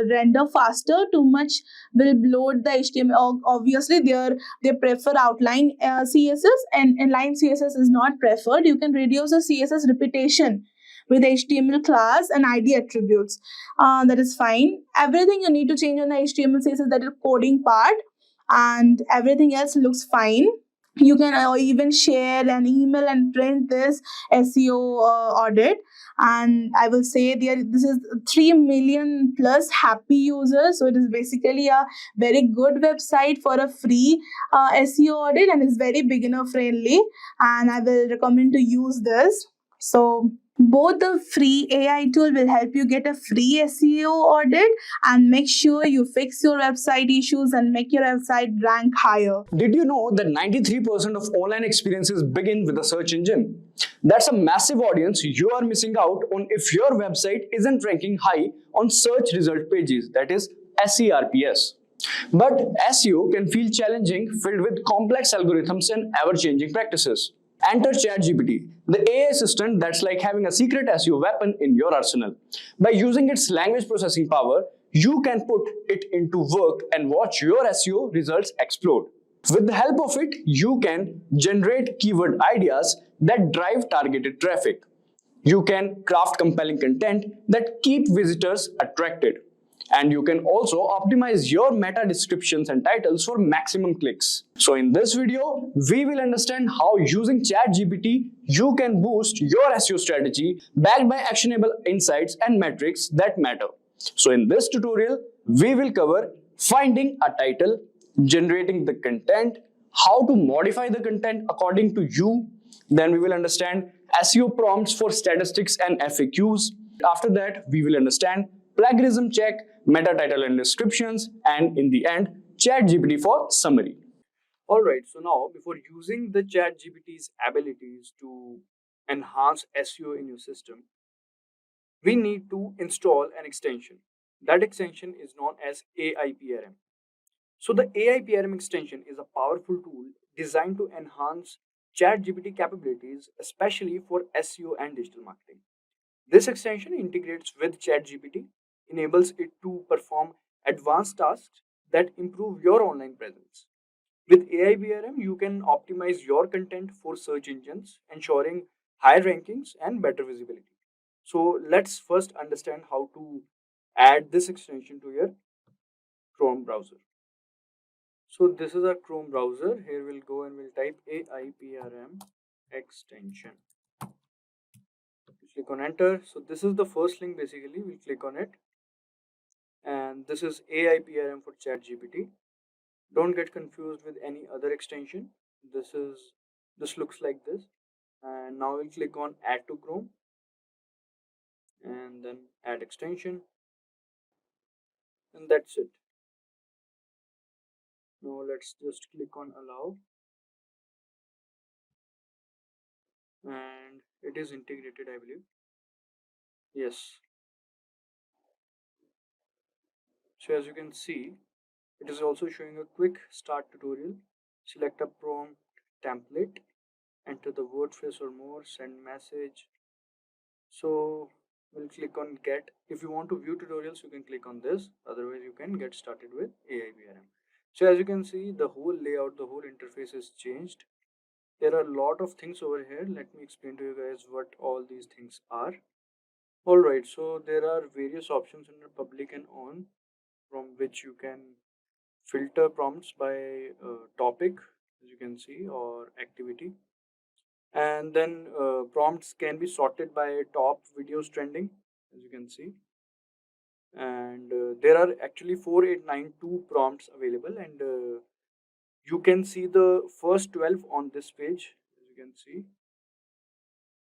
render faster. Too much will bloat the HTML. Obviously, they prefer outline CSS, and inline CSS is not preferred. You can reduce the CSS repetition with HTML class and ID attributes. That is fine. Everything you need to change on the HTML CSS, that is coding part, and everything else looks fine. You can even share an email and print this SEO audit. And I will say this is 3 million plus happy users. So it is basically a very good website for a free SEO audit, and is very beginner friendly. And I will recommend to use this. So both the free AI tool will help you get a free SEO audit and make sure you fix your website issues and make your website rank higher. Did you know that 93% of online experiences begin with a search engine? That's a massive audience you are missing out on if your website isn't ranking high on search result pages, that is SERPs. But SEO can feel challenging, filled with complex algorithms and ever-changing practices. Enter ChatGPT, the AI assistant that's like having a secret SEO weapon in your arsenal. By using its language processing power, you can put it into work and watch your SEO results explode. With the help of it, you can generate keyword ideas that drive targeted traffic. You can craft compelling content that keep visitors attracted. And you can also optimize your meta descriptions and titles for maximum clicks. So in this video, we will understand how using ChatGPT, you can boost your SEO strategy backed by actionable insights and metrics that matter. So in this tutorial, we will cover finding a title, generating the content, how to modify the content according to you. Then we will understand SEO prompts for statistics and FAQs. After that, we will understand plagiarism check, meta title and descriptions, and in the end, ChatGPT for summary. Alright, so now before using the ChatGPT's abilities to enhance SEO in your system, we need to install an extension. That extension is known as AIPRM. So the AIPRM extension is a powerful tool designed to enhance ChatGPT capabilities, especially for SEO and digital marketing. This extension integrates with ChatGPT, enables it to perform advanced tasks that improve your online presence. With AIPRM, you can optimize your content for search engines, ensuring higher rankings and better visibility. So let's first understand how to add this extension to your Chrome browser. So this is our Chrome browser. Here we'll go and we'll type AIPRM extension. Click on enter. So this is the first link basically. We'll click on it. And this is AIPRM for ChatGPT. Don't get confused with any other extension. This looks like this. And now we'll click on add to Chrome. And then add extension. And that's it. Now let's just click on allow, and it is integrated, I believe. Yes. So as you can see, it is also showing a quick start tutorial. Select a prompt template, enter the word phrase or more, send message. So we'll click on get. If you want to view tutorials, you can click on this. Otherwise, you can get started with AIBRM. So as you can see, the whole layout, the whole interface is changed. There are a lot of things over here. Let me explain to you guys what all these things are. Alright, so there are various options under public and on, from which you can filter prompts by topic, as you can see, or activity. And then prompts can be sorted by top videos trending, as you can see. And there are actually 4892 prompts available, and you can see the first 12 on this page, as you can see.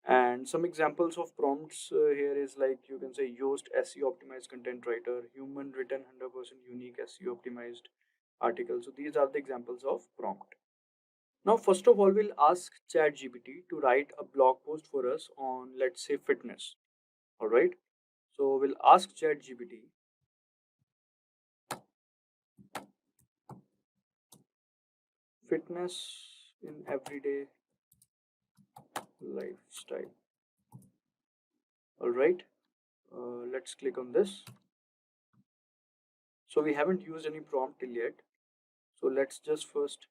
And some examples of prompts here is like, you can say Yoast SEO optimized content writer, human written 100% unique SEO optimized article. So these are the examples of prompt. Now, first of all, we'll ask ChatGPT to write a blog post for us on, let's say, fitness. All right. So we'll ask ChatGPT, fitness in everyday lifestyle. All right. Let's click on this. So we haven't used any prompt till yet. So let's just first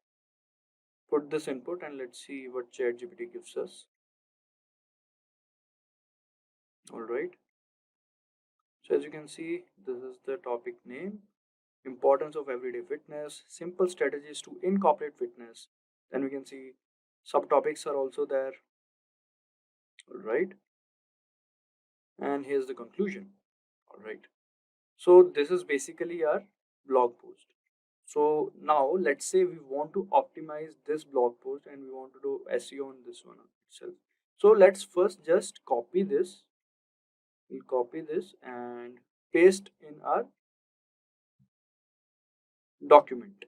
put this input and let's see what ChatGPT gives us. All right. So as you can see, this is the topic name. Importance of everyday fitness, simple strategies to incorporate fitness. Then we can see subtopics are also there. All right. And here's the conclusion. All right. So this is basically our blog post. So now let's say we want to optimize this blog post and we want to do SEO on this one itself. So let's first just copy this. We'll copy this and paste in our document.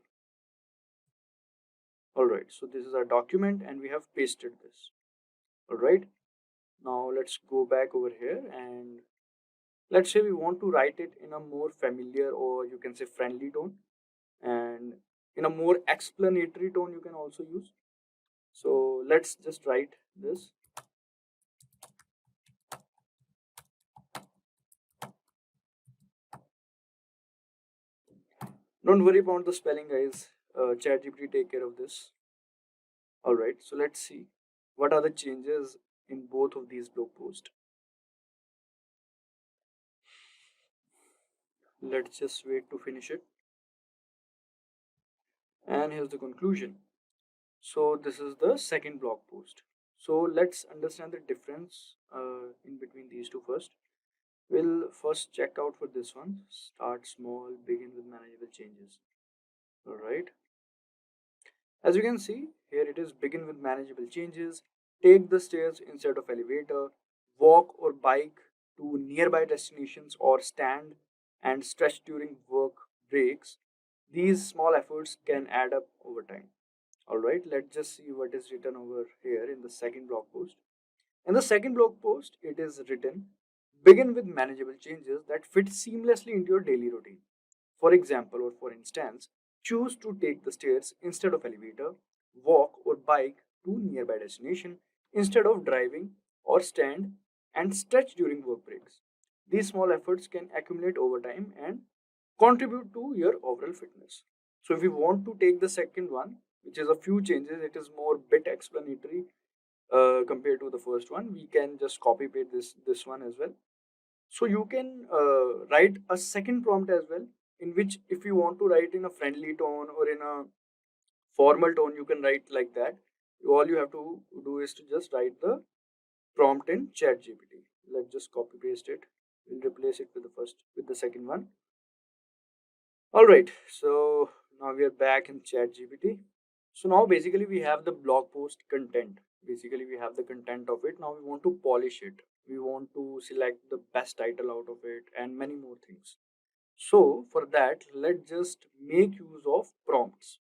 All right. So this is our document and we have pasted this. All right. Now let's go back over here and let's say we want to write it in a more familiar, or you can say friendly tone, and in a more explanatory tone you can also use. So let's just write this. Don't worry about the spelling, guys. ChatGPT take care of this. All right, so let's see what are the changes in both of these blog posts. Let's just wait to finish it. And here's the conclusion. So this is the second blog post. So let's understand the difference in between these two first. We'll first check out for this one. Start small, begin with manageable changes. All right. As you can see, here it is, begin with manageable changes, take the stairs instead of elevator, walk or bike to nearby destinations, or stand and stretch during work breaks. These small efforts can add up over time. All right, let's just see what is written over here in the second blog post. In the second blog post, it is written, begin with manageable changes that fit seamlessly into your daily routine. For example, or for instance, choose to take the stairs instead of elevator, walk or bike to nearby destination instead of driving, or stand and stretch during work breaks. These small efforts can accumulate over time and contribute to your overall fitness. So if we want to take the second one, which is a few changes, it is more bit explanatory compared to the first one. We can just copy paste this one as well. So you can write a second prompt as well, in which if you want to write in a friendly tone or in a formal tone, you can write like that. All you have to do is to just write the prompt in ChatGPT. Let's just copy paste it. We'll replace it with the second one. All right, so now we are back in ChatGPT. So now basically we have the blog post content. Basically we have the content of it. Now we want to polish it. We want to select the best title out of it and many more things. So for that, let's just make use of prompts.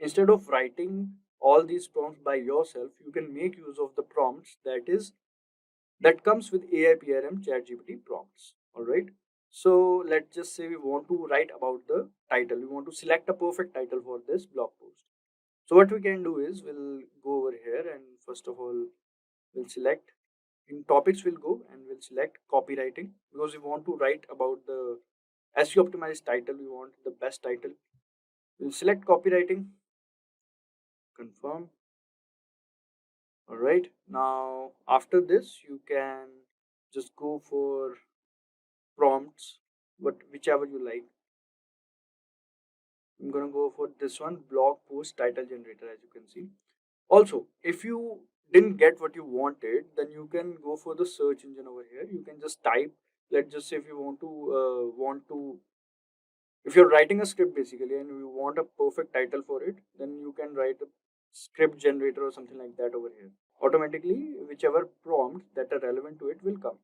instead of writing all these prompts by yourself, you can make use of the prompts that comes with AI PRM ChatGPT prompts. All right. So let's just say we want to write about the title. We want to select a perfect title for this blog post. So what we can do is we'll go over here and first of all we'll select in topics we'll go and we'll select copywriting because we want to write about the SEO optimized title. We want the best title. We'll select copywriting, confirm. All right. Now after this you can just go for prompts, whichever you like. I'm gonna go for this one, blog post title generator, as you can see. Also, if you didn't get what you wanted, then you can go for the search engine over here. You can just type. Let's just say if you if you're writing a script basically and you want a perfect title for it, then you can write a script generator or something like that over here. Automatically, whichever prompt that are relevant to it will come.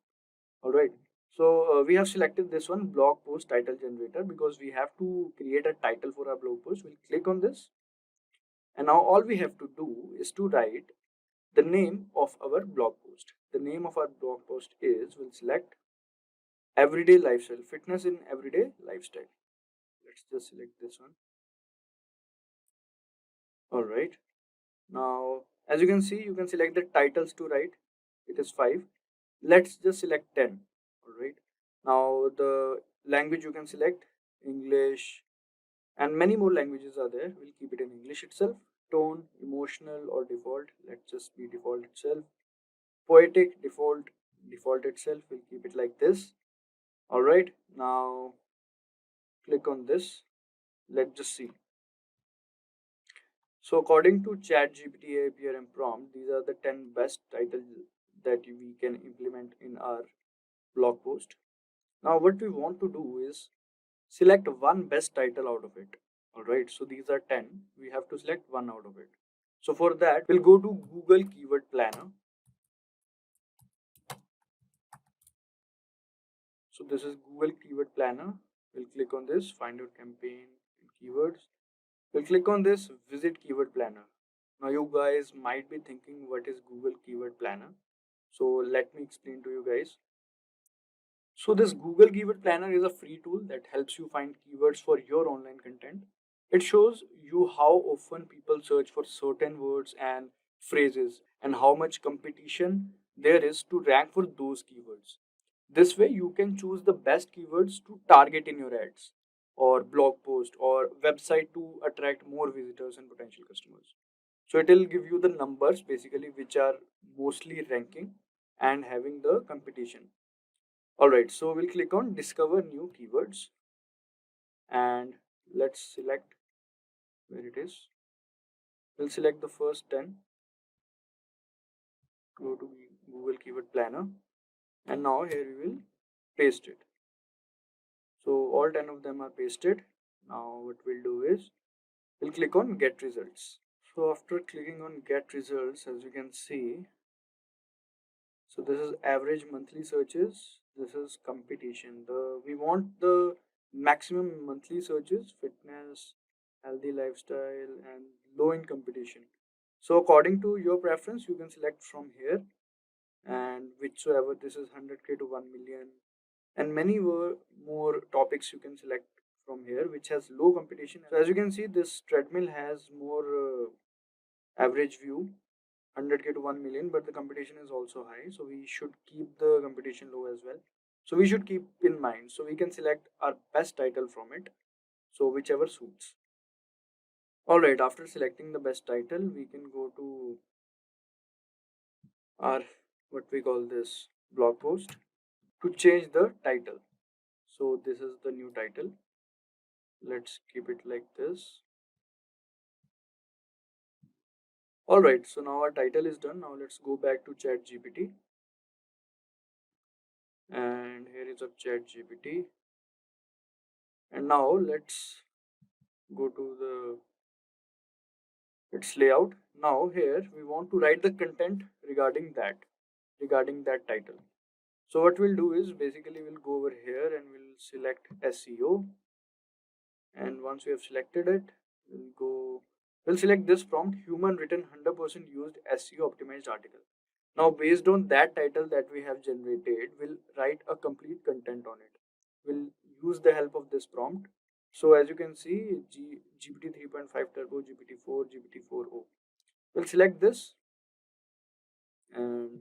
All right. So we have selected this one, blog post title generator, because we have to create a title for our blog post. We'll click on this. And now all we have to do is to write the name of our blog post. The name of our blog post is, we'll select everyday lifestyle, fitness in everyday lifestyle. Let's just select this one. All right. Now, as you can see, you can select the titles to write. It is 5. Let's just select 10. All right. Now, the language you can select English, and many more languages are there. We'll keep it in English itself. Tone, emotional or default. Let's just be default itself. Poetic, default itself. We'll keep it like this. All right. Now, click on this. Let's just see. So according to ChatGPT APRM prompt, these are the 10 best titles that we can implement in our blog post. Now what we want to do is select one best title out of it. Alright, so these are 10. We have to select one out of it. So for that, we'll go to Google Keyword Planner. So this is Google Keyword Planner. We'll click on this, find your campaign and keywords. We'll click on this, visit Keyword Planner. Now you guys might be thinking, what is Google Keyword Planner? So let me explain to you guys. So this Google Keyword Planner is a free tool that helps you find keywords for your online content. It shows you how often people search for certain words and phrases and how much competition there is to rank for those keywords. This way you can choose the best keywords to target in your ads or blog post or website to attract more visitors and potential customers. So it will give you the numbers basically which are mostly ranking and having the competition. Alright, so we'll click on discover new keywords and let's select where it is. We'll select the first 10. Go to Google Keyword Planner and now here we will paste it. So all 10 of them are pasted. Now what we'll do is we'll click on get results. So after clicking on get results, as you can see, so this is average monthly searches, this is competition. We want the maximum monthly searches, fitness, healthy lifestyle and low in competition. So according to your preference you can select from here, and whichsoever, this is 100k to 1 million, and many more topics you can select from here which has low competition. So as you can see, this treadmill has more average view, 100k to 1 million, but the competition is also high, so we should keep the competition low as well. So we should keep in mind, so we can select our best title from it, so whichever suits. Alright, after selecting the best title, we can go to our what we call this blog post to change the title. So this is the new title. Let's keep it like this. Alright, so now our title is done. Now let's go back to ChatGPT. And here is a ChatGPT. And now let's go to its layout. Now here we want to write the content regarding that title. So what we'll do is basically we'll go over here and we'll select SEO. And once we have selected it, we'll go We'll select this prompt, human written 100% used SEO optimized article. Now based on that title that we have generated, we'll write a complete content on it. We'll use the help of this prompt. So as you can see, GPT 3.5 Turbo, GPT-4, GPT-4o. We'll select this and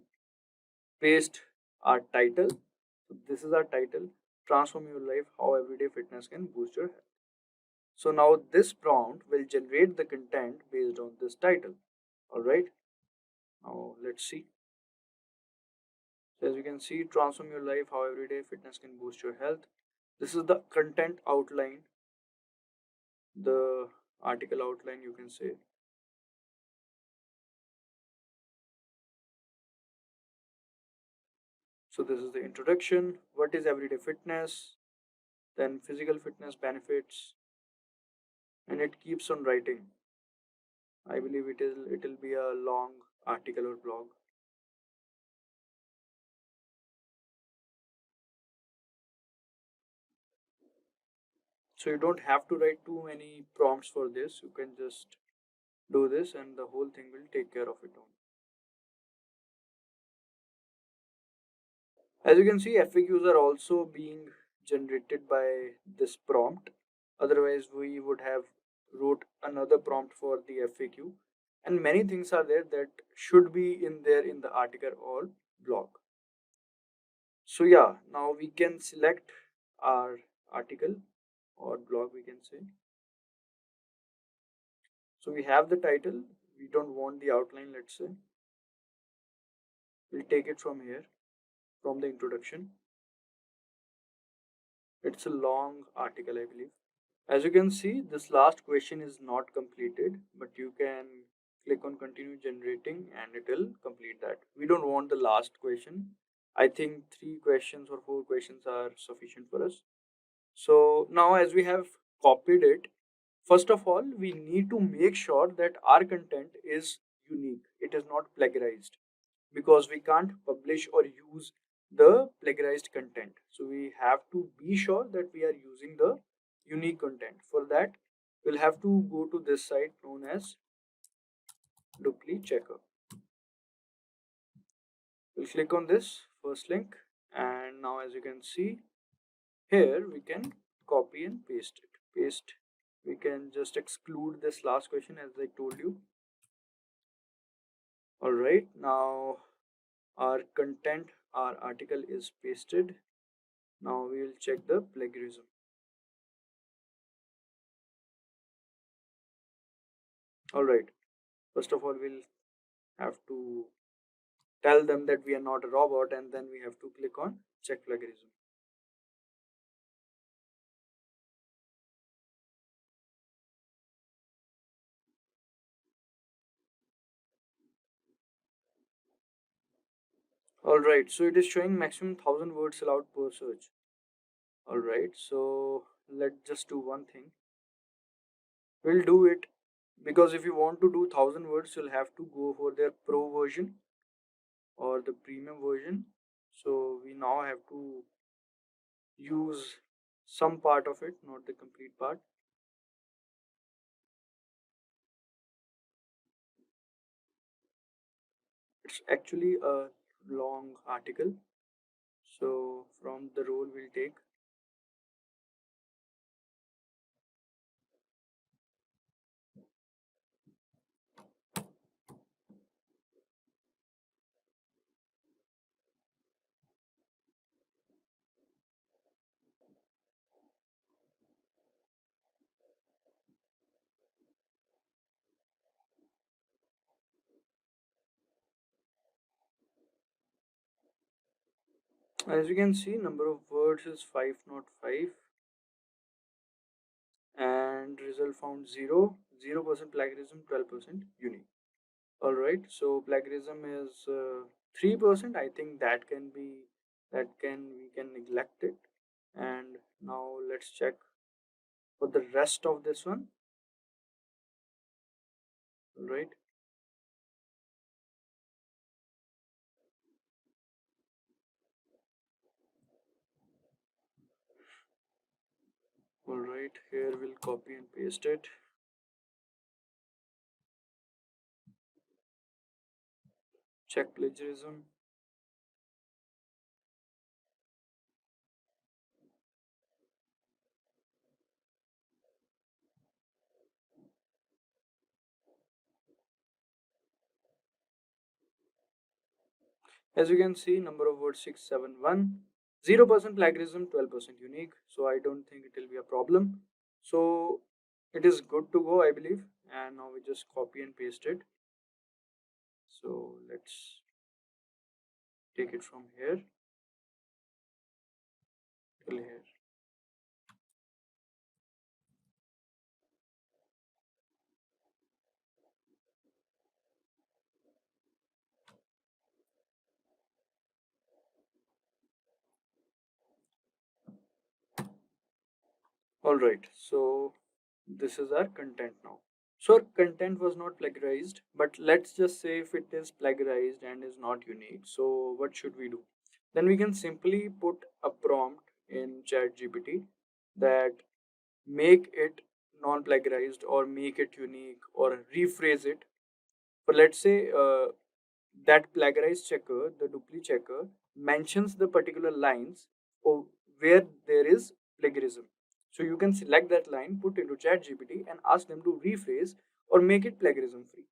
paste our title. So this is our title, transform your life, how everyday fitness can boost your health. So now this prompt will generate the content based on this title. All right. Now let's see. So as you can see, transform your life, how everyday fitness can boost your health. This is the content outline, the article outline, you can say. So this is the introduction. What is everyday fitness? Then physical fitness benefits, and it keeps on writing. I believe it'll be a long article or blog. So you don't have to write too many prompts for this. You can just do this and the whole thing will take care of it on. As you can see, FAQs are also being generated by this prompt. Otherwise, we would have wrote another prompt for the FAQ. And many things are there that should be in there in the article or blog. So yeah, now we can select our article or blog, we can say. So we have the title. We don't want the outline, let's say. We'll take it from here, from the introduction. It's a long article, I believe. As you can see, this last question is not completed, but you can click on continue generating and it will complete that. We don't want the last question. I think 3 questions or 4 questions are sufficient for us. So now as we have copied it, first of all, we need to make sure that our content is unique. It is not plagiarized, because we can't publish or use the plagiarized content. So we have to be sure that we are using the unique content. For that, we'll have to go to this site known as Dupli Checker. We'll click on this first link, and now as you can see here, we can copy and paste it. We can just exclude this last question as I told you. All right, now our content, our article is pasted. Now we will check the plagiarism. All right, first of all, we'll have to tell them that we are not a robot, and then we have to click on check plagiarism. All right, so it is showing maximum 1000 words allowed per search. All right, so let's just do one thing. We'll do it, because if you want to do 1000 words, you'll have to go for their pro version or the premium version. So we now have to use some part of it, not the complete part. It's actually a long article. So from the role we'll take. As you can see, number of words is 505, and result found 0, 0% plagiarism, 12% unique. All right, so plagiarism is 3%. I think that can be, we can neglect it. And now let's check for the rest of this one. All right. All right, here we'll copy and paste it. check plagiarism. As you can see, number of words 671, 0% plagiarism, 12% unique. So I don't think it will be a problem. So it is good to go, I believe. And now we just copy and paste it. So let's take it from here till here. Alright, so this is our content now. So our content was not plagiarized, but let's just say if it is plagiarized and is not unique. So what should we do? Then we can simply put a prompt in ChatGPT that make it non-plagiarized or make it unique or rephrase it. But let's say that plagiarized checker, the duplicate checker, mentions the particular lines of where there is plagiarism. So you can select that line, put into ChatGPT, and ask them to rephrase or make it plagiarism free.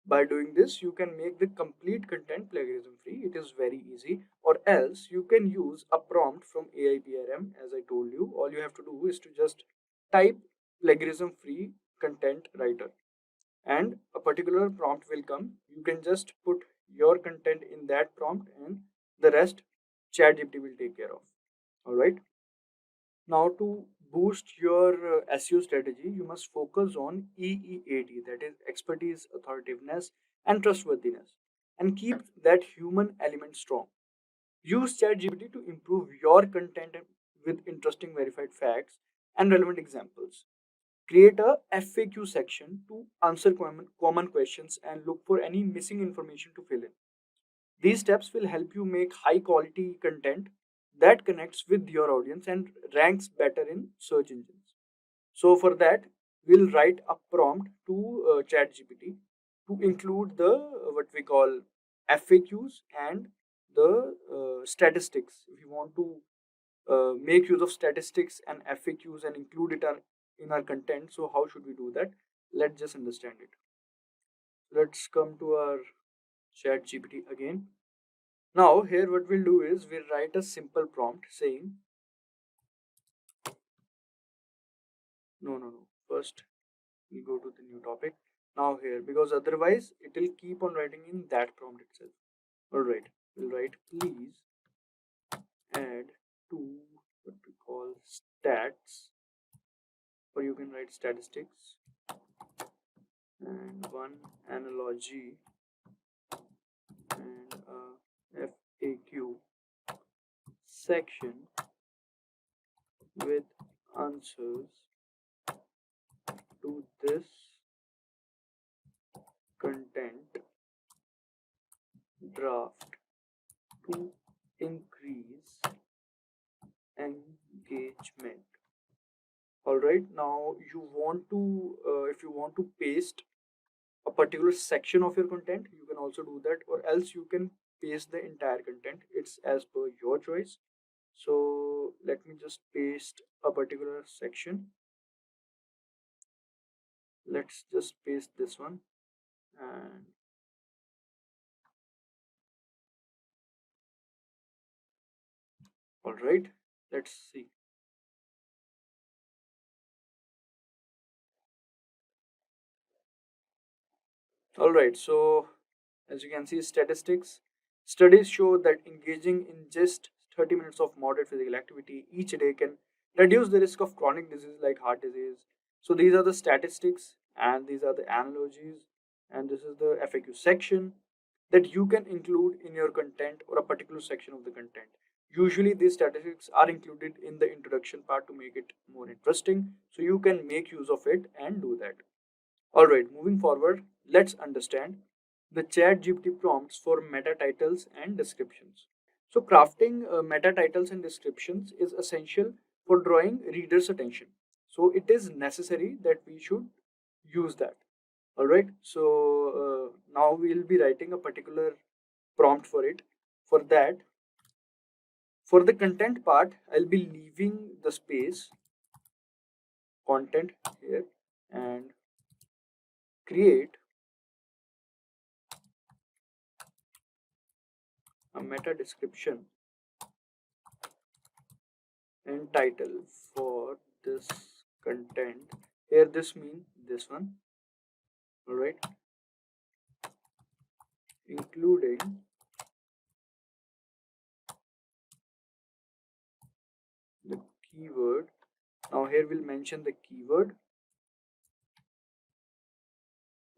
By doing this, you can make the complete content plagiarism free. It is very easy. Or else you can use a prompt from AIPRM. As I told you, all you have to do is to just type plagiarism free content writer and a particular prompt will come. You can just put your content in that prompt and the rest ChatGPT will take care of. All right. Now to boost your SEO strategy, you must focus on EEAT, that is expertise, authoritativeness, and trustworthiness, and keep that human element strong. Use ChatGPT to improve your content with interesting verified facts and relevant examples. Create a FAQ section to answer common questions and look for any missing information to fill in. These steps will help you make high quality content that connects with your audience and ranks better in search engines. So for that, we'll write a prompt to ChatGPT to include the what we call FAQs and the statistics. If you want to make use of statistics and FAQs and include it in our content, so how should we do that? Let's just understand it. Let's come to our ChatGPT again. Now here what we'll do is we'll write a simple prompt saying no. First we'll go to the new topic. Now here, because otherwise it will keep on writing in that prompt itself. Alright, we'll write please add to what we call stats, or you can write statistics, and one analogy and a FAQ section with answers to this content draft to increase engagement. Alright, now you want to if you want to paste a particular section of your content, you can also do that, or else you can paste the entire content. It's as per your choice. So let me just paste a particular section. Let's just paste this one, and all right, let's see. All right, so as you can see, statistics. Studies show that engaging in just 30 minutes of moderate physical activity each day can reduce the risk of chronic disease like heart disease. So these are the statistics and these are the analogies, and this is the FAQ section that you can include in your content or a particular section of the content. Usually these statistics are included in the introduction part to make it more interesting, so you can make use of it and do that. Alright, moving forward, let's understand the ChatGPT prompts for meta titles and descriptions. So crafting meta titles and descriptions is essential for drawing readers' attention. So it is necessary that we should use that. Alright, so now we'll be writing a particular prompt for it. For that, for the content part, I'll be leaving the space content here and create a meta description and title for this content. Here this means this one, alright, including the keyword. Now here we'll mention the keyword,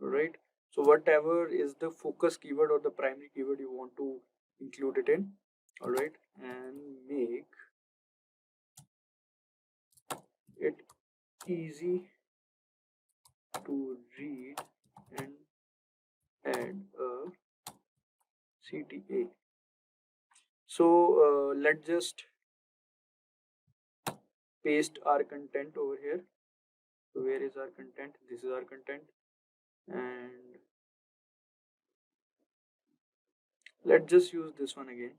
alright. So whatever is the focus keyword or the primary keyword you want to include it in, alright, and make it easy to read and add a CTA. So let's just paste our content over here. So where is our content? This is our content, and let's just use this one again.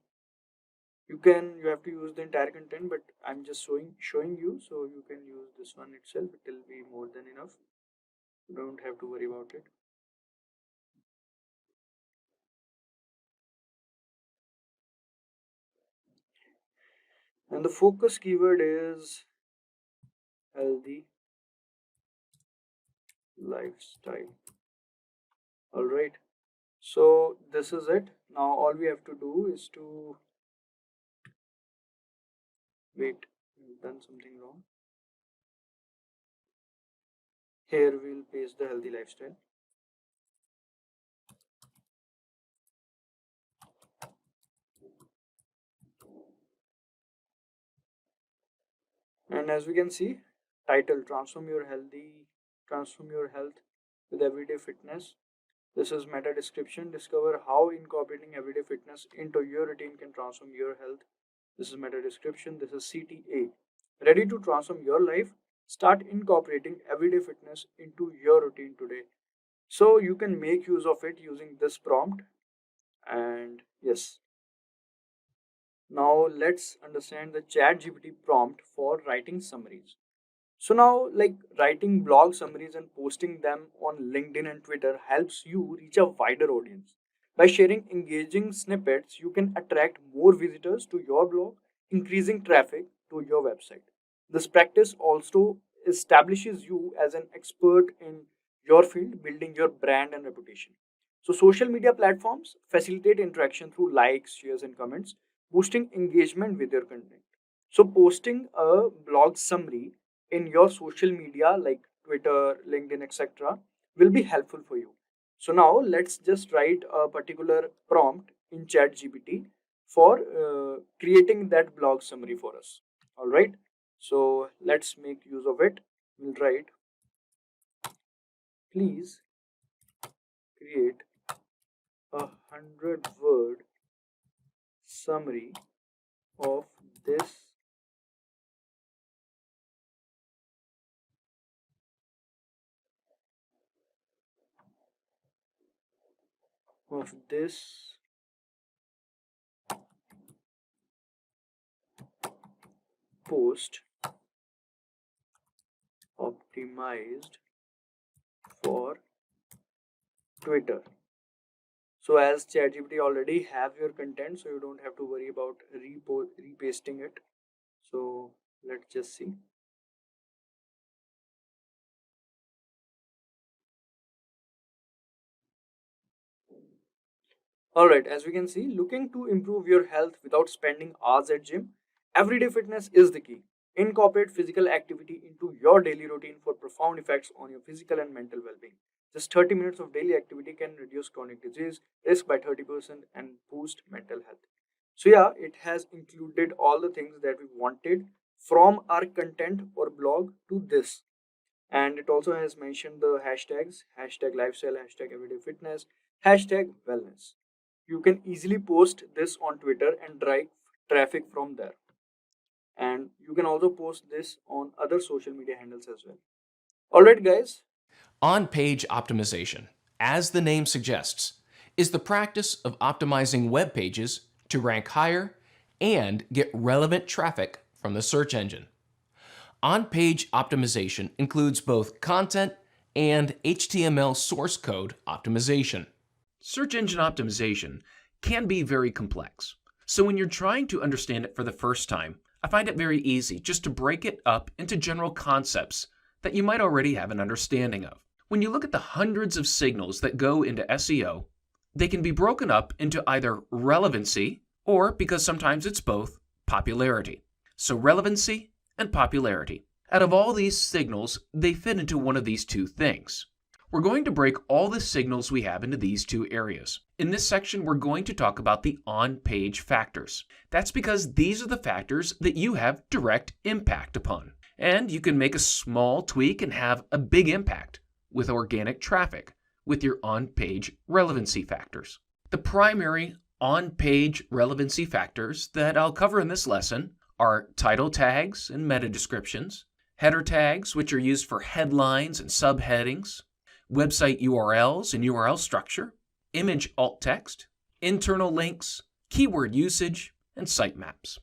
You have to use the entire content, but I'm just showing you, so you can use this one itself. It will be more than enough. You don't have to worry about it. And the focus keyword is healthy lifestyle. Alright, so this is it. Now all we have to do is to wait, we've done something wrong. Here we'll paste the healthy lifestyle. And as we can see, title, transform your health with everyday fitness. This is meta description. Discover how incorporating everyday fitness into your routine can transform your health. This is meta description. This is CTA. Ready to transform your life? Start incorporating everyday fitness into your routine today. So you can make use of it using this prompt. And yes. Now let's understand the ChatGPT prompt for writing summaries. So now, like, writing blog summaries and posting them on LinkedIn and Twitter helps you reach a wider audience. By sharing engaging snippets, you can attract more visitors to your blog, increasing traffic to your website. This practice also establishes you as an expert in your field, building your brand and reputation. So social media platforms facilitate interaction through likes, shares, and comments, boosting engagement with your content. So posting a blog summary in your social media like Twitter, LinkedIn, etc., will be helpful for you. So now let's just write a particular prompt in ChatGPT for creating that blog summary for us. All right. So let's make use of it. We'll write, please create 100-word summary of this post optimized for Twitter. So as ChatGPT already have your content, so you don't have to worry about repasting it. So let's just see. Alright, as we can see, looking to improve your health without spending hours at gym, everyday fitness is the key. Incorporate physical activity into your daily routine for profound effects on your physical and mental well-being. Just 30 minutes of daily activity can reduce chronic disease risk by 30% and boost mental health. So yeah, it has included all the things that we wanted from our content or blog to this. And it also has mentioned the hashtags, hashtag lifestyle, hashtag everyday fitness, hashtag wellness. You can easily post this on Twitter and drive traffic from there. And you can also post this on other social media handles as well. Alright guys. On-page optimization, as the name suggests, is the practice of optimizing web pages to rank higher and get relevant traffic from the search engine. On-page optimization includes both content and HTML source code optimization. Search engine optimization can be very complex. So when you're trying to understand it for the first time, I find it very easy just to break it up into general concepts that you might already have an understanding of. When you look at the hundreds of signals that go into SEO, they can be broken up into either relevancy or, because sometimes it's both, popularity. So relevancy and popularity. Out of all these signals, they fit into one of these two things. We're going to break all the signals we have into these two areas. In this section, we're going to talk about the on-page factors. That's because these are the factors that you have direct impact upon. And you can make a small tweak and have a big impact with organic traffic with your on-page relevancy factors. The primary on-page relevancy factors that I'll cover in this lesson are title tags and meta descriptions, header tags, which are used for headlines and subheadings, website URLs and URL structure, image alt text, internal links, keyword usage, and sitemaps.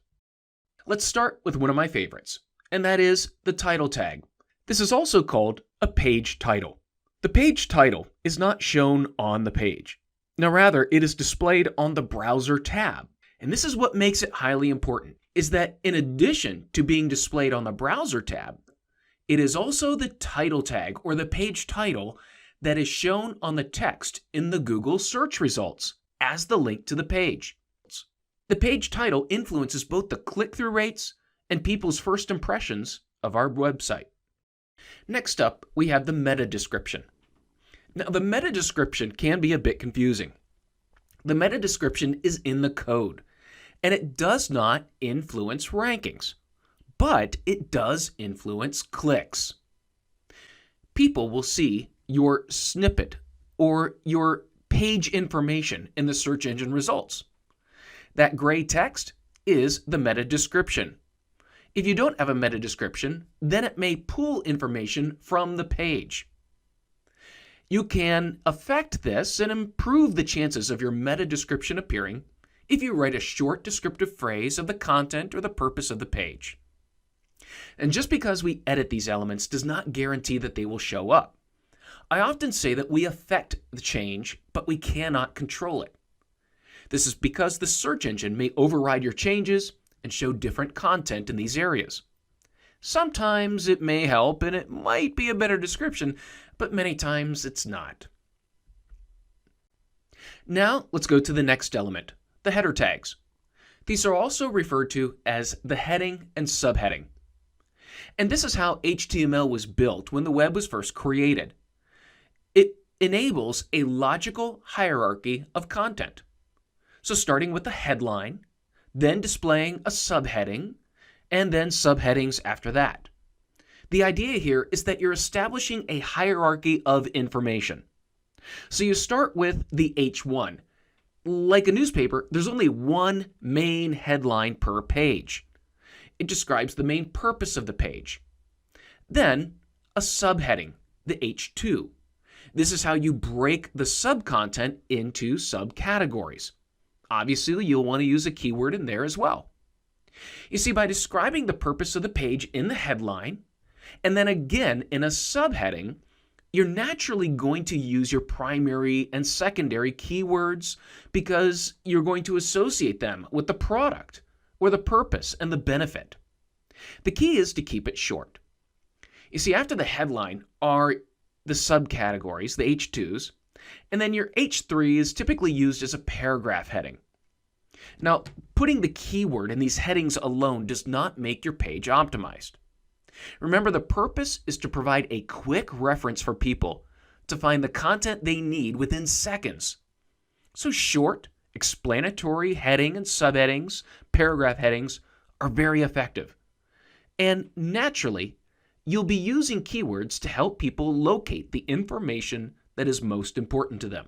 Let's start with one of my favorites, and that is the title tag. This is also called a page title. The page title is not shown on the page. Now rather, it is displayed on the browser tab. And this is what makes it highly important, is that in addition to being displayed on the browser tab, it is also the title tag or the page title that is shown on the text in the Google search results as the link to the page. The page title influences both the click-through rates and people's first impressions of our website. Next up, we have the meta description. Now, the meta description can be a bit confusing. The meta description is in the code, and it does not influence rankings, but it does influence clicks. People will see your snippet or your page information in the search engine results. That gray text is the meta description. If you don't have a meta description, then it may pull information from the page. You can affect this and improve the chances of your meta description appearing if you write a short descriptive phrase of the content or the purpose of the page. And just because we edit these elements does not guarantee that they will show up. I often say that we affect the change, but we cannot control it. This is because the search engine may override your changes and show different content in these areas. Sometimes it may help and it might be a better description, but many times it's not. Now let's go to the next element, the header tags. These are also referred to as the heading and subheading. And this is how HTML was built when the web was first created. It enables a logical hierarchy of content. So starting with the headline, then displaying a subheading, and then subheadings after that. The idea here is that you're establishing a hierarchy of information. So you start with the H1. Like a newspaper, there's only one main headline per page. It describes the main purpose of the page. Then, a subheading, the H2. This is how you break the subcontent into subcategories. Obviously, you'll want to use a keyword in there as well. You see, by describing the purpose of the page in the headline, and then again in a subheading, you're naturally going to use your primary and secondary keywords because you're going to associate them with the product or the purpose and the benefit. The key is to keep it short. You see, after the headline are the subcategories, the H2s, and then your H3 is typically used as a paragraph heading. Now, putting the keyword in these headings alone does not make your page optimized. Remember, the purpose is to provide a quick reference for people to find the content they need within seconds. So short, explanatory heading and subheadings, paragraph headings are very effective. And naturally, you'll be using keywords to help people locate the information that is most important to them.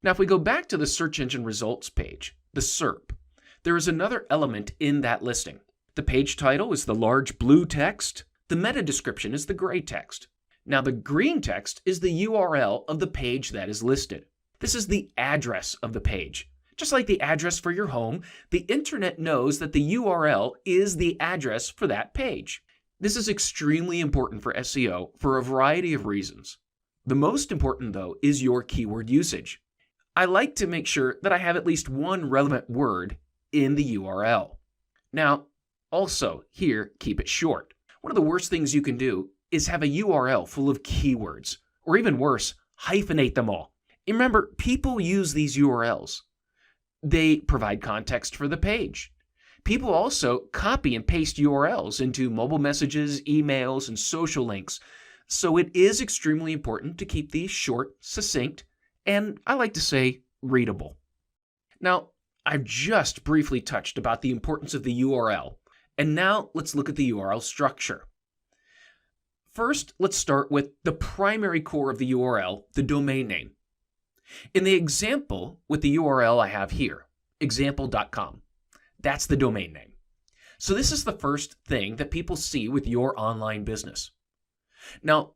Now, if we go back to the search engine results page, the SERP, there is another element in that listing. The page title is the large blue text. The meta description is the gray text. Now, the green text is the URL of the page that is listed. This is the address of the page. Just like the address for your home, the internet knows that the URL is the address for that page. This is extremely important for SEO for a variety of reasons. The most important, though, is your keyword usage. I like to make sure that I have at least one relevant word in the URL. Now, also, here, keep it short. One of the worst things you can do is have a URL full of keywords, or even worse, hyphenate them all. And remember, people use these URLs. They provide context for the page. People also copy and paste URLs into mobile messages, emails, and social links. So it is extremely important to keep these short, succinct, and I like to say readable. Now, I've just briefly touched about the importance of the URL, and now let's look at the URL structure. First, let's start with the primary core of the URL, the domain name. In the example with the URL I have here, example.com, that's the domain name. So this is the first thing that people see with your online business. Now,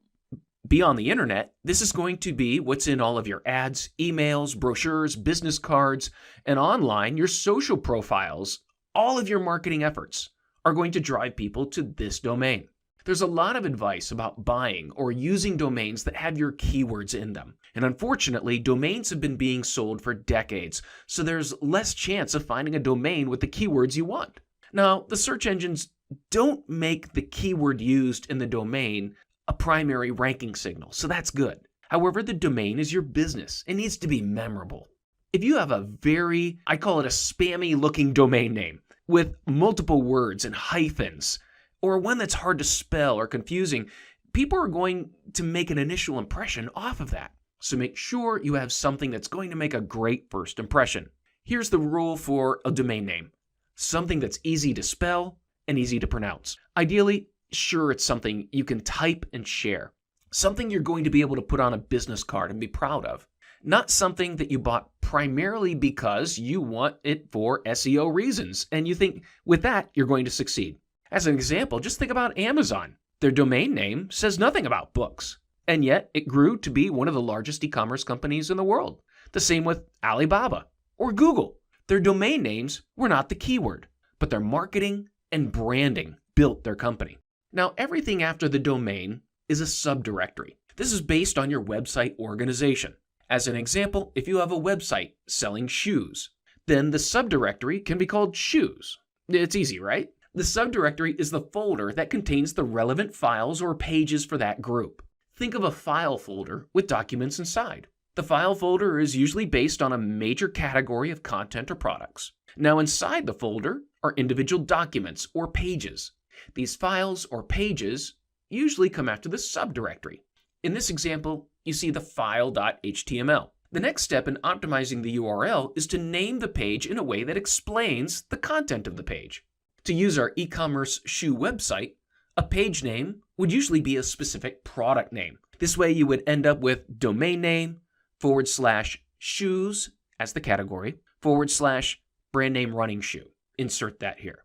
beyond the internet, this is going to be what's in all of your ads, emails, brochures, business cards, and online, your social profiles. All of your marketing efforts are going to drive people to this domain. There's a lot of advice about buying or using domains that have your keywords in them. And unfortunately, domains have been being sold for decades, so there's less chance of finding a domain with the keywords you want. Now, the search engines don't make the keyword used in the domain a primary ranking signal, so that's good. However, the domain is your business. It needs to be memorable. If you have a very, I call it a spammy looking domain name with multiple words and hyphens, or one that's hard to spell or confusing, people are going to make an initial impression off of that. So make sure you have something that's going to make a great first impression. Here's the rule for a domain name. Something that's easy to spell and easy to pronounce. Ideally, sure, it's something you can type and share. Something you're going to be able to put on a business card and be proud of. Not something that you bought primarily because you want it for SEO reasons, and you think with that you're going to succeed. As an example, just think about Amazon. Their domain name says nothing about books, and yet it grew to be one of the largest e-commerce companies in the world. The same with Alibaba or Google. Their domain names were not the keyword, but their marketing and branding built their company. Now, everything after the domain is a subdirectory. This is based on your website organization. As an example, if you have a website selling shoes, then the subdirectory can be called shoes. It's easy, right? The subdirectory is the folder that contains the relevant files or pages for that group. Think of a file folder with documents inside. The file folder is usually based on a major category of content or products. Now, inside the folder are individual documents or pages. These files or pages usually come after the subdirectory. In this example, you see the file.html. The next step in optimizing the URL is to name the page in a way that explains the content of the page. To use our e-commerce shoe website, a page name would usually be a specific product name. This way you would end up with domain name /shoes as the category / brand name running shoe. Insert that here.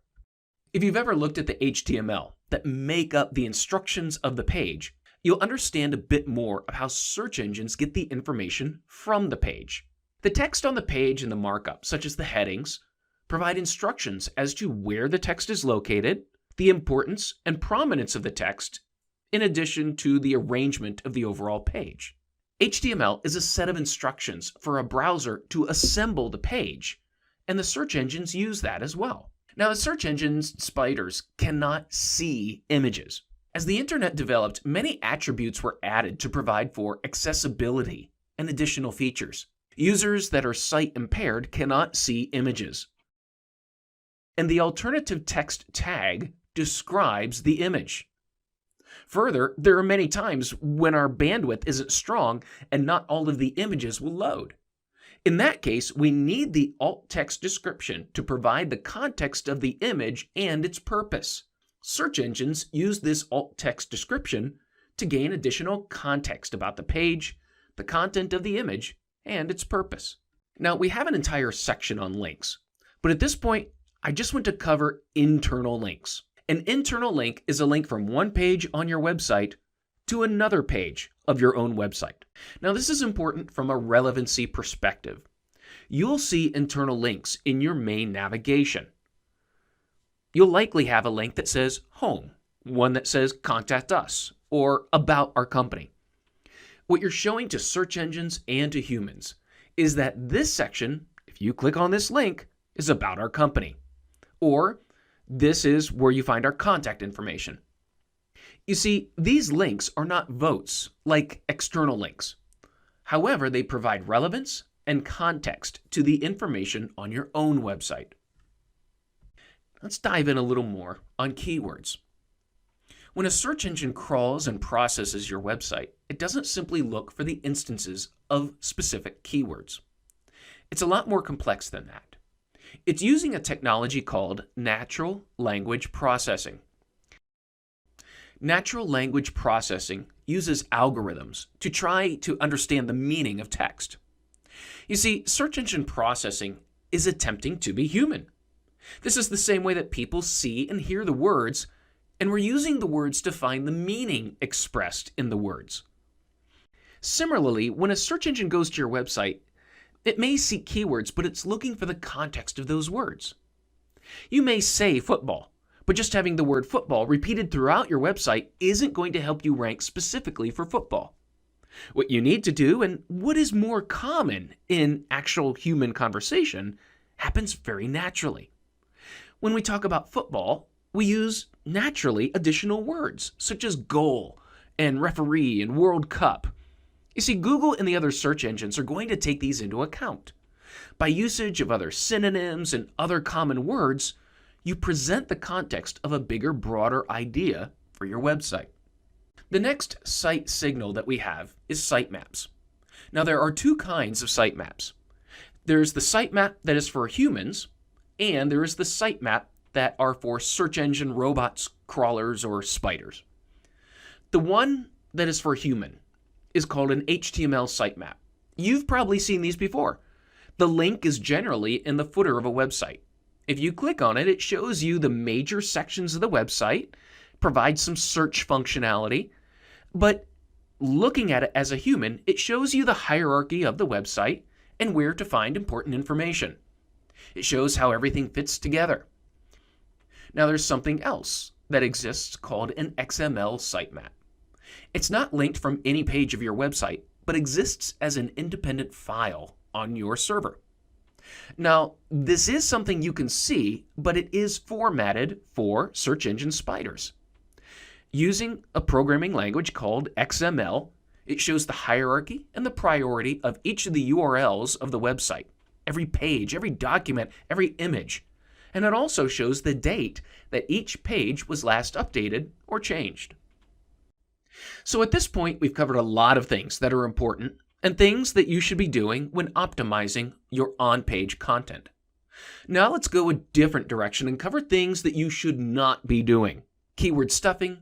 If you've ever looked at the HTML that make up the instructions of the page, you'll understand a bit more of how search engines get the information from the page. The text on the page and the markup, such as the headings, provide instructions as to where the text is located, the importance and prominence of the text, in addition to the arrangement of the overall page. HTML is a set of instructions for a browser to assemble the page, and the search engines use that as well. Now, the search engines spiders cannot see images. As the internet developed, many attributes were added to provide for accessibility and additional features. Users that are sight impaired cannot see images. And the alternative text tag describes the image. Further, there are many times when our bandwidth isn't strong and not all of the images will load. In that case, we need the alt text description to provide the context of the image and its purpose. Search engines use this alt text description to gain additional context about the page, the content of the image, and its purpose. Now, we have an entire section on links, but at this point, I just want to cover internal links. An internal link is a link from one page on your website to another page of your own website. Now, this is important from a relevancy perspective. You'll see internal links in your main navigation. You'll likely have a link that says Home, one that says Contact Us, or About Our Company. What you're showing to search engines and to humans is that this section, if you click on this link, is about our company. Or this is where you find our contact information. You see, these links are not votes like external links. However, they provide relevance and context to the information on your own website. Let's dive in a little more on keywords. When a search engine crawls and processes your website, it doesn't simply look for the instances of specific keywords. It's a lot more complex than that. It's using a technology called natural language processing. Natural language processing uses algorithms to try to understand the meaning of text. You see, search engine processing is attempting to be human. This is the same way that people see and hear the words, and we're using the words to find the meaning expressed in the words. Similarly, when a search engine goes to your website, it may seek keywords, but it's looking for the context of those words. You may say football, but just having the word football repeated throughout your website isn't going to help you rank specifically for football. What you need to do, and what is more common in actual human conversation, happens very naturally. When we talk about football, we use naturally additional words such as goal and referee and World Cup. You see, Google and the other search engines are going to take these into account. By usage of other synonyms and other common words, you present the context of a bigger, broader idea for your website. The next site signal that we have is sitemaps. Now, there are two kinds of sitemaps. There's the sitemap that is for humans, and there is the sitemap that are for search engine robots, crawlers, or spiders. The one that is for human is called an HTML sitemap. You've probably seen these before. The link is generally in the footer of a website. If you click on it, it shows you the major sections of the website, provides some search functionality, but looking at it as a human, it shows you the hierarchy of the website and where to find important information. It shows how everything fits together. Now, there's something else that exists called an XML sitemap. It's not linked from any page of your website, but exists as an independent file on your server. Now, this is something you can see, but it is formatted for search engine spiders. Using a programming language called XML, it shows the hierarchy and the priority of each of the URLs of the website, every page, every document, every image. And it also shows the date that each page was last updated or changed. So at this point, we've covered a lot of things that are important and things that you should be doing when optimizing your on-page content. Now let's go a different direction and cover things that you should not be doing: keyword stuffing,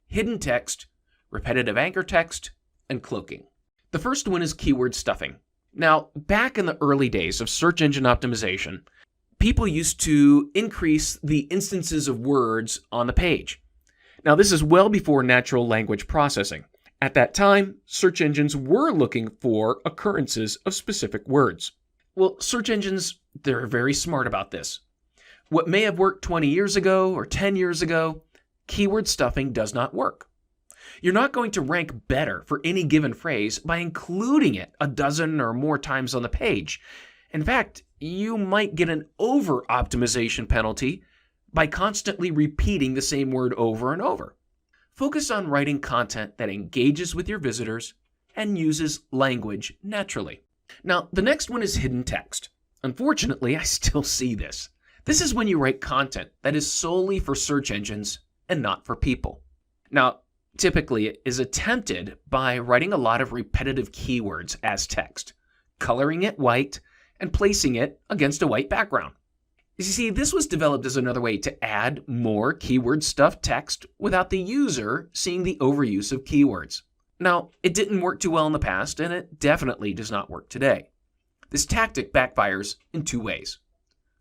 hidden text, repetitive anchor text, and cloaking. The first one is keyword stuffing. Now, back in the early days of search engine optimization, people used to increase the instances of words on the page. Now, this is well before natural language processing. At that time, search engines were looking for occurrences of specific words. Well, search engines, they're very smart about this. What may have worked 20 years ago or 10 years ago, keyword stuffing does not work. You're not going to rank better for any given phrase by including it a dozen or more times on the page. In fact, you might get an over-optimization penalty by constantly repeating the same word over and over. Focus on writing content that engages with your visitors and uses language naturally. Now, the next one is hidden text. Unfortunately, I still see this. This is when you write content that is solely for search engines and not for people. Now, typically it is attempted by writing a lot of repetitive keywords as text, coloring it white, and placing it against a white background. You see, this was developed as another way to add more keyword-stuffed text without the user seeing the overuse of keywords. Now, it didn't work too well in the past, and it definitely does not work today. This tactic backfires in two ways.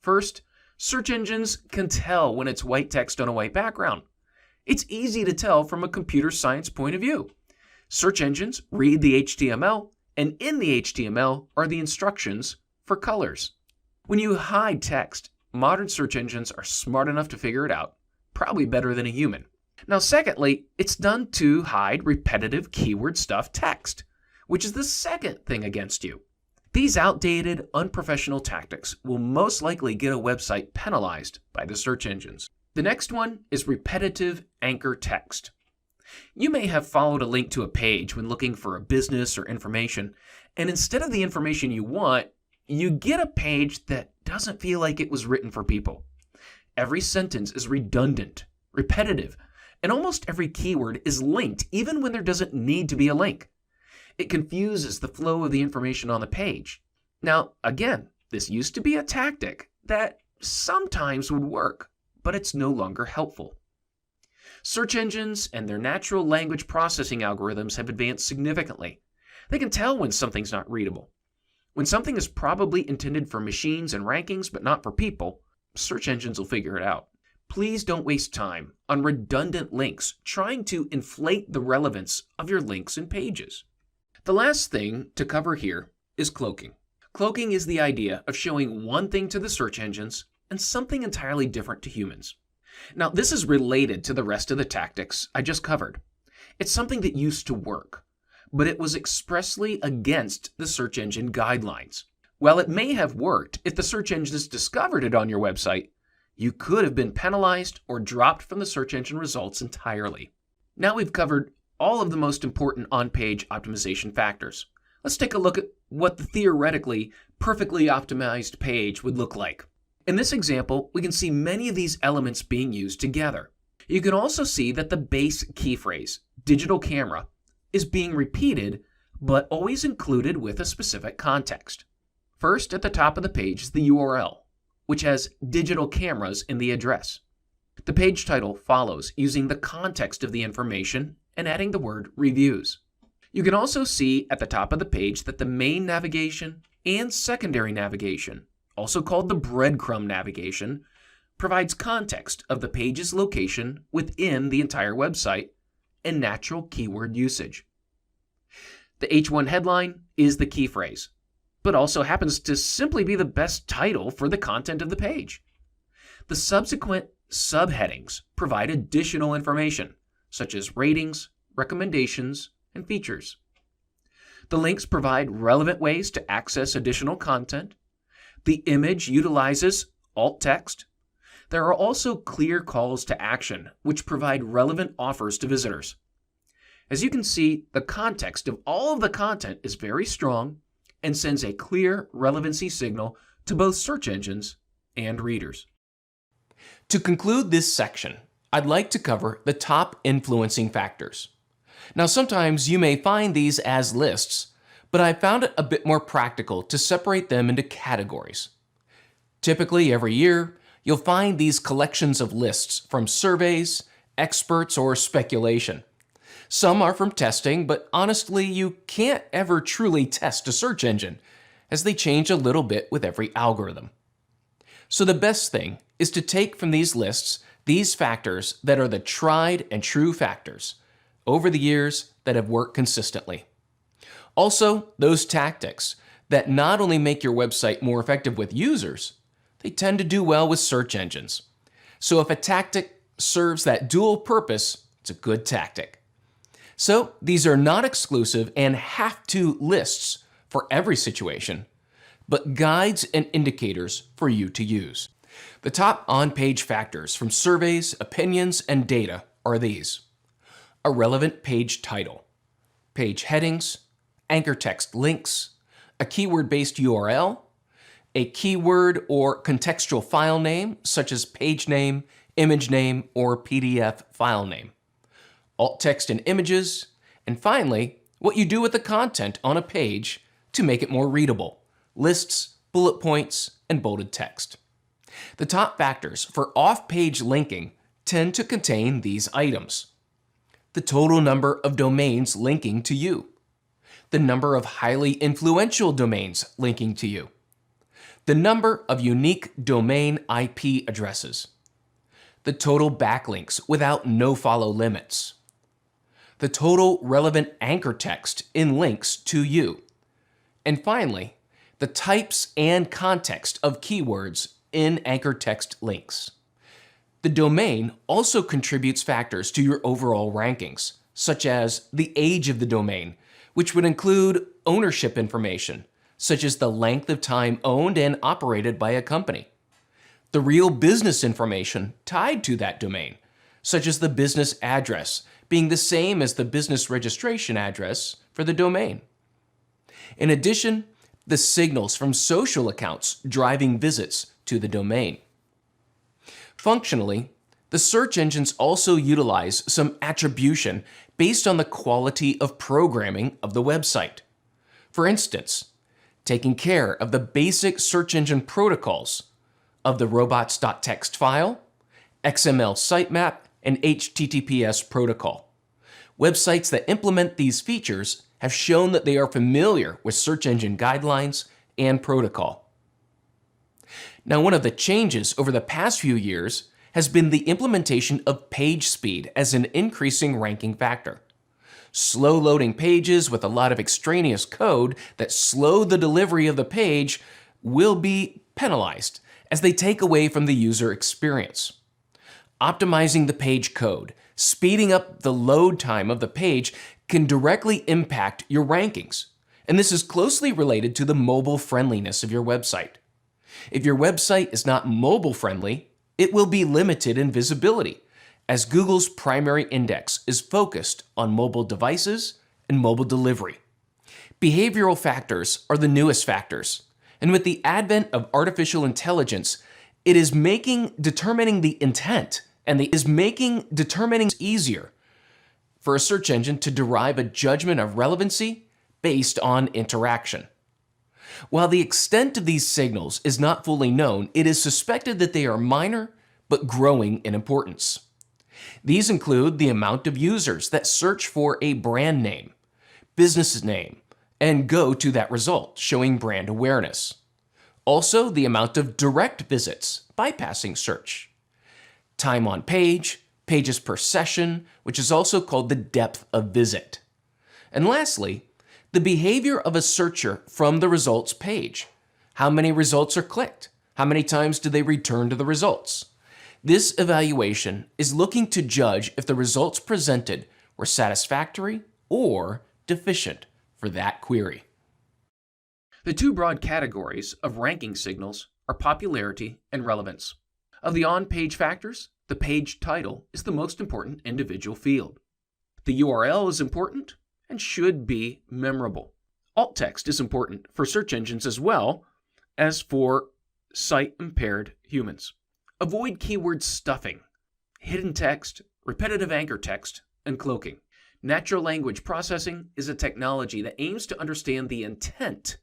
First, search engines can tell when it's white text on a white background. It's easy to tell from a computer science point of view. Search engines read the HTML, and in the HTML are the instructions for colors. When you hide text, modern search engines are smart enough to figure it out, probably better than a human. Now, secondly, it's done to hide repetitive keyword stuffed text, which is the second thing against you. These outdated, unprofessional tactics will most likely get a website penalized by the search engines. The next one is repetitive anchor text. You may have followed a link to a page when looking for a business or information, and instead of the information you want, you get a page that doesn't feel like it was written for people. Every sentence is redundant, repetitive, and almost every keyword is linked even when there doesn't need to be a link. It confuses the flow of the information on the page. Now, again, this used to be a tactic that sometimes would work, but it's no longer helpful. Search engines and their natural language processing algorithms have advanced significantly. They can tell when something's not readable. When something is probably intended for machines and rankings but not for people, search engines will figure it out. Please don't waste time on redundant links trying to inflate the relevance of your links and pages. The last thing to cover here is cloaking. Cloaking is the idea of showing one thing to the search engines and something entirely different to humans. Now, this is related to the rest of the tactics I just covered. It's something that used to work, but it was expressly against the search engine guidelines. While it may have worked if the search engines discovered it on your website, you could have been penalized or dropped from the search engine results entirely. Now we've covered all of the most important on-page optimization factors. Let's take a look at what the theoretically perfectly optimized page would look like. In this example, we can see many of these elements being used together. You can also see that the base key phrase, digital camera, is being repeated, but always included with a specific context. First, at the top of the page is the URL, which has digital cameras in the address. The page title follows using the context of the information and adding the word reviews. You can also see at the top of the page that the main navigation and secondary navigation, also called the breadcrumb navigation, provides context of the page's location within the entire website and natural keyword usage. The H1 headline is the key phrase, but also happens to simply be the best title for the content of the page. The subsequent subheadings provide additional information, such as ratings, recommendations, and features. The links provide relevant ways to access additional content. The image utilizes alt text. There are also clear calls to action, which provide relevant offers to visitors. As you can see, the context of all of the content is very strong and sends a clear relevancy signal to both search engines and readers. To conclude this section, I'd like to cover the top influencing factors. Now, sometimes you may find these as lists, but I found it a bit more practical to separate them into categories. Typically, every year, you'll find these collections of lists from surveys, experts, or speculation. Some are from testing, but honestly, you can't ever truly test a search engine, as they change a little bit with every algorithm. So the best thing is to take from these lists these factors that are the tried and true factors over the years that have worked consistently. Also, those tactics that not only make your website more effective with users, they tend to do well with search engines. So if a tactic serves that dual purpose, it's a good tactic. So these are not exclusive and have-to lists for every situation, but guides and indicators for you to use. The top on-page factors from surveys, opinions, and data are these: a relevant page title, page headings, anchor text links, a keyword-based URL, a keyword or contextual file name such as page name, image name, or PDF file name, alt text and images, and finally, what you do with the content on a page to make it more readable, lists, bullet points, and bolded text. The top factors for off-page linking tend to contain these items: the total number of domains linking to you, the number of highly influential domains linking to you, the number of unique domain IP addresses, the total backlinks without nofollow limits, the total relevant anchor text in links to you, and finally, the types and context of keywords in anchor text links. The domain also contributes factors to your overall rankings, such as the age of the domain, which would include ownership information, such as the length of time owned and operated by a company, the real business information tied to that domain, such as the business address being the same as the business registration address for the domain. In addition, the signals from social accounts driving visits to the domain. Functionally, the search engines also utilize some attribution based on the quality of programming of the website. For instance, taking care of the basic search engine protocols of the robots.txt file, XML sitemap, and HTTPS protocol. Websites that implement these features have shown that they are familiar with search engine guidelines and protocol. Now, one of the changes over the past few years has been the implementation of page speed as an increasing ranking factor. Slow loading pages with a lot of extraneous code that slow the delivery of the page will be penalized as they take away from the user experience. Optimizing the page code, speeding up the load time of the page can directly impact your rankings, and this is closely related to the mobile friendliness of your website. If your website is not mobile friendly, it will be limited in visibility, as Google's primary index is focused on mobile devices and mobile delivery. Behavioral factors are the newest factors, and with the advent of artificial intelligence, it is making determining the intent and is making determining easier for a search engine to derive a judgment of relevancy based on interaction. While the extent of these signals is not fully known, it is suspected that they are minor but growing in importance. These include the amount of users that search for a brand name, business name, and go to that result, showing brand awareness. Also, the amount of direct visits, bypassing search. Time on page, pages per session, which is also called the depth of visit. And lastly, the behavior of a searcher from the results page. How many results are clicked? How many times do they return to the results? This evaluation is looking to judge if the results presented were satisfactory or deficient for that query. The two broad categories of ranking signals are popularity and relevance. Of the on-page factors, the page title is the most important individual field. The URL is important and should be memorable. Alt text is important for search engines as well as for sight-impaired humans. Avoid keyword stuffing, hidden text, repetitive anchor text, and cloaking. Natural language processing is a technology that aims to understand the intent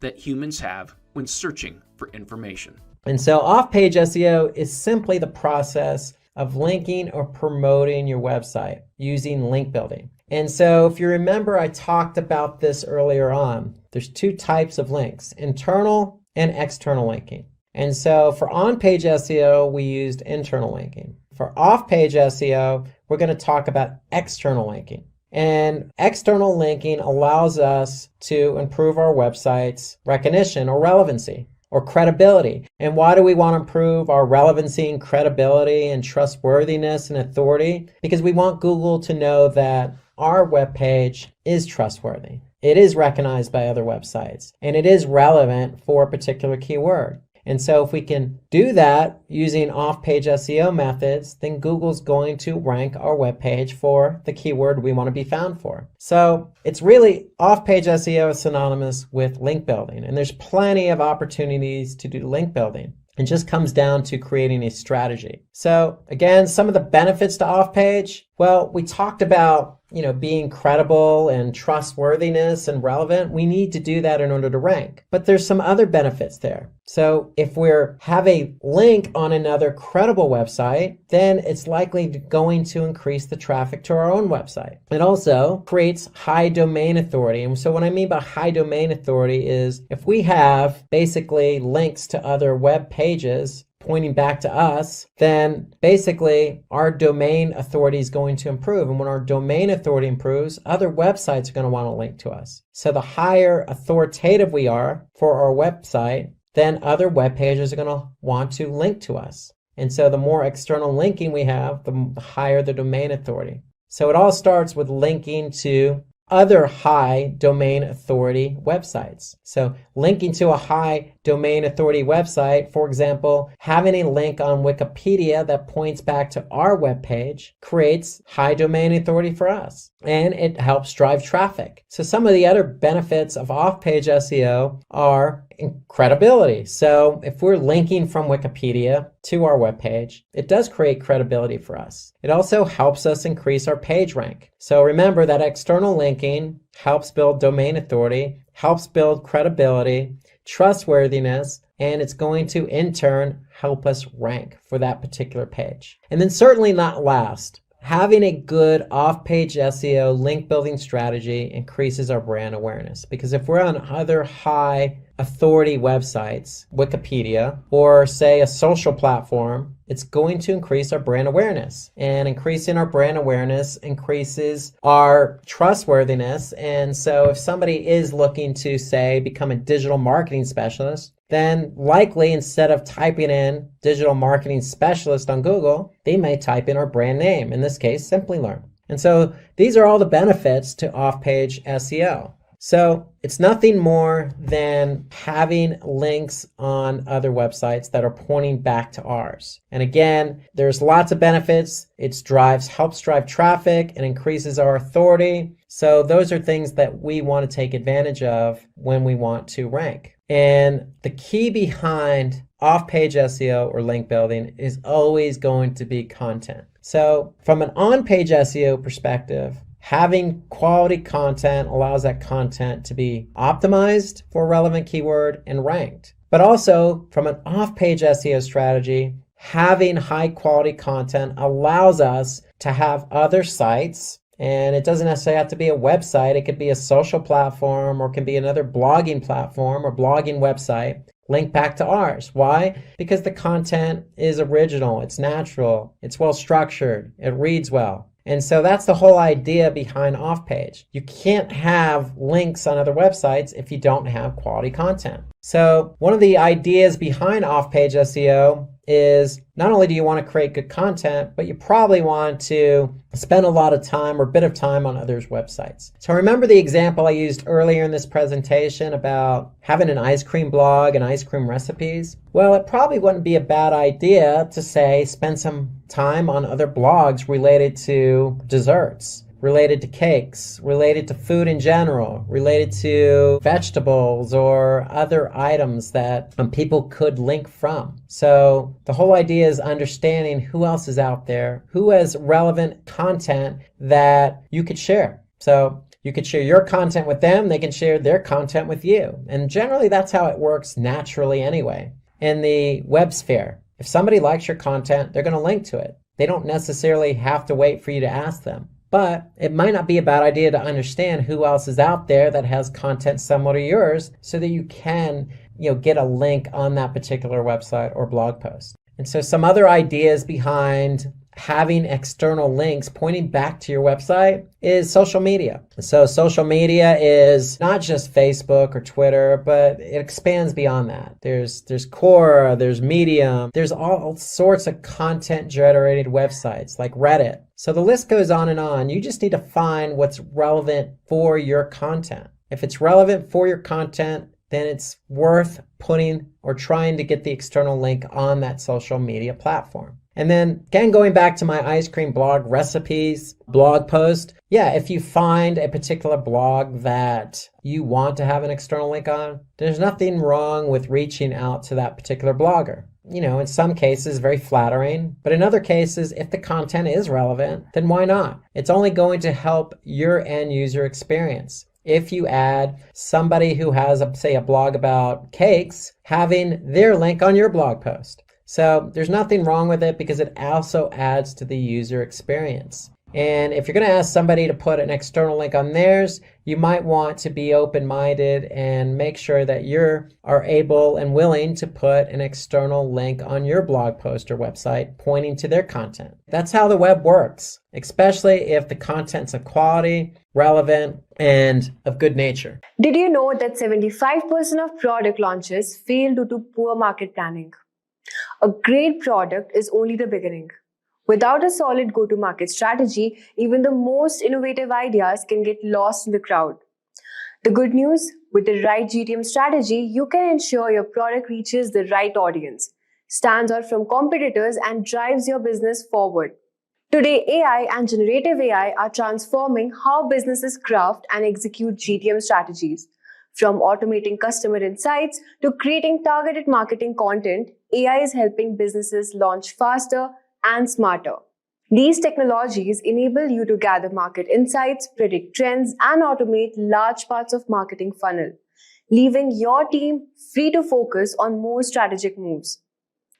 that humans have when searching for information. And so off-page SEO is simply the process of linking or promoting your website using link building. And so if you remember, I talked about this earlier on. There's two types of links, internal and external linking. And so for on-page SEO, we used internal linking. For off-page SEO, we're going to talk about external linking. And external linking allows us to improve our website's recognition or relevancy or credibility. And why do we want to improve our relevancy and credibility and trustworthiness and authority? Because we want Google to know that our web page is trustworthy. It is recognized by other websites, and it is relevant for a particular keyword. And so if we can do that using off-page SEO methods, then Google's going to rank our web page for the keyword we want to be found for. So it's really off-page SEO is synonymous with link building, and there's plenty of opportunities to do link building. It just comes down to creating a strategy. So again, some of the benefits to off-page, well, we talked about being credible and trustworthiness and relevant. We need to do that in order to rank. But there's some other benefits there. So if we have a link on another credible website, then it's likely going to increase the traffic to our own website. It also creates high domain authority. And so what I mean by high domain authority is if we have basically links to other web pages pointing back to us, then basically our domain authority is going to improve. And when our domain authority improves, other websites are going to want to link to us. So the higher authoritative we are for our website, then other web pages are going to want to link to us. And so the more external linking we have, the higher the domain authority. So it all starts with linking to other high domain authority websites. So linking to a high domain authority website, for example, having a link on Wikipedia that points back to our webpage creates high domain authority for us, and it helps drive traffic. So some of the other benefits of off-page SEO are credibility. So if we're linking from Wikipedia to our webpage, it does create credibility for us. It also helps us increase our page rank. So remember that external linking helps build domain authority, helps build credibility, trustworthiness, and it's going to in turn help us rank for that particular page. And then certainly not last, having a good off-page SEO link building strategy increases our brand awareness, because if we're on other high authority websites, Wikipedia, or say a social platform, it's going to increase our brand awareness. And increasing our brand awareness increases our trustworthiness. And so if somebody is looking to, say, become a digital marketing specialist, then likely instead of typing in digital marketing specialist on Google, they may type in our brand name, in this case, Simplilearn. And so these are all the benefits to off-page SEO. So it's nothing more than having links on other websites that are pointing back to ours. And again, there's lots of benefits. It helps drive traffic and increases our authority. So those are things that we want to take advantage of when we want to rank. And the key behind off-page SEO or link building is always going to be content. So from an on-page SEO perspective, having quality content allows that content to be optimized for a relevant keyword and ranked. But also from an off-page SEO strategy, having high quality content allows us to have other sites, and it doesn't necessarily have to be a website. It could be a social platform, or it can be another blogging platform or blogging website, link back to ours. Why? Because the content is original, it's natural, it's well structured, it reads well. And so that's the whole idea behind off-page. You can't have links on other websites if you don't have quality content. So one of the ideas behind off-page SEO is not only do you want to create good content, but you probably want to spend a lot of time or a bit of time on others' websites. So remember the example I used earlier in this presentation about having an ice cream blog and ice cream recipes? Well, it probably wouldn't be a bad idea to say spend some time on other blogs related to desserts, related to cakes, related to food in general, related to vegetables or other items that people could link from. So the whole idea is understanding who else is out there, who has relevant content that you could share. So you could share your content with them, they can share their content with you. And generally that's how it works naturally anyway. In the web sphere, if somebody likes your content, they're going to link to it. They don't necessarily have to wait for you to ask them. But it might not be a bad idea to understand who else is out there that has content similar to yours so that you can, get a link on that particular website or blog post. And so some other ideas behind having external links pointing back to your website is social media. So social media is not just Facebook or Twitter, but it expands beyond that. There's Quora, there's Medium, there's all sorts of content generated websites like Reddit. So the list goes on and on. You just need to find what's relevant for your content. If it's relevant for your content, then it's worth putting or trying to get the external link on that social media platform. And then again, going back to my ice cream blog recipes blog post, if you find a particular blog that you want to have an external link on, there's nothing wrong with reaching out to that particular blogger. In some cases, very flattering, but in other cases, if the content is relevant, then why not? It's only going to help your end user experience. If you add somebody who has, say, a blog about cakes, having their link on your blog post. So there's nothing wrong with it because it also adds to the user experience. And if you're going to ask somebody to put an external link on theirs, you might want to be open-minded and make sure that you are able and willing to put an external link on your blog post or website pointing to their content. That's how the web works, especially if the content's of quality, relevant, and of good nature. Did you know that 75% of product launches fail due to poor market planning? A great product is only the beginning. Without a solid go-to-market strategy, even the most innovative ideas can get lost in the crowd. The good news, with the right GTM strategy, you can ensure your product reaches the right audience, stands out from competitors, and drives your business forward. Today, AI and generative AI are transforming how businesses craft and execute GTM strategies. From automating customer insights to creating targeted marketing content, AI is helping businesses launch faster and smarter. These technologies enable you to gather market insights, predict trends, and automate large parts of marketing funnel, leaving your team free to focus on more strategic moves.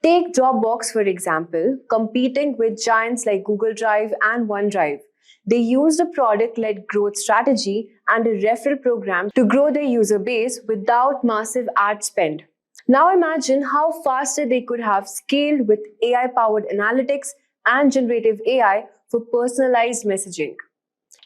Take Dropbox, for example, competing with giants like Google Drive and OneDrive. They used a product-led growth strategy and a referral program to grow their user base without massive ad spend. Now imagine how faster they could have scaled with AI-powered analytics and generative AI for personalized messaging.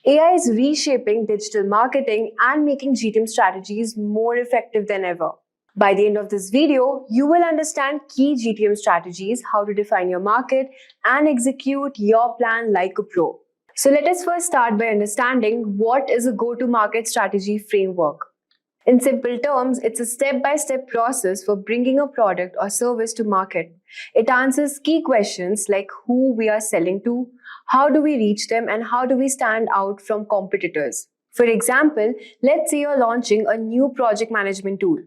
AI is reshaping digital marketing and making GTM strategies more effective than ever. By the end of this video, you will understand key GTM strategies, how to define your market, and execute your plan like a pro. So let us first start by understanding what is a go-to-market strategy framework. In simple terms, it's a step-by-step process for bringing a product or service to market. It answers key questions like who we are selling to, how do we reach them, and how do we stand out from competitors. For example, let's say you're launching a new project management tool.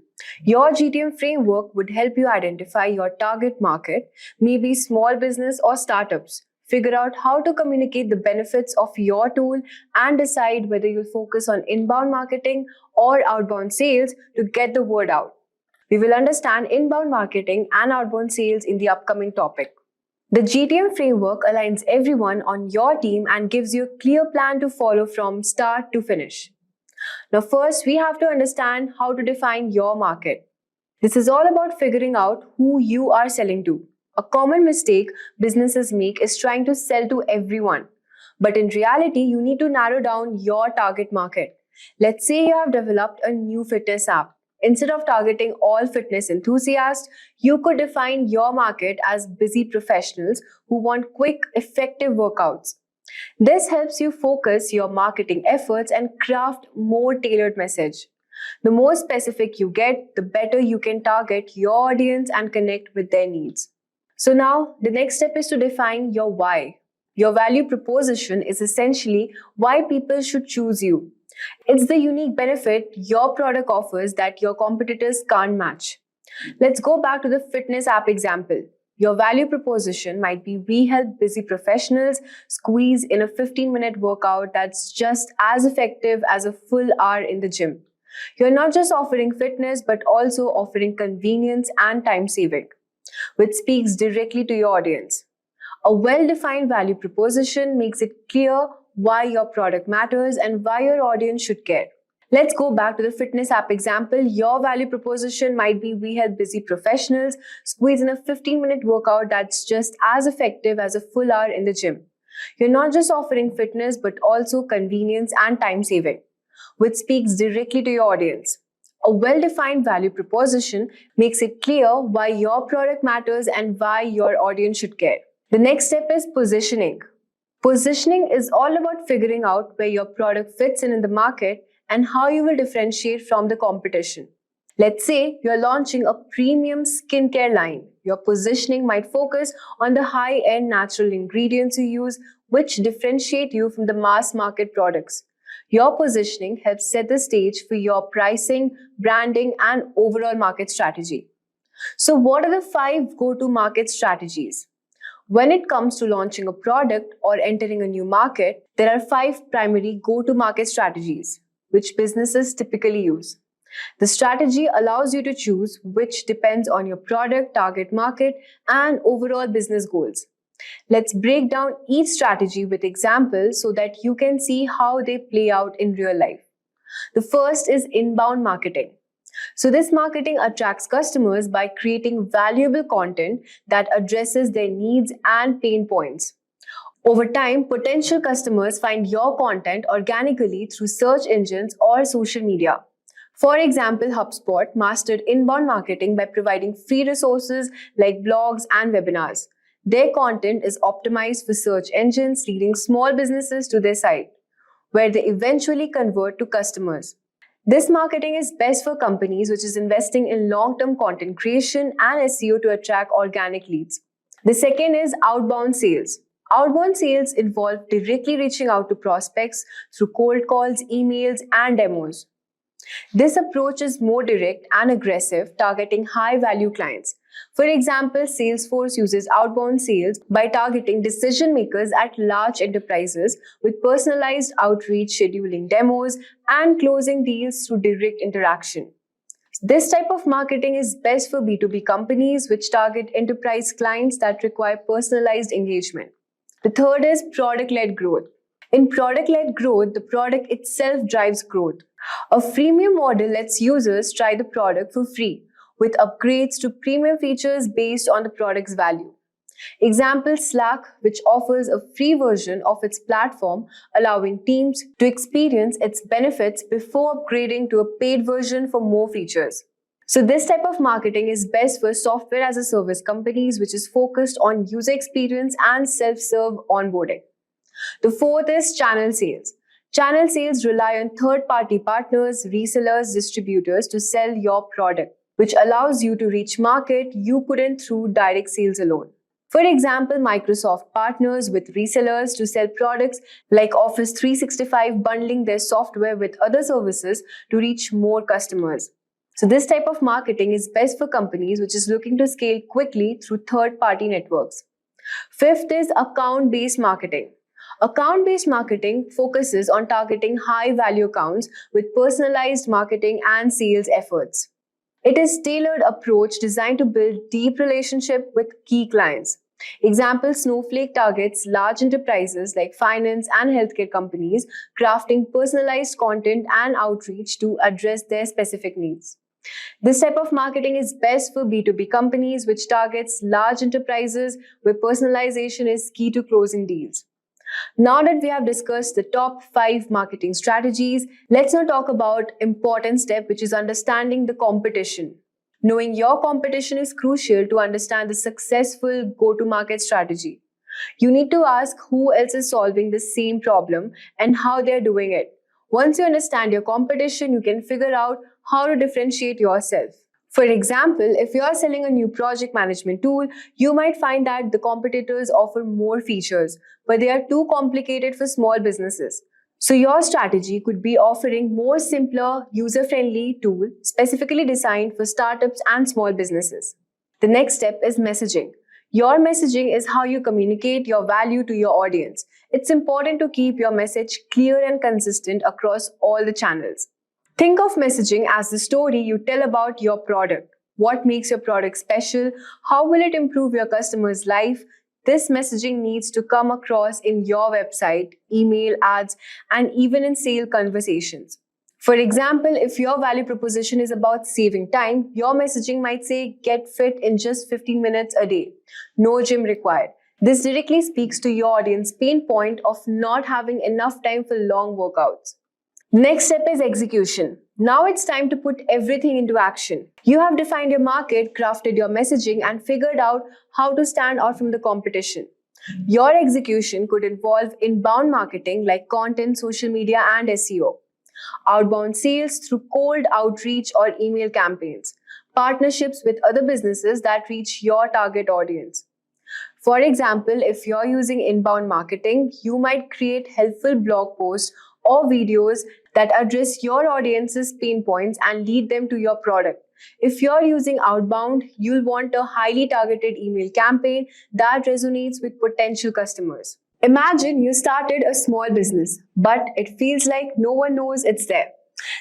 Your GTM framework would help you identify your target market, maybe small business or startups. Figure out how to communicate the benefits of your tool and decide whether you'll focus on inbound marketing or outbound sales to get the word out. We will understand inbound marketing and outbound sales in the upcoming topic. The GTM framework aligns everyone on your team and gives you a clear plan to follow from start to finish. Now, first, we have to understand how to define your market. This is all about figuring out who you are selling to. A common mistake businesses make is trying to sell to everyone. But in reality, you need to narrow down your target market. Let's say you have developed a new fitness app. Instead of targeting all fitness enthusiasts, you could define your market as busy professionals who want quick, effective workouts. This helps you focus your marketing efforts and craft more tailored message. The more specific you get, the better you can target your audience and connect with their needs. So now, the next step is to define your why. Your value proposition is essentially why people should choose you. It's the unique benefit your product offers that your competitors can't match. Let's go back to the fitness app example. Your value proposition might be we help busy professionals squeeze in a 15-minute workout that's just as effective as a full hour in the gym. You're not just offering fitness, but also offering convenience and time saving, which speaks directly to your audience. A well-defined value proposition makes it clear why your product matters and why your audience should care. Let's go back to the fitness app example. Your value proposition might be we help busy professionals squeeze in a 15-minute workout that's just as effective as a full hour in the gym. You're not just offering fitness, but also convenience and time saving, which speaks directly to your audience. A well-defined value proposition makes it clear why your product matters and why your audience should care. The next step is positioning. Positioning is all about figuring out where your product fits in the market and how you will differentiate from the competition. Let's say you're launching a premium skincare line. Your positioning might focus on the high-end natural ingredients you use, which differentiate you from the mass market products. Your positioning helps set the stage for your pricing, branding, and overall market strategy. So what are the 5 go-to-market strategies? When it comes to launching a product or entering a new market, there are 5 primary go-to-market strategies, which businesses typically use. The strategy allows you to choose which depends on your product, target market, and overall business goals. Let's break down each strategy with examples so that you can see how they play out in real life. The first is inbound marketing. So this marketing attracts customers by creating valuable content that addresses their needs and pain points. Over time, potential customers find your content organically through search engines or social media. For example, HubSpot mastered inbound marketing by providing free resources like blogs and webinars. Their content is optimized for search engines, leading small businesses to their site, where they eventually convert to customers. This marketing is best for companies which is investing in long-term content creation and SEO to attract organic leads. The second is outbound sales. Outbound sales involve directly reaching out to prospects through cold calls, emails, and demos. This approach is more direct and aggressive, targeting high-value clients. For example, Salesforce uses outbound sales by targeting decision makers at large enterprises with personalized outreach, scheduling demos, and closing deals through direct interaction. This type of marketing is best for B2B companies which target enterprise clients that require personalized engagement. The third is product-led growth. In product-led growth, the product itself drives growth. A freemium model lets users try the product for free, with upgrades to premium features based on the product's value. Example, Slack, which offers a free version of its platform, allowing teams to experience its benefits before upgrading to a paid version for more features. So this type of marketing is best for software as a service companies, which is focused on user experience and self-serve onboarding. The fourth is channel sales. Channel sales rely on third-party partners, resellers, distributors to sell your product, which allows you to reach market you couldn't through direct sales alone. For example, Microsoft partners with resellers to sell products like Office 365, bundling their software with other services to reach more customers. So this type of marketing is best for companies which is looking to scale quickly through third-party networks. Fifth is account-based marketing. Account-based marketing focuses on targeting high-value accounts with personalized marketing and sales efforts. It is a tailored approach designed to build deep relationship with key clients. Example, Snowflake targets large enterprises like finance and healthcare companies, crafting personalized content and outreach to address their specific needs. This type of marketing is best for B2B companies, which targets large enterprises where personalization is key to closing deals. Now that we have discussed the top 5 marketing strategies, let's now talk about important step, which is understanding the competition. Knowing your competition is crucial to understand the successful go-to-market strategy. You need to ask who else is solving the same problem and how they're doing it. Once you understand your competition, you can figure out how to differentiate yourself. For example, if you are selling a new project management tool, you might find that the competitors offer more features, but they are too complicated for small businesses. So your strategy could be offering more simpler, user-friendly tool specifically designed for startups and small businesses. The next step is messaging. Your messaging is how you communicate your value to your audience. It's important to keep your message clear and consistent across all the channels. Think of messaging as the story you tell about your product. What makes your product special? How will it improve your customer's life? This messaging needs to come across in your website, email, ads, and even in sale conversations. For example, if your value proposition is about saving time, your messaging might say, get fit in just 15 minutes a day. No gym required. This directly speaks to your audience pain point of not having enough time for long workouts. Next step is execution. Now it's time to put everything into action. You have defined your market, crafted your messaging, and figured out how to stand out from the competition. Your execution could involve inbound marketing like content, social media, and SEO. Outbound sales through cold outreach or email campaigns. Partnerships with other businesses that reach your target audience. For example, if you're using inbound marketing, you might create helpful blog posts or videos that address your audience's pain points and lead them to your product. If you're using outbound, you'll want a highly targeted email campaign that resonates with potential customers. Imagine you started a small business, but it feels like no one knows it's there.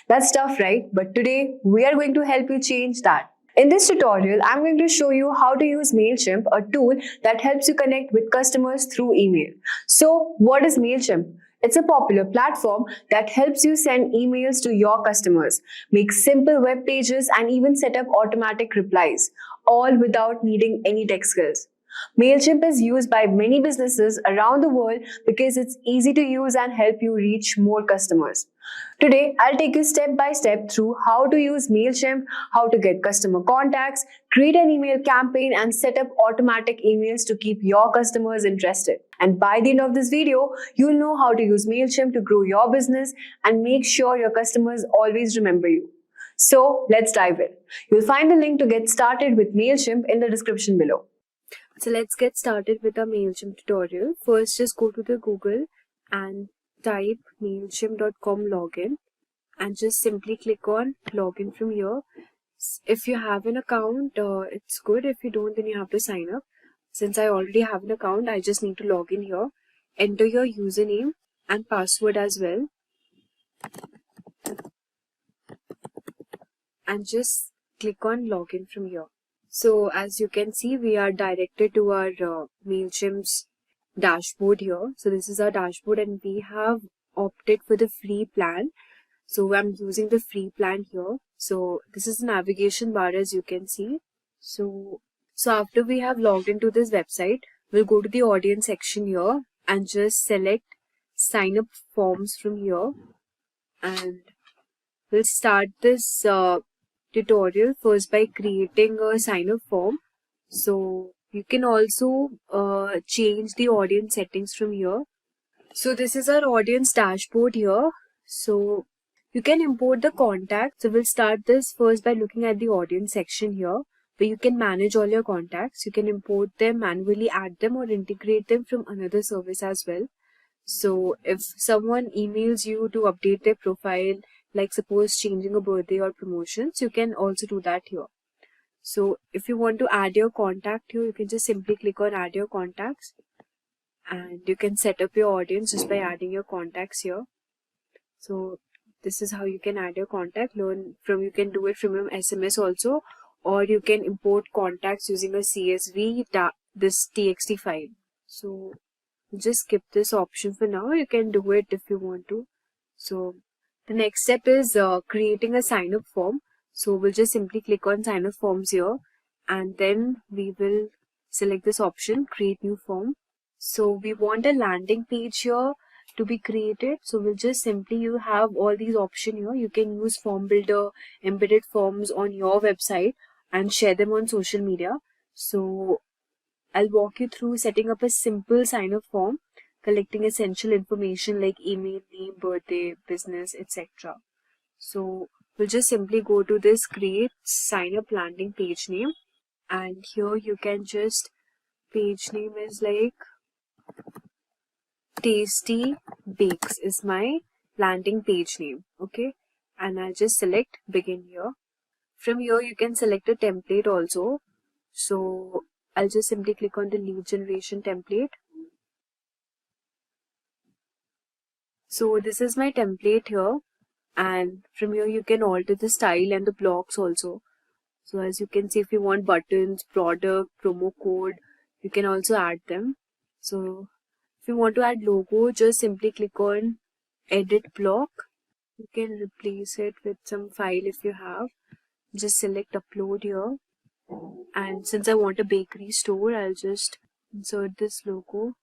That's tough, right? But today, we are going to help you change that. In this tutorial, I'm going to show you how to use MailChimp, a tool that helps you connect with customers through email. So, what is MailChimp? It's a popular platform that helps you send emails to your customers, make simple web pages, and even set up automatic replies, all without needing any tech skills. MailChimp is used by many businesses around the world because it's easy to use and help you reach more customers. Today, I'll take you step by step through how to use MailChimp, how to get customer contacts, create an email campaign, and set up automatic emails to keep your customers interested. And by the end of this video, you'll know how to use MailChimp to grow your business and make sure your customers always remember you. So let's dive in. You'll find the link to get started with MailChimp in the description below. So let's get started with our MailChimp tutorial. First, just go to the Google and type MailChimp.com login and just simply click on login from here. If you have an account, it's good. If you don't, then you have to sign up. Since I already have an account, I just need to log in here. Enter your username and password as well. And just click on login from here. So as you can see, we are directed to our MailChimp's dashboard here. So this is our dashboard and we have opted for the free plan. So I'm using the free plan here. So this is the navigation bar as you can see. So after we have logged into this website, we'll go to the audience section here and just select sign up forms from here. And we'll start this tutorial first by creating a sign up form. So you can also change the audience settings from here. So this is our audience dashboard here. So you can import the contacts. So we'll start this first by looking at the audience section here, where you can manage all your contacts. You can import them, manually add them, or integrate them from another service as well. So if someone emails you to update their profile, like suppose changing a birthday or promotions, you can also do that here. So if you want to add your contact here, you can just simply click on add your contacts and you can set up your audience just by adding your contacts here. So this is how you can add your contact. You can do it from your SMS also, or you can import contacts using a CSV, this TXT file. So just skip this option for now. You can do it if you want to. So the next step is creating a sign up form. So we'll just simply click on sign up forms here and then we will select this option, create new form. So we want a landing page here to be created. So we'll just simply, you have all these options here. You can use form builder, embedded forms on your website and share them on social media. So I'll walk you through setting up a simple sign up form, collecting essential information like email, name, birthday, business, etc. So we'll just simply go to this create sign up landing page name, and here you can just, page name is like Tasty Bakes is my landing page name. Okay, and I'll just select begin here. From here you can select a template also. So I'll just simply click on the lead generation template. So this is my template here, and from here you can alter the style and the blocks also. So as you can see, if you want buttons, product, promo code, you can also add them. So if you want to add logo, just simply click on edit block. You can replace it with some file if you have. Just select upload here. And since I want a bakery store, I'll just insert this logo.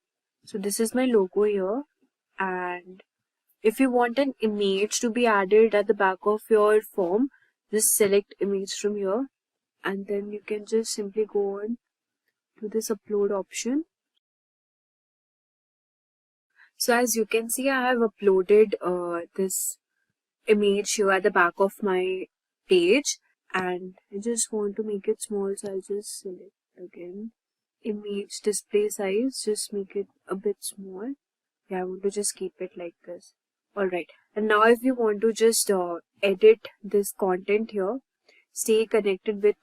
So this is my logo here. And if you want an image to be added at the back of your form, just select image from here. And then you can just simply go on to this upload option. So as you can see, I have uploaded this image here at the back of my page. And I just want to make it small, so I'll just select again image display size, just make it a bit small. Yeah, I want to just keep it like this. Alright, and now if you want to just edit this content here, stay connected with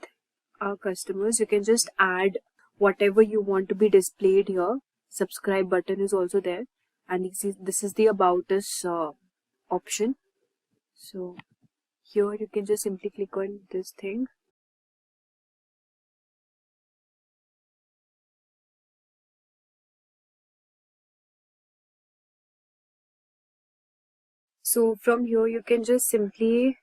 our customers, you can just add whatever you want to be displayed here. Subscribe button is also there, and this is the about us option. So here you can just simply click on this thing So from here you can just simply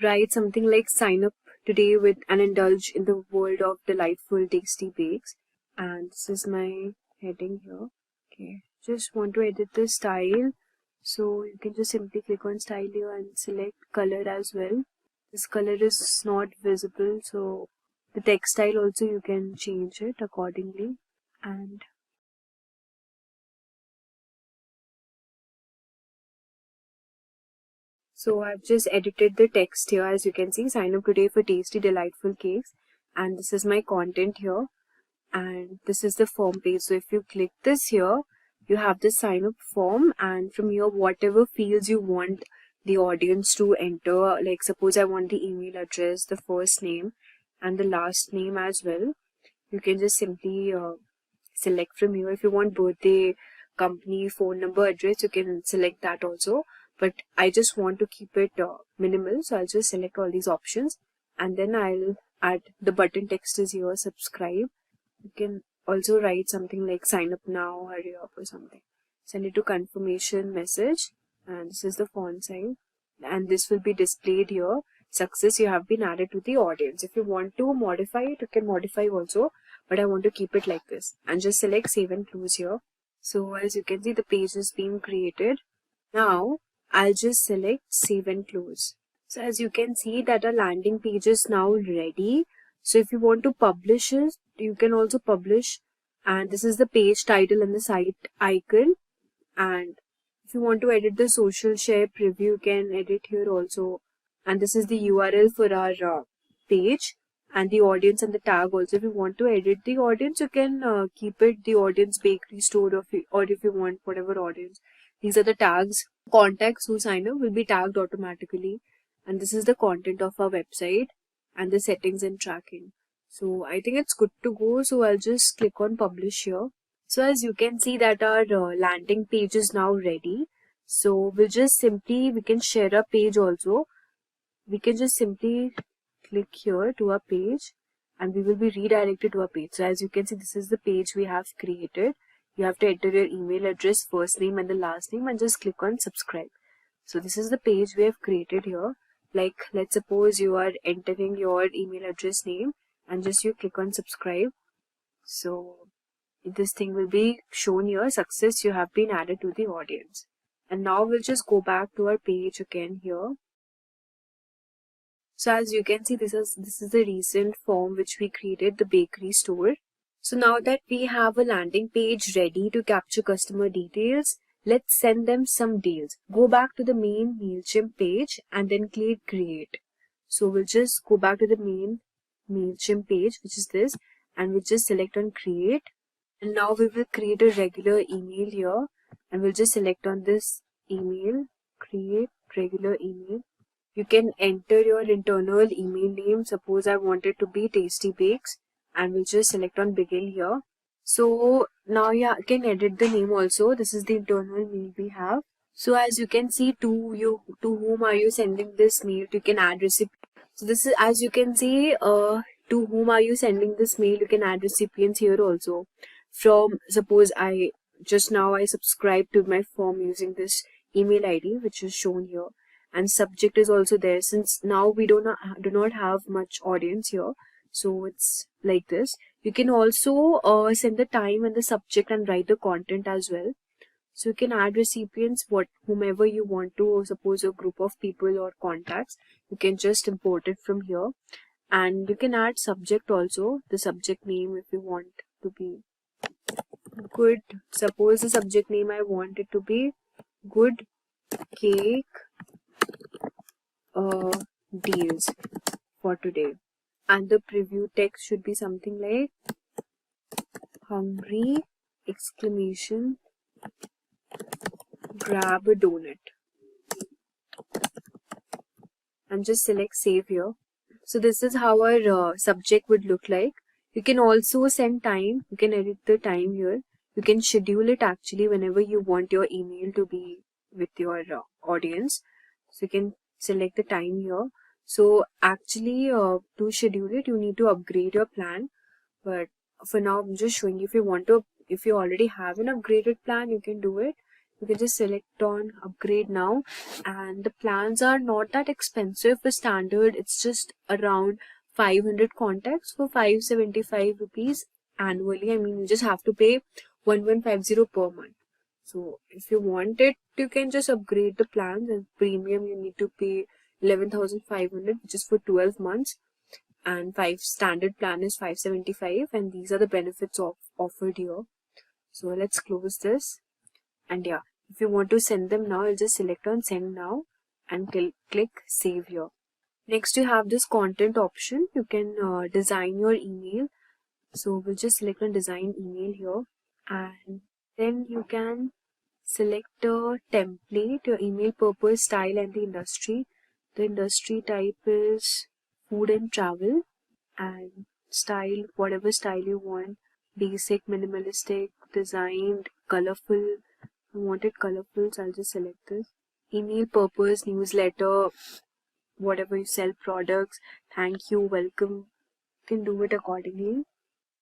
write something like sign up today with and indulge in the world of delightful tasty bakes. And this is my heading here. Okay, just want to edit the style. So you can just simply click on style here and select color as well. This color is not visible, so the text style also you can change it accordingly. And so I've just edited the text here. As you can see, sign up today for tasty delightful cakes, and this is my content here, and this is the form page. So if you click this here, you have the sign up form, and from here whatever fields you want the audience to enter, like suppose I want the email address, the first name and the last name as well, you can just simply select from here. If you want birthday, company, phone number, address, you can select that also, but I just want to keep it minimal, so I'll just select all these options, and then I'll add the button text is here, subscribe. You can also write something like sign up now, hurry up or something. Send it to confirmation message, and this is the font size, and this will be displayed here. Success, you have been added to the audience. If you want to modify it, you can modify also, but I want to keep it like this, and just select save and close here. So as you can see, the page is being created. Now I'll just select save and close. So as you can see that our landing page is now ready. So if you want to publish it, you can also publish, and this is the page title and the site icon. And if you want to edit the social share preview, you can edit here also. And this is the URL for our page, and the audience and the tag also. If you want to edit the audience, you can keep it the audience bakery store, or if you want whatever audience. These are the tags. Contacts who sign up will be tagged automatically, and this is the content of our website and the settings and tracking. So I think it's good to go, so I'll just click on publish here. So as you can see that our landing page is now ready. So we'll just simply, we can share a page also. We can just simply click here to our page, and we will be redirected to our page. So as you can see, this is the page we have created. You have to enter your email address, first name and the last name, and just click on subscribe. So this is the page we have created here. Like let's suppose you are entering your email address name, and just you click on subscribe. So this thing will be shown here, success, you have been added to the audience. And now we'll just go back to our page again here. So as you can see, this is the recent form which we created, the bakery store. So now that we have a landing page ready to capture customer details, let's send them some deals. Go back to the main MailChimp page and then click create. So we'll just go back to the main MailChimp page, which is this, and we'll just select on create. And now we will create a regular email here, and we'll just select on this email, create regular email. You can enter your internal email name. Suppose I want it to be Tasty Bakes, and we'll just select on begin here. So now you can edit the name also. This is the internal mail we have. So as you can see, to whom are you sending this mail? You can add recipient. So this is, as you can see, to whom are you sending this mail? You can add recipients here also. From, suppose I subscribed to my form using this email ID which is shown here, and subject is also there. Since now we do not have much audience here, so it's like this. You can also send the time and the subject and write the content as well. So you can add recipients, whomever you want to, or suppose a group of people or contacts, you can just import it from here. And you can add subject also, the subject name if you want to be good. Suppose the subject name I want it to be good cake deals for today, and the preview text should be something like hungry exclamation grab a donut, and just select save here. So this is how our subject would look like. You can also send time. You can edit the time here. You can schedule it actually whenever you want your email to be with your audience. So you can select the time here. So actually to schedule it, you need to upgrade your plan. But for now, I'm just showing you, if you already have an upgraded plan, you can do it. You can just select on upgrade now, and the plans are not that expensive. For standard, it's just around 500 contacts for 575 rupees annually. I mean, you just have to pay 1150 per month. So if you want it, you can just upgrade the plans, and premium you need to pay 11,500, which is for 12 months, and standard plan is 575, and these are the benefits offered here. So let's close this, and yeah, if you want to send them now, I'll just select on send now and click save here. Next you have this content option. You can design your email. So we'll just select on design email here, and then you can select a template, your email purpose, style, and the industry. The industry type is food and travel, and style, whatever style you want, basic, minimalistic, designed, colorful. I want it colorful, so I'll just select this. Email purpose, newsletter, whatever you sell, products, thank you, welcome, you can do it accordingly.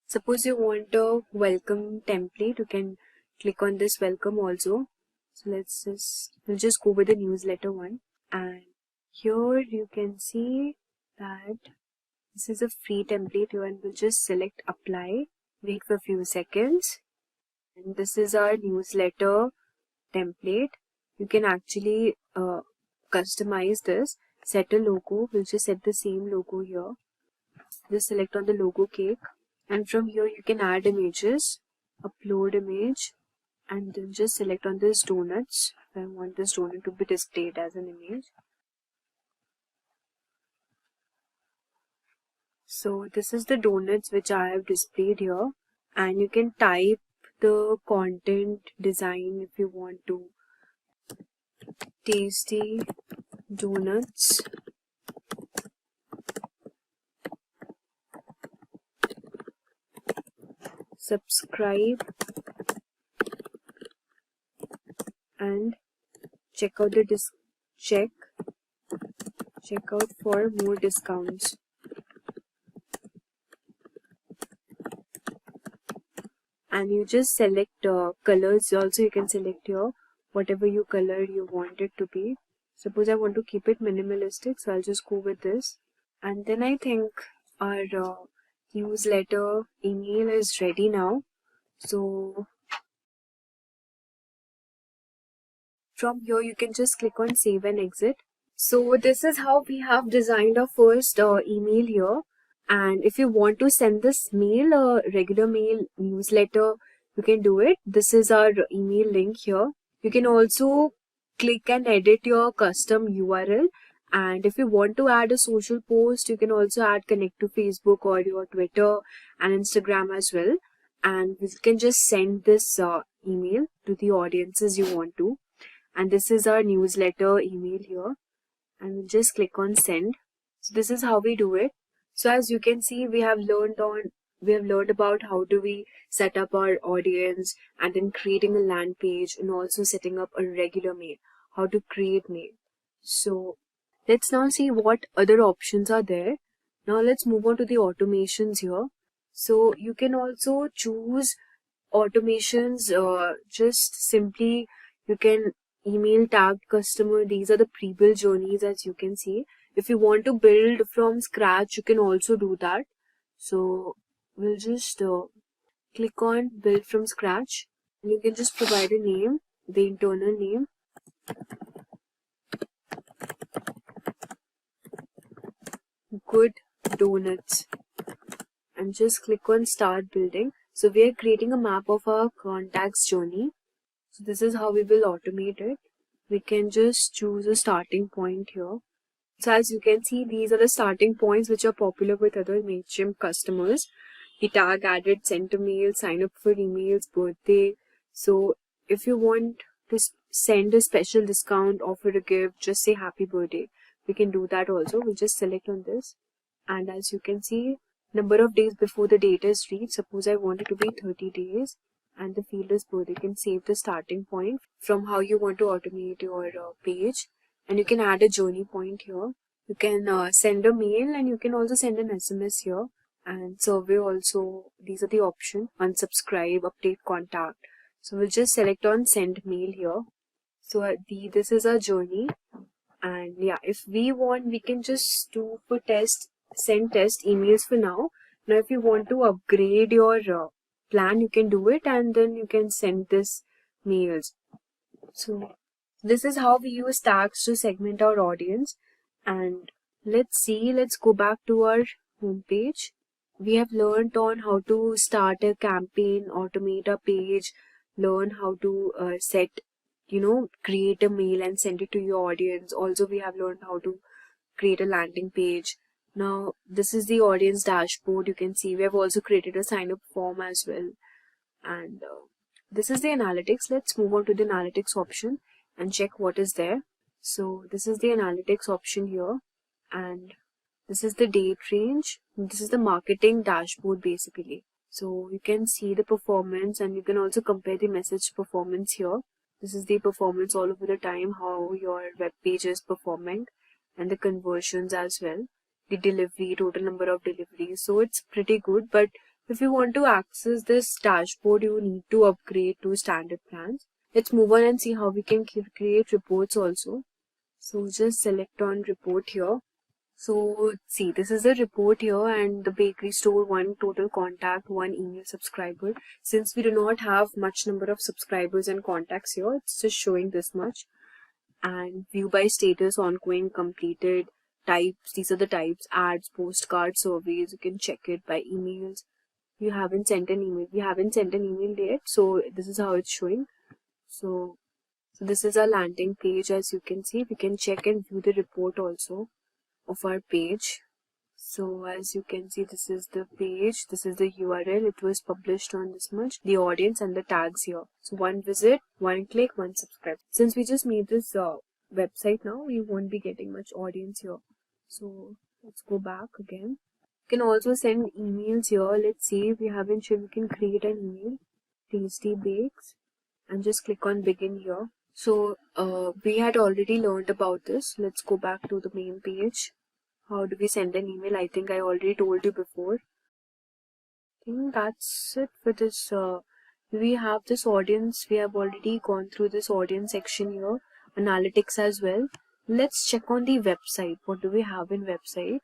Suppose you want a welcome template, you can click on this welcome also. So we'll just go with the newsletter one, and here you can see that this is a free template here, and we'll just select apply, wait for a few seconds, and this is our newsletter template. You can actually customize this, set a logo. We'll just set the same logo here. Just select on the logo cake, and from here you can add images, upload image, and then just select on this donuts. I want this donut to be displayed as an image. So this is the donuts which I have displayed here, and you can type the content design if you want to. Tasty donuts, subscribe, and check out the check out for more discounts. And you just select colors also. You can select here whatever you color you want it to be. Suppose I want to keep it minimalistic, so I'll just go with this. And then I think our newsletter email is ready now. So from here you can just click on save and exit. So this is how we have designed our first email here. And if you want to send this mail, a regular mail, newsletter, you can do it. This is our email link here. You can also click and edit your custom URL. And if you want to add a social post, you can also add connect to Facebook or your Twitter and Instagram as well. And you can just send this email to the audiences you want to. And this is our newsletter email here. And we'll just click on send. So this is how we do it. So as you can see, we have learned about how do we set up our audience, and then creating a land page, and also setting up a regular mail, how to create mail. So let's now see what other options are there. Now let's move on to the automations here. So you can also choose automations, just simply you can email tagged customer. These are the pre-built journeys, as you can see. If you want to build from scratch, you can also do that. So we'll just click on build from scratch, and you can just provide a name, the internal name. Good donuts, and just click on start building. So we are creating a map of our contacts journey. So this is how we will automate it. We can just choose a starting point here. So as you can see, these are the starting points which are popular with other MailChimp customers. The tag added, sent a mail, sign up for emails, birthday. So if you want to send a special discount, offer a gift, just say happy birthday. We can do that also. We'll just select on this. And as you can see, number of days before the date is reached. Suppose I want it to be 30 days and the field is birthday. You can save the starting point from how you want to automate your page. And you can add a journey point here. You can send a mail, and you can also send an SMS here. And survey also, these are the options. Unsubscribe, update contact. So we'll just select on send mail here. So this is our journey, and yeah, if we want, we can just do for send test emails for now. Now if you want to upgrade your plan, you can do it, and then you can send this mails. So this is how we use tags to segment our audience. And let's go back to our homepage. We have learned on how to start a campaign, automate a page, learn how to create a mail and send it to your audience. Also, we have learned how to create a landing page. Now, this is the audience dashboard. You can see we have also created a sign up form as well. And this is the analytics. Let's move on to the analytics option and check what is there. So this is the analytics option here, and this is the date range. This is the marketing dashboard basically. So you can see the performance, and you can also compare the message performance here. This is the performance all over the time, how your web page is performing, and the conversions as well, the delivery, total number of deliveries. So it's pretty good, but if you want to access this dashboard, you need to upgrade to standard plans. Let's move on and see how we can create reports also. So just select on report here. So see, this is a report here, and the bakery store, 1 total contact, 1 email subscriber. Since we do not have much number of subscribers and contacts here, it's just showing this much. And view by status, ongoing, completed, types. These are the types: ads, postcards, surveys. You can check it by emails. You haven't sent an email. We haven't sent an email yet, so this is how it's showing. So this is our landing page. As you can see, we can check and view the report also of our page. So as you can see, this is the page, this is the URL, it was published on this much, the audience and the tags here. So 1 visit, 1 click, 1 subscribe. Since we just made this website now, we won't be getting much audience here. So let's go back again. You can also send emails here. Let's see if we haven't sure we can create an email. Tasty Bakes, and just click on begin here. So we had already learned about this. Let's go back to the main page. How do we send an email? I think I already told you before. I think that's it for this. We have this audience. We have already gone through this audience section here. Analytics as well. Let's check on the website. What do we have in website?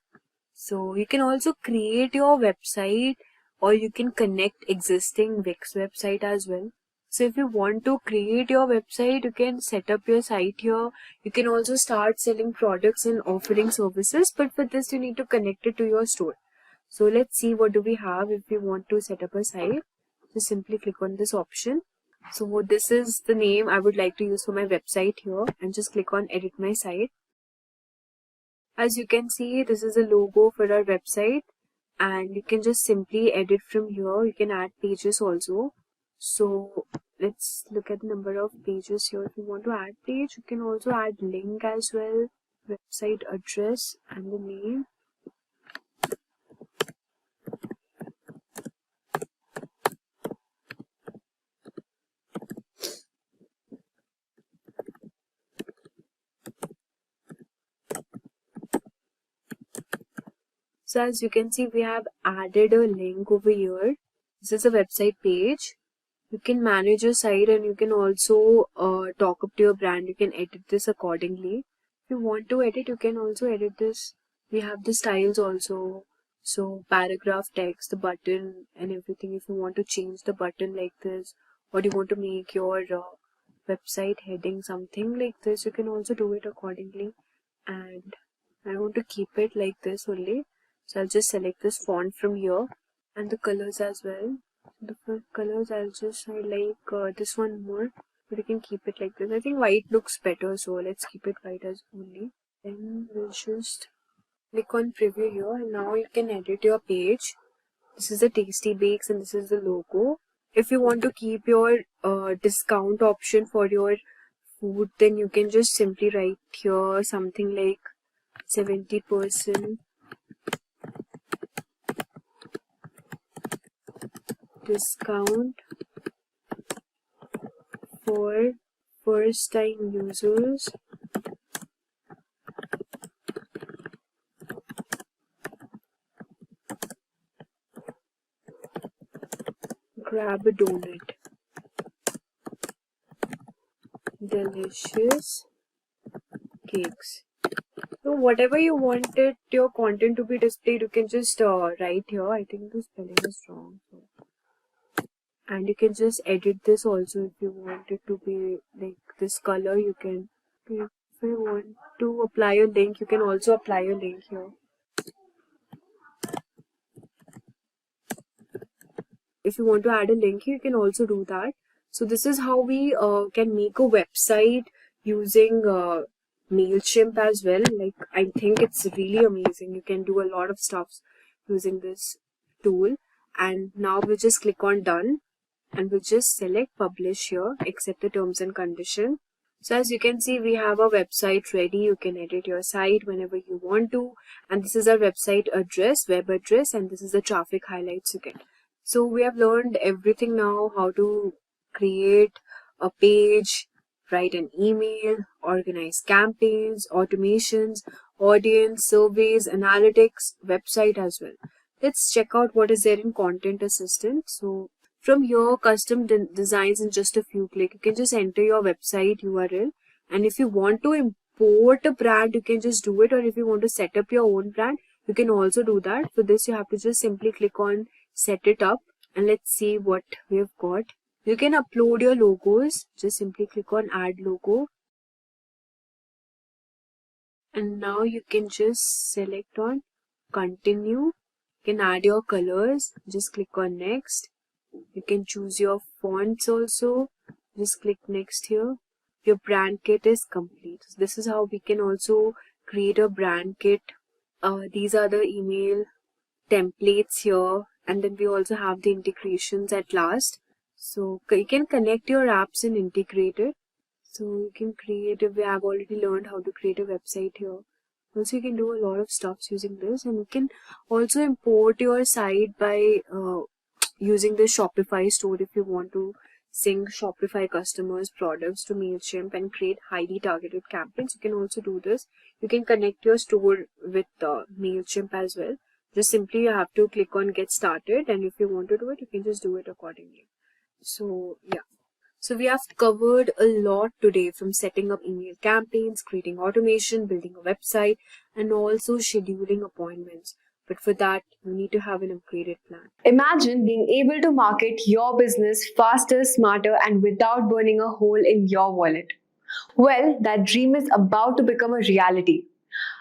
So you can also create your website, or you can connect existing Wix website as well. So if you want to create your website, you can set up your site here. You can also start selling products and offering services, but for this you need to connect it to your store. So let's see what do we have if you want to set up a site. Just simply click on this option. So this is the name I would like to use for my website here, and just click on edit my site. As you can see, this is a logo for our website, and you can just simply edit from here. You can add pages also. So let's look at the number of pages here. If you want to add page, you can also add link as well, website address and the name. So as you can see, we have added a link over here. This is a website page. You can manage your site, and you can also talk up to your brand. You can edit this accordingly. If you want to edit, you can also edit this. We have the styles also. So paragraph text, the button and everything. If you want to change the button like this, or you want to make your website heading something like this, you can also do it accordingly. And I want to keep it like this only. So I'll just select this font from here, and the colors as well. The colors I like this one more, but you can keep it like this. I think white looks better, so let's keep it white as only. Then we'll just click on preview here, and now you can edit your page. This is the Tasty Bakes, and this is the logo. If you want to keep your discount option for your food, then you can just simply write here something like 70% discount for first time users. Grab a donut. delicious cakes. So whatever you wanted your content to be displayed, you can just write here. I think the spelling is wrong. And you can just edit this also if you want it to be like this color. You can, if you want to apply a link, you can also apply a link here. If you want to add a link, you can also do that. So this is how we can make a website using MailChimp as well. Like, I think it's really amazing. You can do a lot of stuff using this tool. And now we just click on done and we'll just select publish here, accept the terms and condition. So as you can see, we have a website ready. You can edit your site whenever you want to. And this is our website address, web address, and this is the traffic highlights you get. So we have learned everything now, how to create a page, write an email, organize campaigns, automations, audience, surveys, analytics, website as well. Let's check out what is there in Content Assistant. So from here, custom designs in just a few clicks. You can just enter your website URL. And if you want to import a brand, you can just do it. Or if you want to set up your own brand, you can also do that. For this, you have to just simply click on set it up, and let's see what we have got. You can upload your logos. Just simply click on add logo, and now you can just select on continue. You can add your colors. Just click on next. You can choose your fonts also. Just click next here. Your brand kit is complete. So this is how we can also create a brand kit. These are the email templates here. And then we also have the integrations at last. So you can connect your apps and integrate it. So you can create, we have already learned how to create a website here. Also you can do a lot of stuff using this, and you can also import your site by using the Shopify store if you want to sync Shopify customers' products to MailChimp and create highly targeted campaigns. You can also do this. You can connect your store with MailChimp as well. Just simply you have to click on get started, and if you want to do it, you can just do it accordingly. So yeah, so we have covered a lot today, from setting up email campaigns, creating automation, building a website, and also scheduling appointments. But for that, you need to have an upgraded plan. Imagine being able to market your business faster, smarter, and without burning a hole in your wallet. Well, that dream is about to become a reality.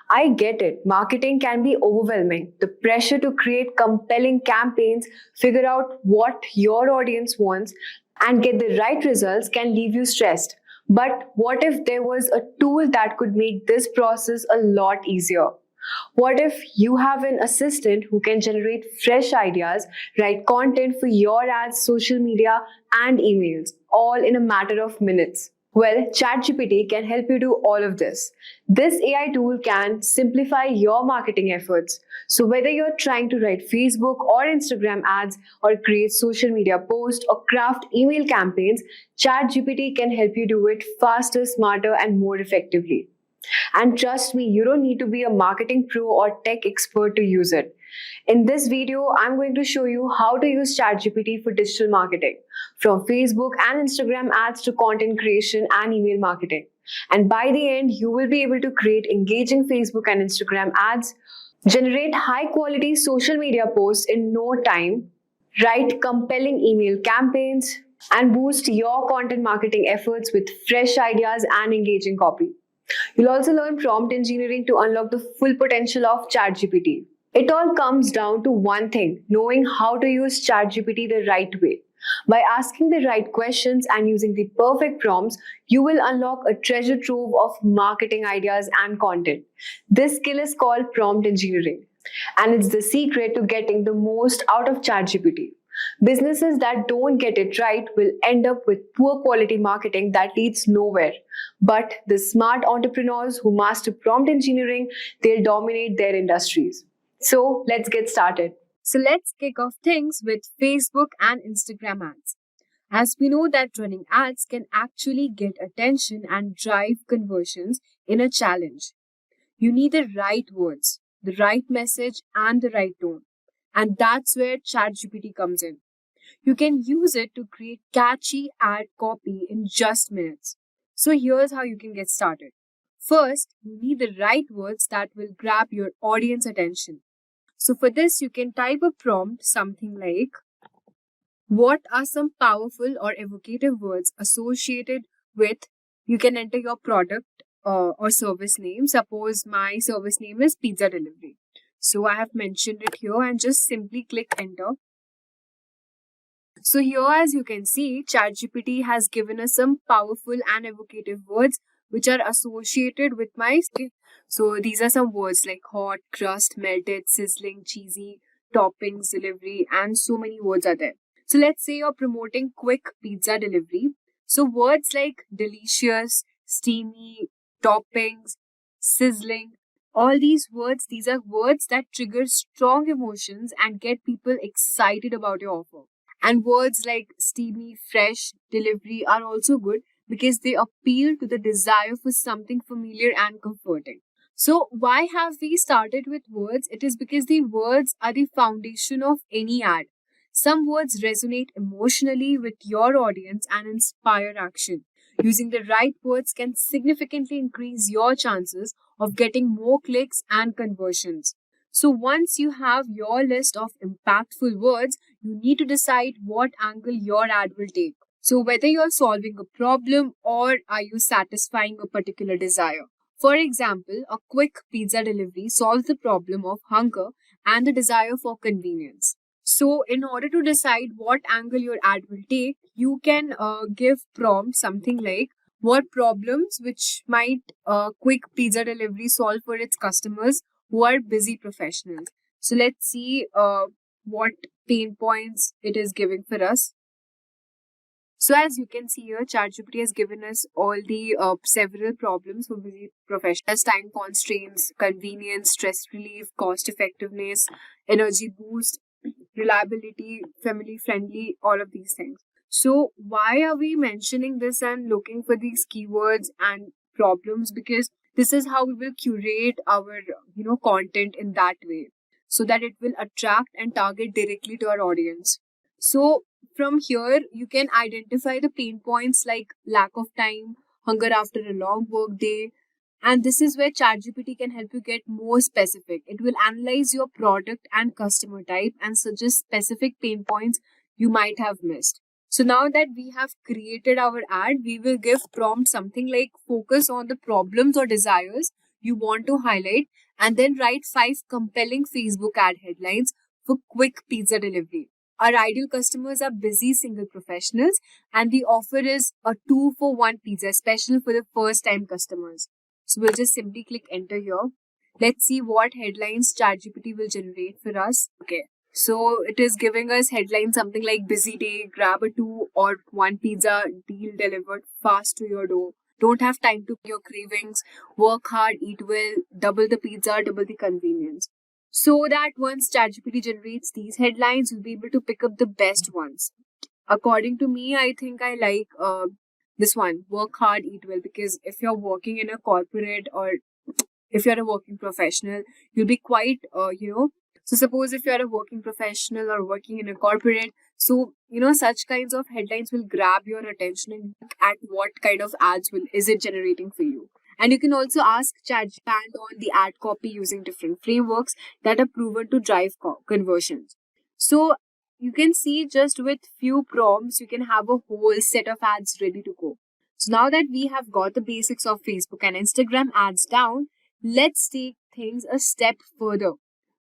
I get it. Marketing can be overwhelming. The pressure to create compelling campaigns, figure out what your audience wants, and get the right results can leave you stressed. But what if there was a tool that could make this process a lot easier? What if you have an assistant who can generate fresh ideas, write content for your ads, social media, and emails, all in a matter of minutes? Well, ChatGPT can help you do all of this. This AI tool can simplify your marketing efforts. So whether you're trying to write Facebook or Instagram ads, or create social media posts, or craft email campaigns, ChatGPT can help you do it faster, smarter, and more effectively. And trust me, you don't need to be a marketing pro or tech expert to use it. In this video, I'm going to show you how to use ChatGPT for digital marketing, from Facebook and Instagram ads to content creation and email marketing. And by the end, you will be able to create engaging Facebook and Instagram ads, generate high-quality social media posts in no time, write compelling email campaigns, and boost your content marketing efforts with fresh ideas and engaging copy. You'll also learn prompt engineering to unlock the full potential of ChatGPT. It all comes down to one thing: knowing how to use ChatGPT the right way. By asking the right questions and using the perfect prompts, you will unlock a treasure trove of marketing ideas and content. This skill is called prompt engineering, and it's the secret to getting the most out of ChatGPT. Businesses that don't get it right will end up with poor quality marketing that leads nowhere. But the smart entrepreneurs who master prompt engineering, they'll dominate their industries. So let's get started. So let's kick off things with Facebook and Instagram ads. As we know that running ads can actually get attention and drive conversions in a challenge. You need the right words, the right message, and the right tone. And that's where ChatGPT comes in. You can use it to create catchy ad copy in just minutes. So here's how you can get started. First, you need the right words that will grab your audience attention. So for this, you can type a prompt, something like, what are some powerful or evocative words associated with, you can enter your product or service name. Suppose my service name is pizza delivery. So I have mentioned it here and just simply click enter. So here, as you can see, ChatGPT has given us some powerful and evocative words which are associated with my. So these are some words like hot, crust, melted, sizzling, cheesy, toppings, delivery, and so many words are there. So let's say you're promoting quick pizza delivery. So words like delicious, steamy, toppings, sizzling, all these are words that trigger strong emotions and get people excited about your offer. And words like steamy, fresh, delivery are also good because they appeal to the desire for something familiar and comforting. So, why have we started with words? It is because the words are the foundation of any ad. Some words resonate emotionally with your audience and inspire action. Using the right words can significantly increase your chances of getting more clicks and conversions. So once you have your list of impactful words, you need to decide what angle your ad will take. So whether you're solving a problem or are you satisfying a particular desire. For example, a quick pizza delivery solves the problem of hunger and the desire for convenience. So in order to decide what angle your ad will take, you can give prompt something like, what problems which might quick pizza delivery solve for its customers who are busy professionals. So let's see what pain points it is giving for us. So as you can see here, ChatGPT has given us all the several problems for busy professionals: time constraints, convenience, stress relief, cost effectiveness, energy boost, reliability, family friendly, all of these things. So why are we mentioning this and looking for these keywords and problems? Because this is how we will curate our content in that way so that it will attract and target directly to our audience. So from here, you can identify the pain points like lack of time, hunger after a long work day, and this is where ChatGPT can help you get more specific. It will analyze your product and customer type and suggest specific pain points you might have missed. So now that we have created our ad, we will give prompt something like, focus on the problems or desires you want to highlight and then write 5 compelling Facebook ad headlines for quick pizza delivery. Our ideal customers are busy single professionals and the offer is a 2-for-1 pizza special for the first time customers. So we'll just simply click enter here. Let's see what headlines ChatGPT will generate for us. Okay. So it is giving us headlines something like, busy day, grab a 2 or 1 pizza, deal delivered fast to your door. Don't have time to your cravings, work hard, eat well, double the pizza, double the convenience. So that once ChatGPT generates these headlines, you'll be able to pick up the best ones. According to me, I think I like this one, work hard, eat well, because if you're working in a corporate or if you're a working professional, you'll be quite, so suppose if you're a working professional or working in a corporate, so, such kinds of headlines will grab your attention and look at what kind of ads is it generating for you. And you can also ask ChatGPT on the ad copy using different frameworks that are proven to drive conversions. So you can see just with few prompts, you can have a whole set of ads ready to go. So now that we have got the basics of Facebook and Instagram ads down, let's take things a step further,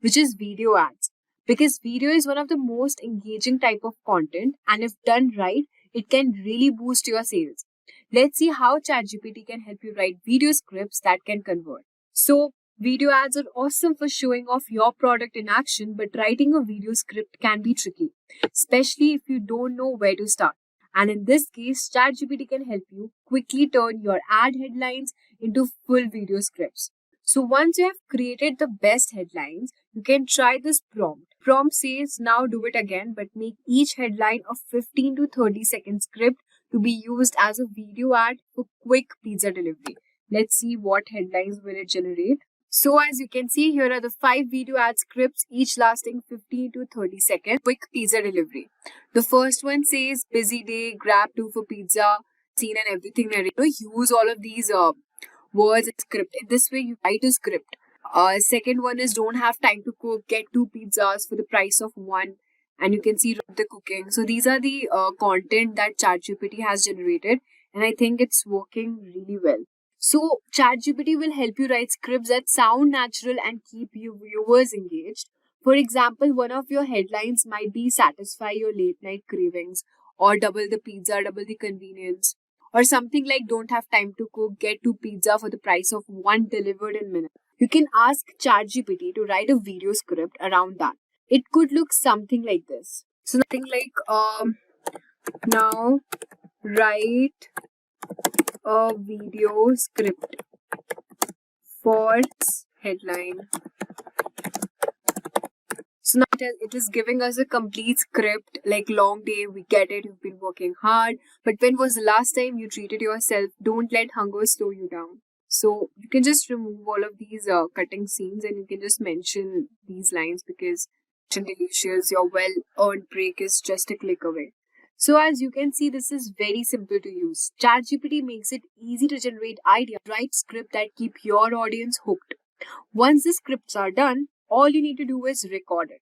which is video ads. Because video is one of the most engaging type of content, and if done right, it can really boost your sales. Let's see how ChatGPT can help you write video scripts that can convert. So video ads are awesome for showing off your product in action, but writing a video script can be tricky, especially if you don't know where to start. And in this case, ChatGPT can help you quickly turn your ad headlines into full video scripts. So once you have created the best headlines, you can try this prompt. Prompt says, now do it again, but make each headline a 15 to 30 second script to be used as a video ad for quick pizza delivery. Let's see what headlines will it generate. So as you can see, here are the 5 video ad scripts, each lasting 15 to 30 seconds. Quick pizza delivery. The first one says, busy day, grab 2 for pizza, scene and everything, and use all of these words in script. In this way, you write a script. Second one is don't have time to cook, get 2 pizzas for the price of one, and you can see the cooking. So these are the content that ChatGPT has generated, and I think it's working really well. So ChatGPT will help you write scripts that sound natural and keep your viewers engaged. For example, one of your headlines might be satisfy your late night cravings, or double the pizza, double the convenience, or something like don't have time to cook, get 2 pizza for the price of one delivered in minutes. You can ask ChatGPT to write a video script around that. It could look something like this. So nothing like now write a video script for headline. So now it is giving us a complete script, like long day, we get it, you've been working hard, but when was the last time you treated yourself? Don't let hunger slow you down. So you can just remove all of these cutting scenes and you can just mention these lines because delicious, your well-earned break is just a click away. So as you can see, this is very simple to use. ChatGPT makes it easy to generate ideas, write script that keep your audience hooked. Once the scripts are done, all you need to do is record it.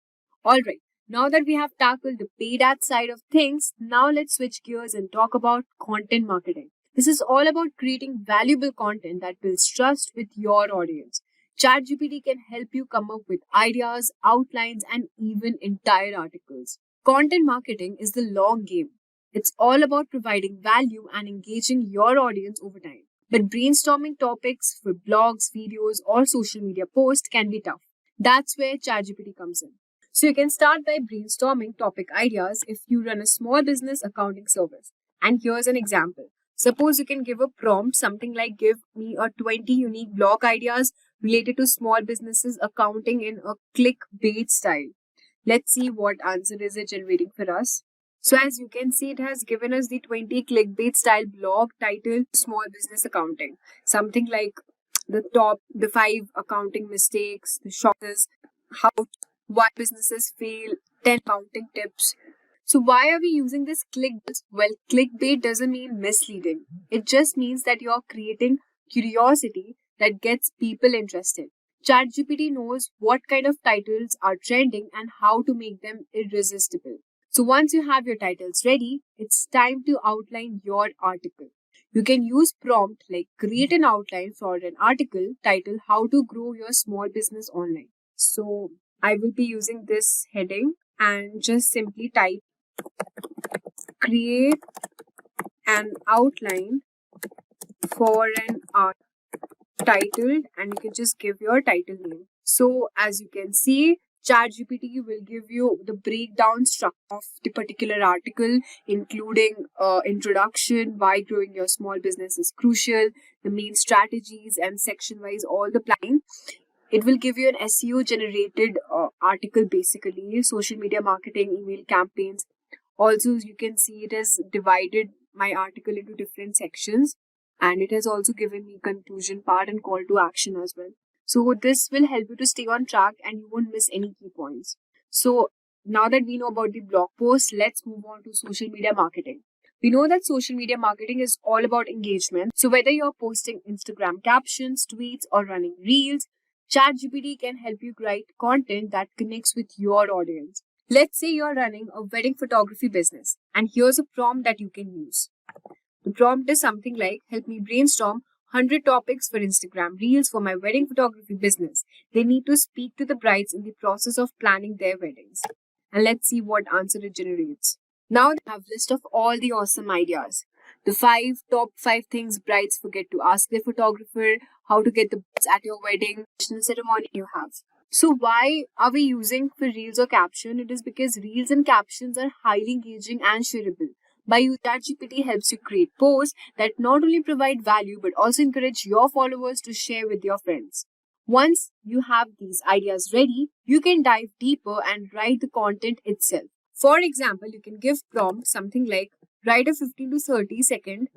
Alright, now that we have tackled the paid ad side of things, now let's switch gears and talk about content marketing. This is all about creating valuable content that builds trust with your audience. ChatGPT can help you come up with ideas, outlines, and even entire articles. Content marketing is the long game. It's all about providing value and engaging your audience over time. But brainstorming topics for blogs, videos, or social media posts can be tough. That's where ChatGPT comes in. So you can start by brainstorming topic ideas if you run a small business accounting service. And here's an example. Suppose you can give a prompt, something like give me a 20 unique blog ideas related to small businesses accounting in a clickbait style. Let's see what answer is it generating for us. So as you can see, it has given us the 20 clickbait style blog titled Small Business Accounting. Something like the 5 accounting mistakes, the shortcuts, why businesses fail, 10 accounting tips. So why are we using this clickbait? Well, clickbait doesn't mean misleading. It just means that you're creating curiosity that gets people interested. ChatGPT knows what kind of titles are trending and how to make them irresistible. So once you have your titles ready, it's time to outline your article. You can use prompt like create an outline for an article titled How to Grow Your Small Business Online. So I will be using this heading and just simply type create an outline for an art titled, and you can just give your title name. So as you can see, ChatGPT will give you the breakdown structure of the particular article, including introduction, why growing your small business is crucial, the main strategies, and section-wise all the planning. It will give you an SEO generated article, basically social media marketing, email campaigns. Also, you can see it has divided my article into different sections, and it has also given me conclusion part and call to action as well. So this will help you to stay on track and you won't miss any key points. So now that we know about the blog post, let's move on to social media marketing. We know that social media marketing is all about engagement. So whether you're posting Instagram captions, tweets, or running reels, ChatGPT can help you write content that connects with your audience. Let's say you're running a wedding photography business, and here's a prompt that you can use. The prompt is something like, help me brainstorm 100 topics for Instagram Reels for my wedding photography business. They need to speak to the brides in the process of planning their weddings. And let's see what answer it generates. Now I have a list of all the awesome ideas. The top 5 things brides forget to ask their photographer, how to get the brides at your wedding, ceremony you have. So why are we using for Reels or caption? It is because Reels and captions are highly engaging and shareable. By using ChatGPT helps you create posts that not only provide value but also encourage your followers to share with your friends. Once you have these ideas ready, you can dive deeper and write the content itself. For example, you can give prompt something like write a 15 to 30 second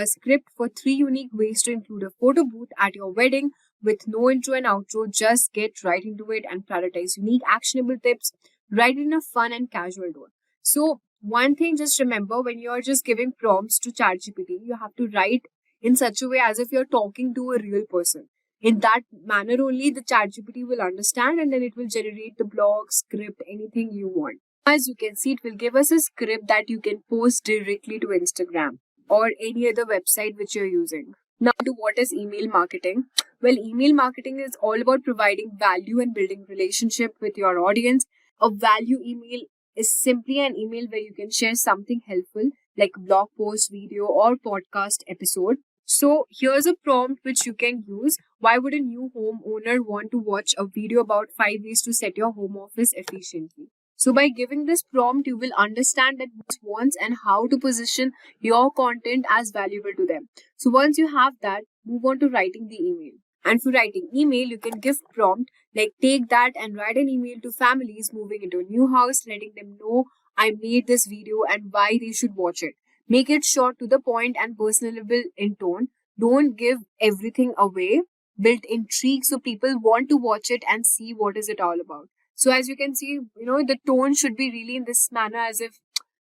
script for 3 unique ways to include a photo booth at your wedding with no intro and outro. Just get right into it and prioritize unique actionable tips. Write it in a fun and casual tone. So one thing, just remember, when you're just giving prompts to ChatGPT, you have to write in such a way as if you're talking to a real person. In that manner only, the ChatGPT will understand, and then it will generate the blog, script, anything you want. As you can see, it will give us a script that you can post directly to Instagram or any other website which you're using. Now, to what is email marketing? Well, email marketing is all about providing value and building relationship with your audience. A value email is simply an email where you can share something helpful like blog post, video, or podcast episode. So here's a prompt which you can use. Why would a new homeowner want to watch a video about 5 ways to set your home office efficiently? So by giving this prompt, you will understand that what wants and how to position your content as valuable to them. So once you have that, move on to writing the email. And for writing email, you can give prompt like take that and write an email to families moving into a new house, letting them know I made this video and why they should watch it. Make it short, to the point, and personable in tone. Don't give everything away. Build intrigue so people want to watch it and see what is it all about. So as you can see, the tone should be really in this manner as if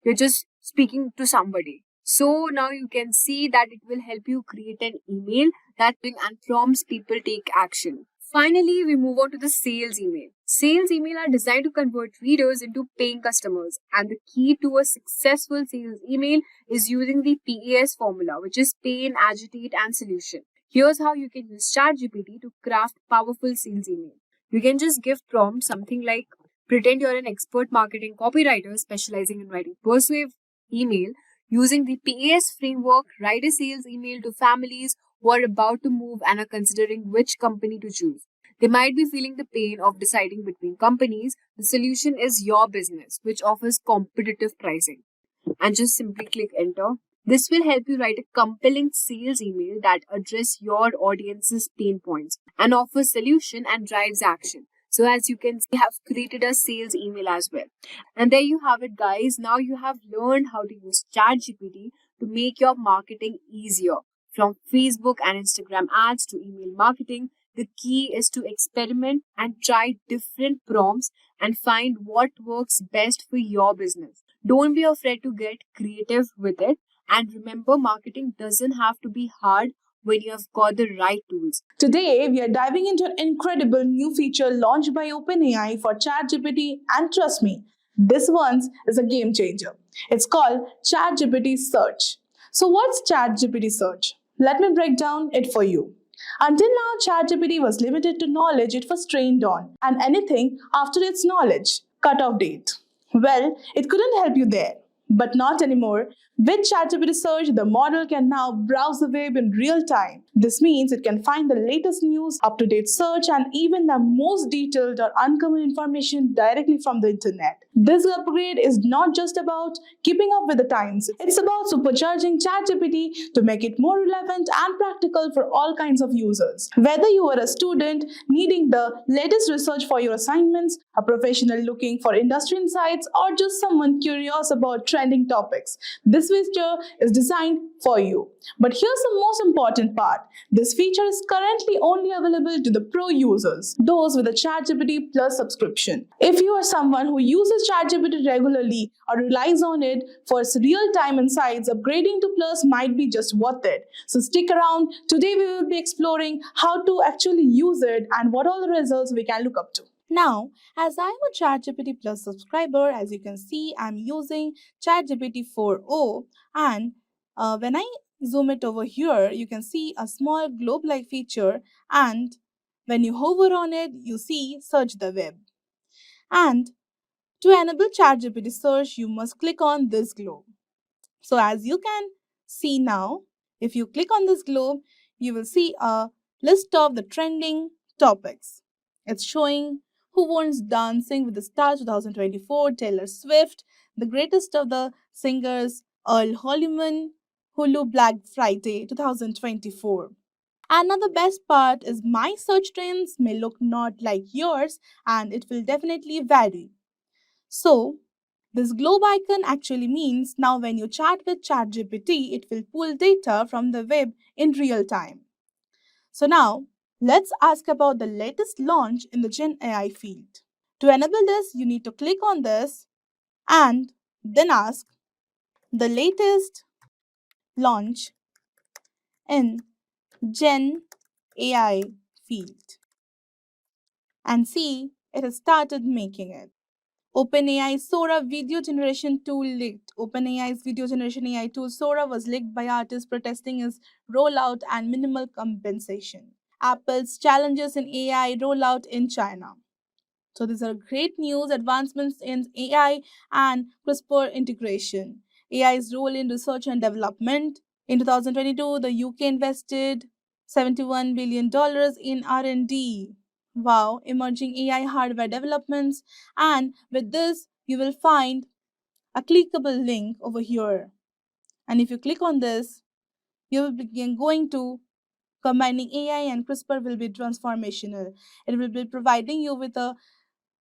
you're just speaking to somebody. So now you can see that it will help you create an email that will and prompts people take action. Finally, we move on to the sales email. Sales email are designed to convert readers into paying customers, and the key to a successful sales email is using the PAS formula, which is pain, agitate, and solution. Here's how you can use ChatGPT to craft powerful sales email. You can just give prompt something like pretend you're an expert marketing copywriter specializing in writing persuasive email. Using the PAS framework, write a sales email to families who are about to move and are considering which company to choose. They might be feeling the pain of deciding between companies. The solution is your business, which offers competitive pricing. And just simply click enter. This will help you write a compelling sales email that addresses your audience's pain points and offers solution and drives action. So as you can see, I have created a sales email as well. And there you have it, guys. Now you have learned how to use ChatGPT to make your marketing easier. From Facebook and Instagram ads to email marketing, the key is to experiment and try different prompts and find what works best for your business. Don't be afraid to get creative with it. And remember, marketing doesn't have to be hard when you have got the right tools. Today, we are diving into an incredible new feature launched by OpenAI for ChatGPT, and trust me, this one is a game changer. It's called ChatGPT Search. So what's ChatGPT Search? Let me break down it for you. Until now, ChatGPT was limited to knowledge it was trained on, and anything after its knowledge, cut-off date. Well, it couldn't help you there. But not anymore. With ChatGPT Search, the model can now browse the web in real time. This means it can find the latest news, up-to-date search, and even the most detailed or uncommon information directly from the internet. This upgrade is not just about keeping up with the times. It's about supercharging ChatGPT to make it more relevant and practical for all kinds of users. Whether you are a student needing the latest research for your assignments, a professional looking for industry insights, or just someone curious about trending topics, this feature is designed for you. But here's the most important part. This feature is currently only available to the pro users, those with a ChatGPT Plus subscription. If you are someone who uses ChatGPT regularly or relies on it for its real-time insights, upgrading to Plus might be just worth it. So stick around. Today we will be exploring how to actually use it and what all the results we can look up to. Now, as I'm a ChatGPT Plus subscriber, as you can see, I'm using ChatGPT 4.0, and when I zoom it over here, you can see a small globe-like feature, and when you hover on it, you see Search the Web. And to enable ChatGPT search, you must click on this globe. So as you can see now, if you click on this globe, you will see a list of the trending topics. It's showing Who Wants Dancing with the Stars 2024, Taylor Swift, The Greatest of the Singers, Earl Holliman, Hulu Black Friday 2024. Another best part is my search trends may look not like yours, and it will definitely vary. So, this globe icon actually means now when you chat with ChatGPT, it will pull data from the web in real time. So now, let's ask about the latest launch in the Gen AI field. To enable this, you need to click on this, and Then ask the latest launch in Gen AI field and see it has started making it. OpenAI's Sora video generation tool leaked. OpenAI's video generation AI tool Sora was leaked by artists protesting its rollout and minimal compensation. Apple's challenges in AI rollout in China. So these are great news, advancements in AI and CRISPR integration. AI's role in research and development. In 2022, the UK invested $71 billion in R&D. Wow, emerging AI hardware developments. And with this, you will find a clickable link over here. And if you click on this, you will begin going to combining AI and CRISPR will be transformational. It will be providing you with a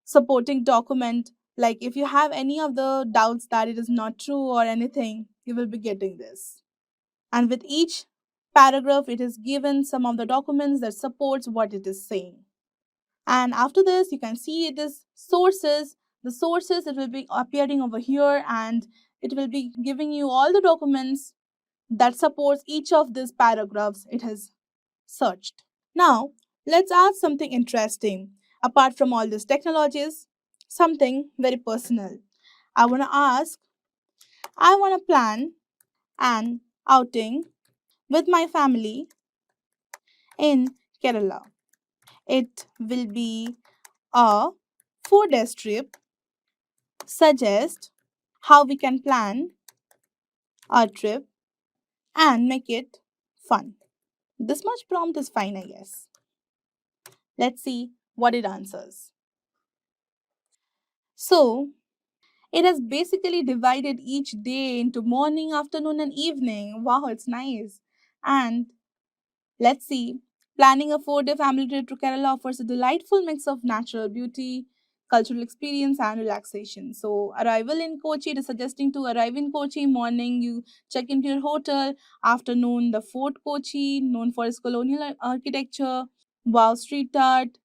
supporting document. Like if you have any of the doubts that it is not true or anything, you will be getting this. And with each paragraph, it is given some of the documents that supports what it is saying. And after this, you can see it is sources. The sources, it will be appearing over here and it will be giving you all the documents that supports each of these paragraphs it has searched. Now, let's add something interesting. Apart from all these technologies, something very personal. I want to plan an outing with my family in Kerala. It will be a 4 day trip. Suggest how we can plan our trip and make it fun. This much prompt is fine, I guess. Let's see what it answers. So, it has basically divided each day into morning, afternoon, and evening. Wow, it's nice. And let's see. Planning a 4 day family trip to Kerala offers a delightful mix of natural beauty, cultural experience, and relaxation. So, arrival in Kochi, it is suggesting to arrive in Kochi morning. You check into your hotel. Afternoon, the Fort Kochi, known for its colonial architecture. Wow, street art.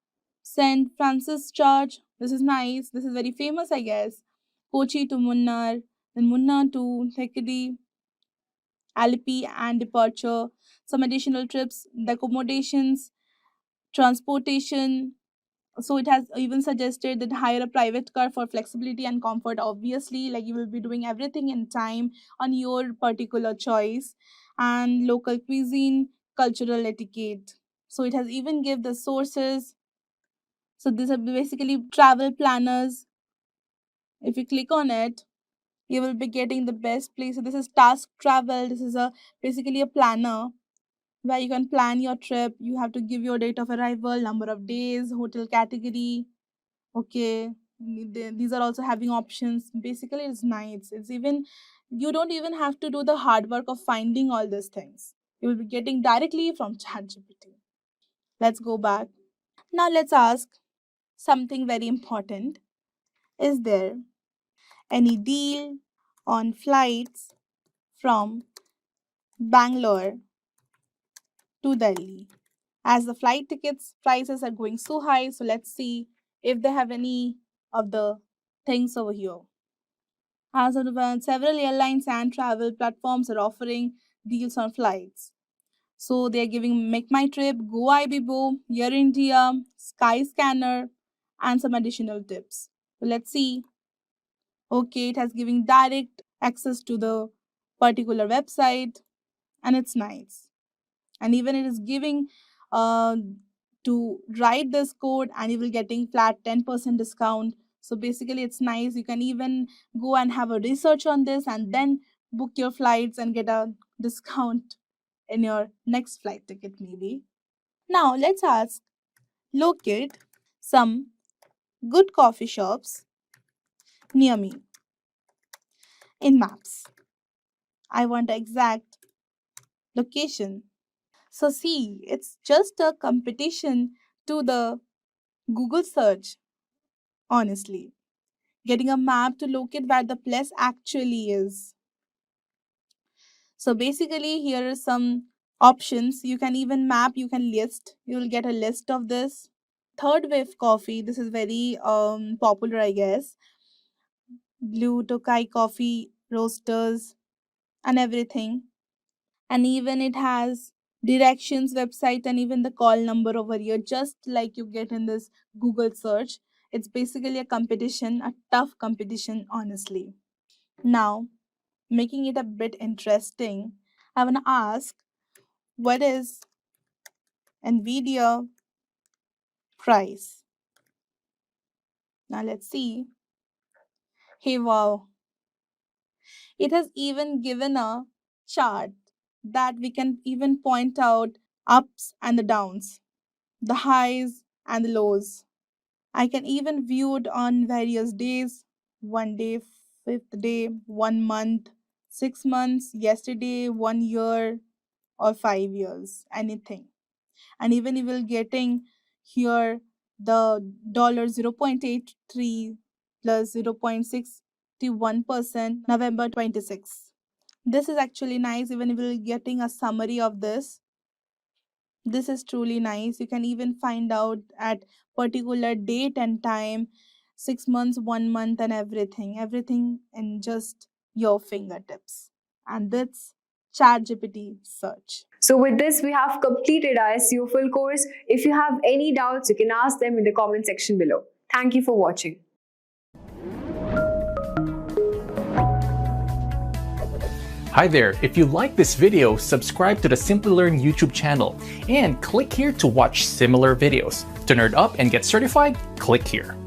St. Francis Church. This is nice. This is very famous, I guess. Kochi to Munnar, then Munnar to Thekadi, Alipi, and departure. Some additional trips, the accommodations, transportation. So it has even suggested that hire a private car for flexibility and comfort. Obviously, like you will be doing everything in time on your particular choice, and local cuisine, cultural etiquette. So it has even give the sources. So these are basically travel planners. If you click on it, you will be getting the best place. So this is task travel. This is a basically a planner where you can plan your trip. You have to give your date of arrival, number of days, hotel category. Okay, these are also having options. Basically, it's nice. It's even you don't even have to do the hard work of finding all these things. You will be getting directly from ChatGPT. Let's go back. Now let's ask something very important. Is there any deal on flights from Bangalore to Delhi? As the flight tickets prices are going so high, so let's see if they have any of the things over here. As of now, several airlines and travel platforms are offering deals on flights. So they are giving Make My Trip, Go Ibibo, Air India, Skyscanner, and some additional tips. So let's see. Okay, it has giving direct access to the particular website, and it's nice. And even it is giving uh, to write this code and you will getting flat 10% discount. So basically it's nice. You can even go and have a research on this and then book your flights and get a discount in your next flight ticket maybe. Now let's ask locate some good coffee shops near me in maps. I want the exact location. So see, it's just a competition to the Google search, honestly. Getting a map to locate where the place actually is. So basically, here are some options. You can even map, you can list. You will get a list of this. Third wave coffee, this is very popular, I guess. Blue Tokai coffee roasters, and everything. And even it has directions, website, and even the call number over here, just like you get in this Google search. It's basically a competition, a tough competition, honestly. Now, making it a bit interesting, I want to ask, what is NVIDIA price? Now let's see. Hey, wow. It has even given a chart that we can even point out ups and the downs, the highs and the lows. I can even view it on various days, 1 day, 5th day, 1 month, 6 months, yesterday, 1 year, or 5 years, anything. And even you will getting here the $0.83 plus 0.61% November 26. This is actually nice. Even if you're getting a summary of this, this is truly nice. You can even find out at particular date and time, 6 months, 1 month, and everything in just your fingertips. And that's ChatGPT search. So with this, we have completed our SEO full course. If you have any doubts, you can ask them in the comment section below. Thank you for watching. Hi there, if you like this video, subscribe to the Simplilearn YouTube channel and click here to watch similar videos. To nerd up and get certified, click here.